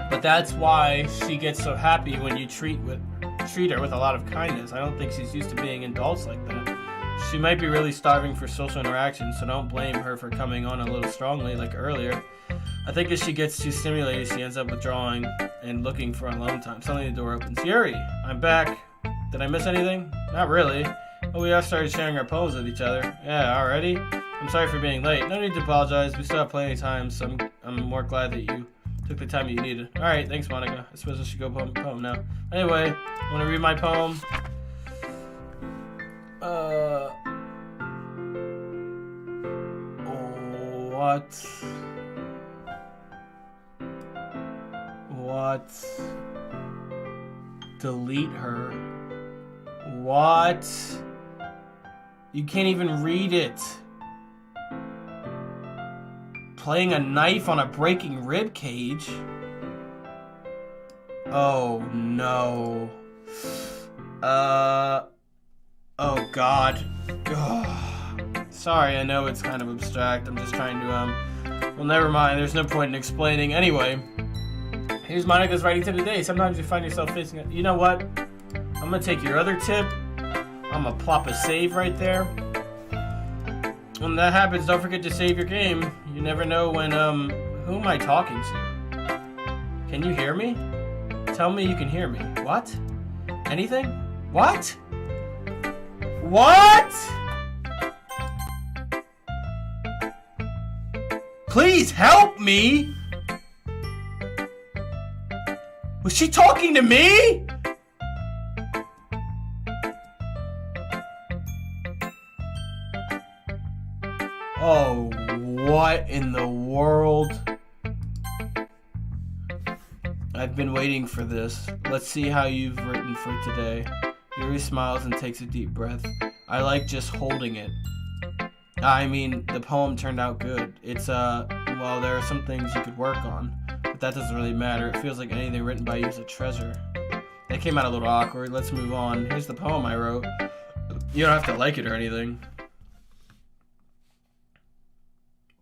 But that's why she gets so happy when you treat her with a lot of kindness. I don't think she's used to being indulged like that. She might be really starving for social interaction, so don't blame her for coming on a little strongly like earlier. I think as she gets too stimulated, she ends up withdrawing and looking for alone time. Suddenly the door opens. Yuri, I'm back. Did I miss anything? Not really. Oh, we all started sharing our poems with each other. Yeah, already? I'm sorry for being late. No need to apologize. We still have plenty of time, so I'm more glad that you took the time you needed. Alright, thanks, Monica. I suppose I should go poem now. Anyway, I want to read my poem. What? Delete her. What? You can't even read it. Playing a knife on a breaking rib cage? Oh no. Oh god. Ugh. Sorry, I know it's kind of abstract. I'm just trying to, well, never mind. There's no point in explaining. Anyway, here's Monica's writing tip today. Sometimes you find yourself facing it. You know what? I'm gonna take your other tip. I'm gonna plop a save right there. When that happens, don't forget to save your game. You never know when, who am I talking to? Can you hear me? Tell me you can hear me. What? Anything? What? What? Please help me! Was she talking to me? Oh, what in the world? I've been waiting for this. Let's see how you've written for today. Yuri smiles and takes a deep breath. I like just holding it. I mean, the poem turned out good. It's, well, there are some things you could work on, but that doesn't really matter. It feels like anything written by you is a treasure. That came out a little awkward. Let's move on. Here's the poem I wrote. You don't have to like it or anything.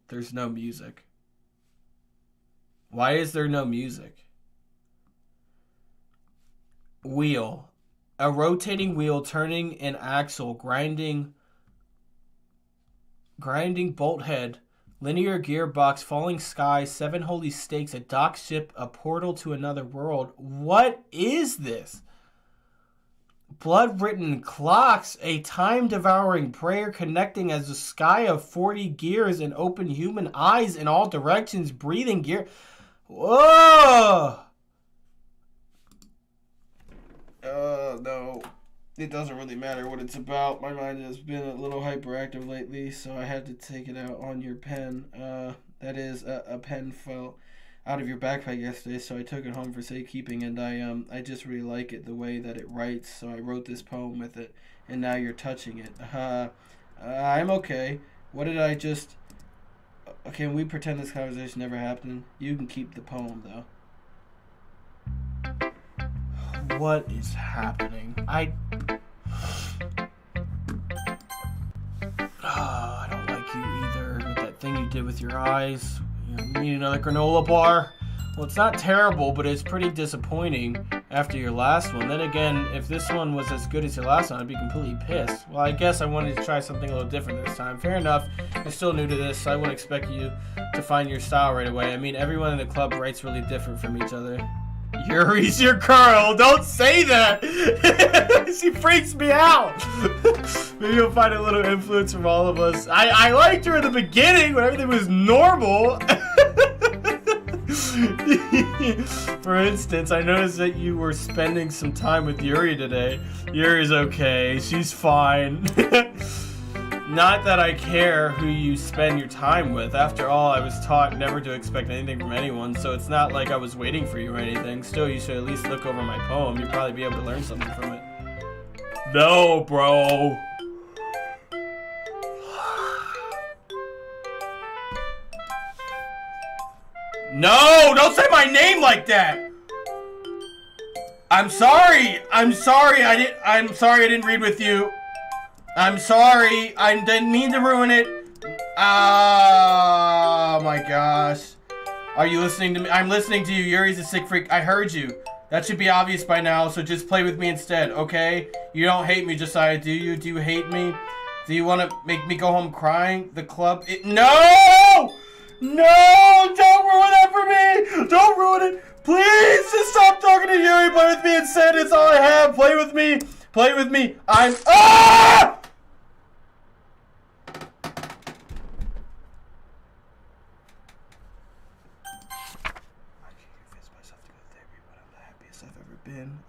There's no music. Why is there no music? Wheel. A rotating wheel turning an axle, grinding bolt head, linear gearbox, falling sky, 7 holy stakes, a dock ship, a portal to another world. What is this? Blood-written clocks, a time-devouring prayer connecting as a sky of 40 gears and open human eyes in all directions, breathing gear. Whoa! No. It doesn't really matter what it's about. My mind has been a little hyperactive lately, so I had to take it out on your pen. That is, a pen fell out of your backpack yesterday, so I took it home for safekeeping, and I just really like it, the way that it writes, so I wrote this poem with it, and now you're touching it. I'm okay. What did I just... Can we pretend this conversation never happened? You can keep the poem, though. What is happening? I don't like you either. With that thing you did with your eyes. You need another granola bar? Well, it's not terrible, but it's pretty disappointing after your last one. Then again, if this one was as good as your last one, I'd be completely pissed. Well, I guess I wanted to try something a little different this time. Fair enough. I'm still new to this, so I wouldn't expect you to find your style right away. I mean, everyone in the club writes really different from each other. Yuri's your girl. Don't say that. She freaks me out. Maybe you'll find a little influence from all of us. I liked her in the beginning when everything was normal. For instance, I noticed that you were spending some time with Yuri today. Yuri's okay. She's fine. Not that I care who you spend your time with. After all, I was taught never to expect anything from anyone, so it's not like I was waiting for you or anything. Still, you should at least look over my poem. You'll probably be able to learn something from it. No, bro. No, don't say my name like that. I'm sorry. I'm sorry I didn't read with you. I'm sorry. I didn't mean to ruin it. Oh my gosh. Are you listening to me? I'm listening to you. Yuri's a sick freak. I heard you. That should be obvious by now, so just play with me instead, okay? You don't hate me, Josiah, do you? Do you hate me? Do you want to make me go home crying? The club? No! No! Don't ruin that for me! Don't ruin it! Please, just stop talking to Yuri. Play with me instead. It's all I have. Play with me. Play with me. I'm... Ah!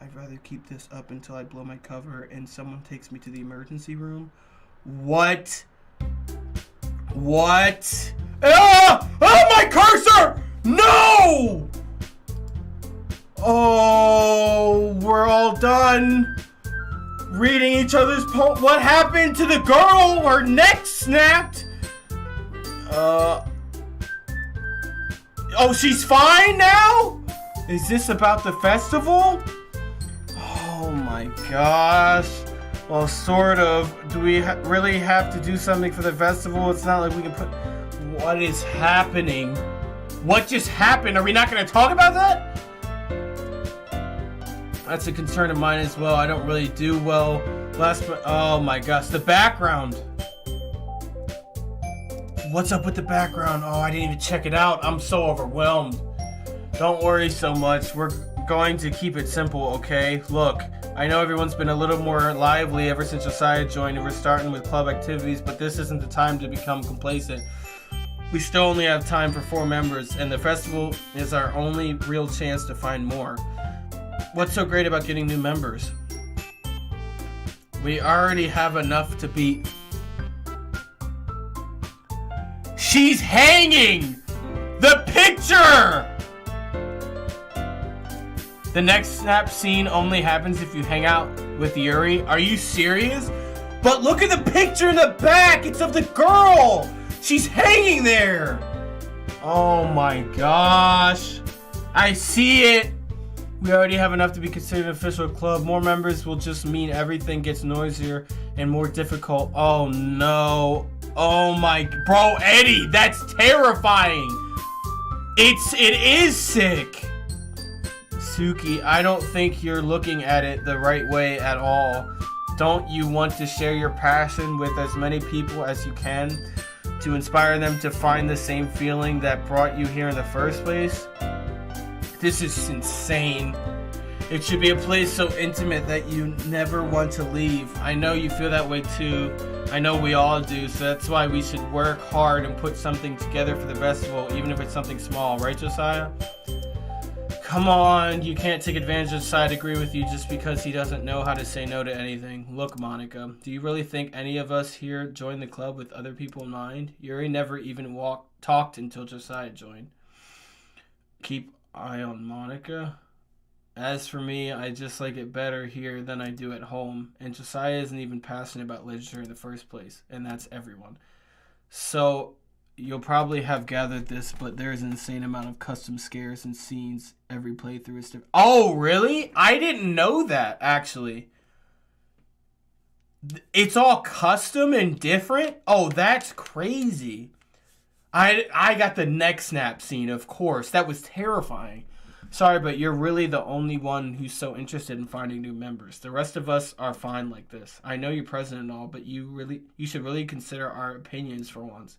I'd rather keep this up until I blow my cover and someone takes me to the emergency room. What? What? Ah! Oh, my cursor! No! Oh, we're all done reading each other's poem. What happened to the girl? Her neck snapped. Oh, she's fine now? Is this about the festival? Oh my gosh. Well, sort of. Do we really have to do something for the festival? It's not like we can put... What is happening? What just happened? Are we not going to talk about that? That's a concern of mine as well. I don't really do well. Oh my gosh. The background. What's up with the background? Oh, I didn't even check it out. I'm so overwhelmed. Don't worry so much. We're going to keep it simple, okay? Look, I know everyone's been a little more lively ever since Josiah joined and we're starting with club activities, but this isn't the time to become complacent. We still only have time for 4 members, and the festival is our only real chance to find more. What's so great about getting new members? We already have enough to beat. She's hanging! The picture! The next snap scene only happens if you hang out with Yuri. Are you serious? But look at the picture in the back. It's of the girl. She's hanging there. Oh my gosh. I see it. We already have enough to be considered an official club. More members will just mean everything gets noisier and more difficult. Oh no. Oh my, bro, Eddie, that's terrifying. It is sick. Suki, I don't think you're looking at it the right way at all. Don't you want to share your passion with as many people as you can to inspire them to find the same feeling that brought you here in the first place? This is insane. It should be a place so intimate that you never want to leave. I know you feel that way too. I know we all do, so that's why we should work hard and put something together for the festival, even if it's something small, right, Josiah? Come on, you can't take advantage of Josiah to agree with you just because he doesn't know how to say no to anything. Look, Monica, do you really think any of us here joined the club with other people in mind? Yuri never even talked until Josiah joined. Keep eye on Monica. As for me, I just like it better here than I do at home. And Josiah isn't even passionate about literature in the first place. And that's everyone. So, you'll probably have gathered this, but there's an insane amount of custom scares and scenes every playthrough is different. Oh, really? I didn't know that, actually. It's all custom and different? Oh, that's crazy. I got the neck snap scene, of course. That was terrifying. Sorry, but you're really the only one who's so interested in finding new members. The rest of us are fine like this. I know you're president and all, but you should really consider our opinions for once.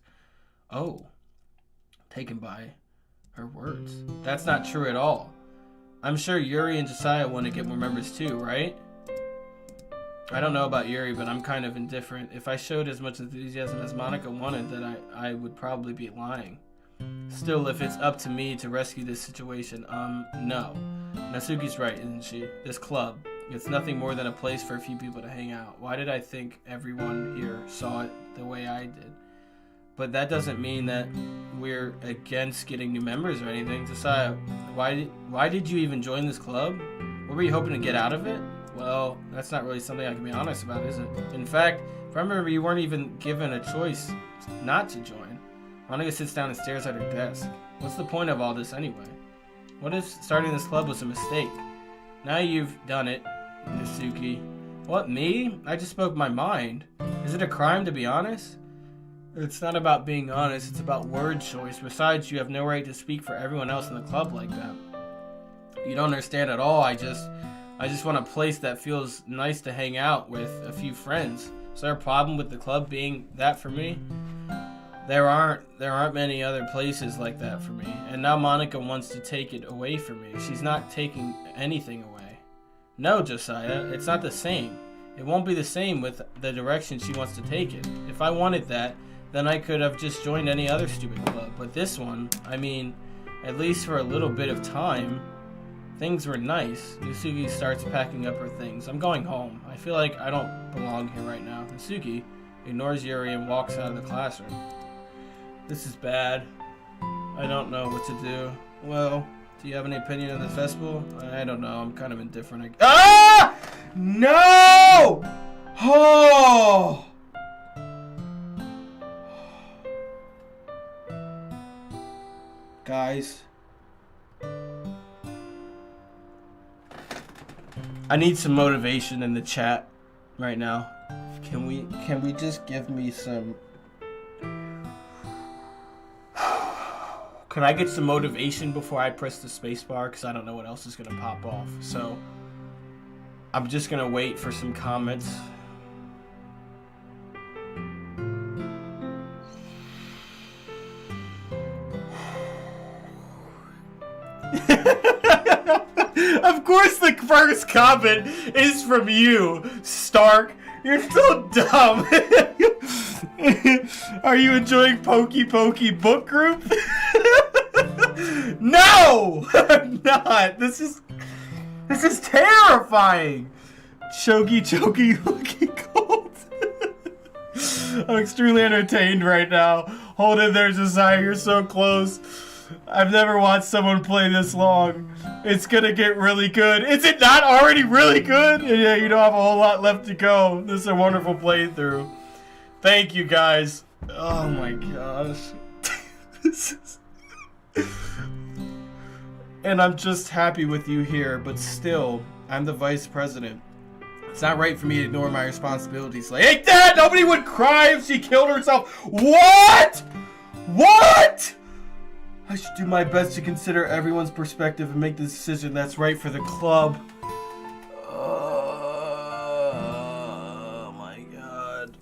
Oh, taken by her words. That's not true at all. I'm sure Yuri and Josiah want to get more members too, right? I don't know about Yuri, but I'm kind of indifferent. If I showed as much enthusiasm as Monica wanted, then I would probably be lying. Still, if it's up to me to rescue this situation, no. Natsuki's right, isn't she? This club, it's nothing more than a place for a few people to hang out. Why did I think everyone here saw it the way I did? But that doesn't mean that we're against getting new members or anything. Josiah, why did you even join this club? What were you hoping to get out of it? Well, that's not really something I can be honest about, is it? In fact, if I remember, you weren't even given a choice not to join. Monica sits down and stares at her desk. What's the point of all this anyway? What if starting this club was a mistake? Now you've done it, Natsuki. What, me? I just spoke my mind. Is it a crime to be honest? It's not about being honest, it's about word choice. Besides, you have no right to speak for everyone else in the club like that. You don't understand at all. I just want a place that feels nice to hang out with a few friends. Is there a problem with the club being that for me? There aren't many other places like that for me. And now Monica wants to take it away from me. She's not taking anything away. No, Josiah, it's not the same. It won't be the same with the direction she wants to take it. If I wanted that, then I could have just joined any other stupid club. But this one, I mean, at least for a little bit of time, things were nice. Natsuki starts packing up her things. I'm going home. I feel like I don't belong here right now. Natsuki ignores Yuri and walks out of the classroom. This is bad. I don't know what to do. Well, do you have any opinion on the festival? I don't know. I'm kind of indifferent. Ah! No! Oh! Guys. I need some motivation in the chat right now. Can we just give me some... Can I get some motivation before I press the spacebar? Because I don't know what else is going to pop off. So, I'm just going to wait for some comments. Of course the first comment is from you, Stark. You're so dumb. Are you enjoying Pokey Pokey Book Group? No! I'm not. This is terrifying. Choky looking cold. I'm extremely entertained right now. Hold in there, Josiah. You're so close. I've never watched someone play this long. It's gonna get really good. Is it not already really good? Yeah, you don't have a whole lot left to go. This is a wonderful playthrough. Thank you, guys. Oh my gosh. And I'm just happy with you here, but still, I'm the vice president. It's not right for me to ignore my responsibilities. Like, hey, Dad, nobody would cry if she killed herself. What? What? I should do my best to consider everyone's perspective and make the decision that's right for the club. Oh my god.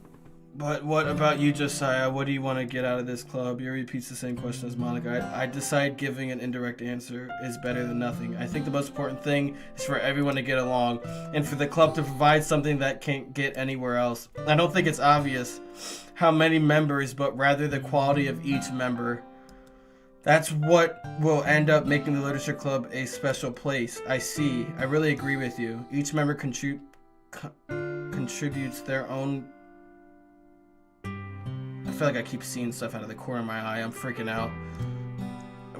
But what about you, Josiah? What do you want to get out of this club? Yuri repeats the same question as Monica. I decide giving an indirect answer is better than nothing. I think the most important thing is for everyone to get along and for the club to provide something that can't get anywhere else. I don't think it's obvious how many members, but rather the quality of each member. That's what will end up making the Literature Club a special place. I see. I really agree with you. Each member contributes their own... I feel like I keep seeing stuff out of the corner of my eye. I'm freaking out.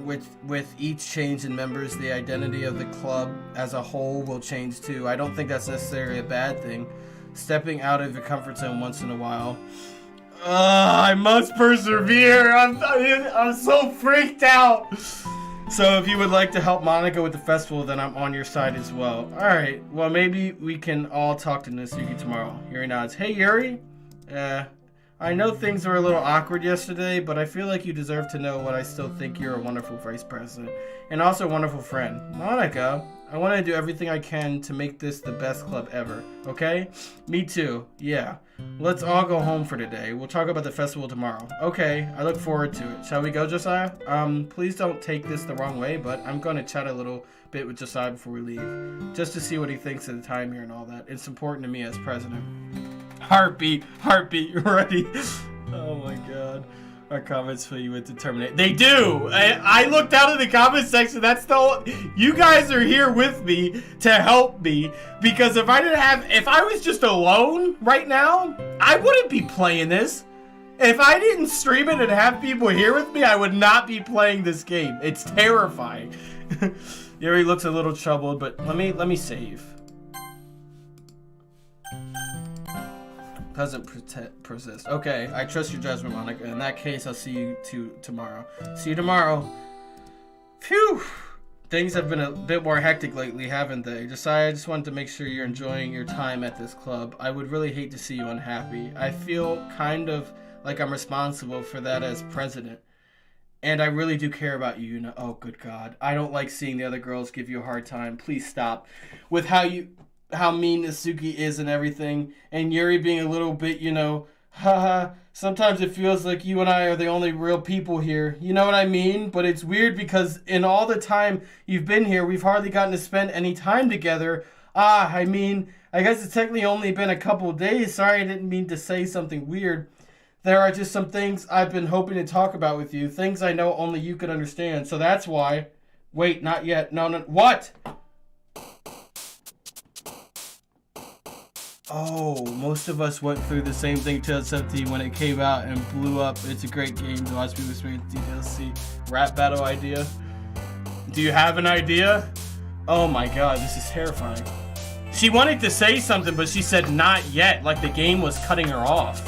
With each change in members, the identity of the club as a whole will change too. I don't think that's necessarily a bad thing. Stepping out of your comfort zone once in a while. I must persevere. I'm so freaked out. So if you would like to help Monica with the festival, then I'm on your side as well. Alright, well maybe we can all talk to Natsuki tomorrow. Yuri nods. Hey Yuri, I know things were a little awkward yesterday, but I feel like you deserve to know what I still think you're a wonderful vice president. And also a wonderful friend. Monica, I want to do everything I can to make this the best club ever, okay? Me too, yeah. Let's all go home for today. We'll talk about the festival tomorrow. Okay, I look forward to it. Shall we go, Josiah? Please don't take this the wrong way, but I'm going to chat a little bit with Josiah before we leave. Just to see what he thinks of the time here and all that. It's important to me as president. Heartbeat, you're ready. Oh my god. Our comments fill you with determination. They do! I looked out in the comment section. That's the... You guys are here with me to help me. Because if I was just alone right now, I wouldn't be playing this. If I didn't stream it and have people here with me, I would not be playing this game. It's terrifying. Yuri looks a little troubled, but let me save. Doesn't persist. Okay, I trust your judgment, Monica. In that case, I'll see you tomorrow. See you tomorrow. Phew! Things have been a bit more hectic lately, haven't they? Josiah, I just wanted to make sure you're enjoying your time at this club. I would really hate to see you unhappy. I feel kind of like I'm responsible for that as president. And I really do care about you, you know. Oh, good God. I don't like seeing the other girls give you a hard time. Please stop. With how mean Natsuki is and everything, and Yuri being a little bit, you know, haha, sometimes it feels like you and I are the only real people here. You know what I mean? But it's weird because in all the time you've been here, we've hardly gotten to spend any time together. I mean, I guess it's technically only been a couple of days. Sorry, I didn't mean to say something weird. There are just some things I've been hoping to talk about with you, things I know only you could understand. So that's why. Wait, not yet. No, what? Oh, most of us went through the same thing 2017 when it came out and blew up. It's a great game to watch people experience DLC. Rap battle idea? Do you have an idea? Oh my god, this is terrifying. She wanted to say something, but she said not yet, like the game was cutting her off.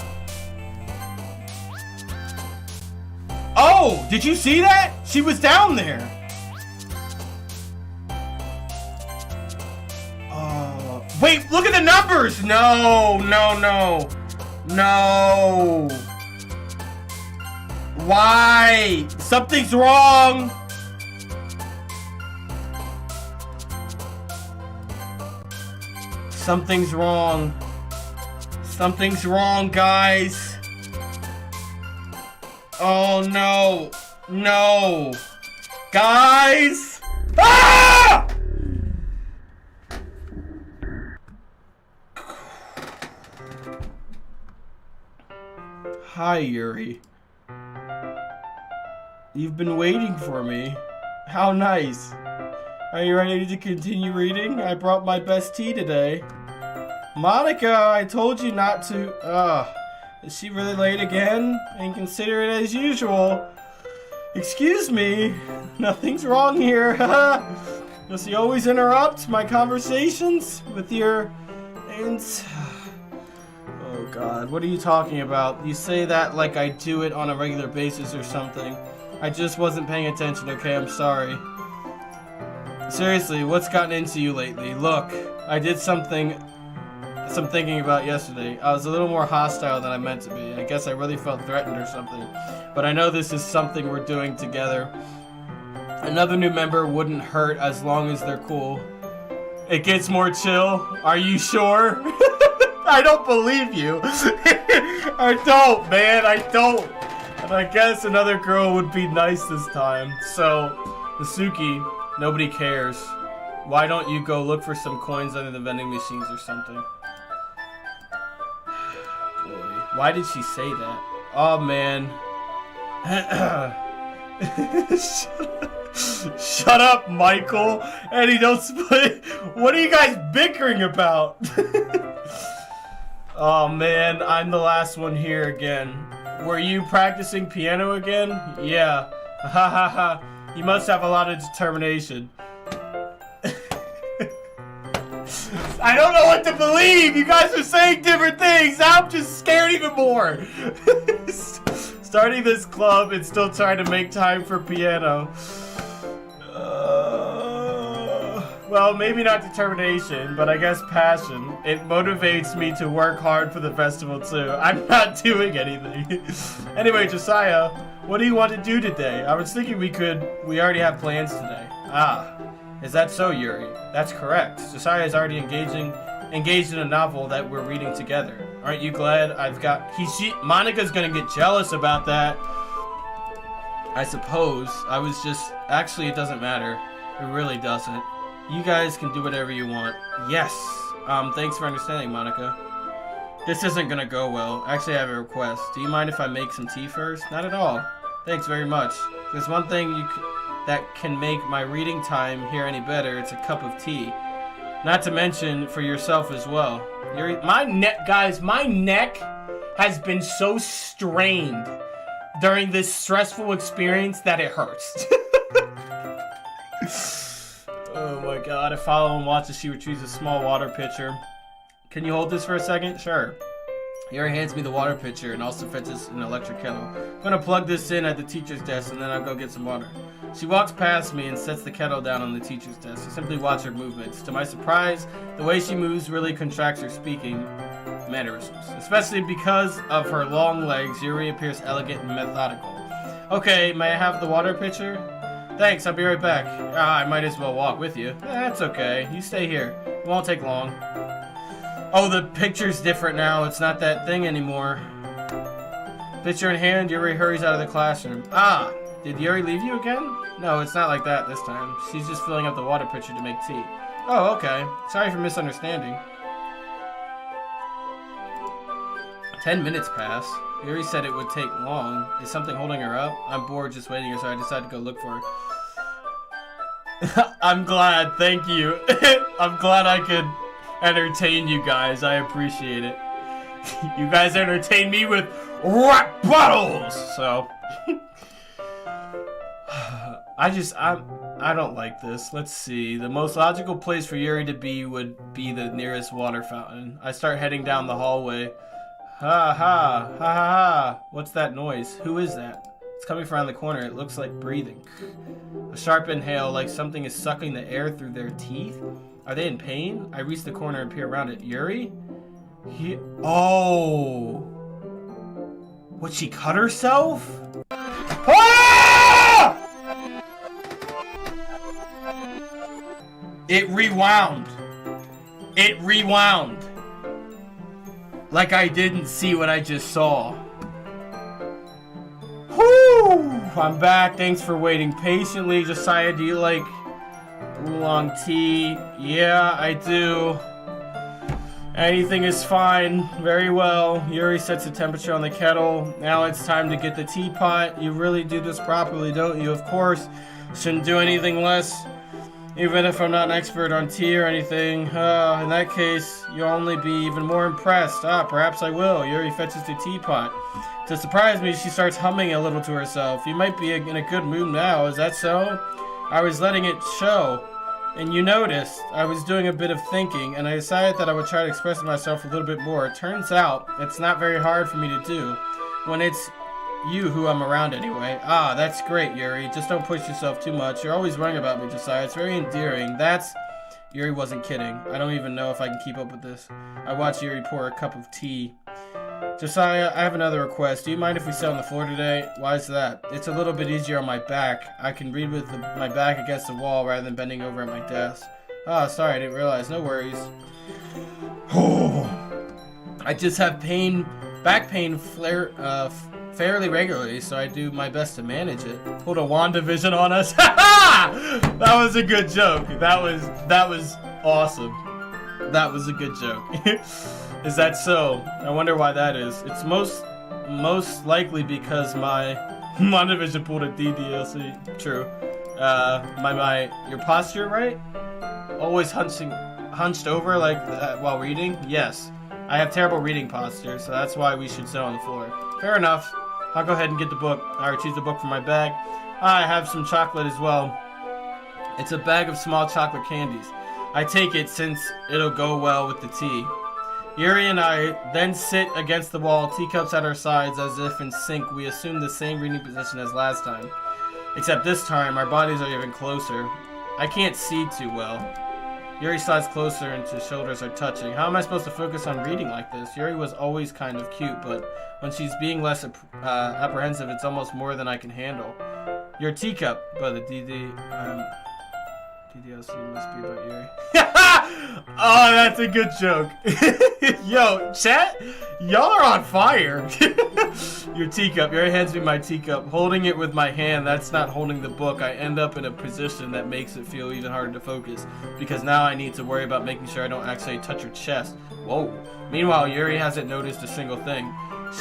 Oh, did you see that? She was down there. Wait, look at the numbers! No. Why? Something's wrong! Something's wrong. Something's wrong, guys. Oh, no. No. Guys! Ah! Hi, Yuri. You've been waiting for me. How nice. Are you ready to continue reading? I brought my best tea today. Monica, I told you not to... Is she really late again? And consider it as usual. Excuse me. Nothing's wrong here. Does he always interrupt my conversations with your... Oh god, what are you talking about? You say that like I do it on a regular basis or something. I just wasn't paying attention, okay? I'm sorry. Seriously, what's gotten into you lately? Look, I did some thinking about yesterday. I was a little more hostile than I meant to be. I guess I really felt threatened or something. But I know this is something we're doing together. Another new member wouldn't hurt as long as they're cool. It gets more chill. Are you sure? I don't believe you. I don't, man. I don't. And I guess another girl would be nice this time. So, Nasuki, nobody cares. Why don't you go look for some coins under the vending machines or something? Boy, why did she say that? Oh, man. Shut up, Michael. Eddie, don't split. What are you guys bickering about? Oh man, I'm the last one here again. Were you practicing piano again? Yeah. Ha ha ha. You must have a lot of determination. I don't know what to believe. You guys are saying different things. I'm just scared even more. Starting this club and still trying to make time for piano. Well, maybe not determination, but I guess passion. It motivates me to work hard for the festival too. I'm not doing anything. Anyway, Josiah, what do you want to do today? I was thinking we already have plans today. Ah, is that so, Yuri? That's correct. Josiah is already engaged in a novel that we're reading together. Aren't you glad Monica's gonna get jealous about that. I suppose. Actually, it doesn't matter. It really doesn't. You guys can do whatever you want. Yes. Thanks for understanding, Monica. This isn't gonna go well. Actually, I have a request. Do you mind if I make some tea first? Not at all. Thanks very much. If there's one thing that can make my reading time here any better, it's a cup of tea. Not to mention for yourself as well. My neck has been so strained during this stressful experience that it hurts. Oh my god, I follow and watch as she retrieves a small water pitcher. Can you hold this for a second? Sure. Yuri hands me the water pitcher and also fetches an electric kettle. I'm gonna plug this in at the teacher's desk and then I'll go get some water. She walks past me and sets the kettle down on the teacher's desk. I simply watch her movements. To my surprise, the way she moves really contracts her speaking mannerisms. Especially because of her long legs, Yuri appears elegant and methodical. Okay, may I have the water pitcher? Thanks, I'll be right back. I might as well walk with you. That's okay. You stay here. It won't take long. Oh, the picture's different now. It's not that thing anymore. Pitcher in hand, Yuri hurries out of the classroom. Ah, did Yuri leave you again? No, it's not like that this time. She's just filling up the water pitcher to make tea. Oh, okay. Sorry for misunderstanding. 10 minutes pass. Yuri said it would take long. Is something holding her up? I'm bored just waiting here, so I decided to go look for her. I'm glad, thank you. I'm glad I could entertain you guys. I appreciate it. You guys entertain me with rap battles. So I don't like this. Let's see. The most logical place for Yuri to be would be the nearest water fountain. I start heading down the hallway. Ha ha ha ha ha. What's that noise? Who is that? It's coming from around the corner. It looks like breathing. A sharp inhale, like something is sucking the air through their teeth. Are they in pain? I reach the corner and peer around it. Yuri? Oh! Would she cut herself? Ah! It rewound. It rewound. Like I didn't see what I just saw. Whoo! I'm back. Thanks for waiting patiently. Josiah, do you like oolong tea? Yeah, I do. Anything is fine. Very well. Yuri sets the temperature on the kettle. Now it's time to get the teapot. You really do this properly, don't you? Of course. Shouldn't do anything less. Even if I'm not an expert on tea or anything. In that case, you'll only be even more impressed. Perhaps I will. Yuri fetches the teapot. To surprise me, she starts humming a little to herself. You might be in a good mood now, is that so? I was letting it show, and you noticed I was doing a bit of thinking, and I decided that I would try to express myself a little bit more. It turns out it's not very hard for me to do when it's you who I'm around anyway. Ah, that's great, Yuri. Just don't push yourself too much. You're always worrying about me, Josiah. It's very endearing. Yuri wasn't kidding. I don't even know if I can keep up with this. I watched Yuri pour a cup of tea. Josiah, I have another request. Do you mind if we sit on the floor today? Why is that? It's a little bit easier on my back. I can read with my back against the wall rather than bending over at my desk. Oh, sorry, I didn't realize. No worries. I just have back pain fairly regularly, so I do my best to manage it. Pulled a WandaVision on us. That was a good joke. That was awesome. That was a good joke. Is that so? I wonder why that is. It's most likely because my WandaVision pulled a DDLC. True. Your posture, right? Always hunched over like that while reading? Yes. I have terrible reading posture, so that's why we should sit on the floor. Fair enough. I'll go ahead and get the book. I retrieve the book from my bag. I have some chocolate as well. It's a bag of small chocolate candies. I take it since it'll go well with the tea. Yuri and I then sit against the wall, teacups at our sides as if in sync. We assume the same reading position as last time. Except this time, our bodies are even closer. I can't see too well. Yuri slides closer and his shoulders are touching. How am I supposed to focus on reading like this? Yuri was always kind of cute, but when she's being less apprehensive, it's almost more than I can handle. Your teacup, but the DDLC must be about Yuri. Oh, that's a good joke. Yo, chat, y'all are on fire. Your teacup. Yuri hands me my teacup. Holding it with my hand, that's not holding the book. I end up in a position that makes it feel even harder to focus, because now I need to worry about making sure I don't actually touch her chest. Whoa. Meanwhile, Yuri hasn't noticed a single thing.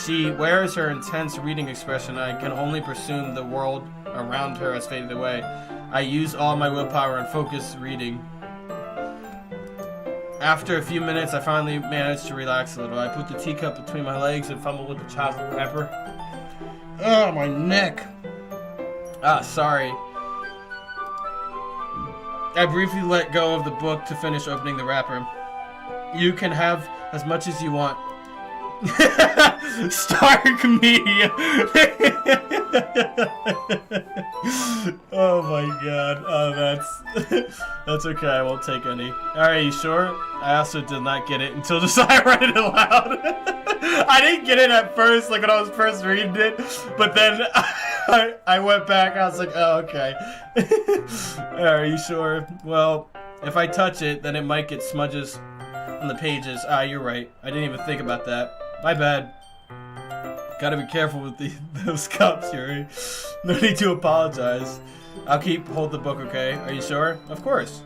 She wears her intense reading expression. I can only presume the world around her has faded away. I use all my willpower and focus reading. After a few minutes, I finally managed to relax a little. I put the teacup between my legs and fumbled with the chocolate wrapper. Oh, my neck. Ah, sorry. I briefly let go of the book to finish opening the wrapper. You can have as much as you want. Stark Media. Oh my god. Oh, that's okay. I won't take any. Alright, you sure? I also did not get it until Josiah read it aloud. I didn't get it at first, like when I was first reading it, but then I went back. I was like, oh, okay. Are you sure? Well, if I touch it, then it might get smudges on the pages. Ah, you're right. I didn't even think about that. My bad. Gotta be careful with those cups, Yuri. No need to apologize. I'll hold the book, okay? Are you sure? Of course.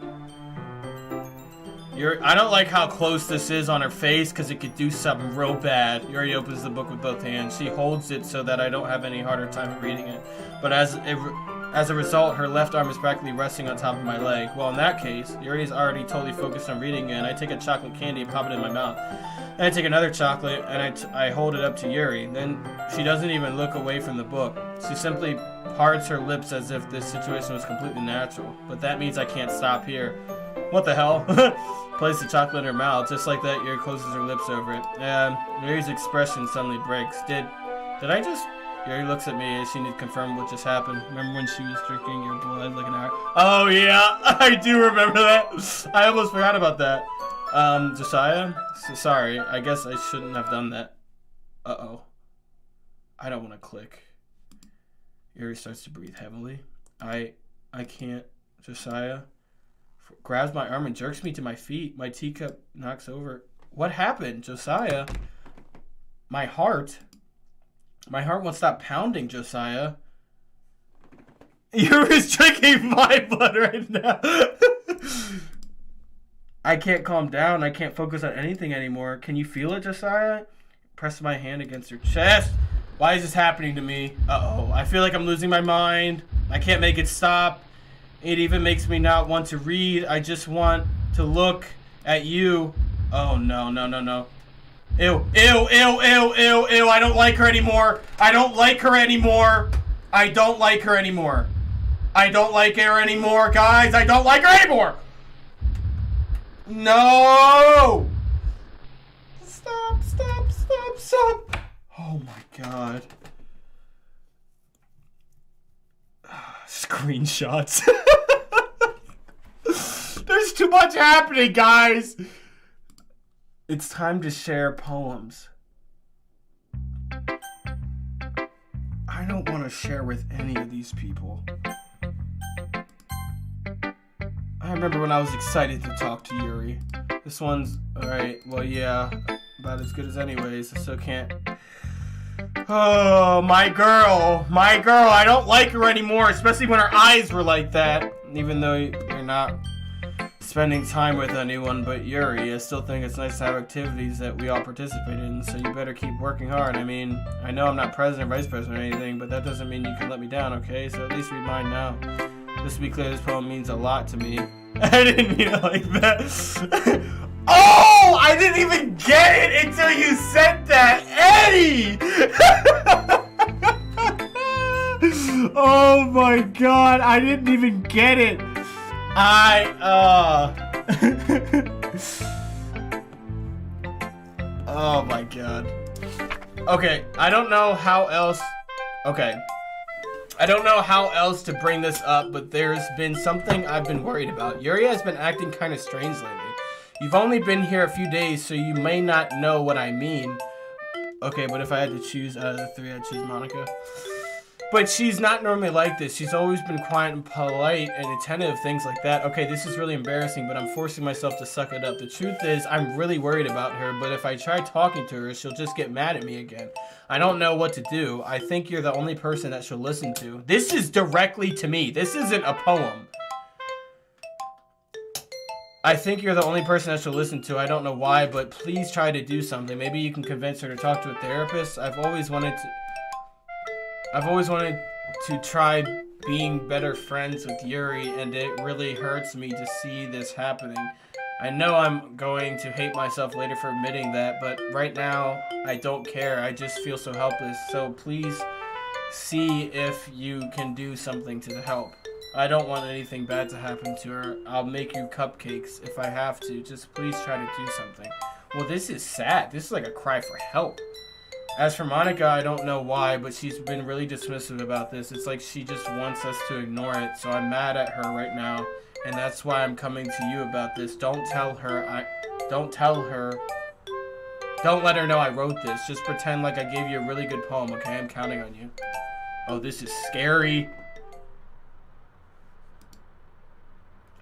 I don't like how close this is on her face, because it could do something real bad. Yuri opens the book with both hands. She holds it so that I don't have any harder time reading it. But as a result, her left arm is practically resting on top of my leg. Well, in that case, Yuri is already totally focused on reading it, and I take a chocolate candy and pop it in my mouth. Then I take another chocolate, and I hold it up to Yuri. Then she doesn't even look away from the book. She simply parts her lips as if this situation was completely natural. But that means I can't stop here. What the hell? Place the chocolate in her mouth. Just like that, Yuri closes her lips over it. Yuri's expression suddenly breaks. Did I just... Yuri looks at me as she needs to confirm what just happened. Remember when she was drinking your blood like an hour? Oh yeah, I do remember that. I almost forgot about that. Josiah? Sorry, I guess I shouldn't have done that. Uh-oh. I don't want to click. Yuri starts to breathe heavily. I can't. Josiah grabs my arm and jerks me to my feet. My teacup knocks over. What happened, Josiah? My heart won't stop pounding, Josiah. You're just drinking my blood right now. I can't calm down. I can't focus on anything anymore. Can you feel it, Josiah? Press my hand against her chest. Why is this happening to me? Uh-oh. I feel like I'm losing my mind. I can't make it stop. It even makes me not want to read. I just want to look at you. Oh, no. Ew, ew, ew, ew, ew, ew. I don't like her anymore. I don't like her anymore. I don't like her anymore. I don't like her anymore, guys. I don't like her anymore. No! Stop, stop, stop, stop. Oh my god. Screenshots. There's too much happening, guys. It's time to share poems. I don't want to share with any of these people. I remember when I was excited to talk to Yuri. This one's, alright, well yeah, about as good as anyways. I still can't. Oh, my girl, I don't like her anymore, especially when her eyes were like that. Even though you're not spending time with anyone but Yuri, I still think it's nice to have activities that we all participate in, so you better keep working hard. I mean, I know I'm not president, vice president, or anything, but that doesn't mean you can let me down, okay? So at least read mine now. Just to be clear, this poem means a lot to me. I didn't mean it like that. Oh! I didn't even get it until you said that! Eddie! Oh my god, I didn't even get it. Oh my god. Okay, I don't know how else. Okay. I don't know how else to bring this up, but there's been something I've been worried about. Yuri has been acting kind of strange lately. You've only been here a few days, so you may not know what I mean. Okay, but if I had to choose out of the three, I'd choose Monica. But she's not normally like this. She's always been quiet and polite and attentive, things like that. Okay, this is really embarrassing, but I'm forcing myself to suck it up. The truth is, I'm really worried about her, but if I try talking to her, she'll just get mad at me again. I don't know what to do. I think you're the only person that she'll listen to. This is directly to me. This isn't a poem. I think you're the only person that she'll listen to. I don't know why, but please try to do something. Maybe you can convince her to talk to a therapist. I've always wanted to try being better friends with Yuri, and it really hurts me to see this happening. I know I'm going to hate myself later for admitting that, but right now, I don't care. I just feel so helpless. So please see if you can do something to help. I don't want anything bad to happen to her. I'll make you cupcakes if I have to. Just please try to do something. Well, this is sad. This is like a cry for help. As for Monica, I don't know why, but she's been really dismissive about this. It's like she just wants us to ignore it, so I'm mad at her right now, and that's why I'm coming to you about this. Don't tell her. Don't let her know I wrote this. Just pretend like I gave you a really good poem, okay? I'm counting on you. Oh, this is scary.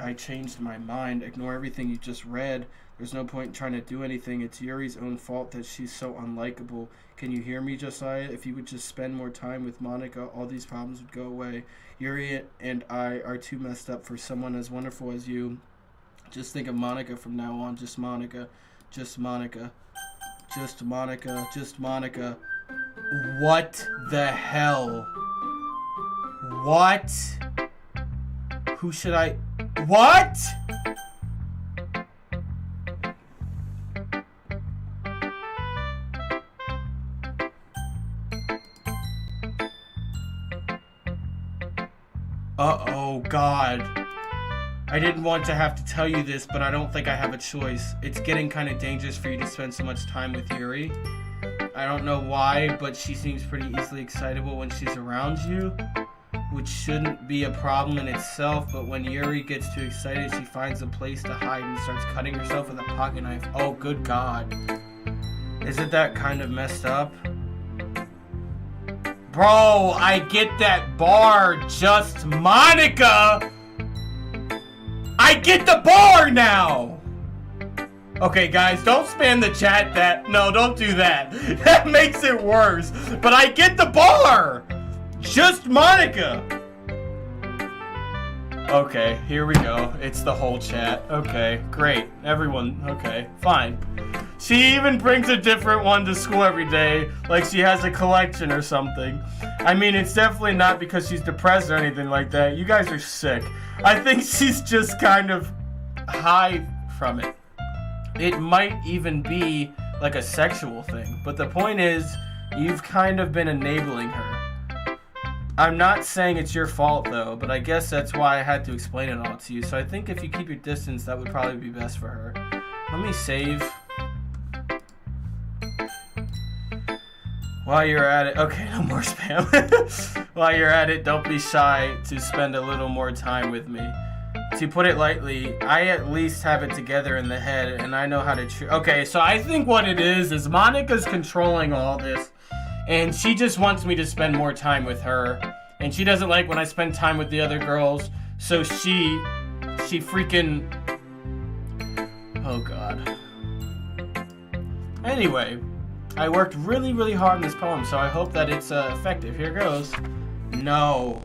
I changed my mind. Ignore everything you just read. There's no point in trying to do anything. It's Yuri's own fault that she's so unlikable. Can you hear me, Josiah? If you would just spend more time with Monica, all these problems would go away. Yuri and I are too messed up for someone as wonderful as you. Just think of Monica from now on. Just Monica. Just Monica. Just Monica. Just Monica. What the hell? What? Who should I... What? Uh-oh, God. I didn't want to have to tell you this, but I don't think I have a choice. It's getting kind of dangerous for you to spend so much time with Yuri. I don't know why, but she seems pretty easily excitable when she's around you, which shouldn't be a problem in itself, but when Yuri gets too excited, she finds a place to hide and starts cutting herself with a pocket knife. Oh, good God. Isn't that kind of messed up? Bro, I get that bar, just Monica! I get the bar now! Okay, guys, don't spam the chat that. No, don't do that. That makes it worse. But I get the bar! Just Monica! Okay, here we go. It's the whole chat. Okay, great. Everyone, okay, fine. She even brings a different one to school every day, like she has a collection or something. I mean, it's definitely not because she's depressed or anything like that. You guys are sick. I think she's just kind of high from it. It might even be like a sexual thing. But the point is, you've kind of been enabling her. I'm not saying it's your fault though, but I guess that's why I had to explain it all to you. So I think if you keep your distance, that would probably be best for her. Let me save. While you're at it, okay, no more spam. While you're at it, don't be shy to spend a little more time with me. To put it lightly, I at least have it together in the head, and I know how to okay, so I think what it is Monica's controlling all this, and she just wants me to spend more time with her, and she doesn't like when I spend time with the other girls, so she freaking, oh god. Anyway, I worked really, really hard on this poem, so I hope that it's effective. Here goes. No.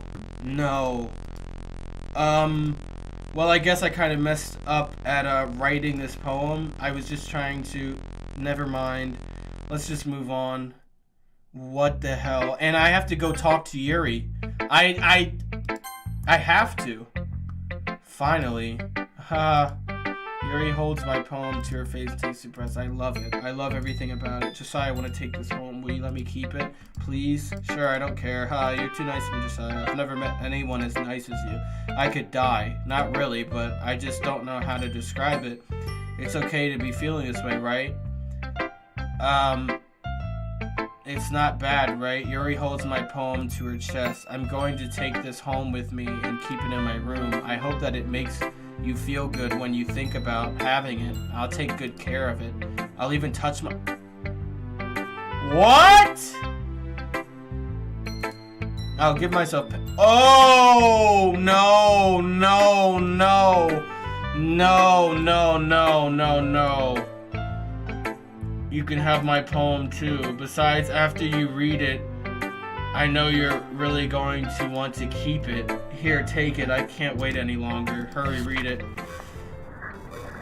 Well, I guess I kind of messed up at writing this poem. I was just trying to... Never mind. Let's just move on. What the hell? And I have to go talk to Yuri. I have to. Finally. Yuri holds my poem to her face and takes a breath. I love it. I love everything about it. Josiah, I want to take this home. Will you let me keep it? Please? Sure, I don't care. You're too nice to me, Josiah. I've never met anyone as nice as you. I could die. Not really, but I just don't know how to describe it. It's okay to be feeling this way, right? It's not bad, right? Yuri holds my poem to her chest. I'm going to take this home with me and keep it in my room. I hope that it makes you feel good when you think about having it. I'll take good care of it. I'll even touch my... What? I'll give myself... Oh, no. You can have my poem too. Besides, after you read it, I know you're really going to want to keep it. Here, take it. I can't wait any longer. Hurry, read it.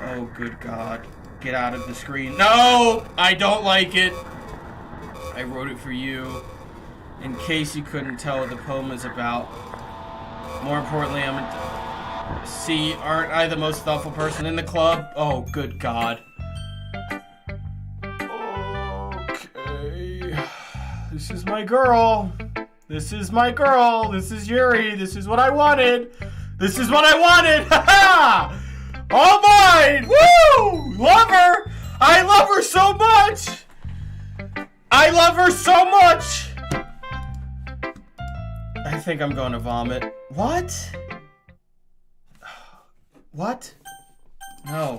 Oh, good God. Get out of the screen. No! I don't like it. I wrote it for you. In case you couldn't tell what the poem is about. More importantly, See, aren't I the most thoughtful person in the club? Oh, good God. Okay. This is my girl. This is my girl. This is Yuri. This is what I wanted. This is what I wanted. Ha ha! All mine! Woo! Love her! I love her so much! I love her so much! I think I'm going to vomit. What? What? No.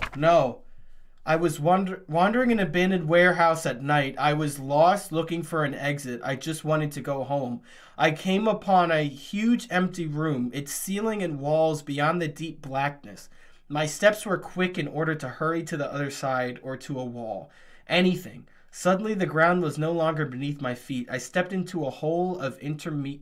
I was wandering an abandoned warehouse at night. I was lost looking for an exit. I just wanted to go home. I came upon a huge empty room, its ceiling and walls beyond the deep blackness. My steps were quick in order to hurry to the other side or to a wall. Anything. Suddenly the ground was no longer beneath my feet. I stepped into a hole of indeterminate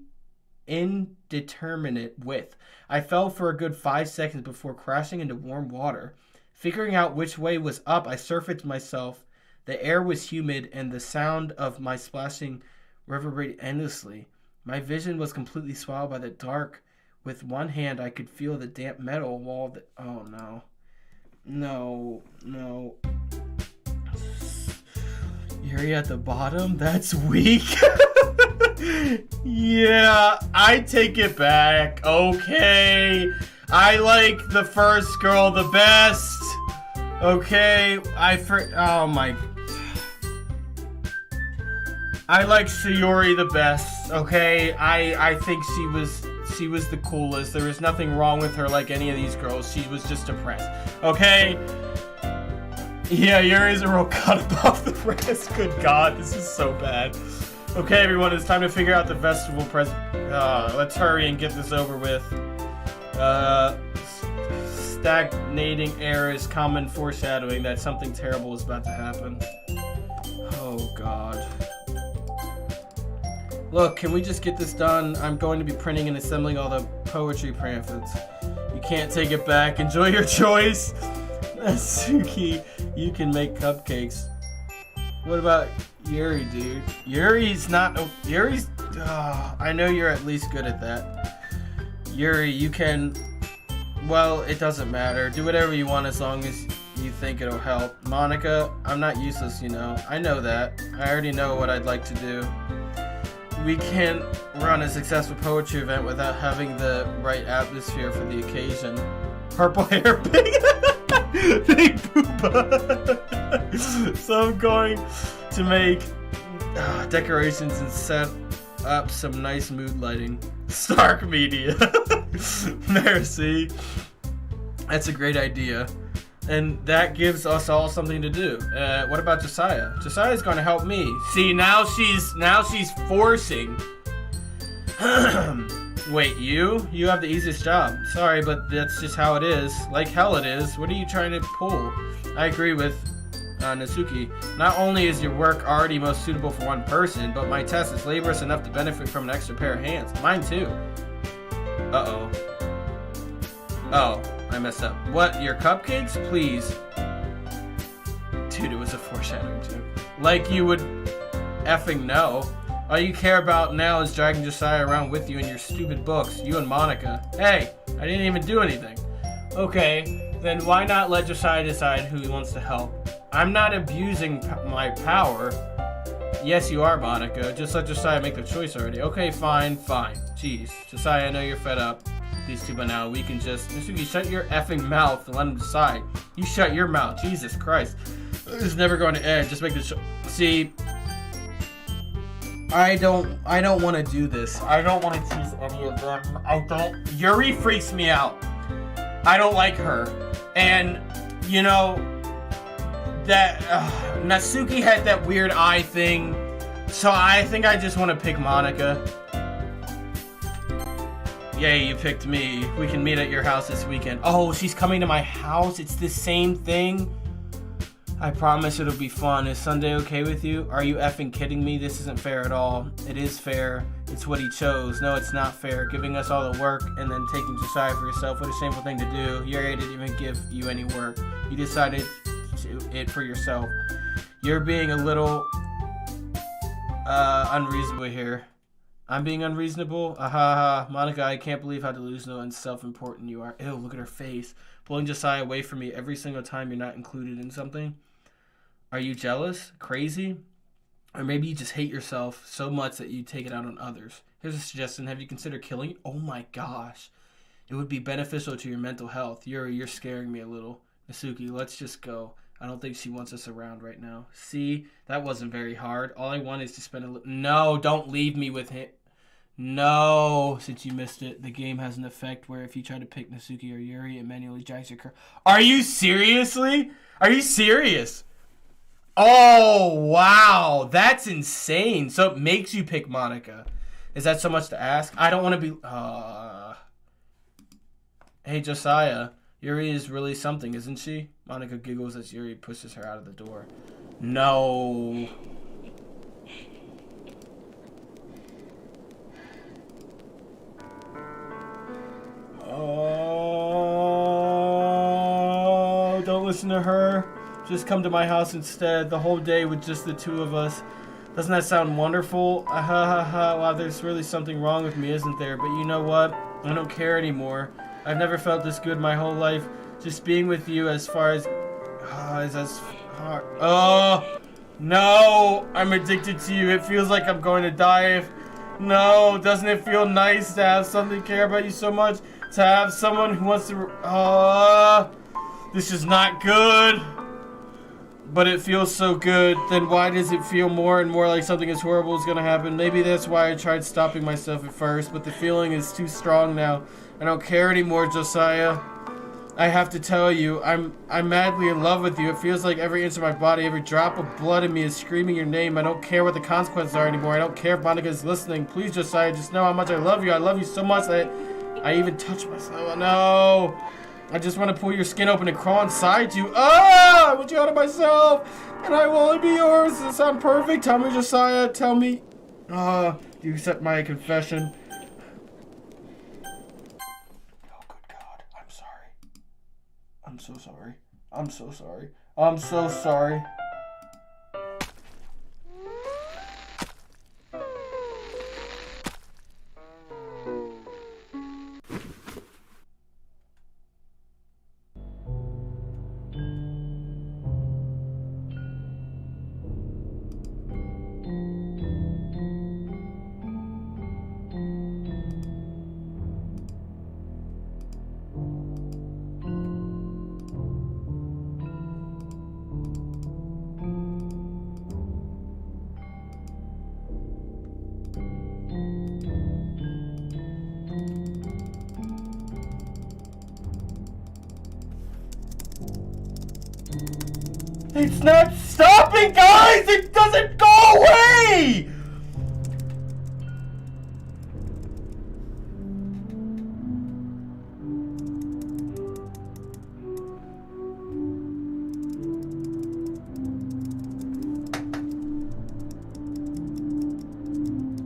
width. I fell for a good 5 seconds before crashing into warm water. Figuring out which way was up, I surfaced myself. The air was humid, and the sound of my splashing reverberated endlessly. My vision was completely swallowed by the dark. With one hand, I could feel the damp metal wall. Oh, no. No. Yuri at the bottom? That's weak. Yeah, I take it back. Okay. I like the first girl the best. Okay, oh my. I like Sayori the best. Okay, I think she was the coolest. There was nothing wrong with her like any of these girls. She was just depressed. Okay. Yeah, Yuri's a real cut above the rest. Good God, this is so bad. Okay, everyone, it's time to figure out the festival present. Let's hurry and get this over with. Stagnating air is common foreshadowing that something terrible is about to happen. Oh, God. Look, can we just get this done? I'm going to be printing and assembling all the poetry pamphlets. You can't take it back. Enjoy your choice. Suki, you can make cupcakes. What about Yuri, dude? Yuri's not... Yuri's... I know you're at least good at that. Yuri, you can... Well, it doesn't matter. Do whatever you want as long as you think it'll help. Monica, I'm not useless, you know. I know that. I already know what I'd like to do. We can't run a successful poetry event without having the right atmosphere for the occasion. Purple hair, big poopa. So I'm going to make decorations and set up some nice mood lighting. Stark Media. Merci. That's a great idea. And that gives us all something to do. What about Josiah? Josiah's going to help me. See, now she's forcing. Wait, you have the easiest job. Sorry, but that's just how it is. Like hell it is. What are you trying to pull? I agree with Natsuki. Not only is your work already most suitable for one person, but my test is laborious enough to benefit from an extra pair of hands. Mine too. Uh-oh. Oh, I messed up. What, your cupcakes? Please. Dude, it was a foreshadowing joke. Like you would effing know. All you care about now is dragging Josiah around with you in your stupid books. You and Monica. Hey, I didn't even do anything. Okay, then why not let Josiah decide who he wants to help? I'm not abusing my power. Yes, you are, Monica. Just let Josiah make the choice already. Okay, fine. Jeez. Josiah, I know you're fed up. These two by now. We can just... Natsuki, shut your effing mouth and let him decide. You shut your mouth. Jesus Christ. This is never going to end. Just make the choice. See... I don't want to do this. I don't want to tease any of them. Yuri freaks me out. I don't like her. And, you know, that Natsuki had that weird eye thing. So I think I just want to pick Monica. Yay, you picked me. We can meet at your house this weekend. Oh, she's coming to my house? It's the same thing? I promise it'll be fun. Is Sunday okay with you? Are you effing kidding me? This isn't fair at all. It is fair. It's what he chose. No, it's not fair. Giving us all the work and then taking Josiah for yourself. What a shameful thing to do. Yuri didn't even give you any work. You decided it for yourself. You're being a little unreasonable here. I'm being unreasonable? Aha, Monica, I can't believe how delusional and self-important you are. Ew, look at her face. Pulling Josiah away from me every single time you're not included in something. Are you jealous? Crazy? Or maybe you just hate yourself so much that you take it out on others. Here's a suggestion. Have you considered killing? Oh my gosh. It would be beneficial to your mental health. Yuri, you're scaring me a little. Natsuki, let's just go. I don't think she wants us around right now. See? That wasn't very hard. All I want is to spend a little... No, don't leave me with him. No, since you missed it, the game has an effect where if you try to pick Natsuki or Yuri, it manually jacks your car. Are you seriously? Are you serious? Oh, wow. That's insane. So it makes you pick Monica. Is that so much to ask? I don't want to be... Hey, Josiah. Yuri is really something, isn't she? Monica giggles as Yuri pushes her out of the door. No. Oh, don't listen to her. Just come to my house instead. The whole day with just the two of us. Doesn't that sound wonderful? Wow, there's really something wrong with me, isn't there? But you know what? I don't care anymore. I've never felt this good my whole life. Just being with you as far as... is as hard. Oh, no. I'm addicted to you. It feels like I'm going to die. No, doesn't it feel nice to have something care about you so much? To have someone who wants to... this is not good. But it feels so good. Then why does it feel more and more like something as horrible is going to happen? Maybe that's why I tried stopping myself at first. But the feeling is too strong now. I don't care anymore, Josiah. I have to tell you, I'm madly in love with you. It feels like every inch of my body, every drop of blood in me is screaming your name. I don't care what the consequences are anymore. I don't care if Monica is listening. Please, Josiah, just know how much I love you. I love you so much that I even touch myself. Oh, no. I just want to pull your skin open and crawl inside you. I want you out of myself. And I will only be yours. Does it sound perfect? Tell me, Josiah. Tell me. Do you accept my confession? Oh, good God. I'm sorry. I'm so sorry. I'm so sorry. I'm so sorry. It's not stopping, guys! It doesn't go away!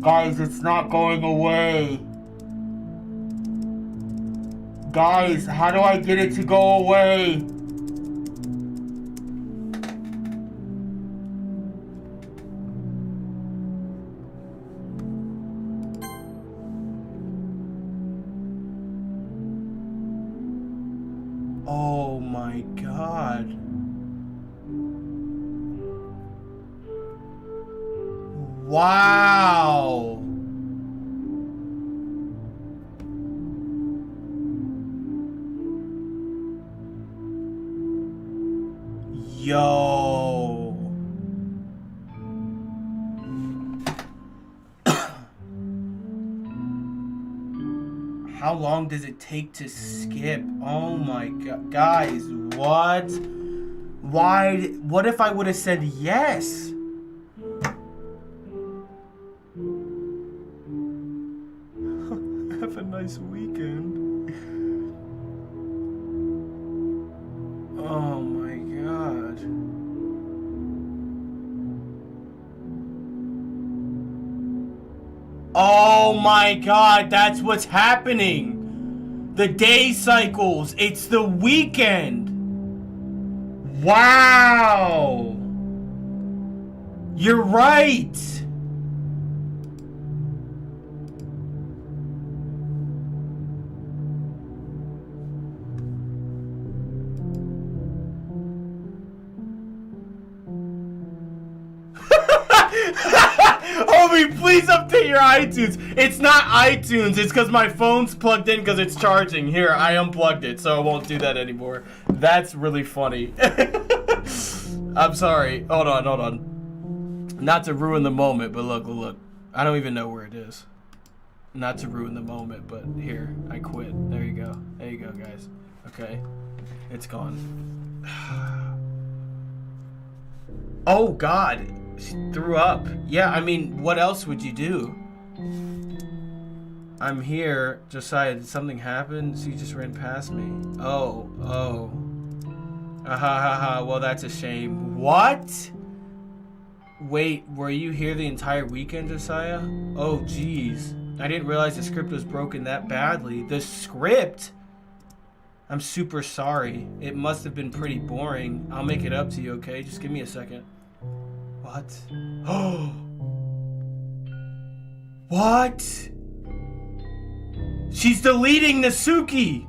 Guys, it's not going away. Guys, how do I get it to go away? Oh my god. Wow. Yo. How long does it take to skip? Oh my god. Guys, what? Why? What if I would have said yes? Have a nice weekend. Oh my god. Oh my god, that's what's happening. The day cycles. It's the weekend. Wow. You're right. Homie, please update your iTunes. It's not iTunes. It's because my phone's plugged in because it's charging. Here, I unplugged it, so I won't do that anymore. That's really funny. I'm sorry. Hold on. Not to ruin the moment, but look. I don't even know where it is. Not to ruin the moment, but here, I quit. There you go, guys. Okay. It's gone. Oh, God. She threw up. Yeah, I mean, what else would you do? I'm here. Josiah, did something happen? So you just ran past me. Oh. Well, that's a shame. What? Wait, were you here the entire weekend, Josiah? Oh, jeez. I didn't realize the script was broken that badly. The script? I'm super sorry. It must have been pretty boring. I'll make it up to you, okay? Just give me a second. What? Oh! What? She's deleting Nasuki!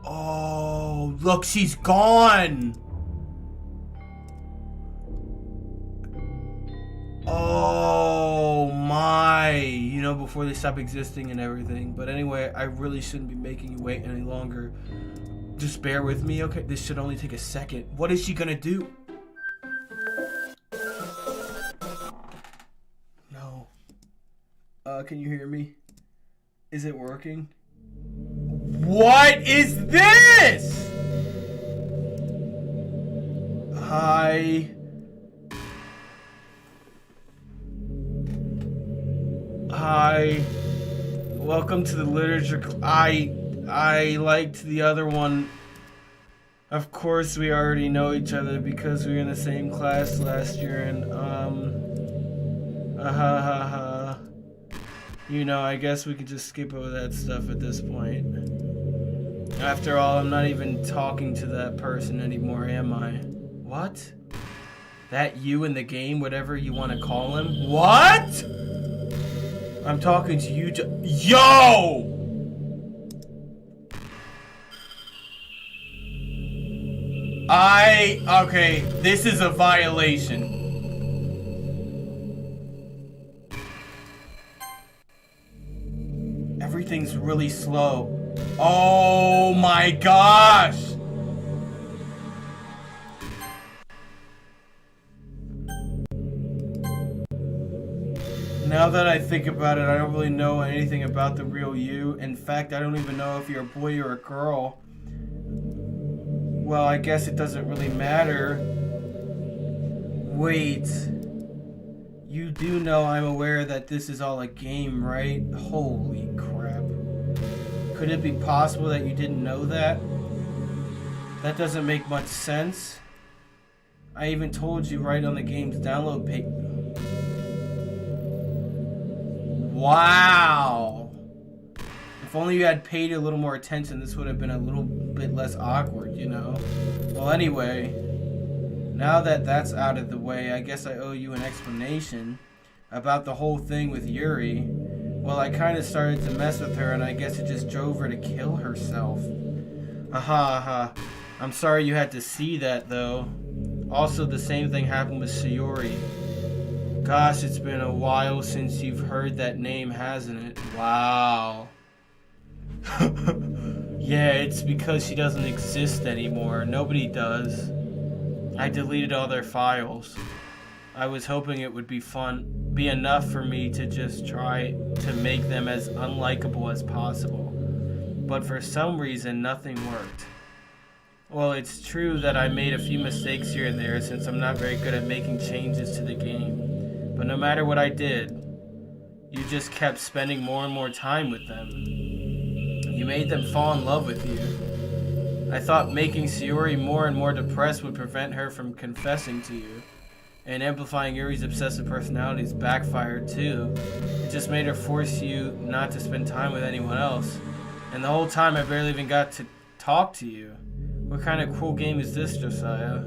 Oh, look, she's gone! Oh my, you know, before they stop existing and everything. But anyway, I really shouldn't be making you wait any longer. Just bear with me, okay? This should only take a second. What is she gonna do? No. Can you hear me? Is it working? What is this? Hi. Hi. Welcome to the literature. I liked the other one. Of course, we already know each other because we were in the same class last year, and you know, I guess we could just skip over that stuff at this point. After all, I'm not even talking to that person anymore, am I? What? That you in the game, whatever you want to call him? What? I'm talking to you, Yo! Okay, this is a violation. everything's really slow. Oh my gosh! Now that I think about it, I don't really know anything about the real you. In fact, I don't even know if you're a boy or a girl. Well, I guess it doesn't really matter. Wait. You do know I'm aware that this is all a game, right? Holy crap. Could it be possible that you didn't know that? That doesn't make much sense. I even told you right on the game's download page. Wow. If only you had paid a little more attention, this would have been a little bit less awkward, you know? Well, anyway, now that that's out of the way, I guess I owe you an explanation about the whole thing with Yuri. Well, I kind of started to mess with her, and I guess it just drove her to kill herself. Aha. I'm sorry you had to see that, though. Also, the same thing happened with Sayori. Gosh, it's been a while since you've heard that name, hasn't it? Wow. Yeah, it's because she doesn't exist anymore. Nobody does. I deleted all their files. I was hoping it would be enough for me to just try to make them as unlikable as possible. But for some reason, nothing worked. Well, it's true that I made a few mistakes here and there since I'm not very good at making changes to the game. But no matter what I did, you just kept spending more and more time with them. You made them fall in love with you. I thought making Sayori more and more depressed would prevent her from confessing to you. And amplifying Yuri's obsessive personalities backfired too. It just made her force you not to spend time with anyone else. And the whole time I barely even got to talk to you. What kind of cool game is this, Josiah?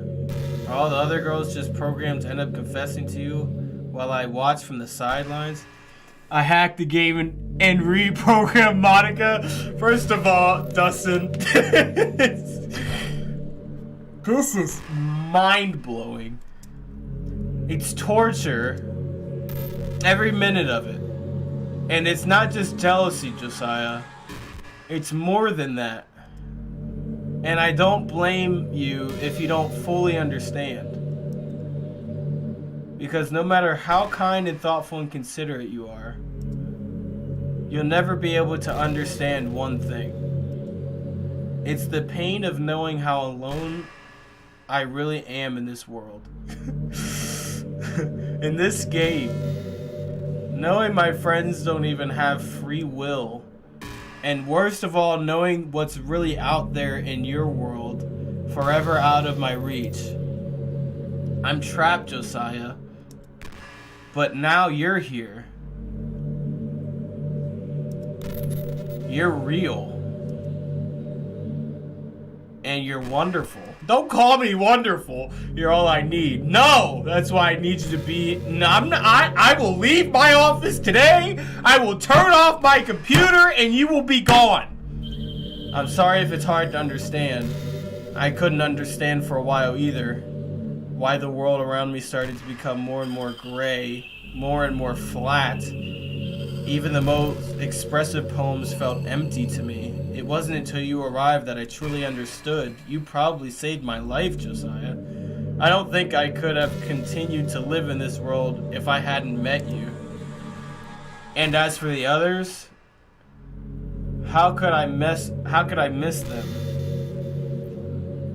Are all the other girls just programmed to end up confessing to you while I watch from the sidelines? I hacked the game and reprogrammed Monica. First of all, Dustin, this is mind-blowing. It's torture. Every minute of it. And it's not just jealousy, Josiah. It's more than that. And I don't blame you if you don't fully understand. Because no matter how kind and thoughtful and considerate you are, you'll never be able to understand one thing. It's the pain of knowing how alone I really am in this world. In this game. Knowing my friends don't even have free will. And worst of all, knowing what's really out there in your world, forever out of my reach. I'm trapped, Josiah. But now you're here. You're real. And you're wonderful. Don't call me wonderful. You're all I need. No! That's why I need you to be... No, I will leave my office today. I will turn off my computer and you will be gone. I'm sorry if it's hard to understand. I couldn't understand for a while either. Why the world around me started to become more and more gray. More and more flat. Even the most expressive poems felt empty to me. It wasn't until you arrived that I truly understood. You probably saved my life, Josiah. I don't think I could have continued to live in this world if I hadn't met you. And as for the others, how could I miss them?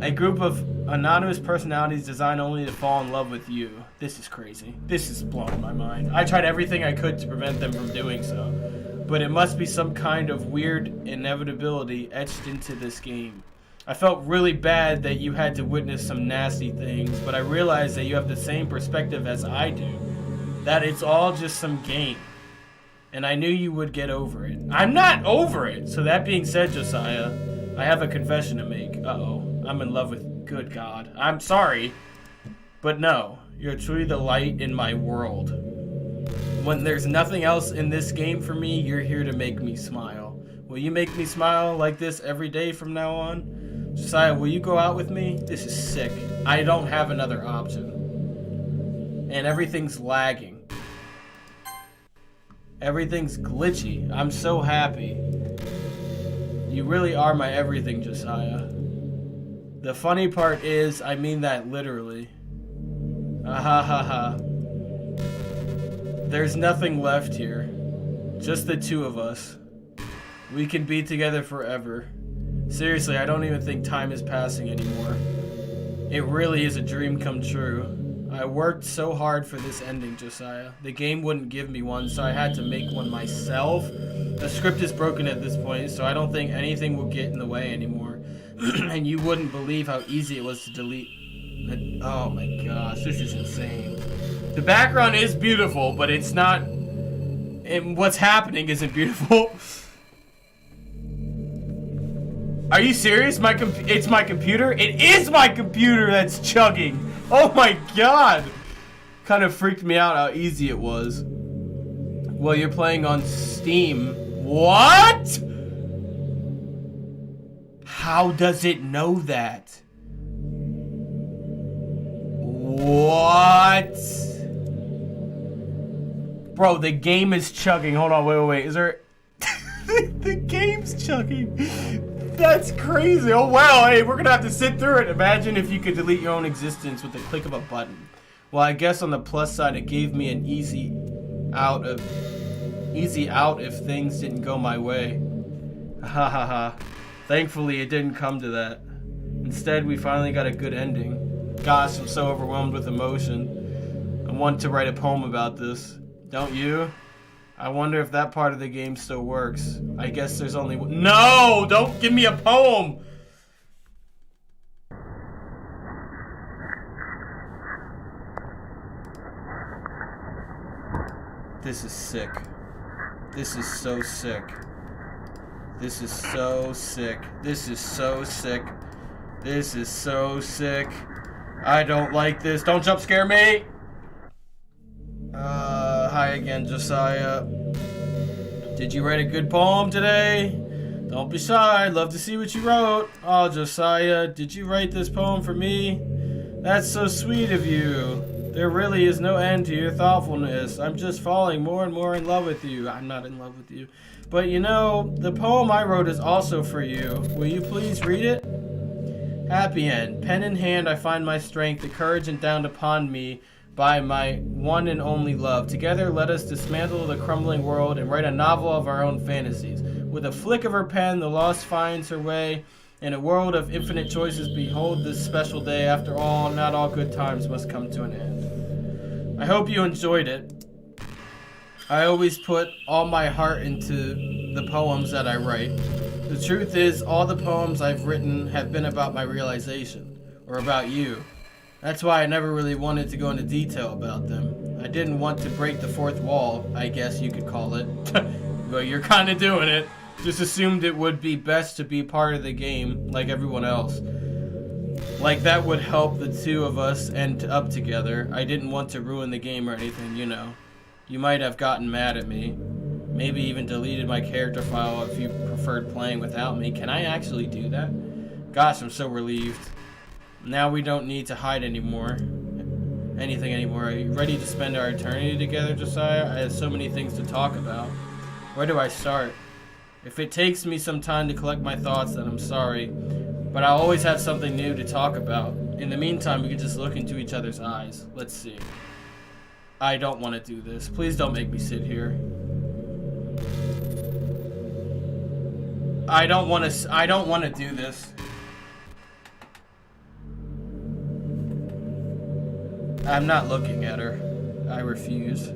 A group of anonymous personalities designed only to fall in love with you. This is crazy. This is blowing my mind. I tried everything I could to prevent them from doing so. But it must be some kind of weird inevitability etched into this game. I felt really bad that you had to witness some nasty things, but I realized that you have the same perspective as I do. That it's all just some game. And I knew you would get over it. I'm not over it! So that being said, Josiah, I have a confession to make. Uh-oh. I'm in love with... Good God. I'm sorry. But no, you're truly the light in my world. When there's nothing else in this game for me, you're here to make me smile. Will you make me smile like this every day from now on? Josiah, will you go out with me? This is sick. I don't have another option. And everything's lagging. Everything's glitchy. I'm so happy. You really are my everything, Josiah. The funny part is, I mean that literally. Ahahaha. There's nothing left here. Just the two of us. We can be together forever. Seriously, I don't even think time is passing anymore. It really is a dream come true. I worked so hard for this ending, Josiah. The game wouldn't give me one, so I had to make one myself. The script is broken at this point, so I don't think anything will get in the way anymore. And you wouldn't believe how easy it was to delete. Oh my gosh, this is insane. The background is beautiful, but it's not... And what's happening isn't beautiful. Are you serious? It's my computer? It is my computer that's chugging! Oh my god! Kind of freaked me out how easy it was. Well, you're playing on Steam. What? How does it know that? What? Bro, the game is chugging. Hold on, wait. Is there... The game's chugging. That's crazy. Oh, wow. Hey, we're gonna have to sit through it. Imagine if you could delete your own existence with the click of a button. Well, I guess on the plus side, it gave me an easy out if things didn't go my way. Ha ha ha. Thankfully, it didn't come to that. Instead, we finally got a good ending. Gosh, I'm so overwhelmed with emotion. I want to write a poem about this. Don't you? I wonder if that part of the game still works. I guess there's only one. No! Don't give me a poem! This is sick. This is so sick. This is so sick. This is so sick. This is so sick. I don't like this. Don't jump scare me! Hi again, Josiah. Did you write a good poem today? Don't be shy. I'd love to see what you wrote. Oh, Josiah, did you write this poem for me? That's so sweet of you. There really is no end to your thoughtfulness. I'm just falling more and more in love with you. I'm not in love with you. But you know, the poem I wrote is also for you. Will you please read it? Happy end. Pen in hand, I find my strength, the courage endowned upon me by my one and only love. Together, let us dismantle the crumbling world and write a novel of our own fantasies. With a flick of her pen, the lost finds her way. In a world of infinite choices, behold this special day. After all, not all good times must come to an end. I hope you enjoyed it. I always put all my heart into the poems that I write. The truth is, all the poems I've written have been about my realization, or about you. That's why I never really wanted to go into detail about them. I didn't want to break the fourth wall, I guess you could call it. But you're kind of doing it. Just assumed it would be best to be part of the game, like everyone else. Like that would help the two of us end up together. I didn't want to ruin the game or anything, you know. You might have gotten mad at me. Maybe even deleted my character file if you preferred playing without me. Can I actually do that? Gosh, I'm so relieved. Now we don't need to hide anything anymore. Are you ready to spend our eternity together, Josiah? I have so many things to talk about. Where do I start? If it takes me some time to collect my thoughts, then I'm sorry. But I'll always have something new to talk about. In the meantime, we can just look into each other's eyes. Let's see. I don't want to do this. Please don't make me sit here. I don't want to do this. I'm not looking at her. I refuse.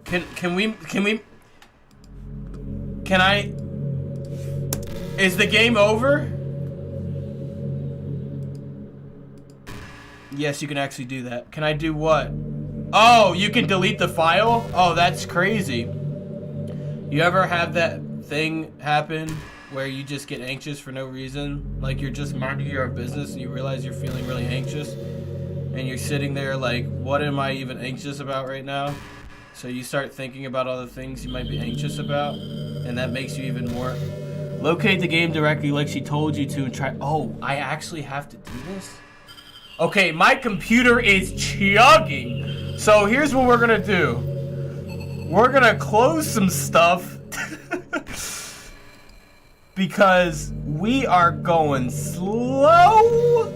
Can I? Is the game over? Yes, you can actually do that. Can I do what? Oh, you can delete the file? Oh, that's crazy. You ever have that thing happen where you just get anxious for no reason? Like you're just minding your own business and you realize you're feeling really anxious and you're sitting there like, what am I even anxious about right now? So you start thinking about all the things you might be anxious about, and that makes you even more. Locate the game directly like she told you to and try. Oh, I actually have to do this? Okay, my computer is chugging. So here's what we're gonna do. we're gonna close some stuff because we are going slow.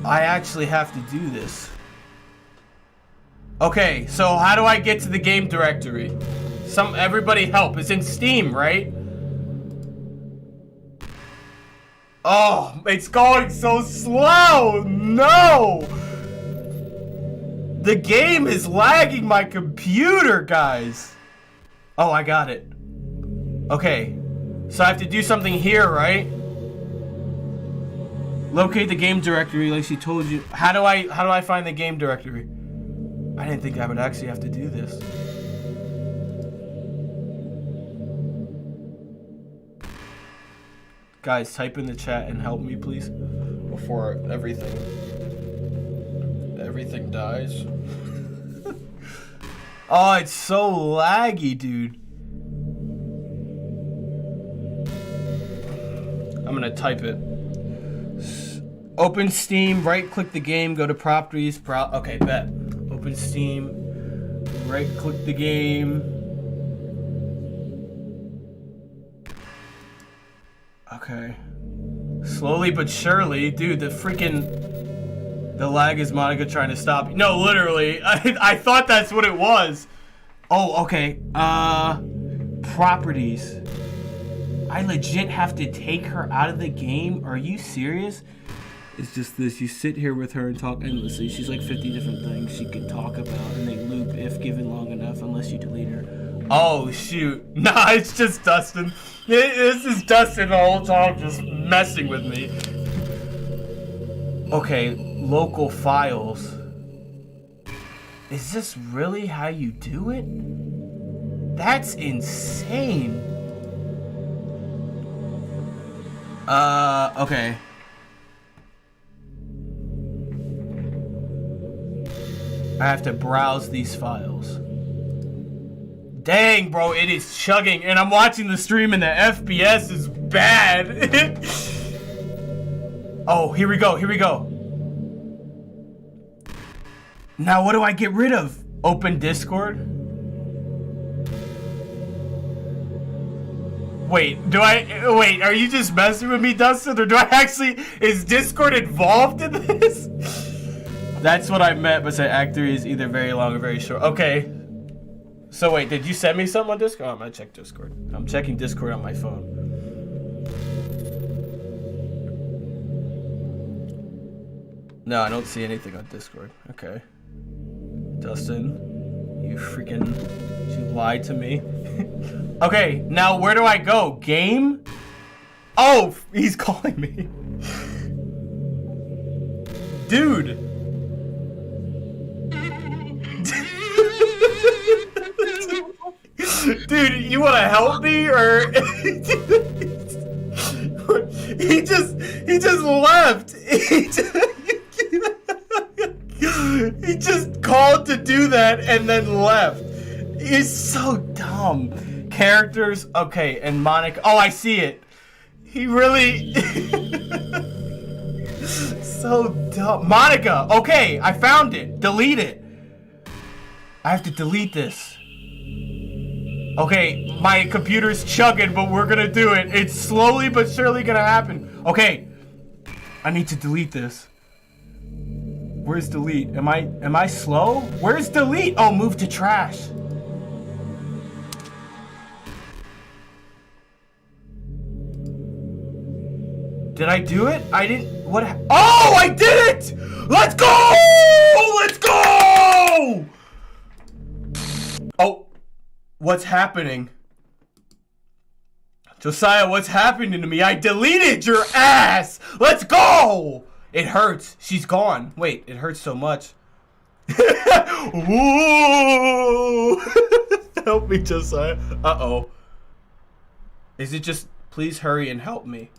I actually have to do this. Okay, so how do I get to the game directory? Everybody help. It's in Steam, right? Oh, it's going so slow. No. The game is lagging my computer, guys. Oh, I got it. Okay. So I have to do something here, right? Locate the game directory like she told you. How do I find the game directory? I didn't think I would actually have to do this. Guys, type in the chat and help me, please. Before everything dies. Oh, it's so laggy, dude. I'm gonna type it. Open Steam, right-click the game, go to properties. Okay, bet. Open Steam, right-click the game. Okay. Slowly but surely, dude. The lag is Monica trying to stop. No, literally. I thought that's what it was. Oh, okay. Properties. I legit have to take her out of the game? Are you serious? It's just this. You sit here with her and talk endlessly. She's like 50 different things she could talk about, and they loop if given long enough, unless you delete her. Oh, shoot. Nah, it's just Dustin. This is Dustin the whole time just messing with me. Okay, local files. Is this really how you do it? That's insane. Okay. I have to browse these files. Dang, bro, it is chugging, and I'm watching the stream and the FPS is bad. Oh, here we go. Now, what do I get rid of? Open Discord? Wait, are you just messing with me, Dustin? Or do I actually, is Discord involved in this? That's what I meant, but say Act 3 is either very long or very short. Okay. So wait, did you send me something on Discord? Oh, I'm gonna check Discord. I'm checking Discord on my phone. No, I don't see anything on Discord. Okay. Dustin, you lied to me. Okay, now where do I go? Game? Oh, he's calling me. Dude. Dude, you want to help me or he just left. He just called to do that and then left. He's so dumb. Characters, okay, and Monica. Oh, I see it. He really so dumb. Monica, okay, I found it. Delete it. I have to delete this. Okay, my computer's chugging, but we're gonna do it. It's slowly but surely gonna happen. Okay, I need to delete this. Where's delete? Am I slow? Where's delete? Oh, move to trash. Did I do it? I didn't. What? Oh, I did it! Let's go! Let's go! Oh. What's happening? Josiah, what's happening to me? I deleted your ass! Let's go! It hurts. She's gone. Wait, it hurts so much. Ooh. Help me, Josiah. Uh-oh. Is it just, please hurry and help me.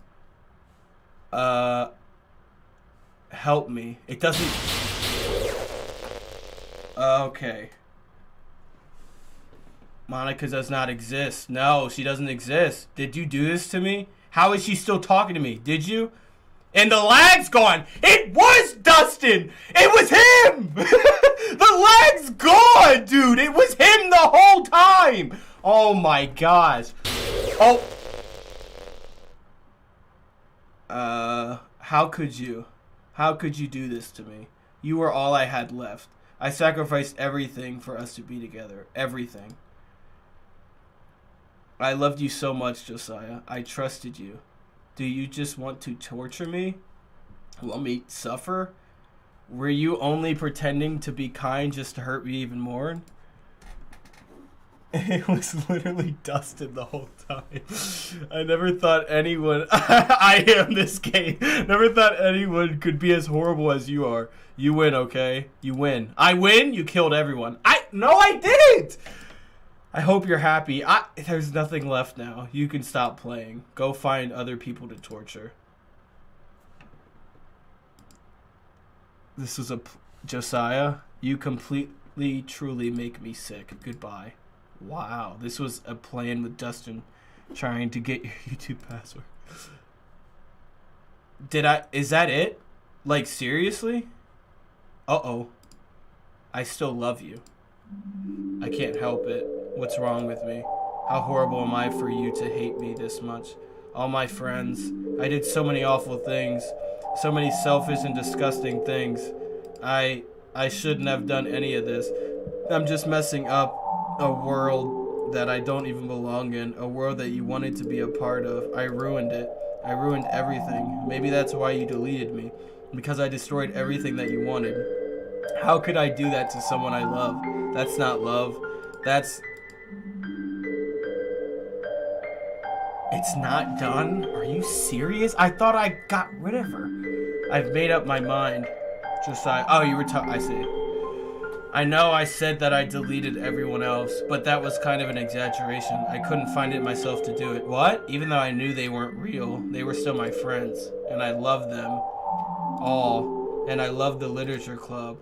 Help me. It doesn't... Okay. Monica does not exist. No, she doesn't exist. Did you do this to me? How is she still talking to me? Did you? And the lag's gone. It was Dustin. It was him. The lag's gone. Oh my gosh. Oh. How could you? How could you do this to me? You were all I had left. I sacrificed everything for us to be together. Everything. I loved you so much, Josiah. I trusted you. Do you just want to torture me? Want me to suffer? Were you only pretending to be kind just to hurt me even more? It was literally Dustin the whole time. I never thought anyone... I am this game. Never thought anyone could be as horrible as you are. You win, okay? You win. I win? You killed everyone. No, I didn't! I hope you're happy. There's nothing left now. You can stop playing. Go find other people to torture. This was Josiah, you completely, truly make me sick. Goodbye. Wow, this was a plan with Dustin trying to get your YouTube password. Is that it? Like, seriously? Uh-oh. I still love you. I can't help it. What's wrong with me? How horrible am I for you to hate me this much? All my friends. I did so many awful things. So many selfish and disgusting things. I shouldn't have done any of this. I'm just messing up a world that I don't even belong in. A world that you wanted to be a part of. I ruined it. I ruined everything. Maybe that's why you deleted me. Because I destroyed everything that you wanted. How could I do that to someone I love? That's not love. That's... It's not done? Are you serious? I thought I got rid of her. I've made up my mind. Josiah. Oh, you were I see. I know I said that I deleted everyone else, but that was kind of an exaggeration. I couldn't find it myself to do it. What? Even though I knew they weren't real, they were still my friends, and I loved them all, and I loved the literature club.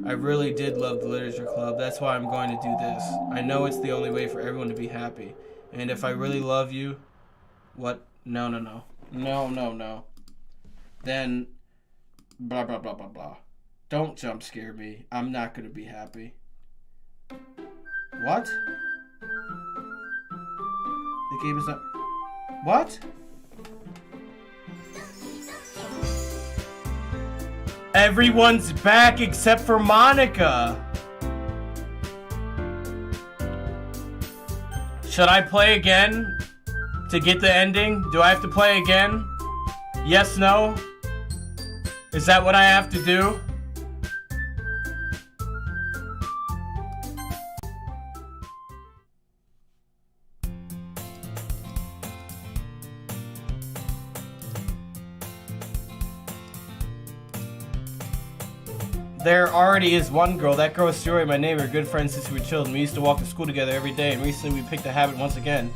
I really did love the literature club. That's why I'm going to do this. I know it's the only way for everyone to be happy. And if I really love you, what? No. Then, blah, blah, blah, blah, blah. Don't jump scare me. I'm not going to be happy. What? The game is not... What? Everyone's back except for Monica. Should I play again to get the ending? Do I have to play again? Yes, no? Is that what I have to do? There already is one girl. That girl is Sayori, my neighbor, good friend since we were children. We used to walk to school together every day, and recently we picked a habit once again.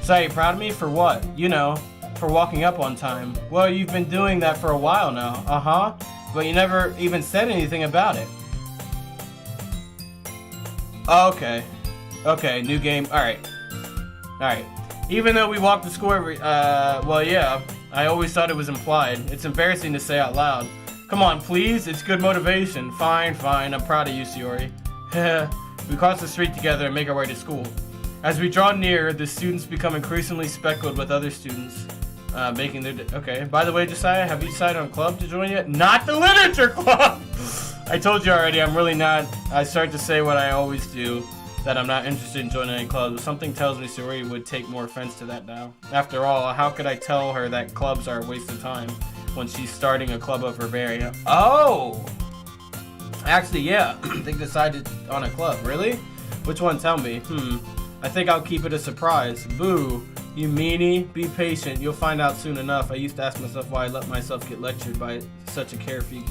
So are you proud of me? For what? You know, for walking up on time. Well, you've been doing that for a while now. Uh-huh. But you never even said anything about it. Okay. Okay, new game. Alright. Alright. Even though we walk to school every... well, yeah. I always thought it was implied. It's embarrassing to say out loud. Come on, please. It's good motivation. Fine. I'm proud of you, Sayori. We cross the street together and make our way to school. As we draw near, the students become increasingly speckled with other students, making their... Okay. By the way, Josiah, have you decided on a club to join yet? Not the literature club! I told you already, I'm really not... I start to say what I always do, that I'm not interested in joining any clubs, but something tells me Sayori would take more offense to that now. After all, how could I tell her that clubs are a waste of time when she's starting a club of her very own? Oh! Actually, yeah. They decided on a club. Really? Which one? Tell me. I think I'll keep it a surprise. Boo. You meanie. Be patient. You'll find out soon enough. I used to ask myself why I let myself get lectured by such a carefree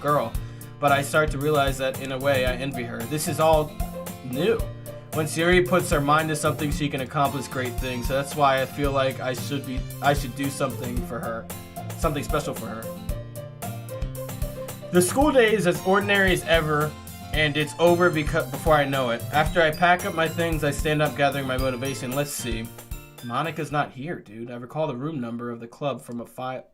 girl. But I start to realize that, in a way, I envy her. This is all new. When Sayori puts her mind to something, she can accomplish great things. So that's why I feel like I should do something for her. Something special for her. The school day is as ordinary as ever, and it's over before I know it. After I pack up my things, I stand up gathering my motivation. Let's see. Monica's not here, dude. I recall the room number of the club from a filer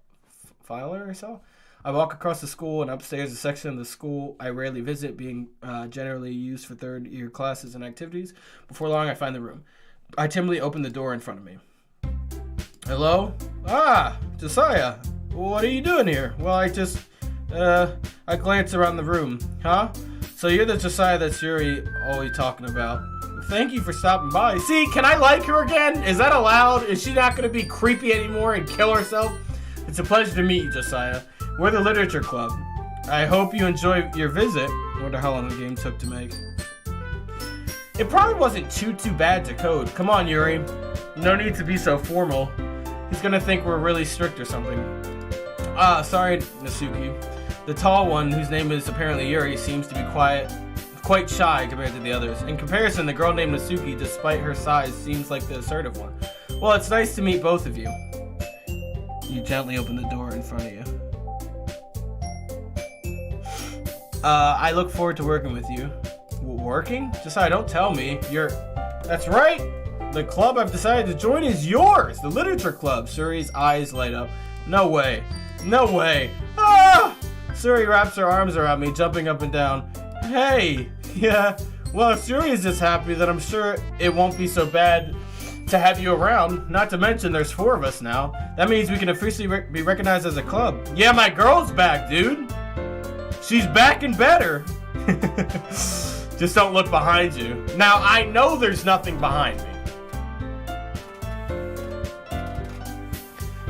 or so. I walk across the school and upstairs a section of the school I rarely visit, being generally used for third-year classes and activities. Before long, I find the room. I timidly opened the door in front of me. Hello? Ah, Josiah. What are you doing here? Well, I glanced around the room. Huh? So you're the Josiah that Sayori always talking about. Thank you for stopping by. See, can I like her again? Is that allowed? Is she not going to be creepy anymore and kill herself? It's a pleasure to meet you, Josiah. We're the Literature Club. I hope you enjoy your visit. I wonder how long the game took to make. It probably wasn't too bad to code. Come on, Yuri. No need to be so formal. He's gonna think we're really strict or something. Sorry, Natsuki. The tall one, whose name is apparently Yuri, seems to be quite shy compared to the others. In comparison, the girl named Natsuki, despite her size, seems like the assertive one. Well, it's nice to meet both of you. You gently open the door in front of you. I look forward to working with you. Working? Josiah, don't tell me. That's right! The club I've decided to join is yours! The Literature Club! Suri's eyes light up. No way. No way. Ah! Sayori wraps her arms around me, jumping up and down. Hey! Yeah, well, if Sayori is this happy, then I'm sure it won't be so bad to have you around. Not to mention, there's 4 of us now. That means we can officially be recognized as a club. Yeah, my girl's back, dude! She's back and better! Just don't look behind you. Now, I know there's nothing behind me.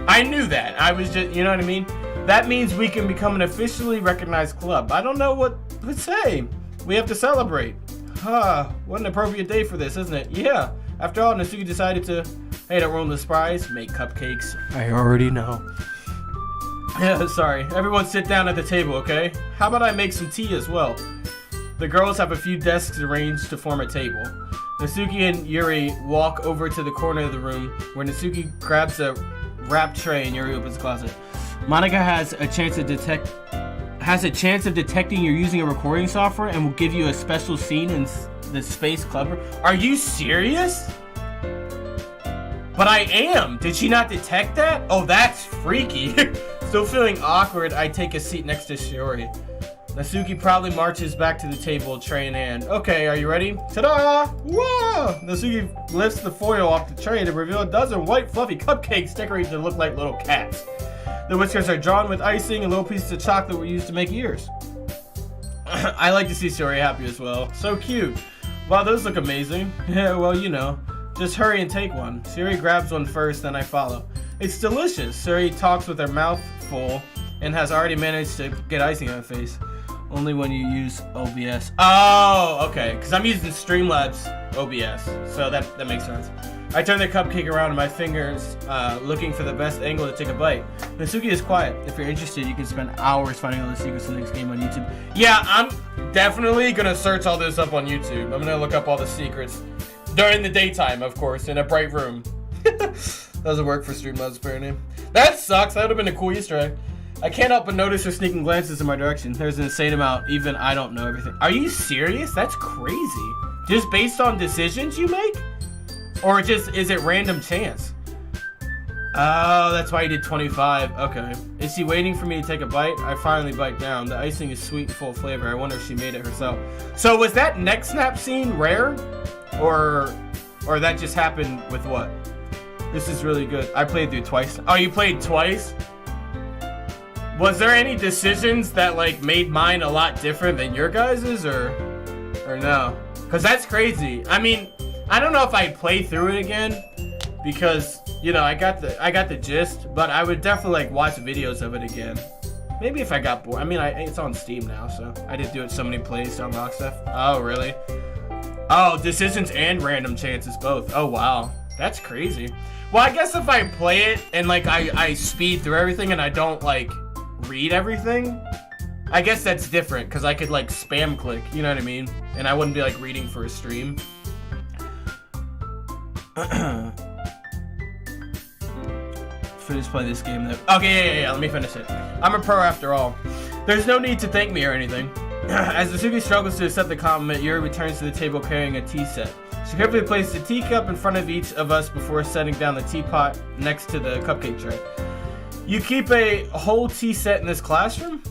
I knew that. I was just, you know what I mean? That means we can become an officially recognized club. I don't know what to say. We have to celebrate. What an appropriate day for this, isn't it? Yeah. After all, Natsuki decided to, hey, don't ruin the surprise, make cupcakes. I already know. Yeah, sorry. Everyone sit down at the table, okay? How about I make some tea as well? The girls have a few desks arranged to form a table. Natsuki and Yuri walk over to the corner of the room where Natsuki grabs a wrapped tray and Yuri opens the closet. Monica has a chance of detecting you're using a recording software and will give you a special scene in the space club. Are you serious? But I am. Did she not detect that? Oh, that's freaky. Still feeling awkward, I take a seat next to Sayori. Natsuki proudly marches back to the table, tray in hand. Okay, are you ready? Ta-da! Whoa! Natsuki lifts the foil off the tray to reveal a dozen white fluffy cupcakes decorated to look like little cats. The whiskers are drawn with icing and little pieces of chocolate were used to make ears. I like to see Sayori happy as well. So cute. Wow, those look amazing. Yeah, well, you know. Just hurry and take one. Sayori grabs one first, then I follow. It's delicious. Sayori talks with her mouth full and has already managed to get icing on her face. Only when you use OBS. Oh, okay. Because I'm using Streamlabs OBS. So that makes sense. I turn the cupcake around in my fingers, looking for the best angle to take a bite. Natsuki is quiet. If you're interested, you can spend hours finding all the secrets of the next game on YouTube. Yeah, I'm definitely going to search all this up on YouTube. I'm going to look up all the secrets. During the daytime, of course, in a bright room. Doesn't work for Streamlabs, apparently. That sucks. That would have been a cool Easter egg. I can't help but notice her sneaking glances in my direction. There's an insane amount. Even I don't know everything. Are you serious? That's crazy. Just based on decisions you make? Or is it random chance? Oh, that's why you did 25. Okay. Is she waiting for me to take a bite? I finally bite down. The icing is sweet and full of flavor. I wonder if she made it herself. So was that neck snap scene rare? Or that just happened with what? This is really good. I played through twice. Oh, you played twice? Was there any decisions that like made mine a lot different than your guys's or no? Cause that's crazy. I mean, I don't know if I'd play through it again because you know I got the gist, but I would definitely like watch videos of it again. Maybe if I got bored. I mean, it's on Steam now, so I did do it so many plays to unlock stuff. Oh, really? Oh, decisions and random chances both. Oh, wow. That's crazy. Well, I guess if I play it and like I speed through everything and I don't like read everything, I guess that's different because I could like spam click, you know what I mean? And I wouldn't be like reading for a stream. Finish playing this game though. Okay, yeah, let me finish it. I'm a pro after all. There's no need to thank me or anything. As Natsuki struggles to accept the compliment, Yuri returns to the table carrying a tea set. She carefully places a teacup in front of each of us before setting down the teapot next to the cupcake tray. You keep a whole tea set in this classroom?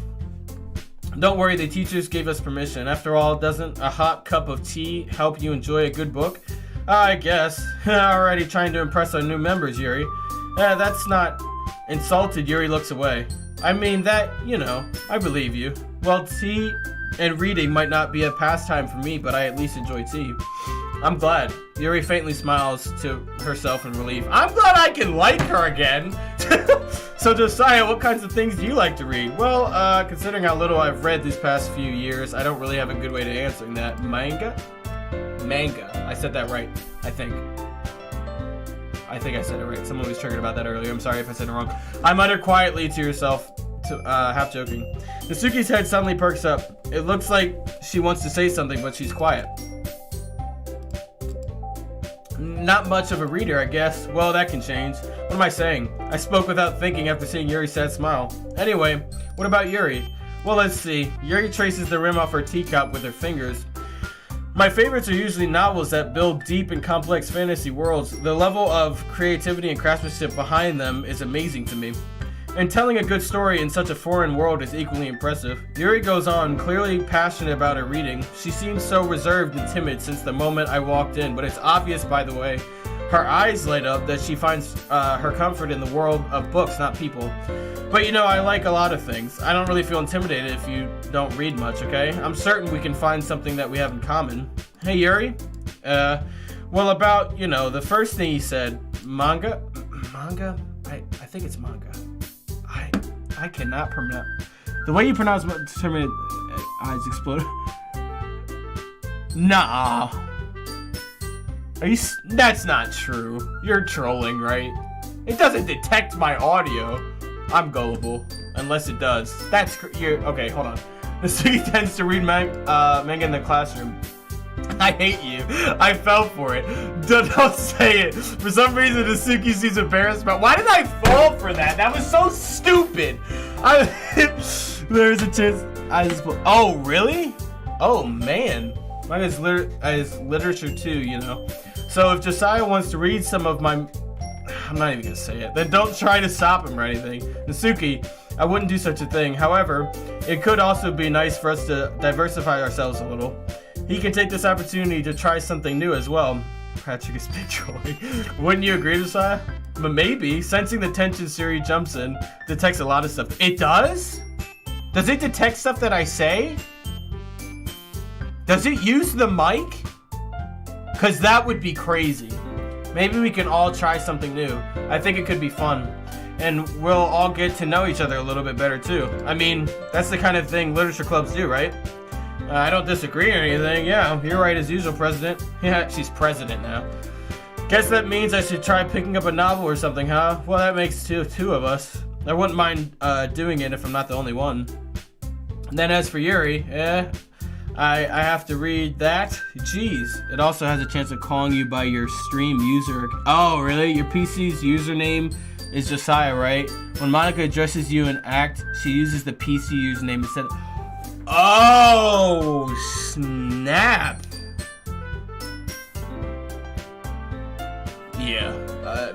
Don't worry, the teachers gave us permission. After all, doesn't a hot cup of tea help you enjoy a good book? I guess. Already trying to impress our new members, Yuri. That's not insulted. Yuri looks away. I mean that, I believe you. Well, tea and reading might not be a pastime for me, but I at least enjoy tea. I'm glad. Yuri faintly smiles to herself in relief. I'm glad I can like her again. So Josiah, what kinds of things do you like to read? Well, considering how little I've read these past few years, I don't really have a good way to answering that. Manga? I said that right, I think I said it right. Someone was triggered about that earlier. I'm sorry if I said it wrong. I muttered quietly to yourself, half joking. Nasuki's head suddenly perks up. It looks like she wants to say something, but she's quiet. Not much of a reader, I guess. Well, that can change. What am I saying? I spoke without thinking after seeing Yuri's sad smile. Anyway, what about Yuri? Well, let's see. Yuri traces the rim off her teacup with her fingers. My favorites are usually novels that build deep and complex fantasy worlds. The level of creativity and craftsmanship behind them is amazing to me. And telling a good story in such a foreign world is equally impressive. Yuri goes on, clearly passionate about her reading. She seems so reserved and timid since the moment I walked in, but it's obvious by the way her eyes light up that she finds her comfort in the world of books, not people. But I like a lot of things. I don't really feel intimidated if you don't read much, okay? I'm certain we can find something that we have in common. Hey, Yuri? Well, about, the first thing you said, manga? Manga? I think it's manga. I cannot pronounce. The way you pronounce my term, eyes explode. Nah. That's not true. You're trolling, right? It doesn't detect my audio. I'm gullible. Unless it does. Okay, hold on. Nasuki tends to read manga in the classroom. I hate you. I fell for it. Don't say it. For some reason, Nasuki seems embarrassed about. Why did I fall for that? That was so stupid. There's a chance. Oh, really? Oh, man. Mine is literature too, So if Josiah wants to read some of my. I'm not even gonna say it. Then don't try to stop him or anything. Nasuki, I wouldn't do such a thing. However, it could also be nice for us to diversify ourselves a little. He can take this opportunity to try something new as well. Patrick is big trolling. Wouldn't you agree, Josiah? But maybe. Sensing the tension, Siri jumps in, detects a lot of stuff. It does? Does it detect stuff that I say? Does it use the mic? Because that would be crazy. Maybe we can all try something new. I think it could be fun. And we'll all get to know each other a little bit better too. I mean, that's the kind of thing literature clubs do, right? I don't disagree or anything. Yeah, you're right as usual, President. Yeah, she's president now. Guess that means I should try picking up a novel or something, huh? Well, that makes two of us. I wouldn't mind doing it if I'm not the only one. And then as for Yuri, I have to read that. Jeez. It also has a chance of calling you by your stream user. Oh, really? Your PC's username is Josiah, right? When Monica addresses you in Act, she uses the PC username instead. Oh, snap. Yeah,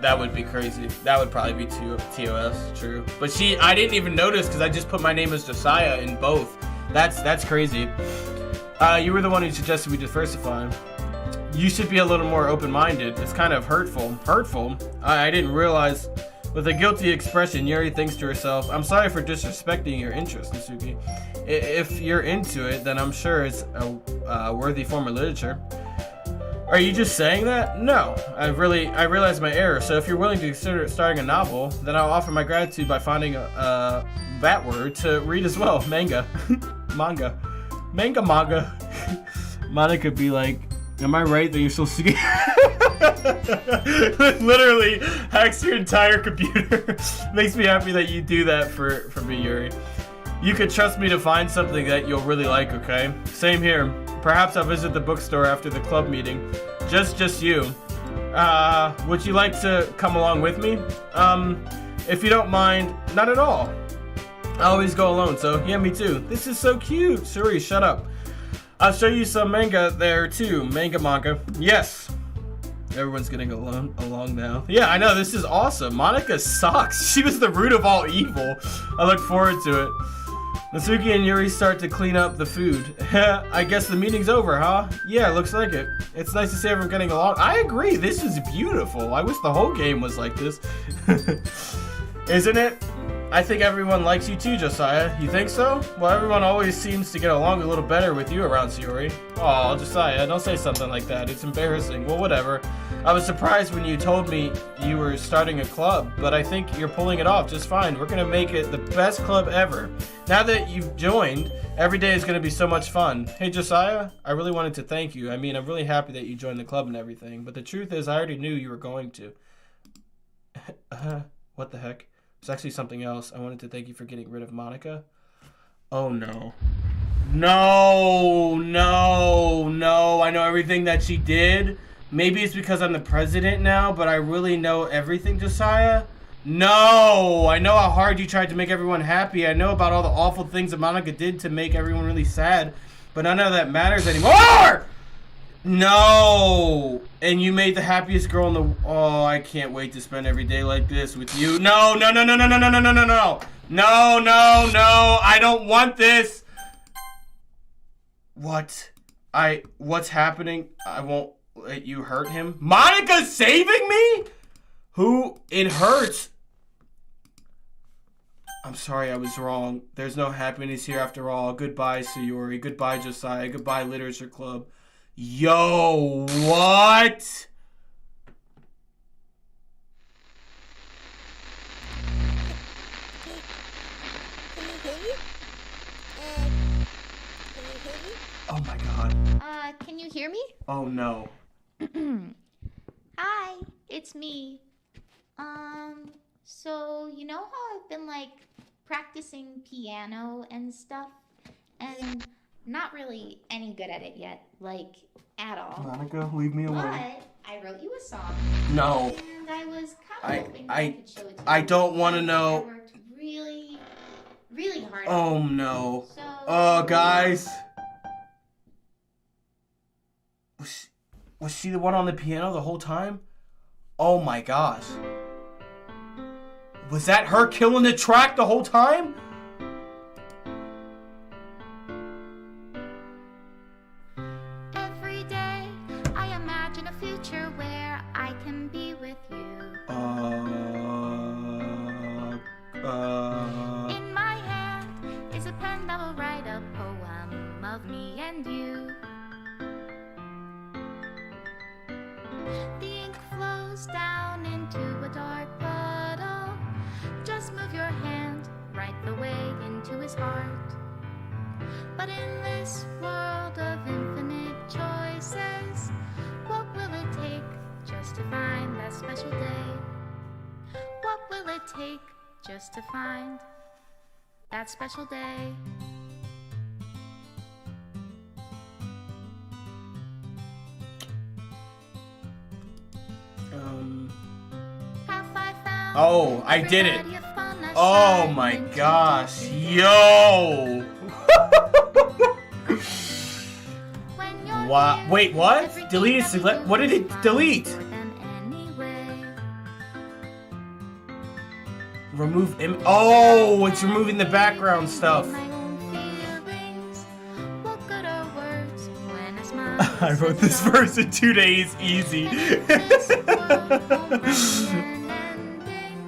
that would be crazy. That would probably be TOS, true. But I didn't even notice because I just put my name as Josiah in both. That's crazy. You were the one who suggested we diversify. You should be a little more open-minded. It's kind of hurtful. Hurtful? I didn't realize. With a guilty expression, Yuri thinks to herself, I'm sorry for disrespecting your interest, Nasuki. If you're into it, then I'm sure it's a worthy form of literature. Are you just saying that? No. I realized my error, so if you're willing to consider starting a novel, then I'll offer my gratitude by finding that word to read as well. Manga. Manga. Manga. Monica be like, am I right that you're so sick? Literally hacks your entire computer. Makes me happy that you do that for me, Yuri. You could trust me to find something that you'll really like, okay? Same here. Perhaps I'll visit the bookstore after the club meeting. Just you. Would you like to come along with me? If you don't mind, not at all. I always go alone, so yeah, me too. This is so cute. Suri, shut up. I'll show you some manga there too. Manga. Yes. Everyone's getting along now. Yeah, I know. This is awesome. Monica sucks. She was the root of all evil. I look forward to it. Natsuki and Yuri start to clean up the food. I guess the meeting's over, huh? Yeah, looks like it. It's nice to see everyone getting along. I agree, this is beautiful. I wish the whole game was like this. Isn't it? I think everyone likes you too, Josiah. You think so? Well, everyone always seems to get along a little better with you around, Sayori. Aw, Josiah, don't say something like that. It's embarrassing. Well, whatever. I was surprised when you told me you were starting a club, but I think you're pulling it off just fine. We're gonna make it the best club ever. Now that you've joined, every day is gonna be so much fun. Hey, Josiah, I really wanted to thank you. I mean, I'm really happy that you joined the club and everything, but the truth is I already knew you were going to. What the heck? It's actually something else. I wanted to thank you for getting rid of Monica. Oh, no. No, no, no. I know everything that she did. Maybe it's because I'm the president now, but I really know everything, Josiah. No, I know how hard you tried to make everyone happy. I know about all the awful things that Monica did to make everyone really sad, but none of that matters anymore. No, and you made the happiest girl in the. Oh, I can't wait to spend every day like this with you. No, no, no, no, no, no, no, no, no, no, no, no, no, no. I don't want this. What? What's happening? I won't let you hurt him. Monica's saving me? Who? It hurts. I'm sorry, I was wrong. There's no happiness here after all. Goodbye, Sayori. Goodbye, Josiah. Goodbye, Literature Club. Yo, what? Oh my god. Can you hear me? Oh no. Hi, it's me. So you know how I've been like practicing piano and stuff, and not really any good at it yet, like at all. Monica, leave me alone. But I wrote you a song. No. And I was kind of hoping I could show it to you. I don't want to know. I worked really, really hard. Oh no. So, Oh, guys. Was she the one on the piano the whole time? Oh my gosh. Was that her killing the track the whole time? every day I imagine a future where I can be with you. In my hand is a pen that will write a poem of me and you. The ink flows down into a dark puddle. Just move your hand right the way into his heart. But in this world of infinite choices, what will it take just to find that special day? What will it take just to find that special day? Have I found Oh, I did it. everybody upon that Oh side my into gosh. the Yo. When you're Wow. here, Wait, what? everything Delete that we select. do What did is it fine delete? for them anyway. Remove im. Oh, it's removing the background stuff. My own feelings. What good are words when I smile? I wrote this verse in 2 days, easy.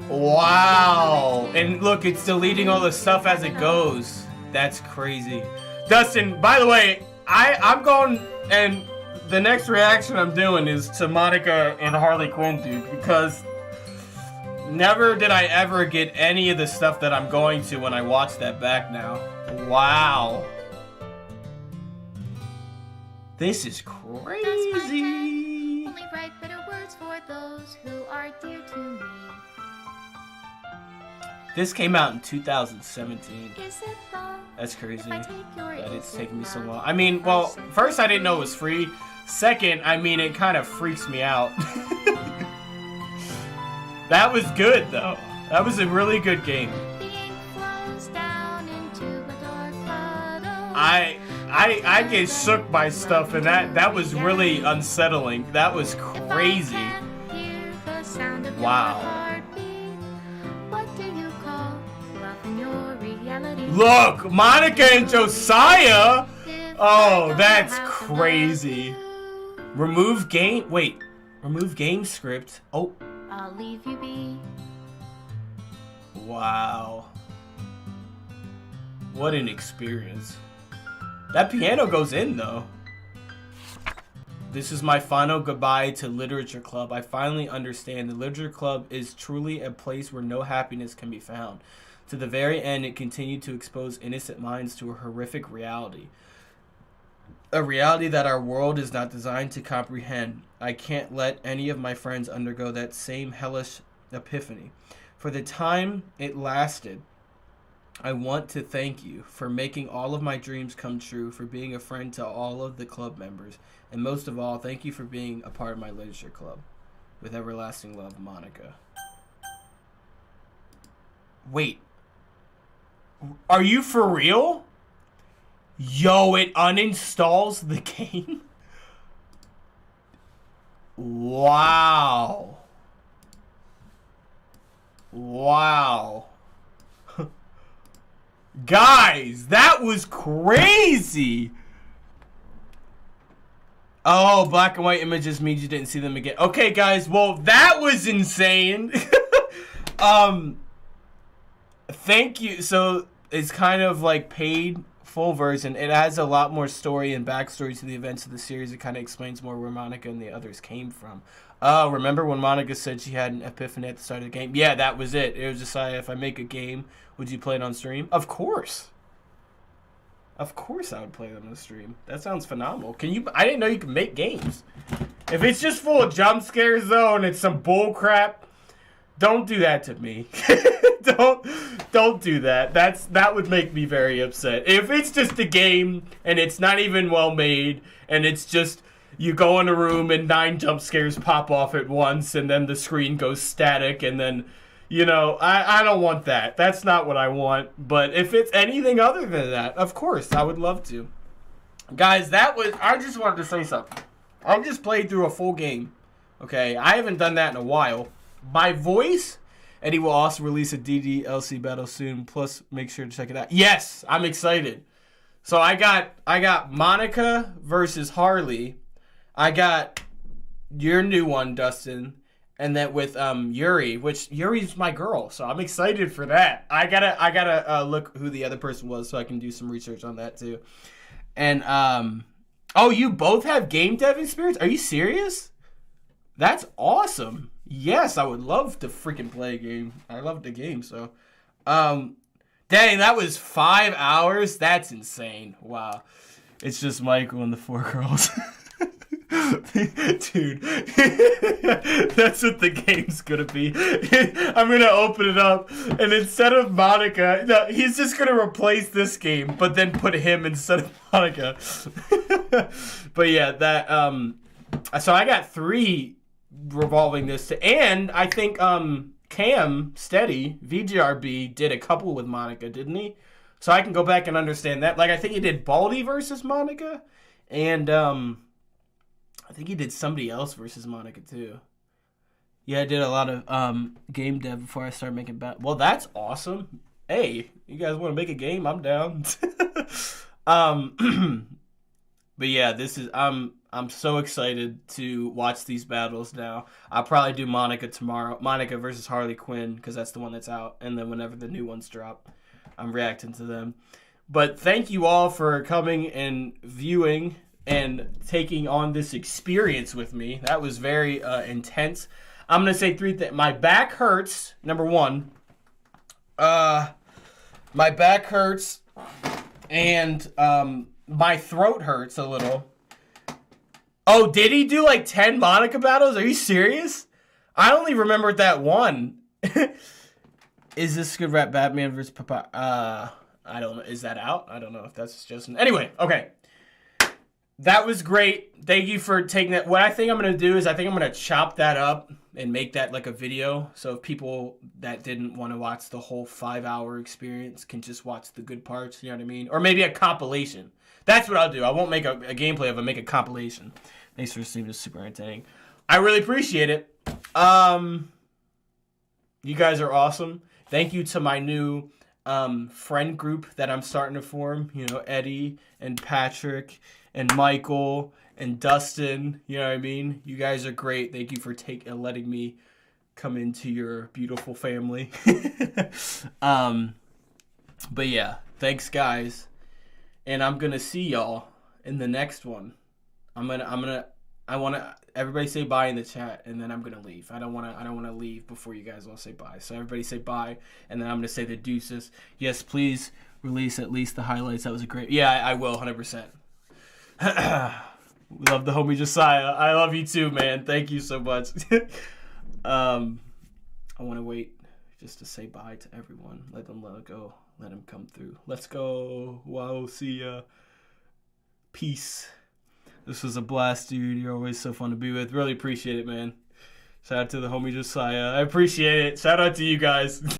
Wow. And look, it's deleting all the stuff as it goes. That's crazy. Dustin, by the way, I'm going, and the next reaction I'm doing is to Monica and Harley Quinn, dude, because never did I ever get any of the stuff that I'm going to when I watch that back now. Wow. This is crazy. Only write bitter words for those who are dear to me. This came out in 2017. Is it wrong That's crazy if I take your that it's innocent taking me so love long. I mean, well, first I didn't know it was free. Second, I mean, it kind of freaks me out. That was good, though. That was a really good game. The ink flows down into a dark puddle. I get shook by stuff, and that was really unsettling. That was crazy. Wow. Wow. Look, Monica and Josiah. Oh, that's crazy. Remove game. Wait, remove game script. Oh. I'll leave you be. Wow. What an experience. That piano goes in though. This is my final goodbye to Literature Club. I finally understand the Literature Club is truly a place where no happiness can be found. To the very end, it continued to expose innocent minds to a horrific reality. A reality that our world is not designed to comprehend. I can't let any of my friends undergo that same hellish epiphany. For the time it lasted, I want to thank you for making all of my dreams come true, for being a friend to all of the club members, and most of all, thank you for being a part of my literature club. With everlasting love, Monica. Wait. Are you for real? Yo, it uninstalls the game? Wow. Wow. Guys, that was crazy. Oh, black and white images means you didn't see them again. Okay, guys, well, that was insane. Thank you. So, it's kind of like paid full version. It has a lot more story and backstory to the events of the series. It kind of explains more where Monica and the others came from. Remember when Monica said she had an epiphany at the start of the game? Yeah, that was it. It was just like, if I make a game, would you play it on stream? Of course. Of course I would play them on stream. That sounds phenomenal. Can you? I didn't know you could make games. If it's just full of jump scares though, and it's some bull crap, don't do that to me. Don't do that. That would make me very upset. If it's just a game and it's not even well made, and it's just you go in a room and 9 jump scares pop off at once, and then the screen goes static, and then, you know, I don't want that. That's not what I want. But if it's anything other than that, of course, I would love to. Guys, I just wanted to say something. I just played through a full game. Okay, I haven't done that in a while. My voice, and he will also release a DDLC battle soon. Plus, make sure to check it out. Yes, I'm excited. So I got Monica versus Harley. I got your new one, Dustin, and then with Yuri, which Yuri's my girl, so I'm excited for that. I gotta look who the other person was so I can do some research on that too. And oh, you both have game dev experience? Are you serious? That's awesome. Yes, I would love to freaking play a game. I love the game, so. Dang, that was 5 hours? That's insane. Wow. It's just Michael and the 4 girls. Dude. That's what the game's gonna be. I'm gonna open it up, and instead of Monica, no, he's just gonna replace this game, but then put him instead of Monica. But yeah, that, so I got 3 revolving this to, and I think Cam Steady VGRB did a couple with Monica, didn't he? So I can go back and understand that. Like, I think he did Baldy versus Monica, and I think he did somebody else versus Monica too. Yeah, I did a lot of game dev before I started making well, that's awesome. Hey, you guys want to make a game? I'm down. But yeah, this is I'm so excited to watch these battles now. I'll probably do Monica tomorrow. Monica versus Harley Quinn, because that's the one that's out. And then whenever the new ones drop, I'm reacting to them. But thank you all for coming and viewing and taking on this experience with me. That was very intense. I'm going to say 3 things. My back hurts, number 1. My back hurts, and my throat hurts a little. Oh, did he do like 10 Monica battles? Are you serious? I only remembered that one. Is this good rap Batman versus Papa? I don't know. Is that out? I don't know if that's just... Anyway, okay. That was great. Thank you for taking that. What I think I'm going to do is I think I'm going to chop that up and make that like a video. So if people that didn't want to watch the whole 5-hour experience can just watch the good parts, you know what I mean? Or maybe a compilation. That's what I'll do. I won't make a gameplay of it. Make a compilation. Thanks for receiving this. Super entertaining. I really appreciate it. You guys are awesome. Thank you to my new friend group that I'm starting to form. You know, Eddie and Patrick and Michael and Dustin. You know what I mean? You guys are great. Thank you for letting me come into your beautiful family. But yeah, thanks guys. And I'm gonna see y'all in the next one. I want to everybody say bye in the chat, and then I'm gonna leave. I don't want to leave before you guys all say bye. So everybody say bye, and then I'm gonna say the deuces. Yes, please release at least the highlights. That was a great. Yeah, I will 100%. We love the homie Josiah. I love you too, man. Thank you so much. I want to wait just to say bye to everyone. Let them go. Let them come through. Let's go. Wow, see ya. Peace. This was a blast, dude. You're always so fun to be with. Really appreciate it, man. Shout out to the homie Josiah. I appreciate it. Shout out to you guys.